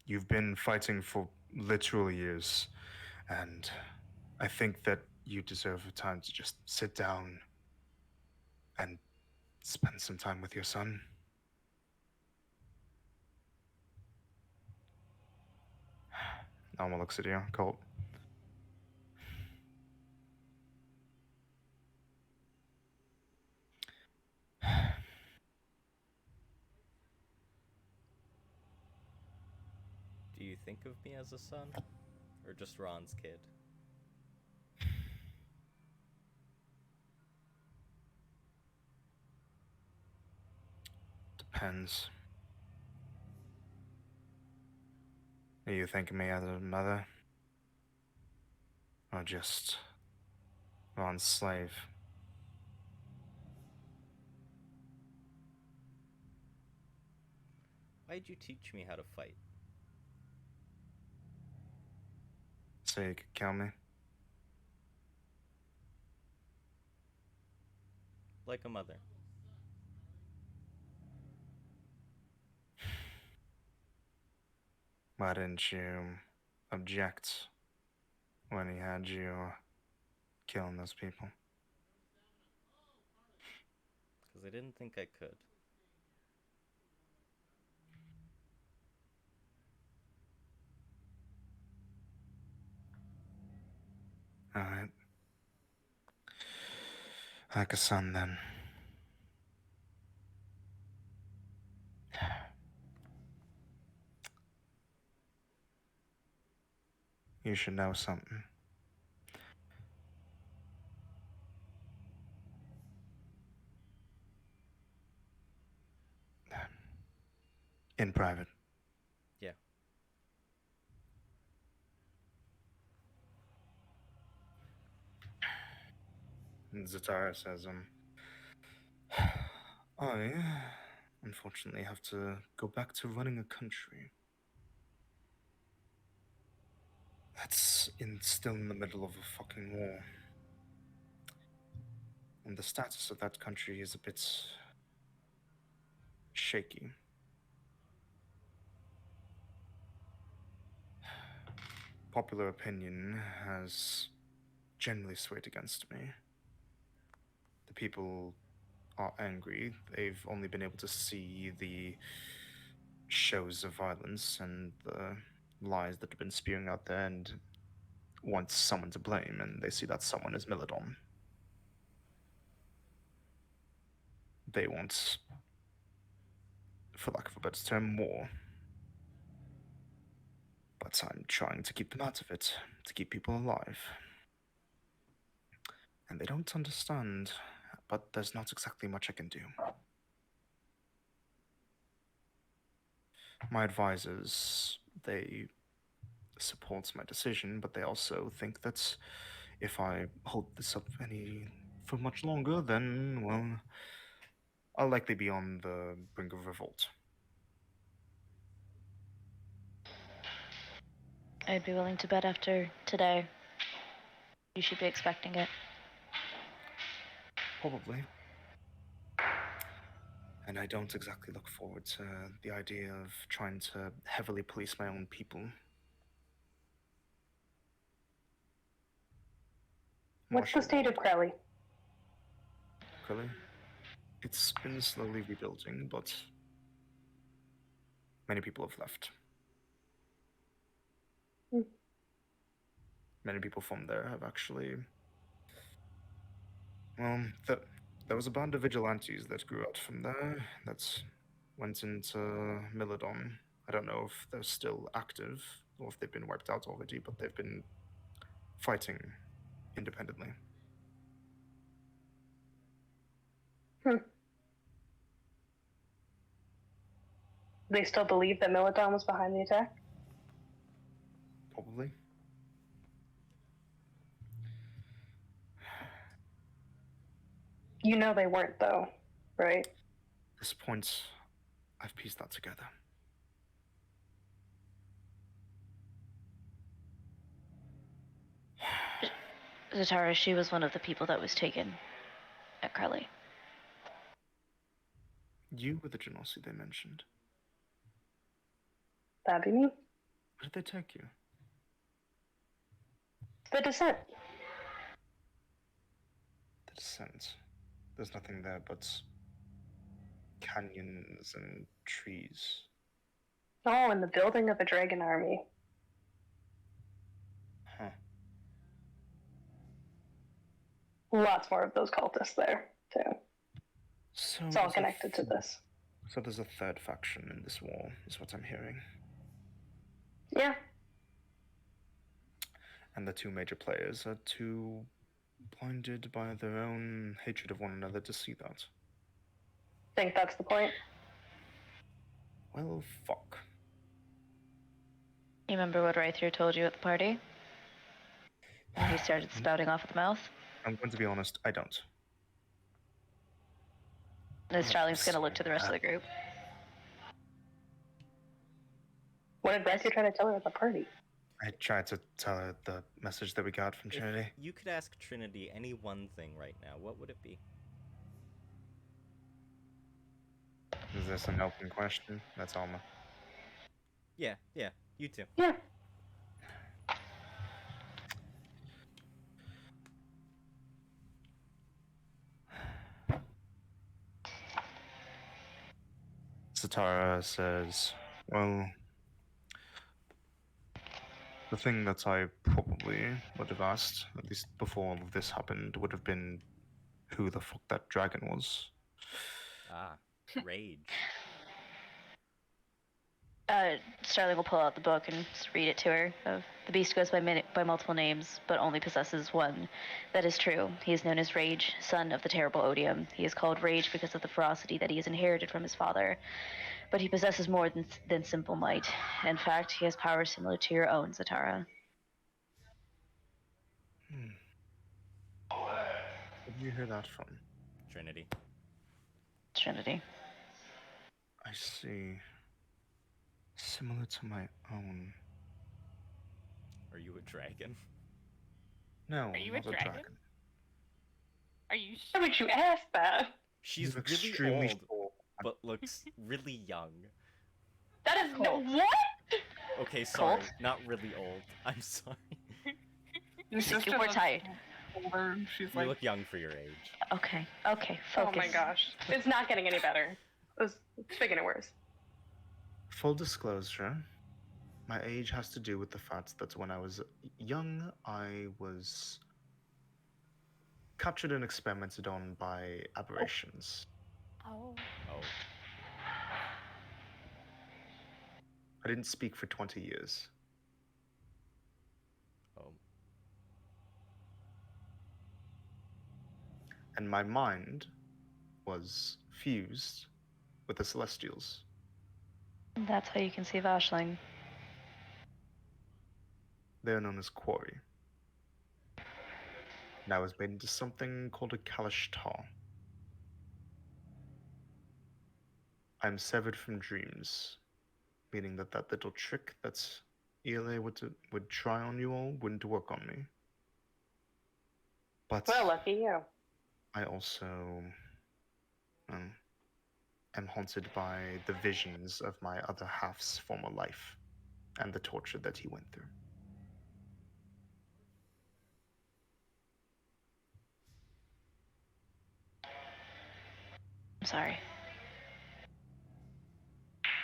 You've been fighting for literal years, and I think that you deserve a time to just sit down and spend some time with your son. Alma looks at you, Colt. Do you think of me as a son? Or just Ron's kid? Depends. Are you thinking me as a mother? Or just Ron's slave? Why'd you teach me how to fight? So you could kill me? Like a mother. Why didn't you object when he had you killing those people? Because I didn't think I could. Alright. Like a son, then. You should know something. In private. Yeah. And Zatara says, I unfortunately have to go back to running a country that's still in the middle of a fucking war. And the status of that country is a bit shaky. Popular opinion has generally swayed against me. The people are angry. They've only been able to see the shows of violence and the lies that have been spewing out there and want someone to blame, and they see that someone is Milidon. They want, for lack of a better term, more. But I'm trying to keep them out of it, to keep people alive. And they don't understand, but there's not exactly much I can do. My advisors, they support my decision, but they also think that if I hold this up for much longer, then, well, I'll likely be on the brink of revolt. I'd be willing to bet after today, you should be expecting it. Probably. And I don't exactly look forward to the idea of trying to heavily police my own people. What's the state of Crowley? Crowley? It's been slowly rebuilding, but many people have left. Hmm. Many people from there have actually. Well, there was a band of vigilantes that grew out from there that went into Milodon. I don't know if they're still active or if they've been wiped out already, but they've been fighting independently. They still believe that Milodon was behind the attack? Probably. You know they weren't, though, right? At this point, I've pieced that together. Zatara, she was one of the people that was taken at Crowley. You were the Genasi they mentioned. That'd be me. Where did they take you? The descent. The descent. There's nothing there but canyons and trees. Oh, and the building of a dragon army. Huh. Lots more of those cultists there, too. So It's all there's a connected to this. So there's a third faction in this war, is what I'm hearing. Yeah. And the two major players are too blinded by their own hatred of one another to see that. Think that's the point? Well, fuck. You remember what Ryther told you at the party? When he started spouting off at the mouth? I'm going to be honest, I don't. And Starling's gonna look to the rest of the group. What did Bryce try to tell her at the party? I tried to tell her the message that we got from Trinity. If you could ask Trinity any one thing right now, what would it be? Is this an open question? That's Alma. Yeah, you too. Yeah. Zatara says, well, the thing that I probably would have asked, at least before all of this happened, would have been who the fuck that dragon was. Ah, rage. Starling will pull out the book and just read it to her. The beast goes by multiple names, but only possesses one. That is true. He is known as Rage, son of the terrible Odium. He is called Rage because of the ferocity that he has inherited from his father. But he possesses more than simple might. In fact, he has powers similar to your own, Zatara. Where did you hear that from? Trinity. Trinity. I see. Similar to my own. Are you a dragon? No, Are you a not dragon? Are you Why would you ask that? She's You're really extremely old, tall. but looks really young. That is Cool. what? Okay, sorry, Cold? not really old. I'm sorry. Your Just sister more looks tired. older. She's You like, look young for your age. Okay, focus. Oh my gosh. It's not getting any better. It's getting worse. Full disclosure, my age has to do with the fact that when I was young, I was captured and experimented on by aberrations. Oh. Oh, I didn't speak for 20 years. oh. And my mind was fused with the Celestials. That's how you can see Vashling. They are known as Quarry. And I was made into something called a Kalishtar. I'm severed from dreams, meaning that that little trick that ELA would try on you all wouldn't work on me. But Well, lucky you. I also am haunted by the visions of my other half's former life and the torture that he went through. I'm sorry.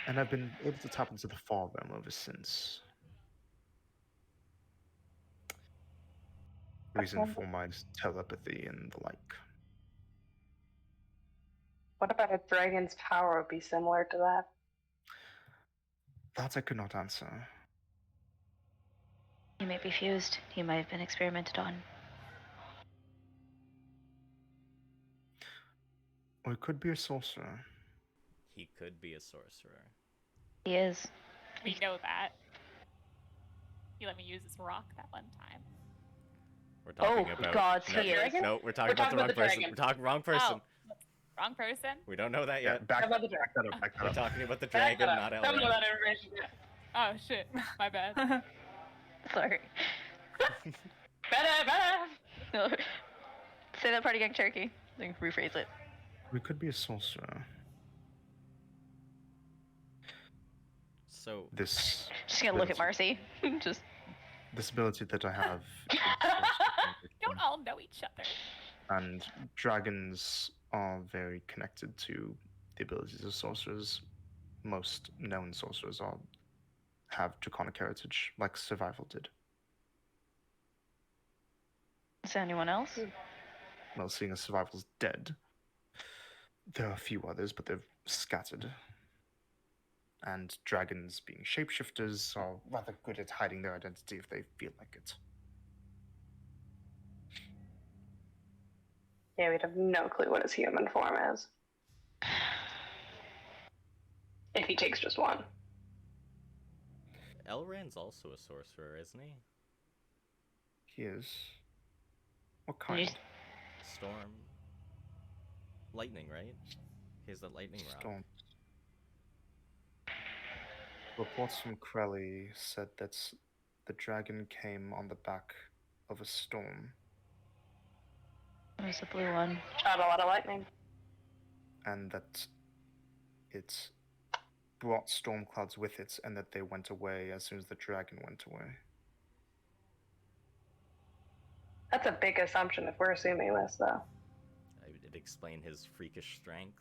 And I've been able to tap into the far realm ever since. Reason for my telepathy and the like. What about a dragon's power would be similar to that? That I could not answer. He may be fused. He might have been experimented on. Or it could be a sorcerer. He could be a sorcerer. He is. We know that. He let me use his rock that one time. We're talking Oh, about God, no, he is. no, we're talking about the wrong person. dragon. We're talking wrong person. Oh, wrong person? We don't know that Yeah, yet. back How about the dragon? that up, back that We're up. talking about the Back dragon, that not up. Don't know Elrond. that information yet. Oh shit, my bad. Sorry. Better. Say that part again, Cherokee. Then rephrase it. We could be a sorcerer. So This Just gonna look at Marcy. Just. this ability that I have. Don't all know each other. And dragons are very connected to the abilities of sorcerers. Most known sorcerers have draconic heritage, like Survival did. Is there anyone else? Well, seeing as Survival's dead, there are a few others, but they're scattered. And dragons, being shapeshifters, are rather good at hiding their identity if they feel like it. Yeah, we'd have no clue what his human form is. If he takes just one. Elrond's also a sorcerer, isn't he? He is. What Did you- kind? Storm. Lightning, right? He has the lightning rock. Storm. Reports from Crelly said that the dragon came on the back of a storm, There's the blue one. Shot a lot of lightning. and that it brought storm clouds with it, and that they went away as soon as the dragon went away. That's a big assumption if we're assuming this, though. It'd explain his freakish strength.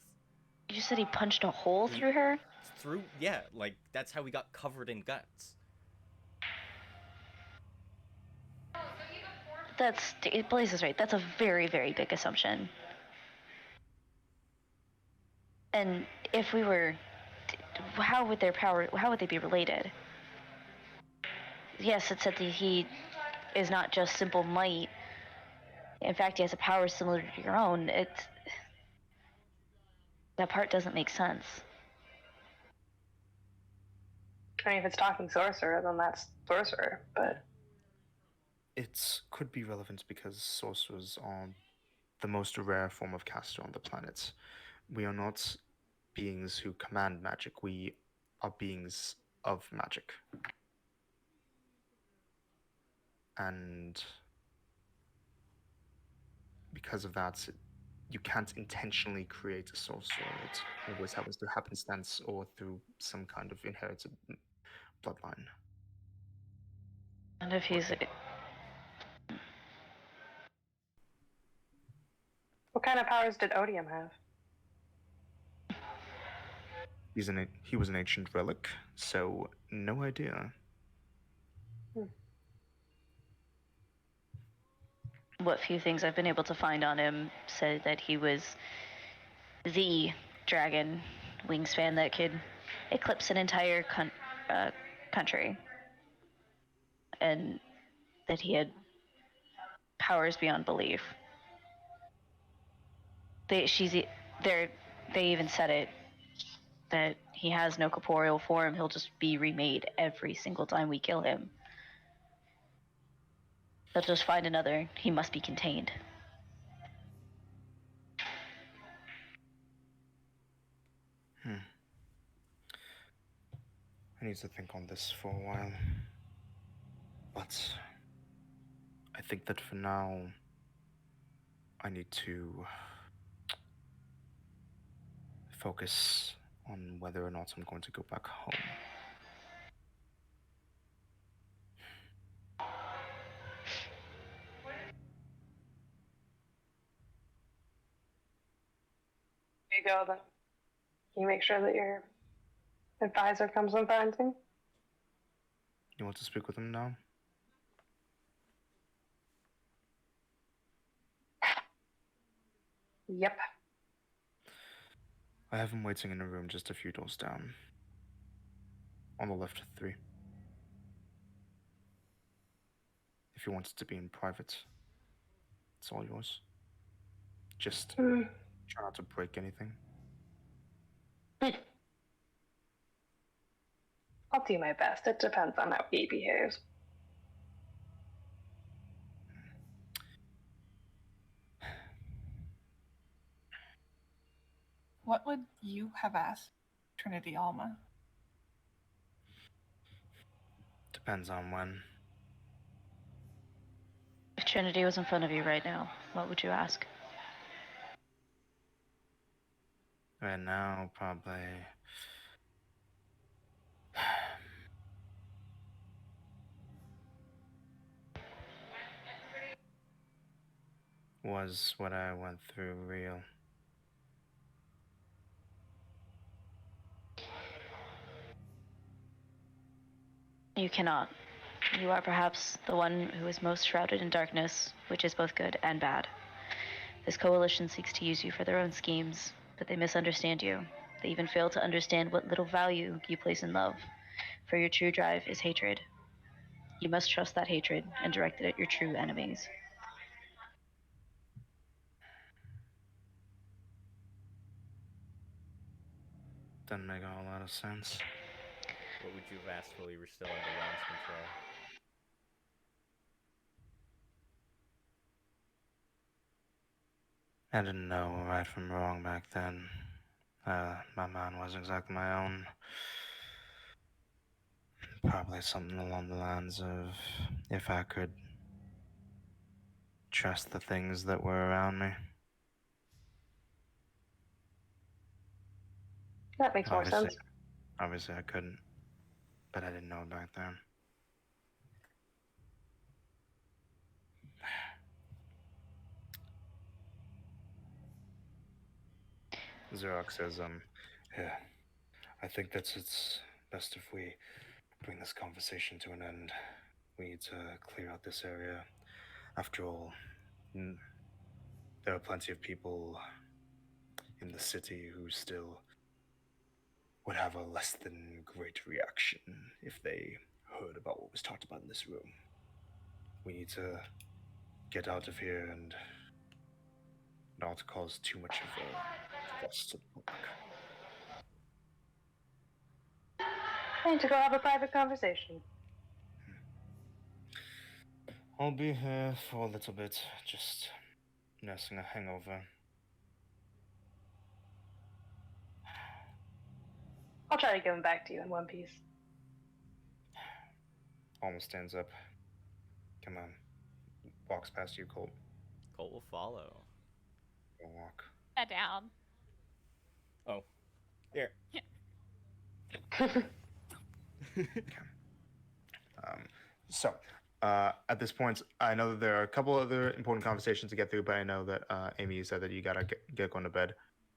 You said he punched a hole through her? Yeah, like, that's how he got covered in guts. Blaze is right. That's a very, very big assumption. And if we were, how would they be related? Yes, it said that he is not just simple might. In fact, he has a power similar to your own. That part doesn't make sense. I mean, if it's talking sorcerer, then that's sorcerer, but It could be relevant because sorcerers are the most rare form of caster on the planet. We are not beings who command magic, we are beings of magic. And because of that, you can't intentionally create a sorcerer. It always happens through happenstance or through some kind of inherited bloodline. And if he's what kind of powers did Odium have? He was an ancient relic, so no idea. what few things I've been able to find on him said that he was the dragon wingspan that could eclipse an entire country, and that he had powers beyond belief. They even said it, that he has no corporeal form. He'll just be remade every single time we kill him. They'll just find another. He must be contained. I need to think on this for a while. But I think that for now, I need to focus on whether or not I'm going to go back home. There you go, then. Can you make sure that your advisor comes and finds me? You want to speak with him now? Yep. I have him waiting in a room just a few doors down. On the left of 3. If you want it to be in private, it's all yours. Just try not to break anything. I'll do my best. It depends on how he behaves. What would you have asked Trinity Alma? Depends on when. If Trinity was in front of you right now, what would you ask? Right now, probably. Was what I went through real? You cannot. You are perhaps the one who is most shrouded in darkness, which is both good and bad. This coalition seeks to use you for their own schemes, but they misunderstand you. They even fail to understand what little value you place in love, for your true drive is hatred. You must trust that hatred and direct it at your true enemies. Doesn't make a whole lot of sense. What would you have asked while you were still under Rand's control? I didn't know right from wrong back then. My mind wasn't exactly my own. Probably something along the lines of if I could trust the things that were around me. That makes more sense. Obviously I couldn't, but I didn't know it back then. Xerox says, yeah, I think that it's best if we bring this conversation to an end. We need to clear out this area. After all, there are plenty of people in the city who still would have a less than great reaction if they heard about what was talked about in this room. We need to get out of here and not cause too much of a fuss to the public. I need to go have a private conversation. I'll be here for a little bit, just nursing a hangover. I'll try to give him back to you in one piece. Almost stands up. Come on. Walks past you, Colt. Colt will follow. Go walk. Down. Oh, here. So, at this point, I know that there are a couple other important conversations to get through, but I know that Amy, you said that you gotta get going to bed.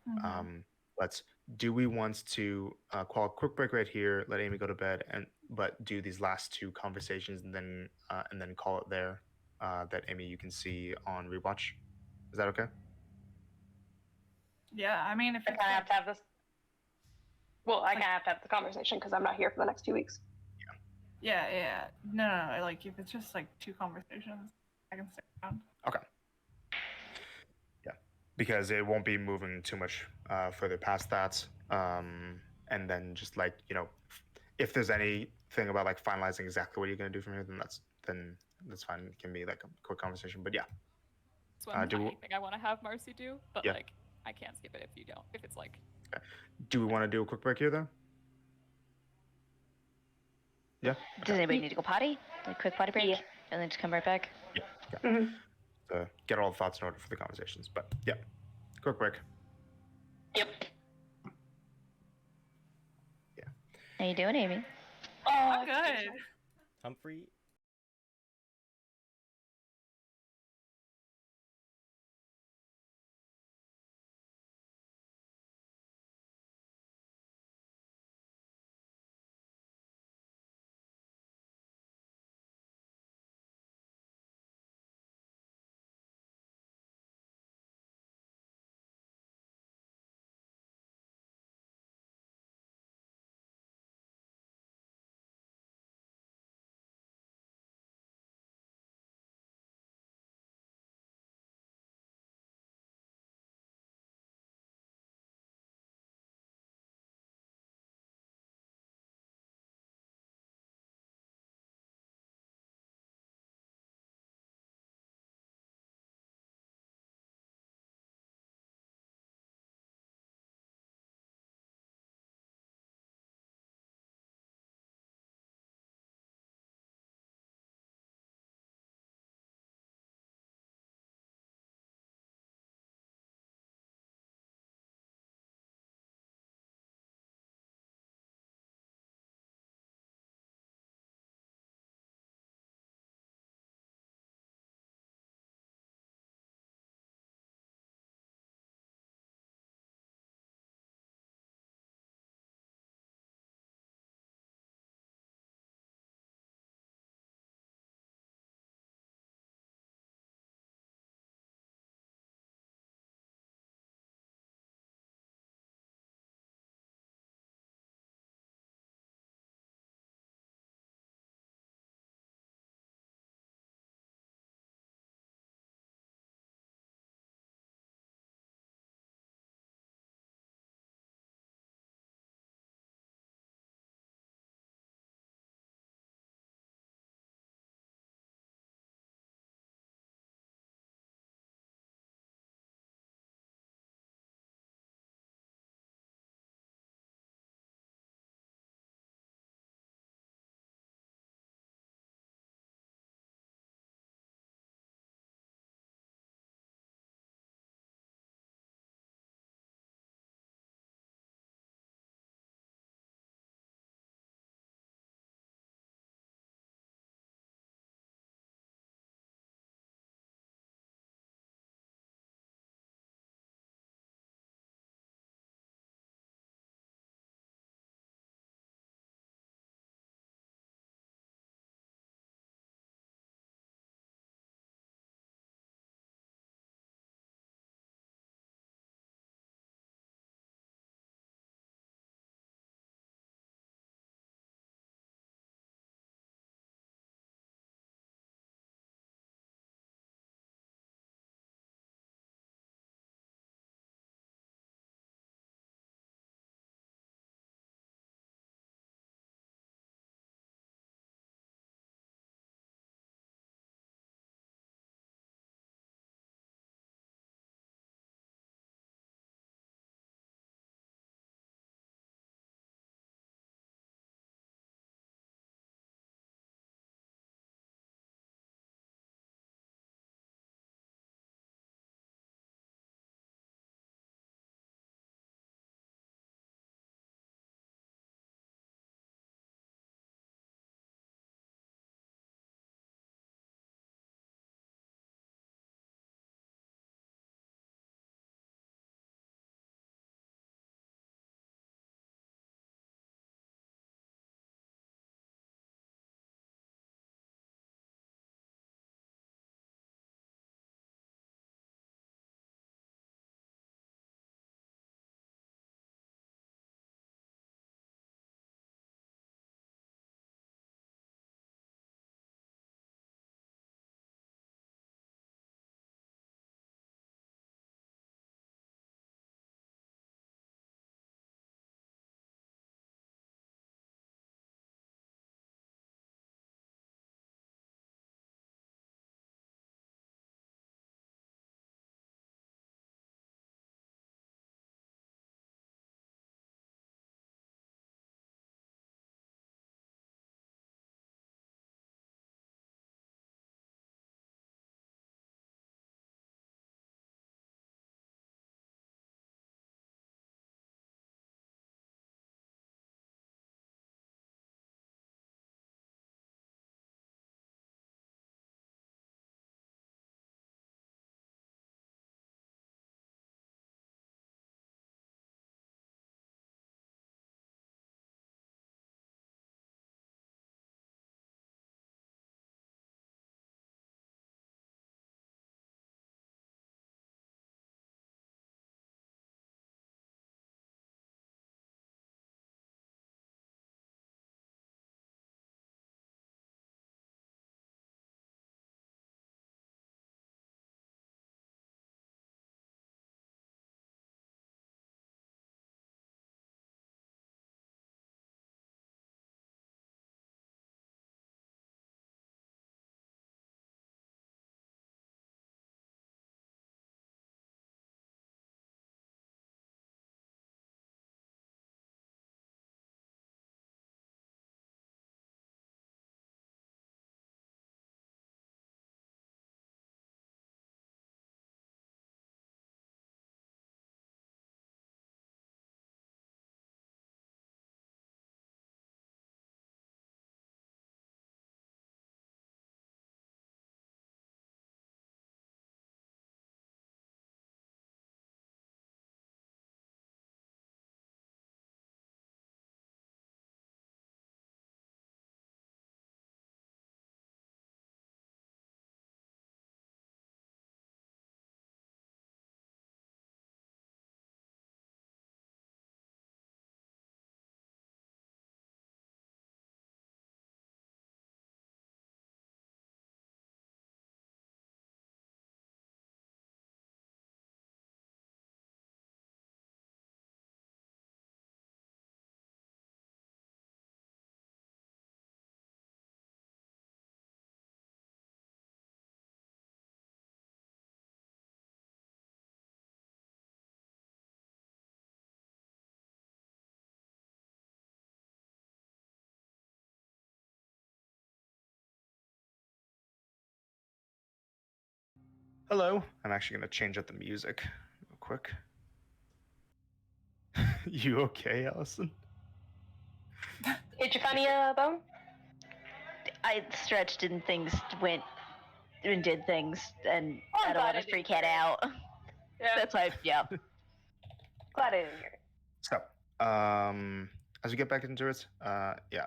Mhm. But do we want to call a quick break right here, let Amy go to bed, but do these last 2 conversations and then call it there? That Amy, you can see on rewatch. Is that okay? Yeah, I mean, if I it's kind of like, have to have this. Well, I kind of have to have the conversation because I'm not here for the next 2 weeks. yeah. No. Like, if it's just like 2 conversations, I can stick around. Okay. Yeah, because it won't be moving too much further past that. And then just like, if there's anything about like finalizing exactly what you're gonna do from here, then that's fine. It can be like a quick conversation. But yeah, It's one do- tiny thing I want to have Marcy do, but Yeah. like I can't skip it if you don't. If it's like do we want to do a quick break here though? Yeah. Does anybody need to go potty? Like quick potty break? Yeah. And then just come right back? Mhm. Get all the thoughts in order for the conversations. But yeah, quick break. Yep. How you doing, Amy? Oh, good. Humphrey, Hello. I'm actually going to change up the music real quick. You okay, Allison? Did you funny, Bone? I stretched and things went and did things, and Oh, I'm I don't glad want I to didn't freak hear head it. out. Yeah. That's why, yeah. Glad I didn't hear it. So, as we get back into it, yeah,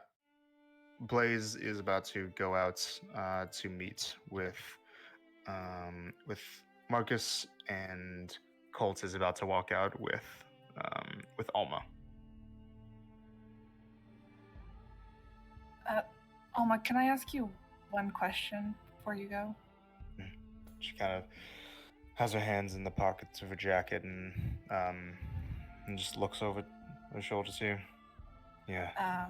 Blaze is about to go out to meet with Marcus, and Colt is about to walk out with Alma. Alma, can I ask you one question before you go? She kind of has her hands in the pockets of her jacket and just looks over her shoulder to you. Yeah.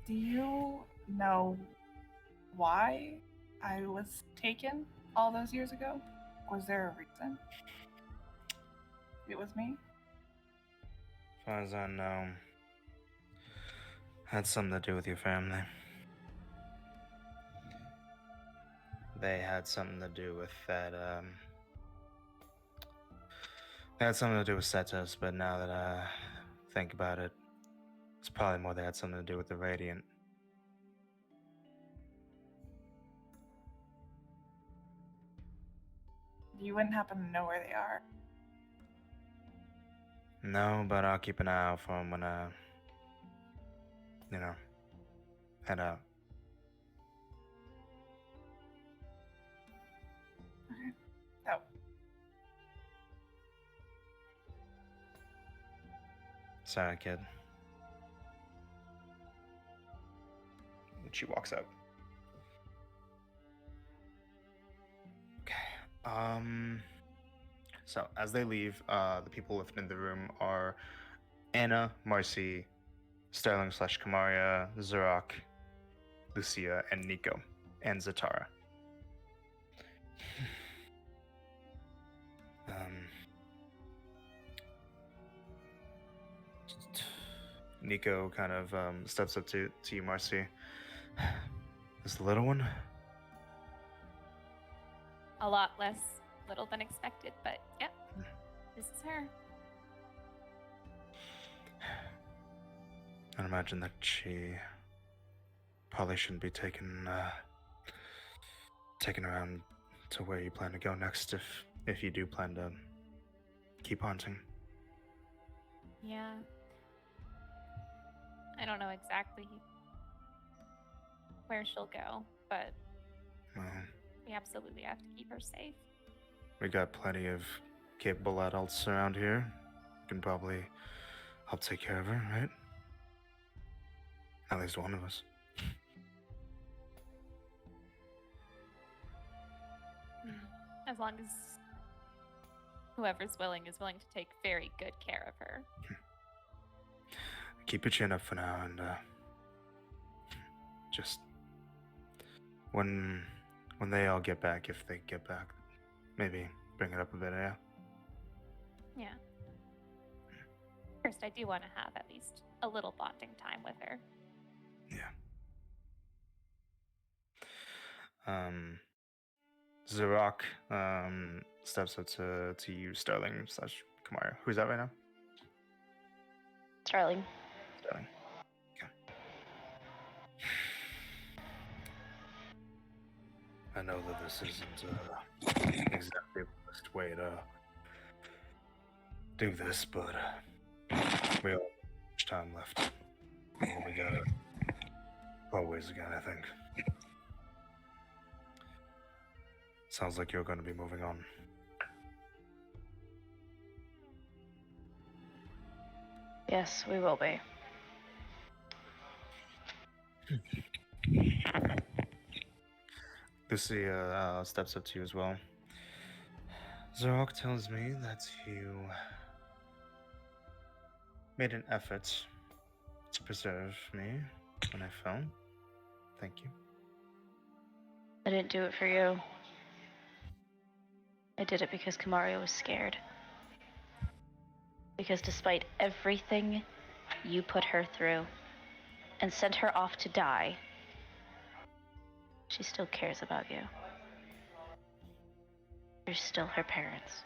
Do you know why I was taken all those years ago? Was there a reason? It was me? As far as I know, had something to do with your family. They had something to do with that, they had something to do with Setos, but now that I think about it, it's probably more they had something to do with the Radiant. You wouldn't happen to know where they are? No, but I'll keep an eye out for them when I, head out. Okay. Oh, Sorry, kid. And she walks out. Okay. So as they leave, the people left in the room are Anna, Marcy, Sterling / Kamaria, Zorak, Lucia, and Nico, and Zatara. Nico kind of steps up to you, Marcy. This the little one? A lot less little than expected, but yep, this is her. I imagine that she probably shouldn't be taken around to where you plan to go next, if you do plan to keep hunting. Yeah. I don't know exactly where she'll go, but Well, we absolutely have to keep her safe. we got plenty of capable adults around here. Can probably help take care of her, right? At least one of us. As long as whoever's willing is willing to take very good care of her. Keep your chin up for now, and just when they all get back, if they get back, maybe bring it up a bit, yeah? Yeah. First, I do want to have at least a little bonding time with her. Yeah. Zorak steps up to you, Sterling / Kamara. Who's that right now? Starling. Sterling. Okay. I know that this isn't exactly the best way to do this, but we all have much time left. Well, we got it. Always again, I think. Sounds like you're going to be moving on. Yes, we will be. Lucia steps up to you as well. Zorok tells me that you made an effort to preserve me when I fell. Thank you. I didn't do it for you. I did it because Kamaria was scared. Because despite everything you put her through and sent her off to die, she still cares about you. You're still her parents.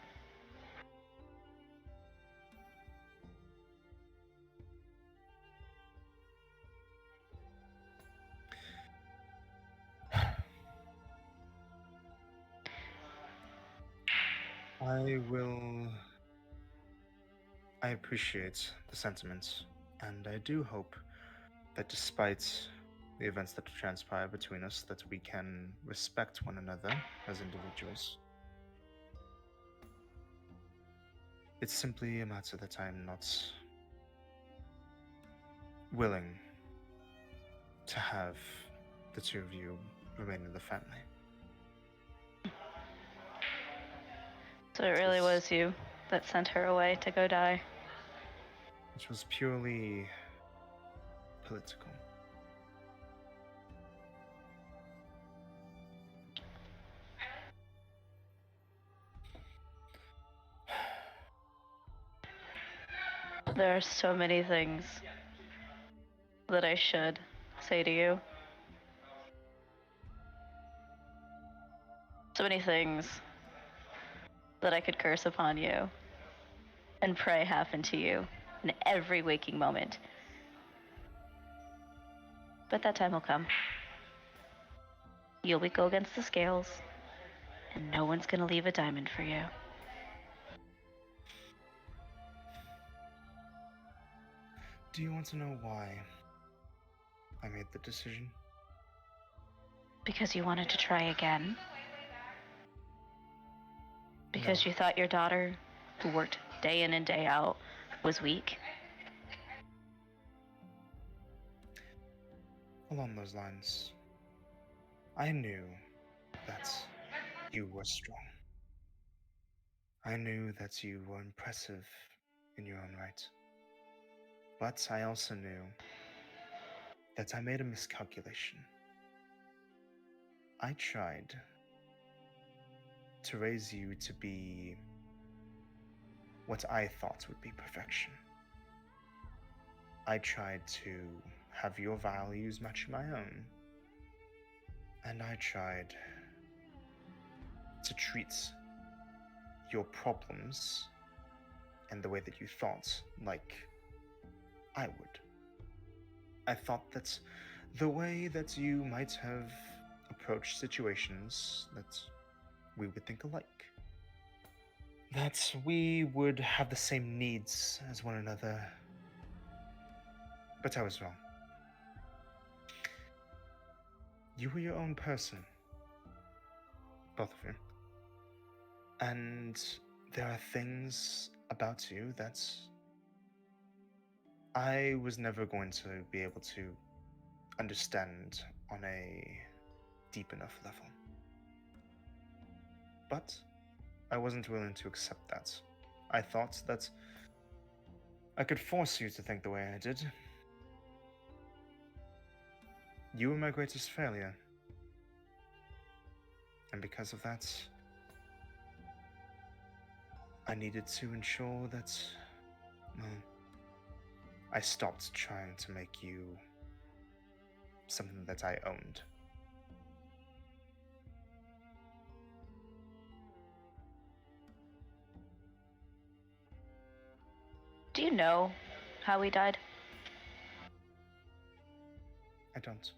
I appreciate the sentiments, and I do hope that despite the events that transpire between us, that we can respect one another as individuals. It's simply a matter that I'm not willing to have the two of you remain in the family. So it really Yes. was you that sent her away to go die. It was purely political. There are so many things that I should say to you. So many things that I could curse upon you and pray happen to you in every waking moment. But that time will come. You'll go against the scales, and no one's gonna leave a diamond for you. Do you want to know why I made the decision? Because you wanted to try again? Because No. you thought your daughter, who worked day in and day out, was weak? Along those lines, I knew that you were strong. I knew that you were impressive in your own right. But I also knew that I made a miscalculation. I tried to raise you to be what I thought would be perfection. I tried to have your values match my own. And I tried to treat your problems and the way that you thought like I would. I thought that the way that you might have approached situations, that we would think alike. That we would have the same needs as one another. But I was wrong. You were your own person. Both of you. And there are things about you that I was never going to be able to understand on a deep enough level. But I wasn't willing to accept that. I thought that I could force you to think the way I did. You were my greatest failure. And because of that, I needed to ensure that, well, I stopped trying to make you something that I owned. Do you know how he died? I don't.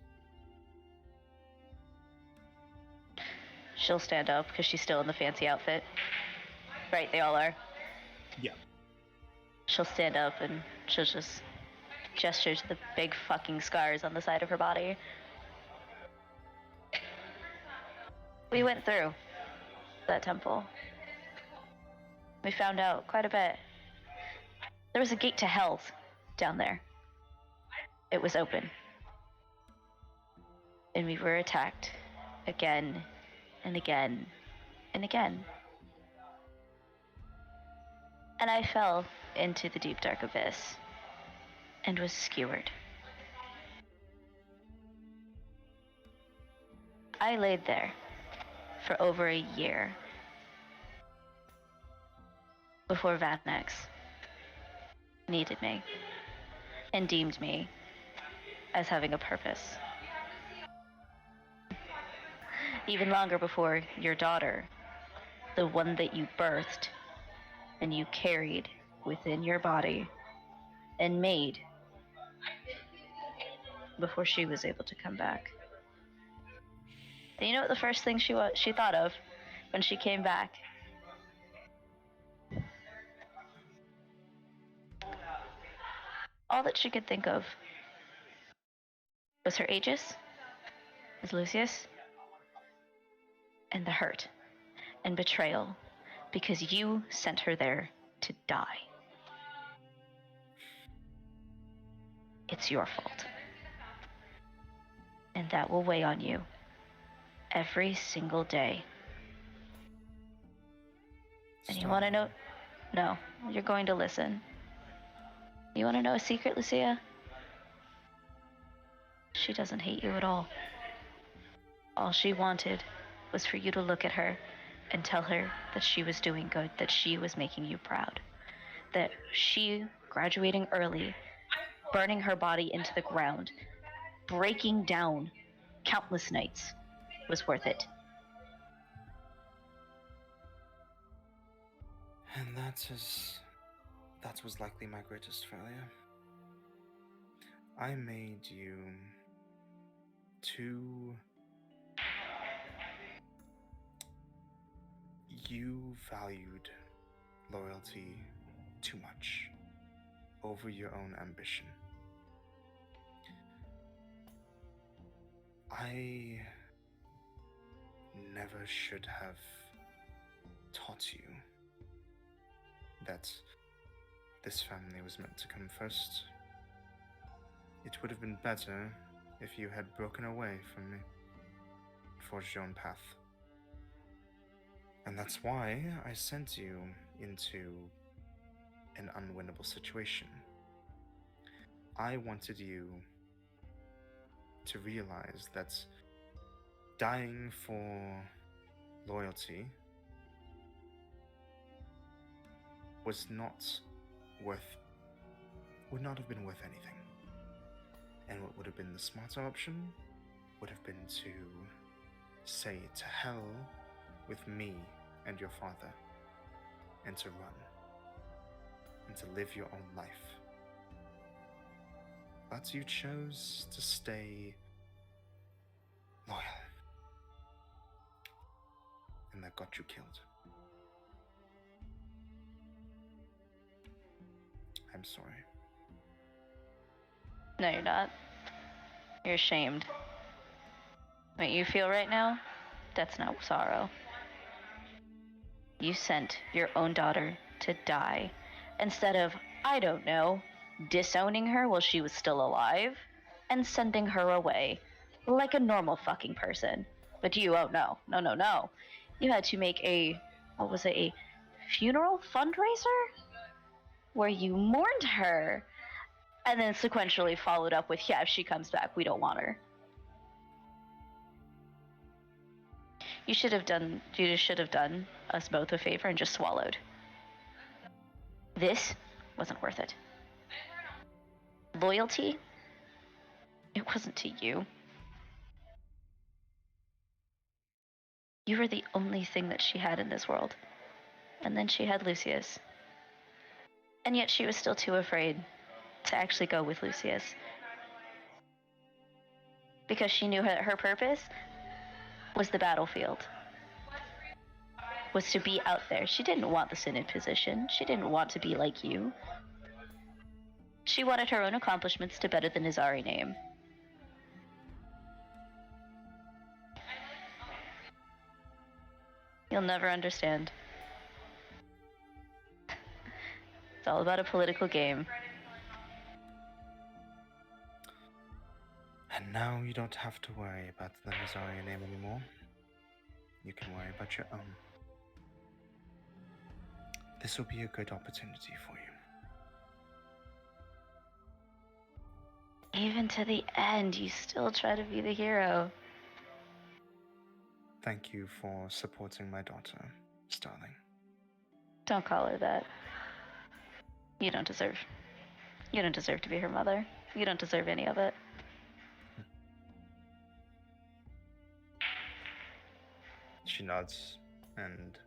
She'll stand up because she's still in the fancy outfit. Right, they all are. Yeah. She'll stand up and she'll just gesture to the big fucking scars on the side of her body. We went through that temple. We found out quite a bit. There was a gate to hell down there. It was open. And we were attacked again and again and again. And I fell into the deep dark abyss and was skewered. I laid there for over a year before Vatnex needed me and deemed me as having a purpose. Even longer before your daughter the one that you birthed and you carried within your body and made before she was able to come back. And you know what the first thing she thought of when she came back? All that she could think of was her Aegis, was Lucius, and the hurt and betrayal because you sent her there to die. It's your fault. And that will weigh on you every single day. And you want to know? No, you're going to listen. You want to know a secret, Lucia? She doesn't hate you at all. All she wanted was for you to look at her and tell her that she was doing good, that she was making you proud, that she graduating early, burning her body into the ground, breaking down countless nights was worth it. And that was likely my greatest failure. I made you too... You valued loyalty too much over your own ambition. I never should have taught you that this family was meant to come first. It would have been better if you had broken away from me, forged your own path. And that's why I sent you into an unwinnable situation. I wanted you to realize that dying for loyalty would not have been worth anything. And what would have been the smarter option would have been to say to hell with me and your father, and to run, and to live your own life. But you chose to stay loyal, and that got you killed. I'm sorry. No, you're not. You're ashamed. What you feel right now, that's not sorrow. You sent your own daughter to die instead of, I don't know, disowning her while she was still alive and sending her away like a normal fucking person. But you, oh no. You had to make a funeral fundraiser? Where you mourned her and then sequentially followed up with, yeah, if she comes back, we don't want her. You should have done us both a favor and just swallowed. This wasn't worth it. Loyalty? It wasn't to you. You were the only thing that she had in this world. And then she had Lucius. And yet she was still too afraid to actually go with Lucius. Because she knew her purpose was the battlefield. Was to be out there. She didn't want the Synod position. She didn't want to be like you. She wanted her own accomplishments to better the Nizari name. You'll never understand. It's all about a political game. And now you don't have to worry about the Nizari name anymore. You can worry about your own. This will be a good opportunity for you. Even to the end, you still try to be the hero. Thank you for supporting my daughter, Starling. Don't call her that. You don't deserve to be her mother. You don't deserve any of it. She nods and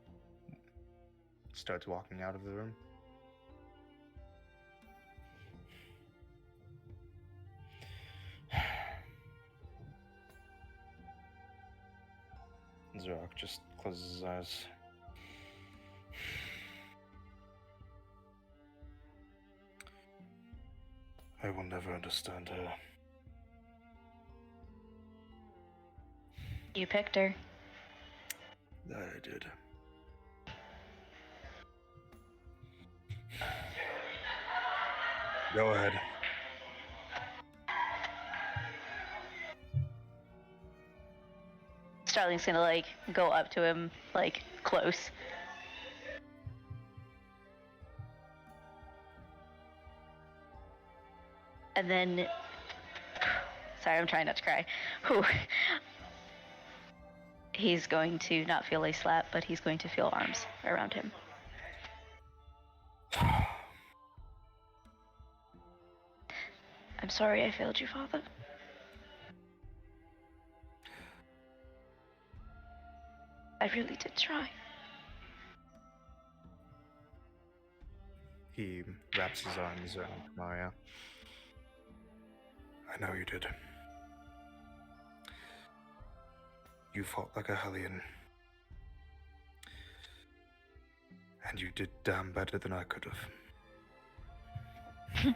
starts walking out of the room. Zorak just closes his eyes. I will never understand her. You picked her. That I did. Go ahead. Starling's gonna like go up to him like close. And then sorry, I'm trying not to cry. Whew. He's going to not feel a slap, but he's going to feel arms around him. I'm sorry I failed you, Father. I really did try. He wraps his arms around Maria. I know you did. You fought like a hellion. And you did damn better than I could have.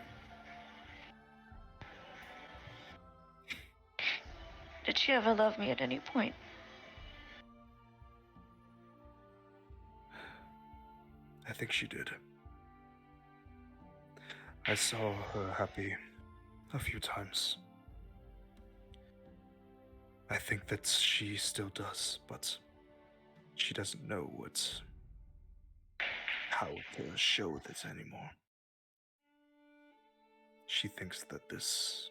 Did she ever love me at any point? I think she did. I saw her happy a few times. I think that she still does, but she doesn't know how to show this anymore. She thinks that this,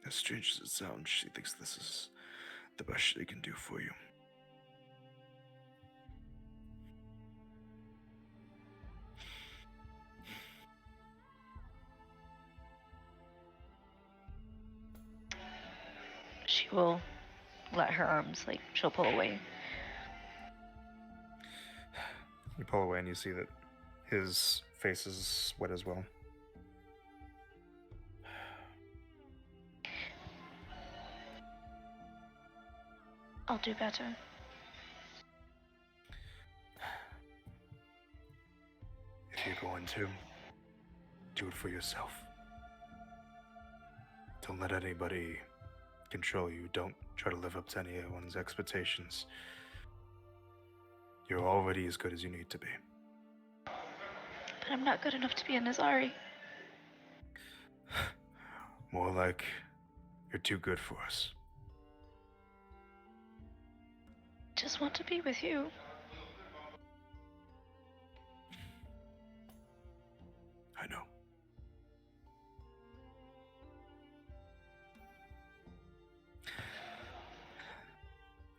as strange as it sounds, she thinks this is the best she can do for you. She will let her arms, like, she'll pull away. You pull away and you see that his face is wet as well. I'll do better. If you're going to, do it for yourself. Don't let anybody control you. Don't try to live up to anyone's expectations. You're already as good as you need to be. But I'm not good enough to be a Nazari. More like you're too good for us. Just want to be with you. I know.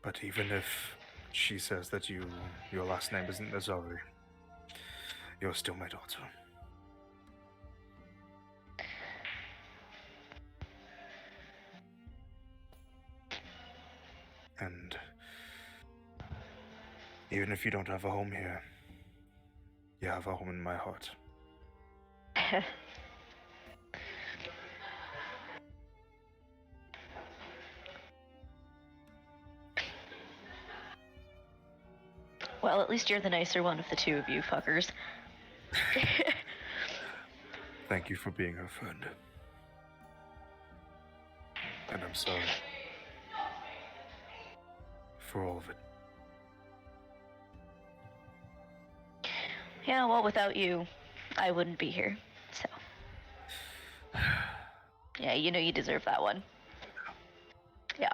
But even if she says that your last name isn't Nazari, you're still my daughter. And even if you don't have a home here, you have a home in my heart. Well, at least you're the nicer one of the two of you fuckers. Thank you for being her friend. And I'm sorry for all of it. Yeah, well, without you, I wouldn't be here. So. Yeah, you know you deserve that one. Yeah.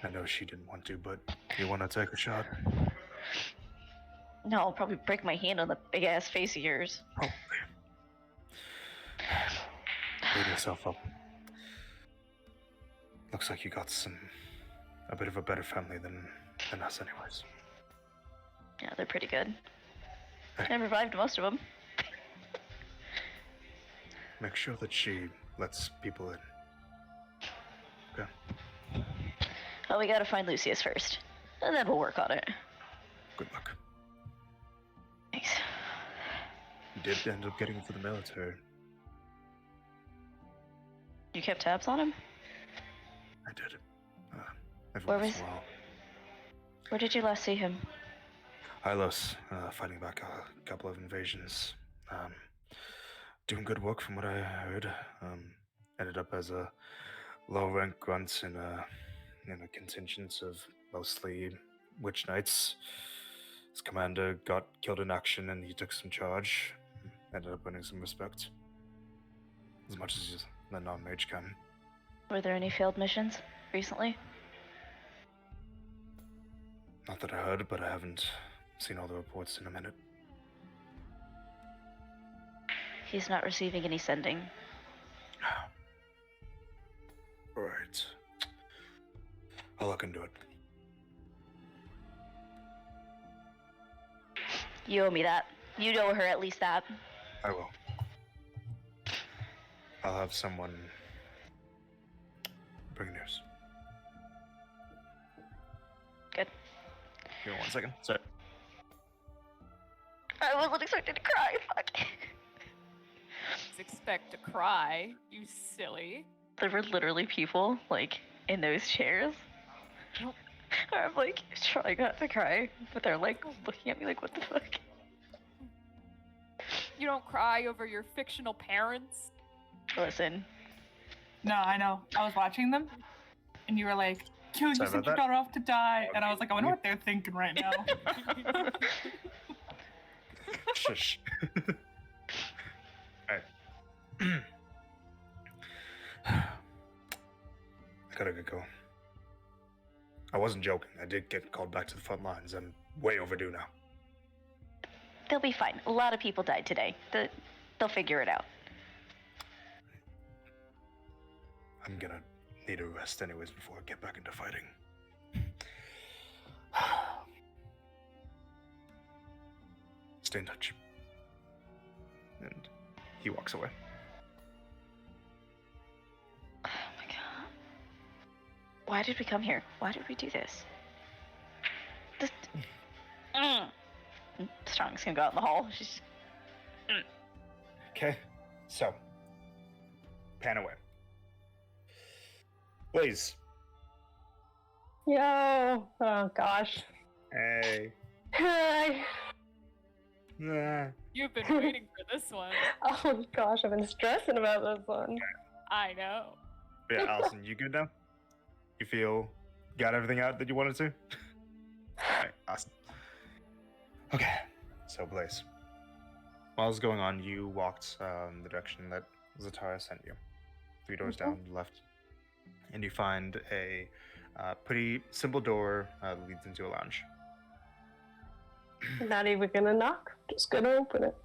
I know she didn't want to, but you want to take a shot? No, I'll probably break my hand on the big ass face of yours. Probably. Build yourself up. Looks like you got a bit of a better family than us anyways. Yeah, they're pretty good. I revived most of them. Make sure that she lets people in. Okay. Well, we gotta find Lucius first. And then we'll work on it. Good luck. Thanks. You did end up getting into the military. You kept tabs on him? I did. Every Where once was- in a while. Where did you last see him? Hylos, fighting back a couple of invasions. Doing good work from what I heard. Ended up as a low-rank grunt in a contingent of mostly witch knights. His commander got killed in action and he took some charge. Ended up earning some respect. As much as the non-mage can. Were there any failed missions recently? Not that I heard, but I haven't seen all the reports in a minute. He's not receiving any sending. Right. I'll look into it. You owe me that. You owe her at least that. I will. I'll have someone bring news. Good. Give me 1 second. Sorry. I wasn't expecting to cry. Fuck. Expect to cry, you silly. There were literally people, like, in those chairs. Nope. I'm, like, trying not to cry, but they're, like, looking at me like, what the fuck? You don't cry over your fictional parents. Listen, No, I know. I was watching them, and you were like, "Yo, you Sorry sent about your that. daughter off to die," and I was like, "I wonder what they're thinking right now." Shush. Alright. I gotta get going. I wasn't joking. I did get called back to the front lines. I'm way overdue now. they'll be fine. A lot of people died today. They'll figure it out. I'm gonna need a rest anyways before I get back into fighting. Stay in touch. And he walks away. Oh my god. Why did we come here? Why did we do this? This... Strong's gonna go out in the hall. She's... Okay, so pan away. Blaze. Yo. Oh gosh. Hey. Hi. Ah. You've been waiting for this one. Oh gosh, I've been stressing about this one. I know. Yeah, Allison, you good now? You feel got everything out that you wanted to? Alright, awesome. Okay, so Blaze. While this was going on, you walked the direction that Zatara sent you. 3 doors down, left. And you find a pretty simple door that leads into a lounge. Not even gonna knock. Just gonna open it.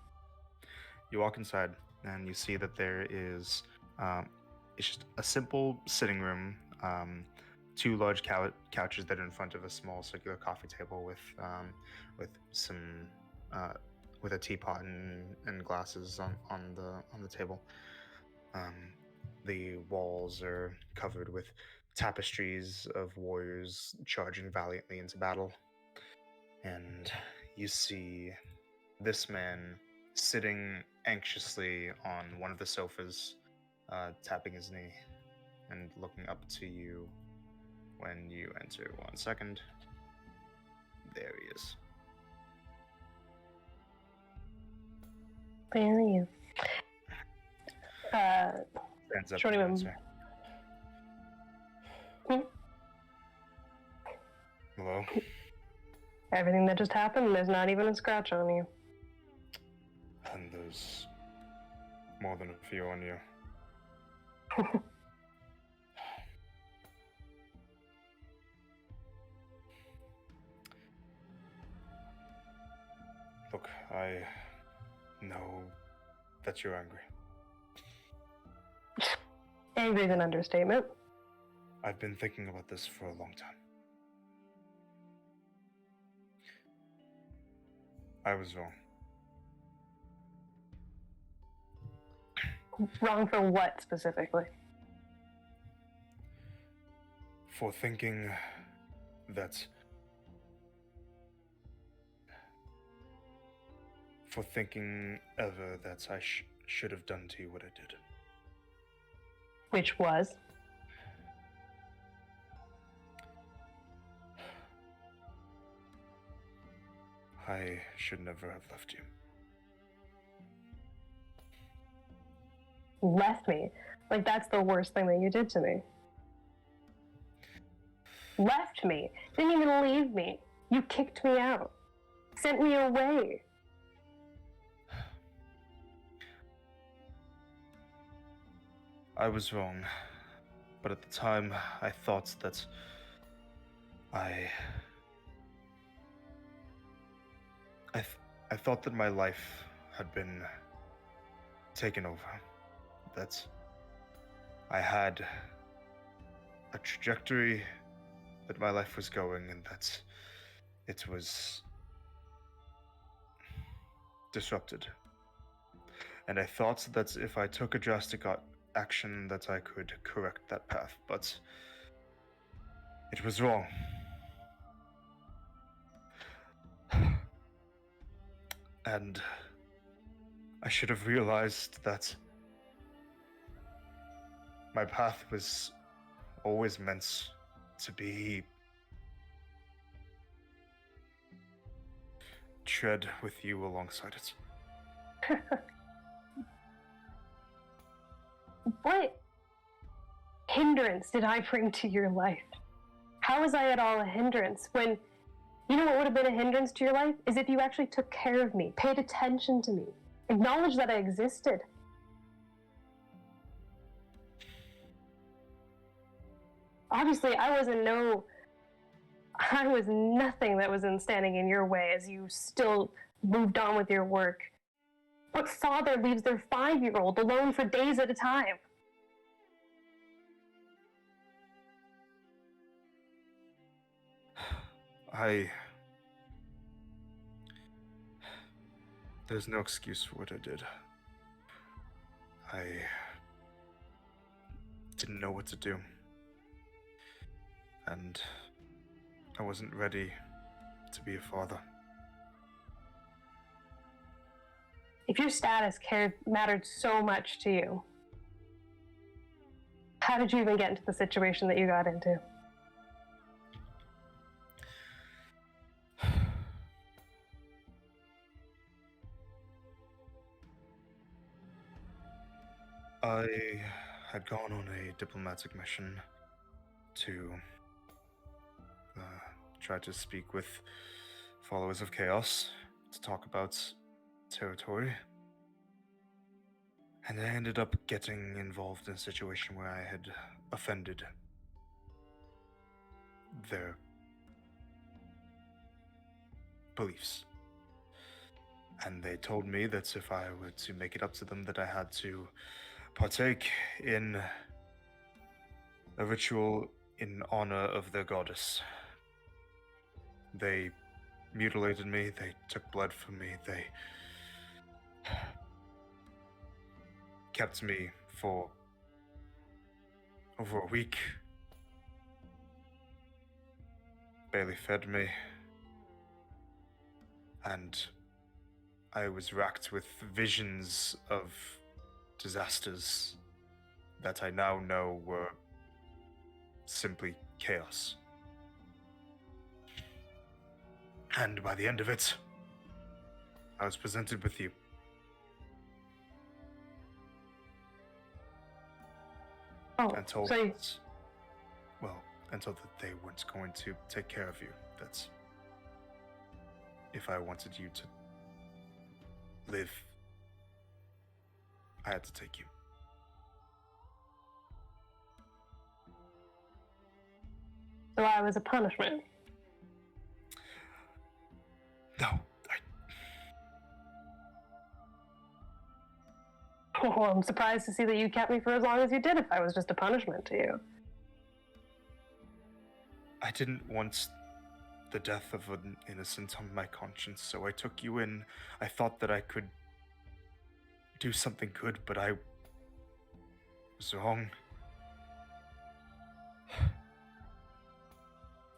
You walk inside, and you see that there is it's just a simple sitting room, 2 large couches that are in front of a small circular coffee table with some with a teapot and glasses on the table. The walls are covered with tapestries of warriors charging valiantly into battle, and you see this man sitting anxiously on one of the sofas, tapping his knee and looking up to you when you enter. 1 second. There he is. There he is. Stands up. Shorty to man. answer. Hmm? Hello? Everything that just happened, there's not even a scratch on you. And there's more than a few on you. Look, I know that you're angry. Angry's an understatement. I've been thinking about this for a long time. I was wrong. Wrong for what specifically? For thinking that for thinking ever that I should have done to you what I did. Which was? I should never have left you. Left me. Like, that's the worst thing that you did to me. Left me. Didn't even leave me. You kicked me out. Sent me away. I was wrong, but at the time I thought that I thought that my life had been taken over. That I had a trajectory that my life was going, and that it was disrupted. And I thought that if I took a drastic action that I could correct that path, but it was wrong. And I should have realized that my path was always meant to be tread with you alongside it. What hindrance did I bring to your life? How was I at all a hindrance when, you know what would have been a hindrance to your life? Is if you actually took care of me, paid attention to me, acknowledged that I existed. Obviously, I was nothing that was standing in your way as you still moved on with your work. What father leaves their 5-year-old alone for days at a time? There's no excuse for what I did. I didn't know what to do. And I wasn't ready to be a father. If your status mattered so much to you, how did you even get into the situation that you got into? I had gone on a diplomatic mission to try to speak with followers of Chaos to talk about territory. And I ended up getting involved in a situation where I had offended their beliefs. And they told me that if I were to make it up to them, that I had to partake in a ritual in honor of their goddess. They mutilated me, they took blood from me, they kept me for over a week, barely fed me, and I was racked with visions of disasters that I now know were simply chaos. And by the end of it, I was presented with you. Oh, And told so that, and told that they weren't going to take care of you. That if I wanted you to live, I had to take you. So I was a punishment. No, Well, I'm surprised to see that you kept me for as long as you did if I was just a punishment to you. I didn't want the death of an innocent on my conscience, so I took you in. I thought that I could do something good, but I was wrong.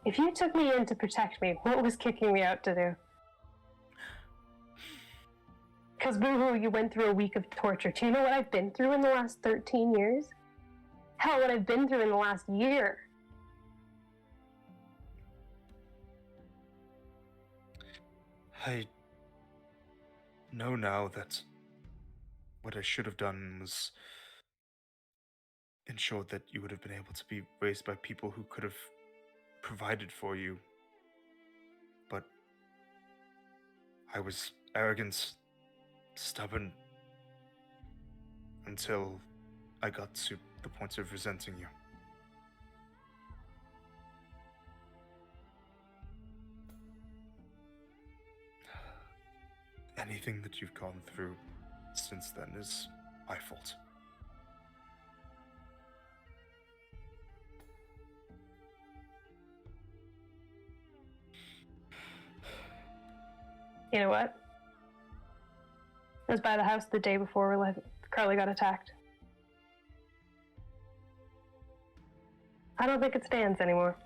If you took me in to protect me, what was kicking me out to do? Because boo-hoo, you went through a week of torture. Do you know what I've been through in the last 13 years? Hell, what I've been through in the last year. I know now that what I should have done was ensured that you would have been able to be raised by people who could have provided for you. But I was arrogant, stubborn, until I got to the point of resenting you. Anything that you've gone through since then is my fault. You know what? I was by the house the day before Carly got attacked. I don't think it stands anymore.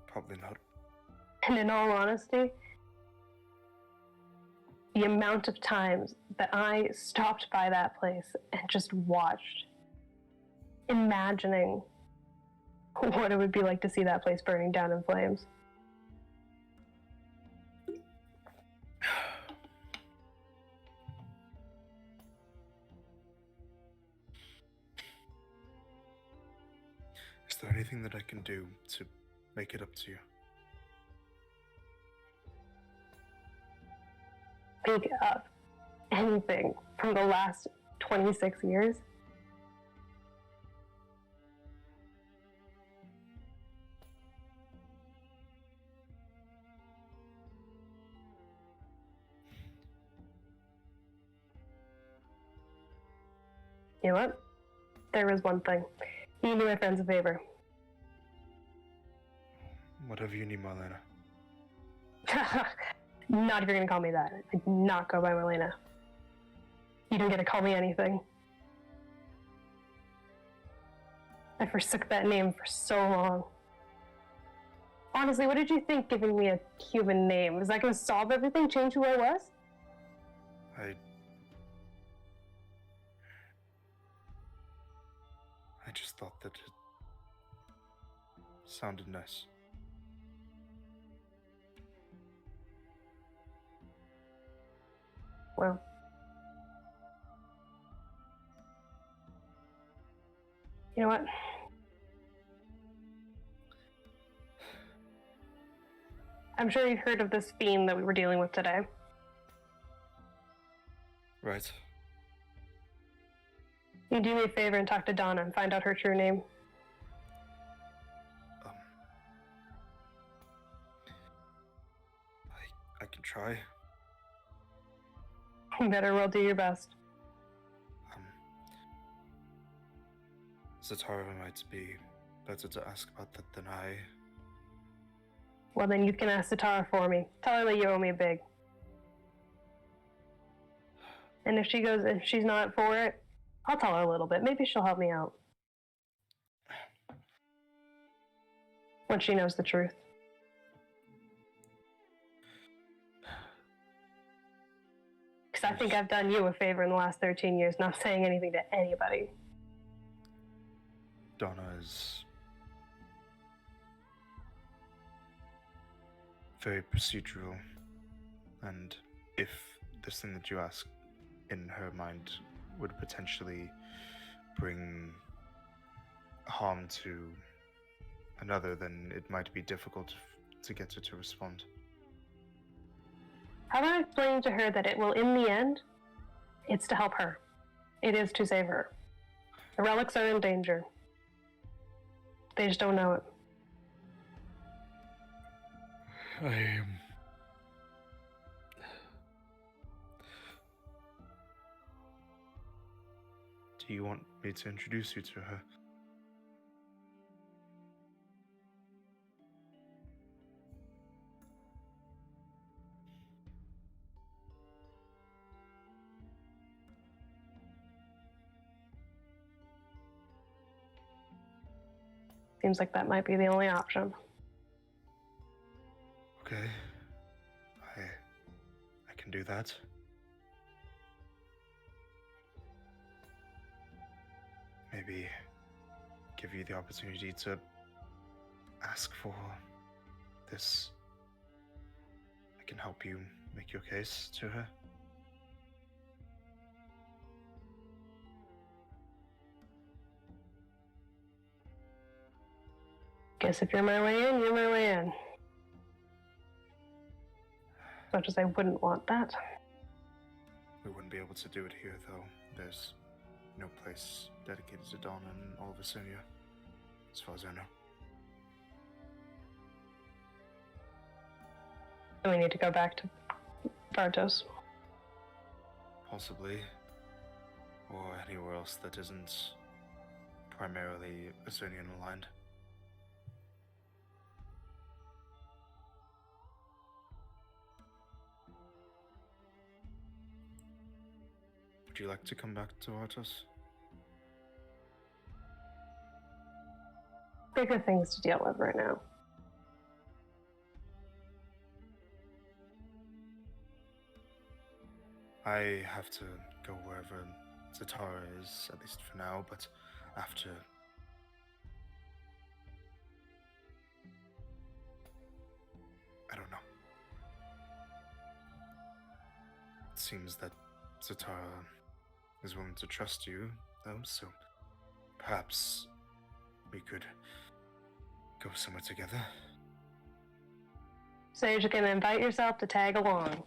Probably not. And in all honesty, the amount of times that I stopped by that place and just watched, imagining what it would be like to see that place burning down in flames. Is there anything that I can do to make it up to you? Think of anything from the last 26 years. You know what? There was one thing. You do my friends a favor. Whatever you need, Marlena. Not if you're gonna call me that. I did not go by Marlena. You don't get to call me anything. I forsook that name for so long. Honestly, what did you think giving me a human name? Was that gonna solve everything, change who I was? I just thought that it sounded nice. Well. You know what? I'm sure you've heard of this fiend that we were dealing with today. Right. You do me a favor and talk to Donna and find out her true name. I can try. You better well do your best. Zatara might be better to ask about that than I. Well, then you can ask Zatara for me. Tell her that you owe me big. And if she's not for it, I'll tell her a little bit. Maybe she'll help me out. When she knows the truth. Because I think I've done you a favor in the last 13 years, not saying anything to anybody. Donna is very procedural, and if this thing that you ask in her mind would potentially bring harm to another, then it might be difficult to get her to respond. How about I explain to her that it will, in the end, it's to help her. It is to save her. The relics are in danger. They just don't know it. Do you want me to introduce you to her? Seems like that might be the only option. Okay. do that. Maybe give you the opportunity to ask for this. I can help you make your case to her. Guess if you're my way in, you're my way in. As much as I wouldn't want that. We wouldn't be able to do it here, though. There's no place dedicated to Dawn in all of Estonia, as far as I know. And we need to go back to Vartos. Possibly. Or anywhere else that isn't primarily Estonian aligned. Would you like to come back to Artos? Bigger things to deal with right now. I have to go wherever Zatara is, at least for now, but after... I don't know. It seems that Zatara is willing to trust you, though, so perhaps we could go somewhere together. So you're just gonna invite yourself to tag along.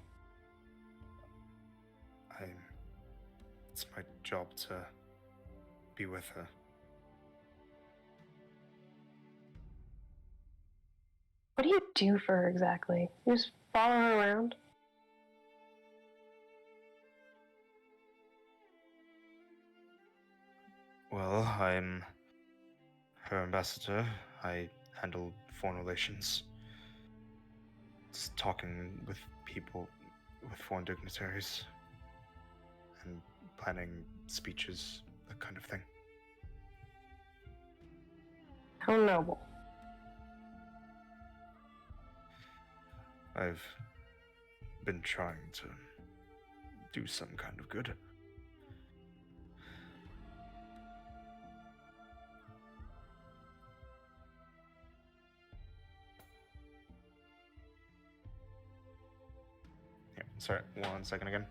It's my job to be with her. What do you do for her exactly? You just follow her around? Well, I'm her ambassador. I handle foreign relations. It's talking with people, with foreign dignitaries, and planning speeches, that kind of thing. How noble. I've been trying to do some kind of good. Yeah, sorry, 1 second again.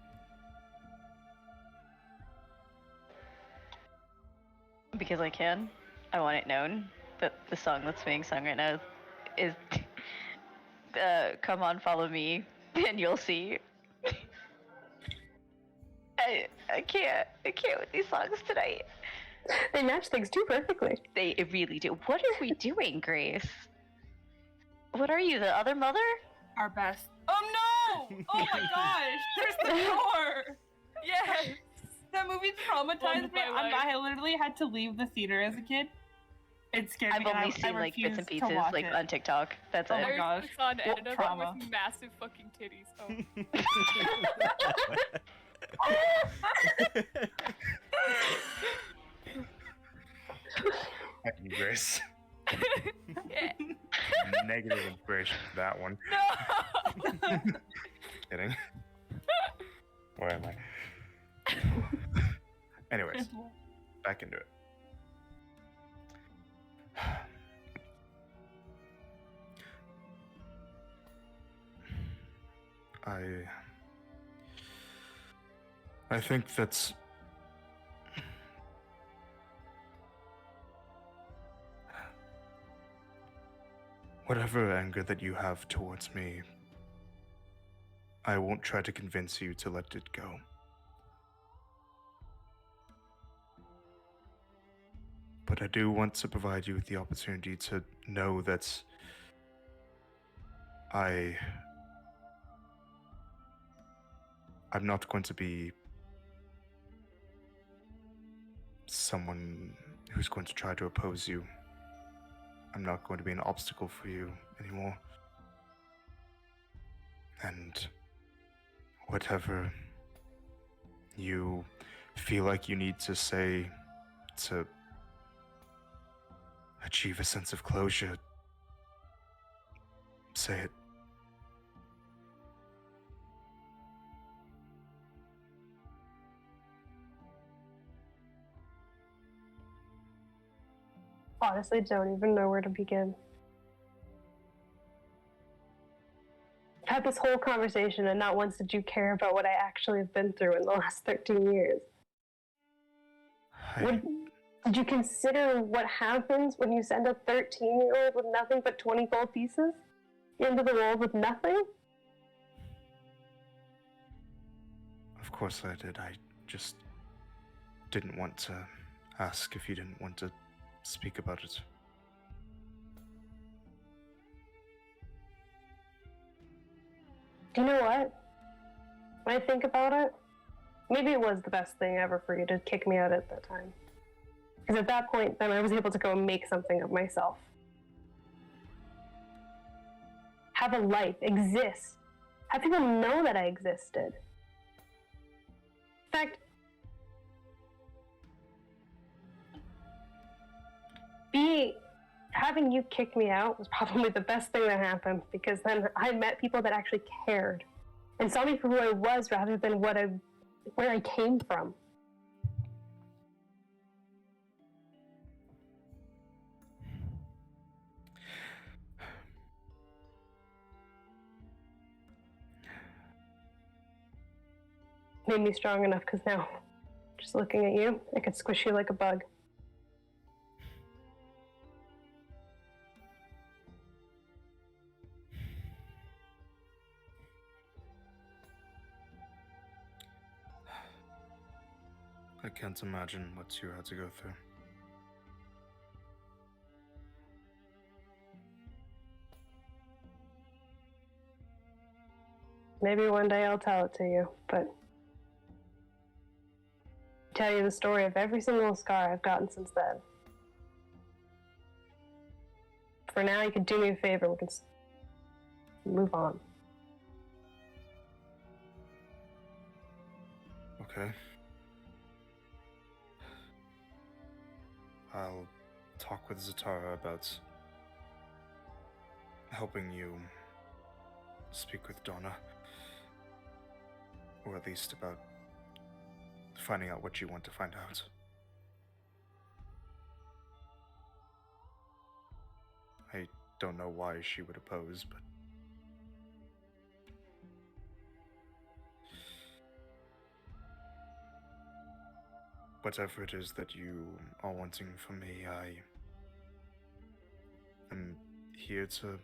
Because I can. I want it known that the song that's being sung right now is Come On Follow Me and You'll See. I can't with these songs tonight. They match things too perfectly. They really do. What are we doing, Grace? What are you, the other mother? Our best. Oh no! Oh my gosh! There's the door! Yes! That movie traumatized me. I literally had to leave the theater as a kid. It scared I've me. and only I seen like bits and refused to pieces watch like it. on TikTok. That's Oh it. my gosh. There's this on What edit of trauma. it with massive fucking titties. Thank you, Grace. Yeah. Negative inspiration for that one. No! Kidding. Where am I? Anyways, back into it. I think that's whatever anger that you have towards me, I won't try to convince you to let it go. But I do want to provide you with the opportunity to know that I'm not going to be someone who's going to try to oppose you. I'm not going to be an obstacle for you anymore. And whatever you feel like you need to say to achieve a sense of closure, say it. honestly don't even know where to begin. I've had this whole conversation, and not once did you care about what I actually have been through in the last 13 years. Did you consider what happens when you send a 13-year-old with nothing but 20 gold pieces into the world with nothing? Of course I did. I just didn't want to ask if you didn't want to speak about it. Do you know what? When I think about it, maybe it was the best thing ever for you to kick me out at that time. Because at that point, then I was able to go and make something of myself. Have a life, exist. Have people know that I existed. In fact, having you kick me out was probably the best thing that happened, because then I met people that actually cared and saw me for who I was rather than where I came from. Made me strong enough, because now, just looking at you, I could squish you like a bug. I can't imagine what you had to go through. Maybe one day I'll tell it to you, but tell you the story of every single scar I've gotten since then. For now, you can do me a favor. We can move on. Okay. I'll talk with Zatara about helping you speak with Donna. Or at least about finding out what you want to find out. I don't know why she would oppose, but whatever it is that you are wanting from me, I am here to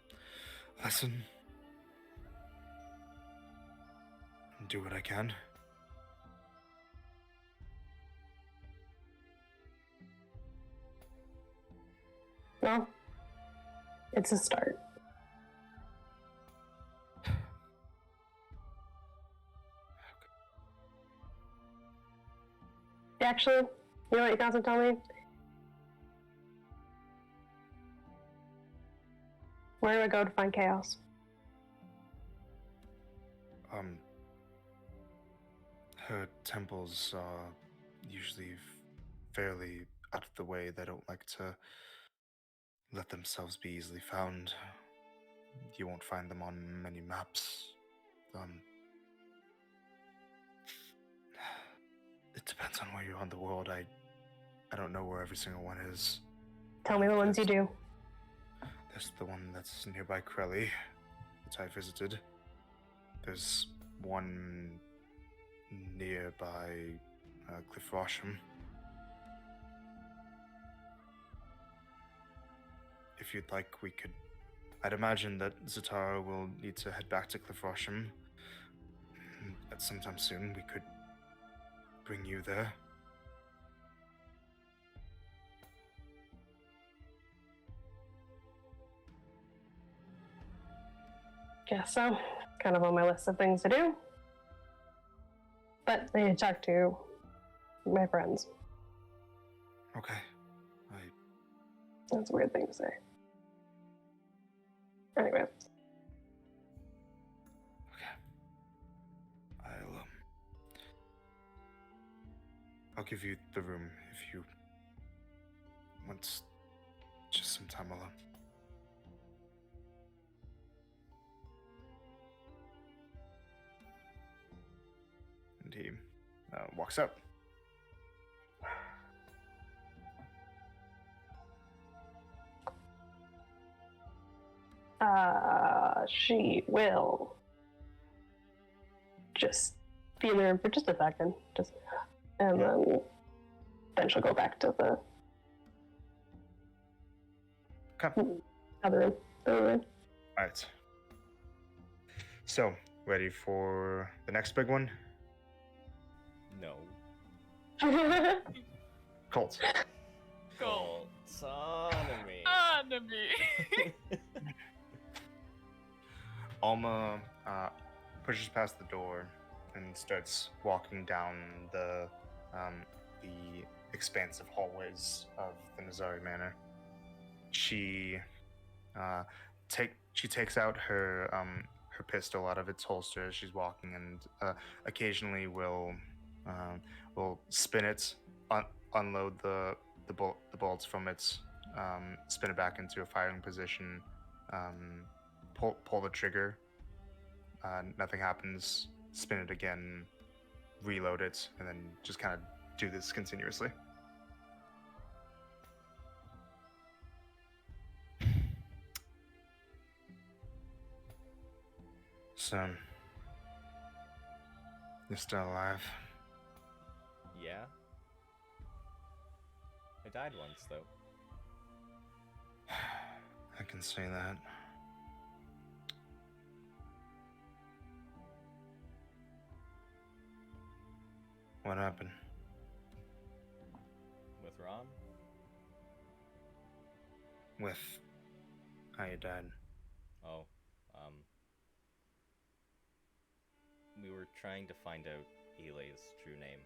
listen and do what I can. Well, it's a start. Actually, you know what you guys tell me? Where do I go to find chaos? Her temples are usually fairly out of the way. They don't like to let themselves be easily found. You won't find them on many maps. It depends on where you're on the world. I don't know where every single one is. Tell me the ones you do. There's the one that's nearby Crelly that I visited. There's one nearby Cliff Rosham. If you'd like, we could... I'd imagine that Zatara will need to head back to Cliff Rosham at some time soon. We could bring you there. Guess so. Kind of on my list of things to do. But I need to talk to my friends. Okay. That's a weird thing to say. Anyway. Okay. I'll give you the room if you want just some time alone. And he walks out. She will just be in the room for just a second, and then she'll go back to the other room. All right. So, ready for the next big one? No. Colt. Go. Autonomy. Enemy. Alma pushes past the door and starts walking down the expansive hallways of the Nazari Manor. She takes out her pistol out of its holster as she's walking, and occasionally will spin it, unload the bolts from it, spin it back into a firing position, pull the trigger. Nothing happens. Spin it again, reload it, and then just kind of do this continuously. Son, you're still alive. Yeah. I died once, though. I can see that. What happened? With Ron? With how you died? Oh, we were trying to find out Eli's true name.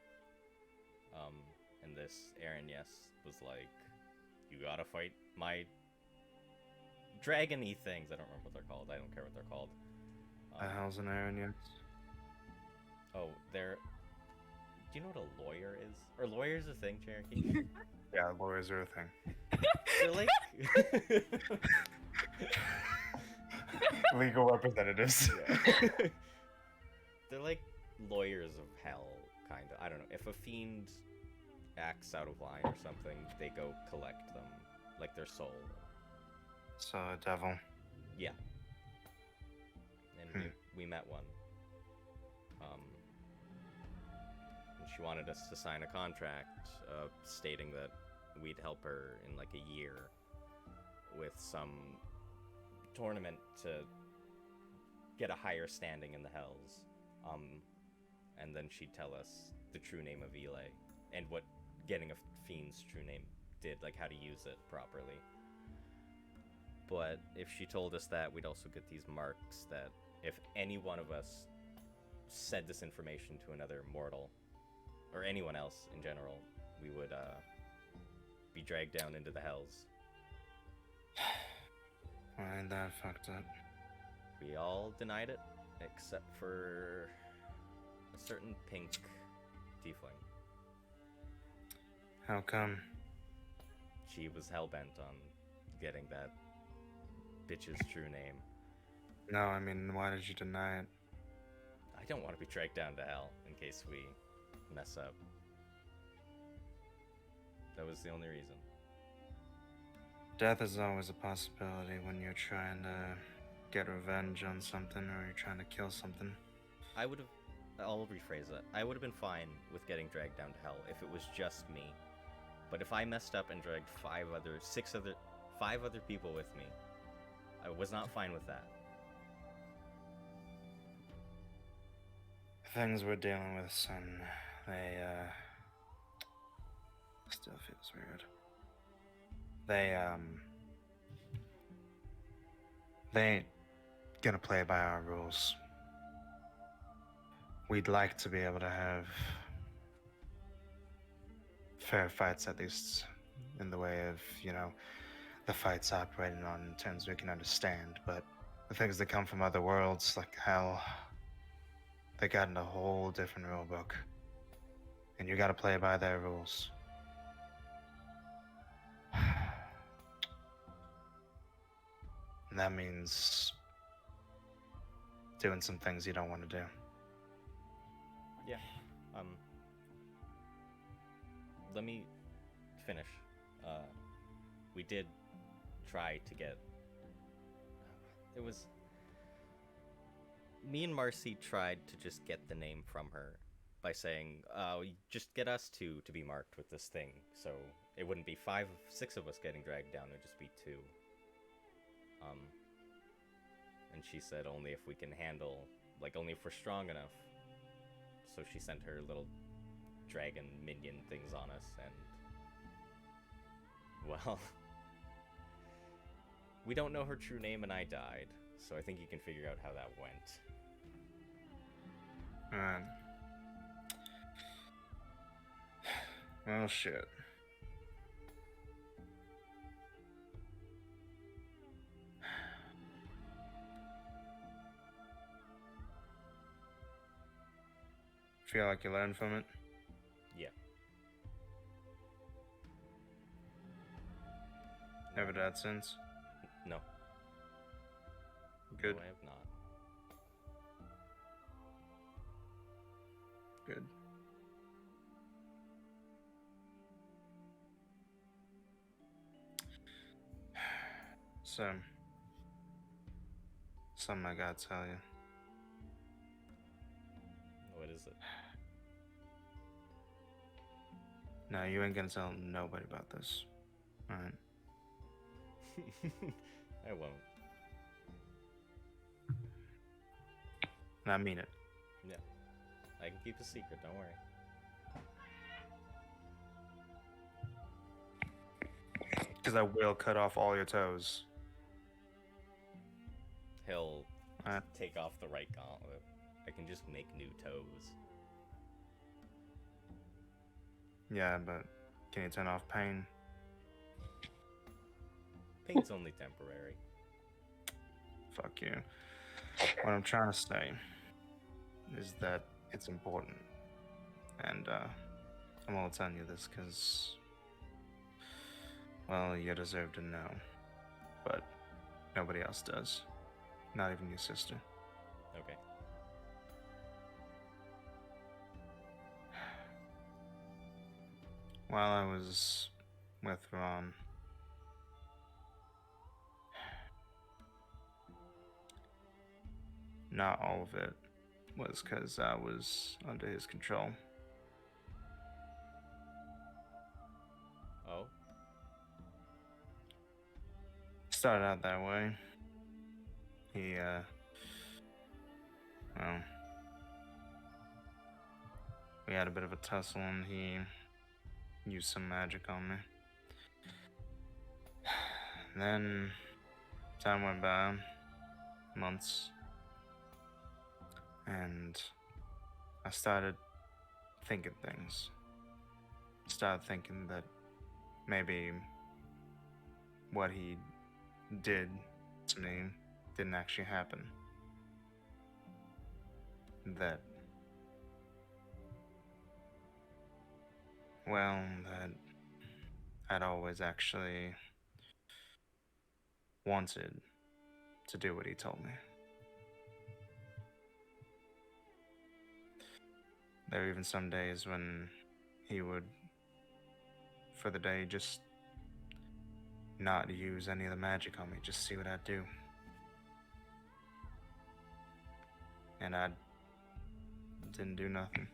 And this Aaron, yes, was like, you gotta fight my dragon-y things. I don't remember what they're called. I don't care what they're called. The hell's an Aaron, yes? Oh, they're... Do you know what a lawyer is? Are lawyers a thing, Cherokee? Yeah, lawyers are a thing. They're like... Legal representatives. Yeah. They're like lawyers of hell, kind of. I don't know. If a fiend acts out of line or something, they go collect them, like their soul. So, a devil. Yeah. And we met one. And she wanted us to sign a contract stating that we'd help her in like a year with some tournament to get a higher standing in the Hells. And then she'd tell us the true name of Eli and what getting a fiend's true name did, like how to use it properly. But if she told us that, we'd also get these marks that if any one of us said this information to another mortal, or anyone else in general, we would be dragged down into the Hells. Why ain't that fucked up? We all denied it, except for a certain pink tiefling. How come? She was hell-bent on getting that bitch's true name. No, I mean, why did you deny it? I don't want to be dragged down to hell in case we mess up. That was the only reason. Death is always a possibility when you're trying to get revenge on something or you're trying to kill something. I'll rephrase that. I would have been fine with getting dragged down to hell if it was just me. But if I messed up and dragged five other people with me, I was not fine with that. Things we're dealing with, son, they, still feels weird. They ain't gonna play by our rules. We'd like to be able to have fair fights, at least in the way of, the fights operating on terms we can understand, but the things that come from other worlds, like hell, they got in a whole different rule book. And you gotta play by their rules. And that means doing some things you don't want to do. Yeah. Let me finish. We did try to get it was me and Marcy tried to just get the name from her by saying, just get us two to be marked with this thing, so it wouldn't be 6 of us getting dragged down, it would just be 2. And she said only if we can handle, like, only if we're strong enough. So she sent her little dragon minion things on us, and, well, we don't know her true name, and I died, so I think you can figure out how that went. Alright. Well, shit. Feel like you learned from it? Yeah. Never died since? No. Good. No, I have not. Good. So, something I gotta tell you. What is it? No, you ain't gonna tell nobody about this. Alright? I won't. And I mean it. Yeah. I can keep a secret, don't worry. Because I will cut off all your toes. He'll Alright. take off the right gauntlet. I can just make new toes. Yeah, but can you turn off pain? Pain's only temporary. Fuck you. What I'm trying to say is that it's important. And I'm only telling you this because, well, you deserve to know. But nobody else does. Not even your sister. Okay. While I was with Ron, not all of it was because I was under his control. Oh? Started out that way. He, well, we had a bit of a tussle and he used some magic on me. Then, time went by, months, and I started thinking things. Started thinking that maybe what he did to me didn't actually happen. That, well, that I'd always actually wanted to do what he told me. There were even some days when he would, for the day, just not use any of the magic on me, just see what I'd do. And I didn't do nothing.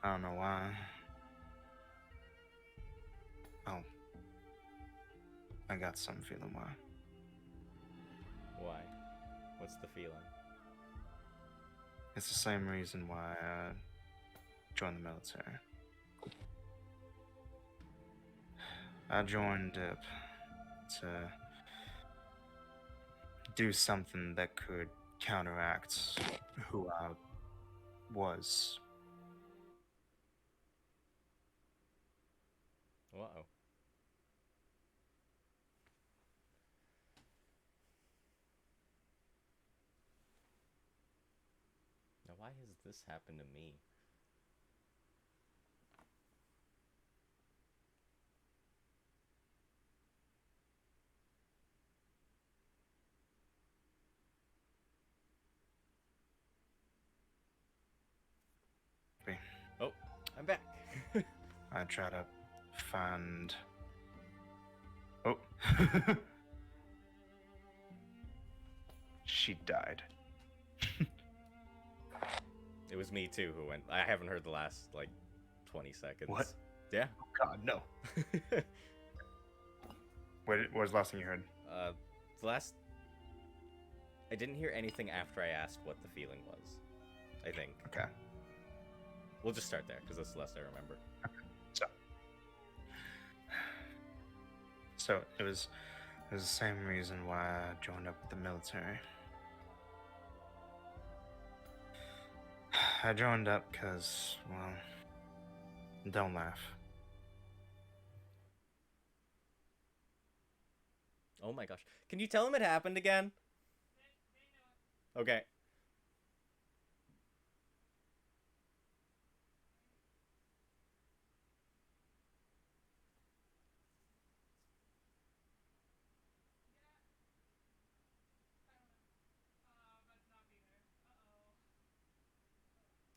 I don't know why. Oh. I got some feeling why. Why? What's the feeling? It's the same reason why I joined the military. I joined it to do something that could counteract who I was. Uh-oh. Now, why has this happened to me? Oh, I'm back. I try to find. Oh. She died. It was me too who went. I haven't heard the last like 20 seconds. What? Yeah. Oh God, no. What was the last thing you heard? The last. I didn't hear anything after I asked what the feeling was. I think. Okay. We'll just start there because that's the last I remember. So it was the same reason why I joined up with the military. I joined up because, well, don't laugh. Oh my gosh. Can you tell him it happened again? Okay.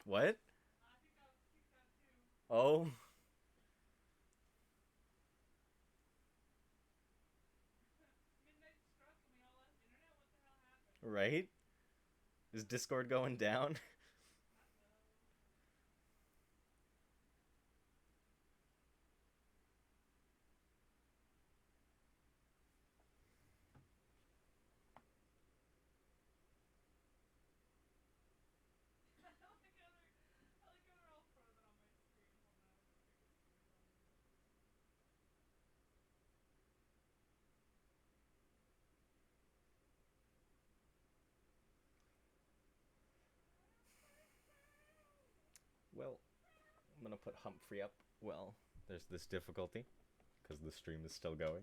What? Oh. Right? Is Discord going down? Well, I'm gonna put Humphrey up. Well, there's this difficulty because the stream is still going.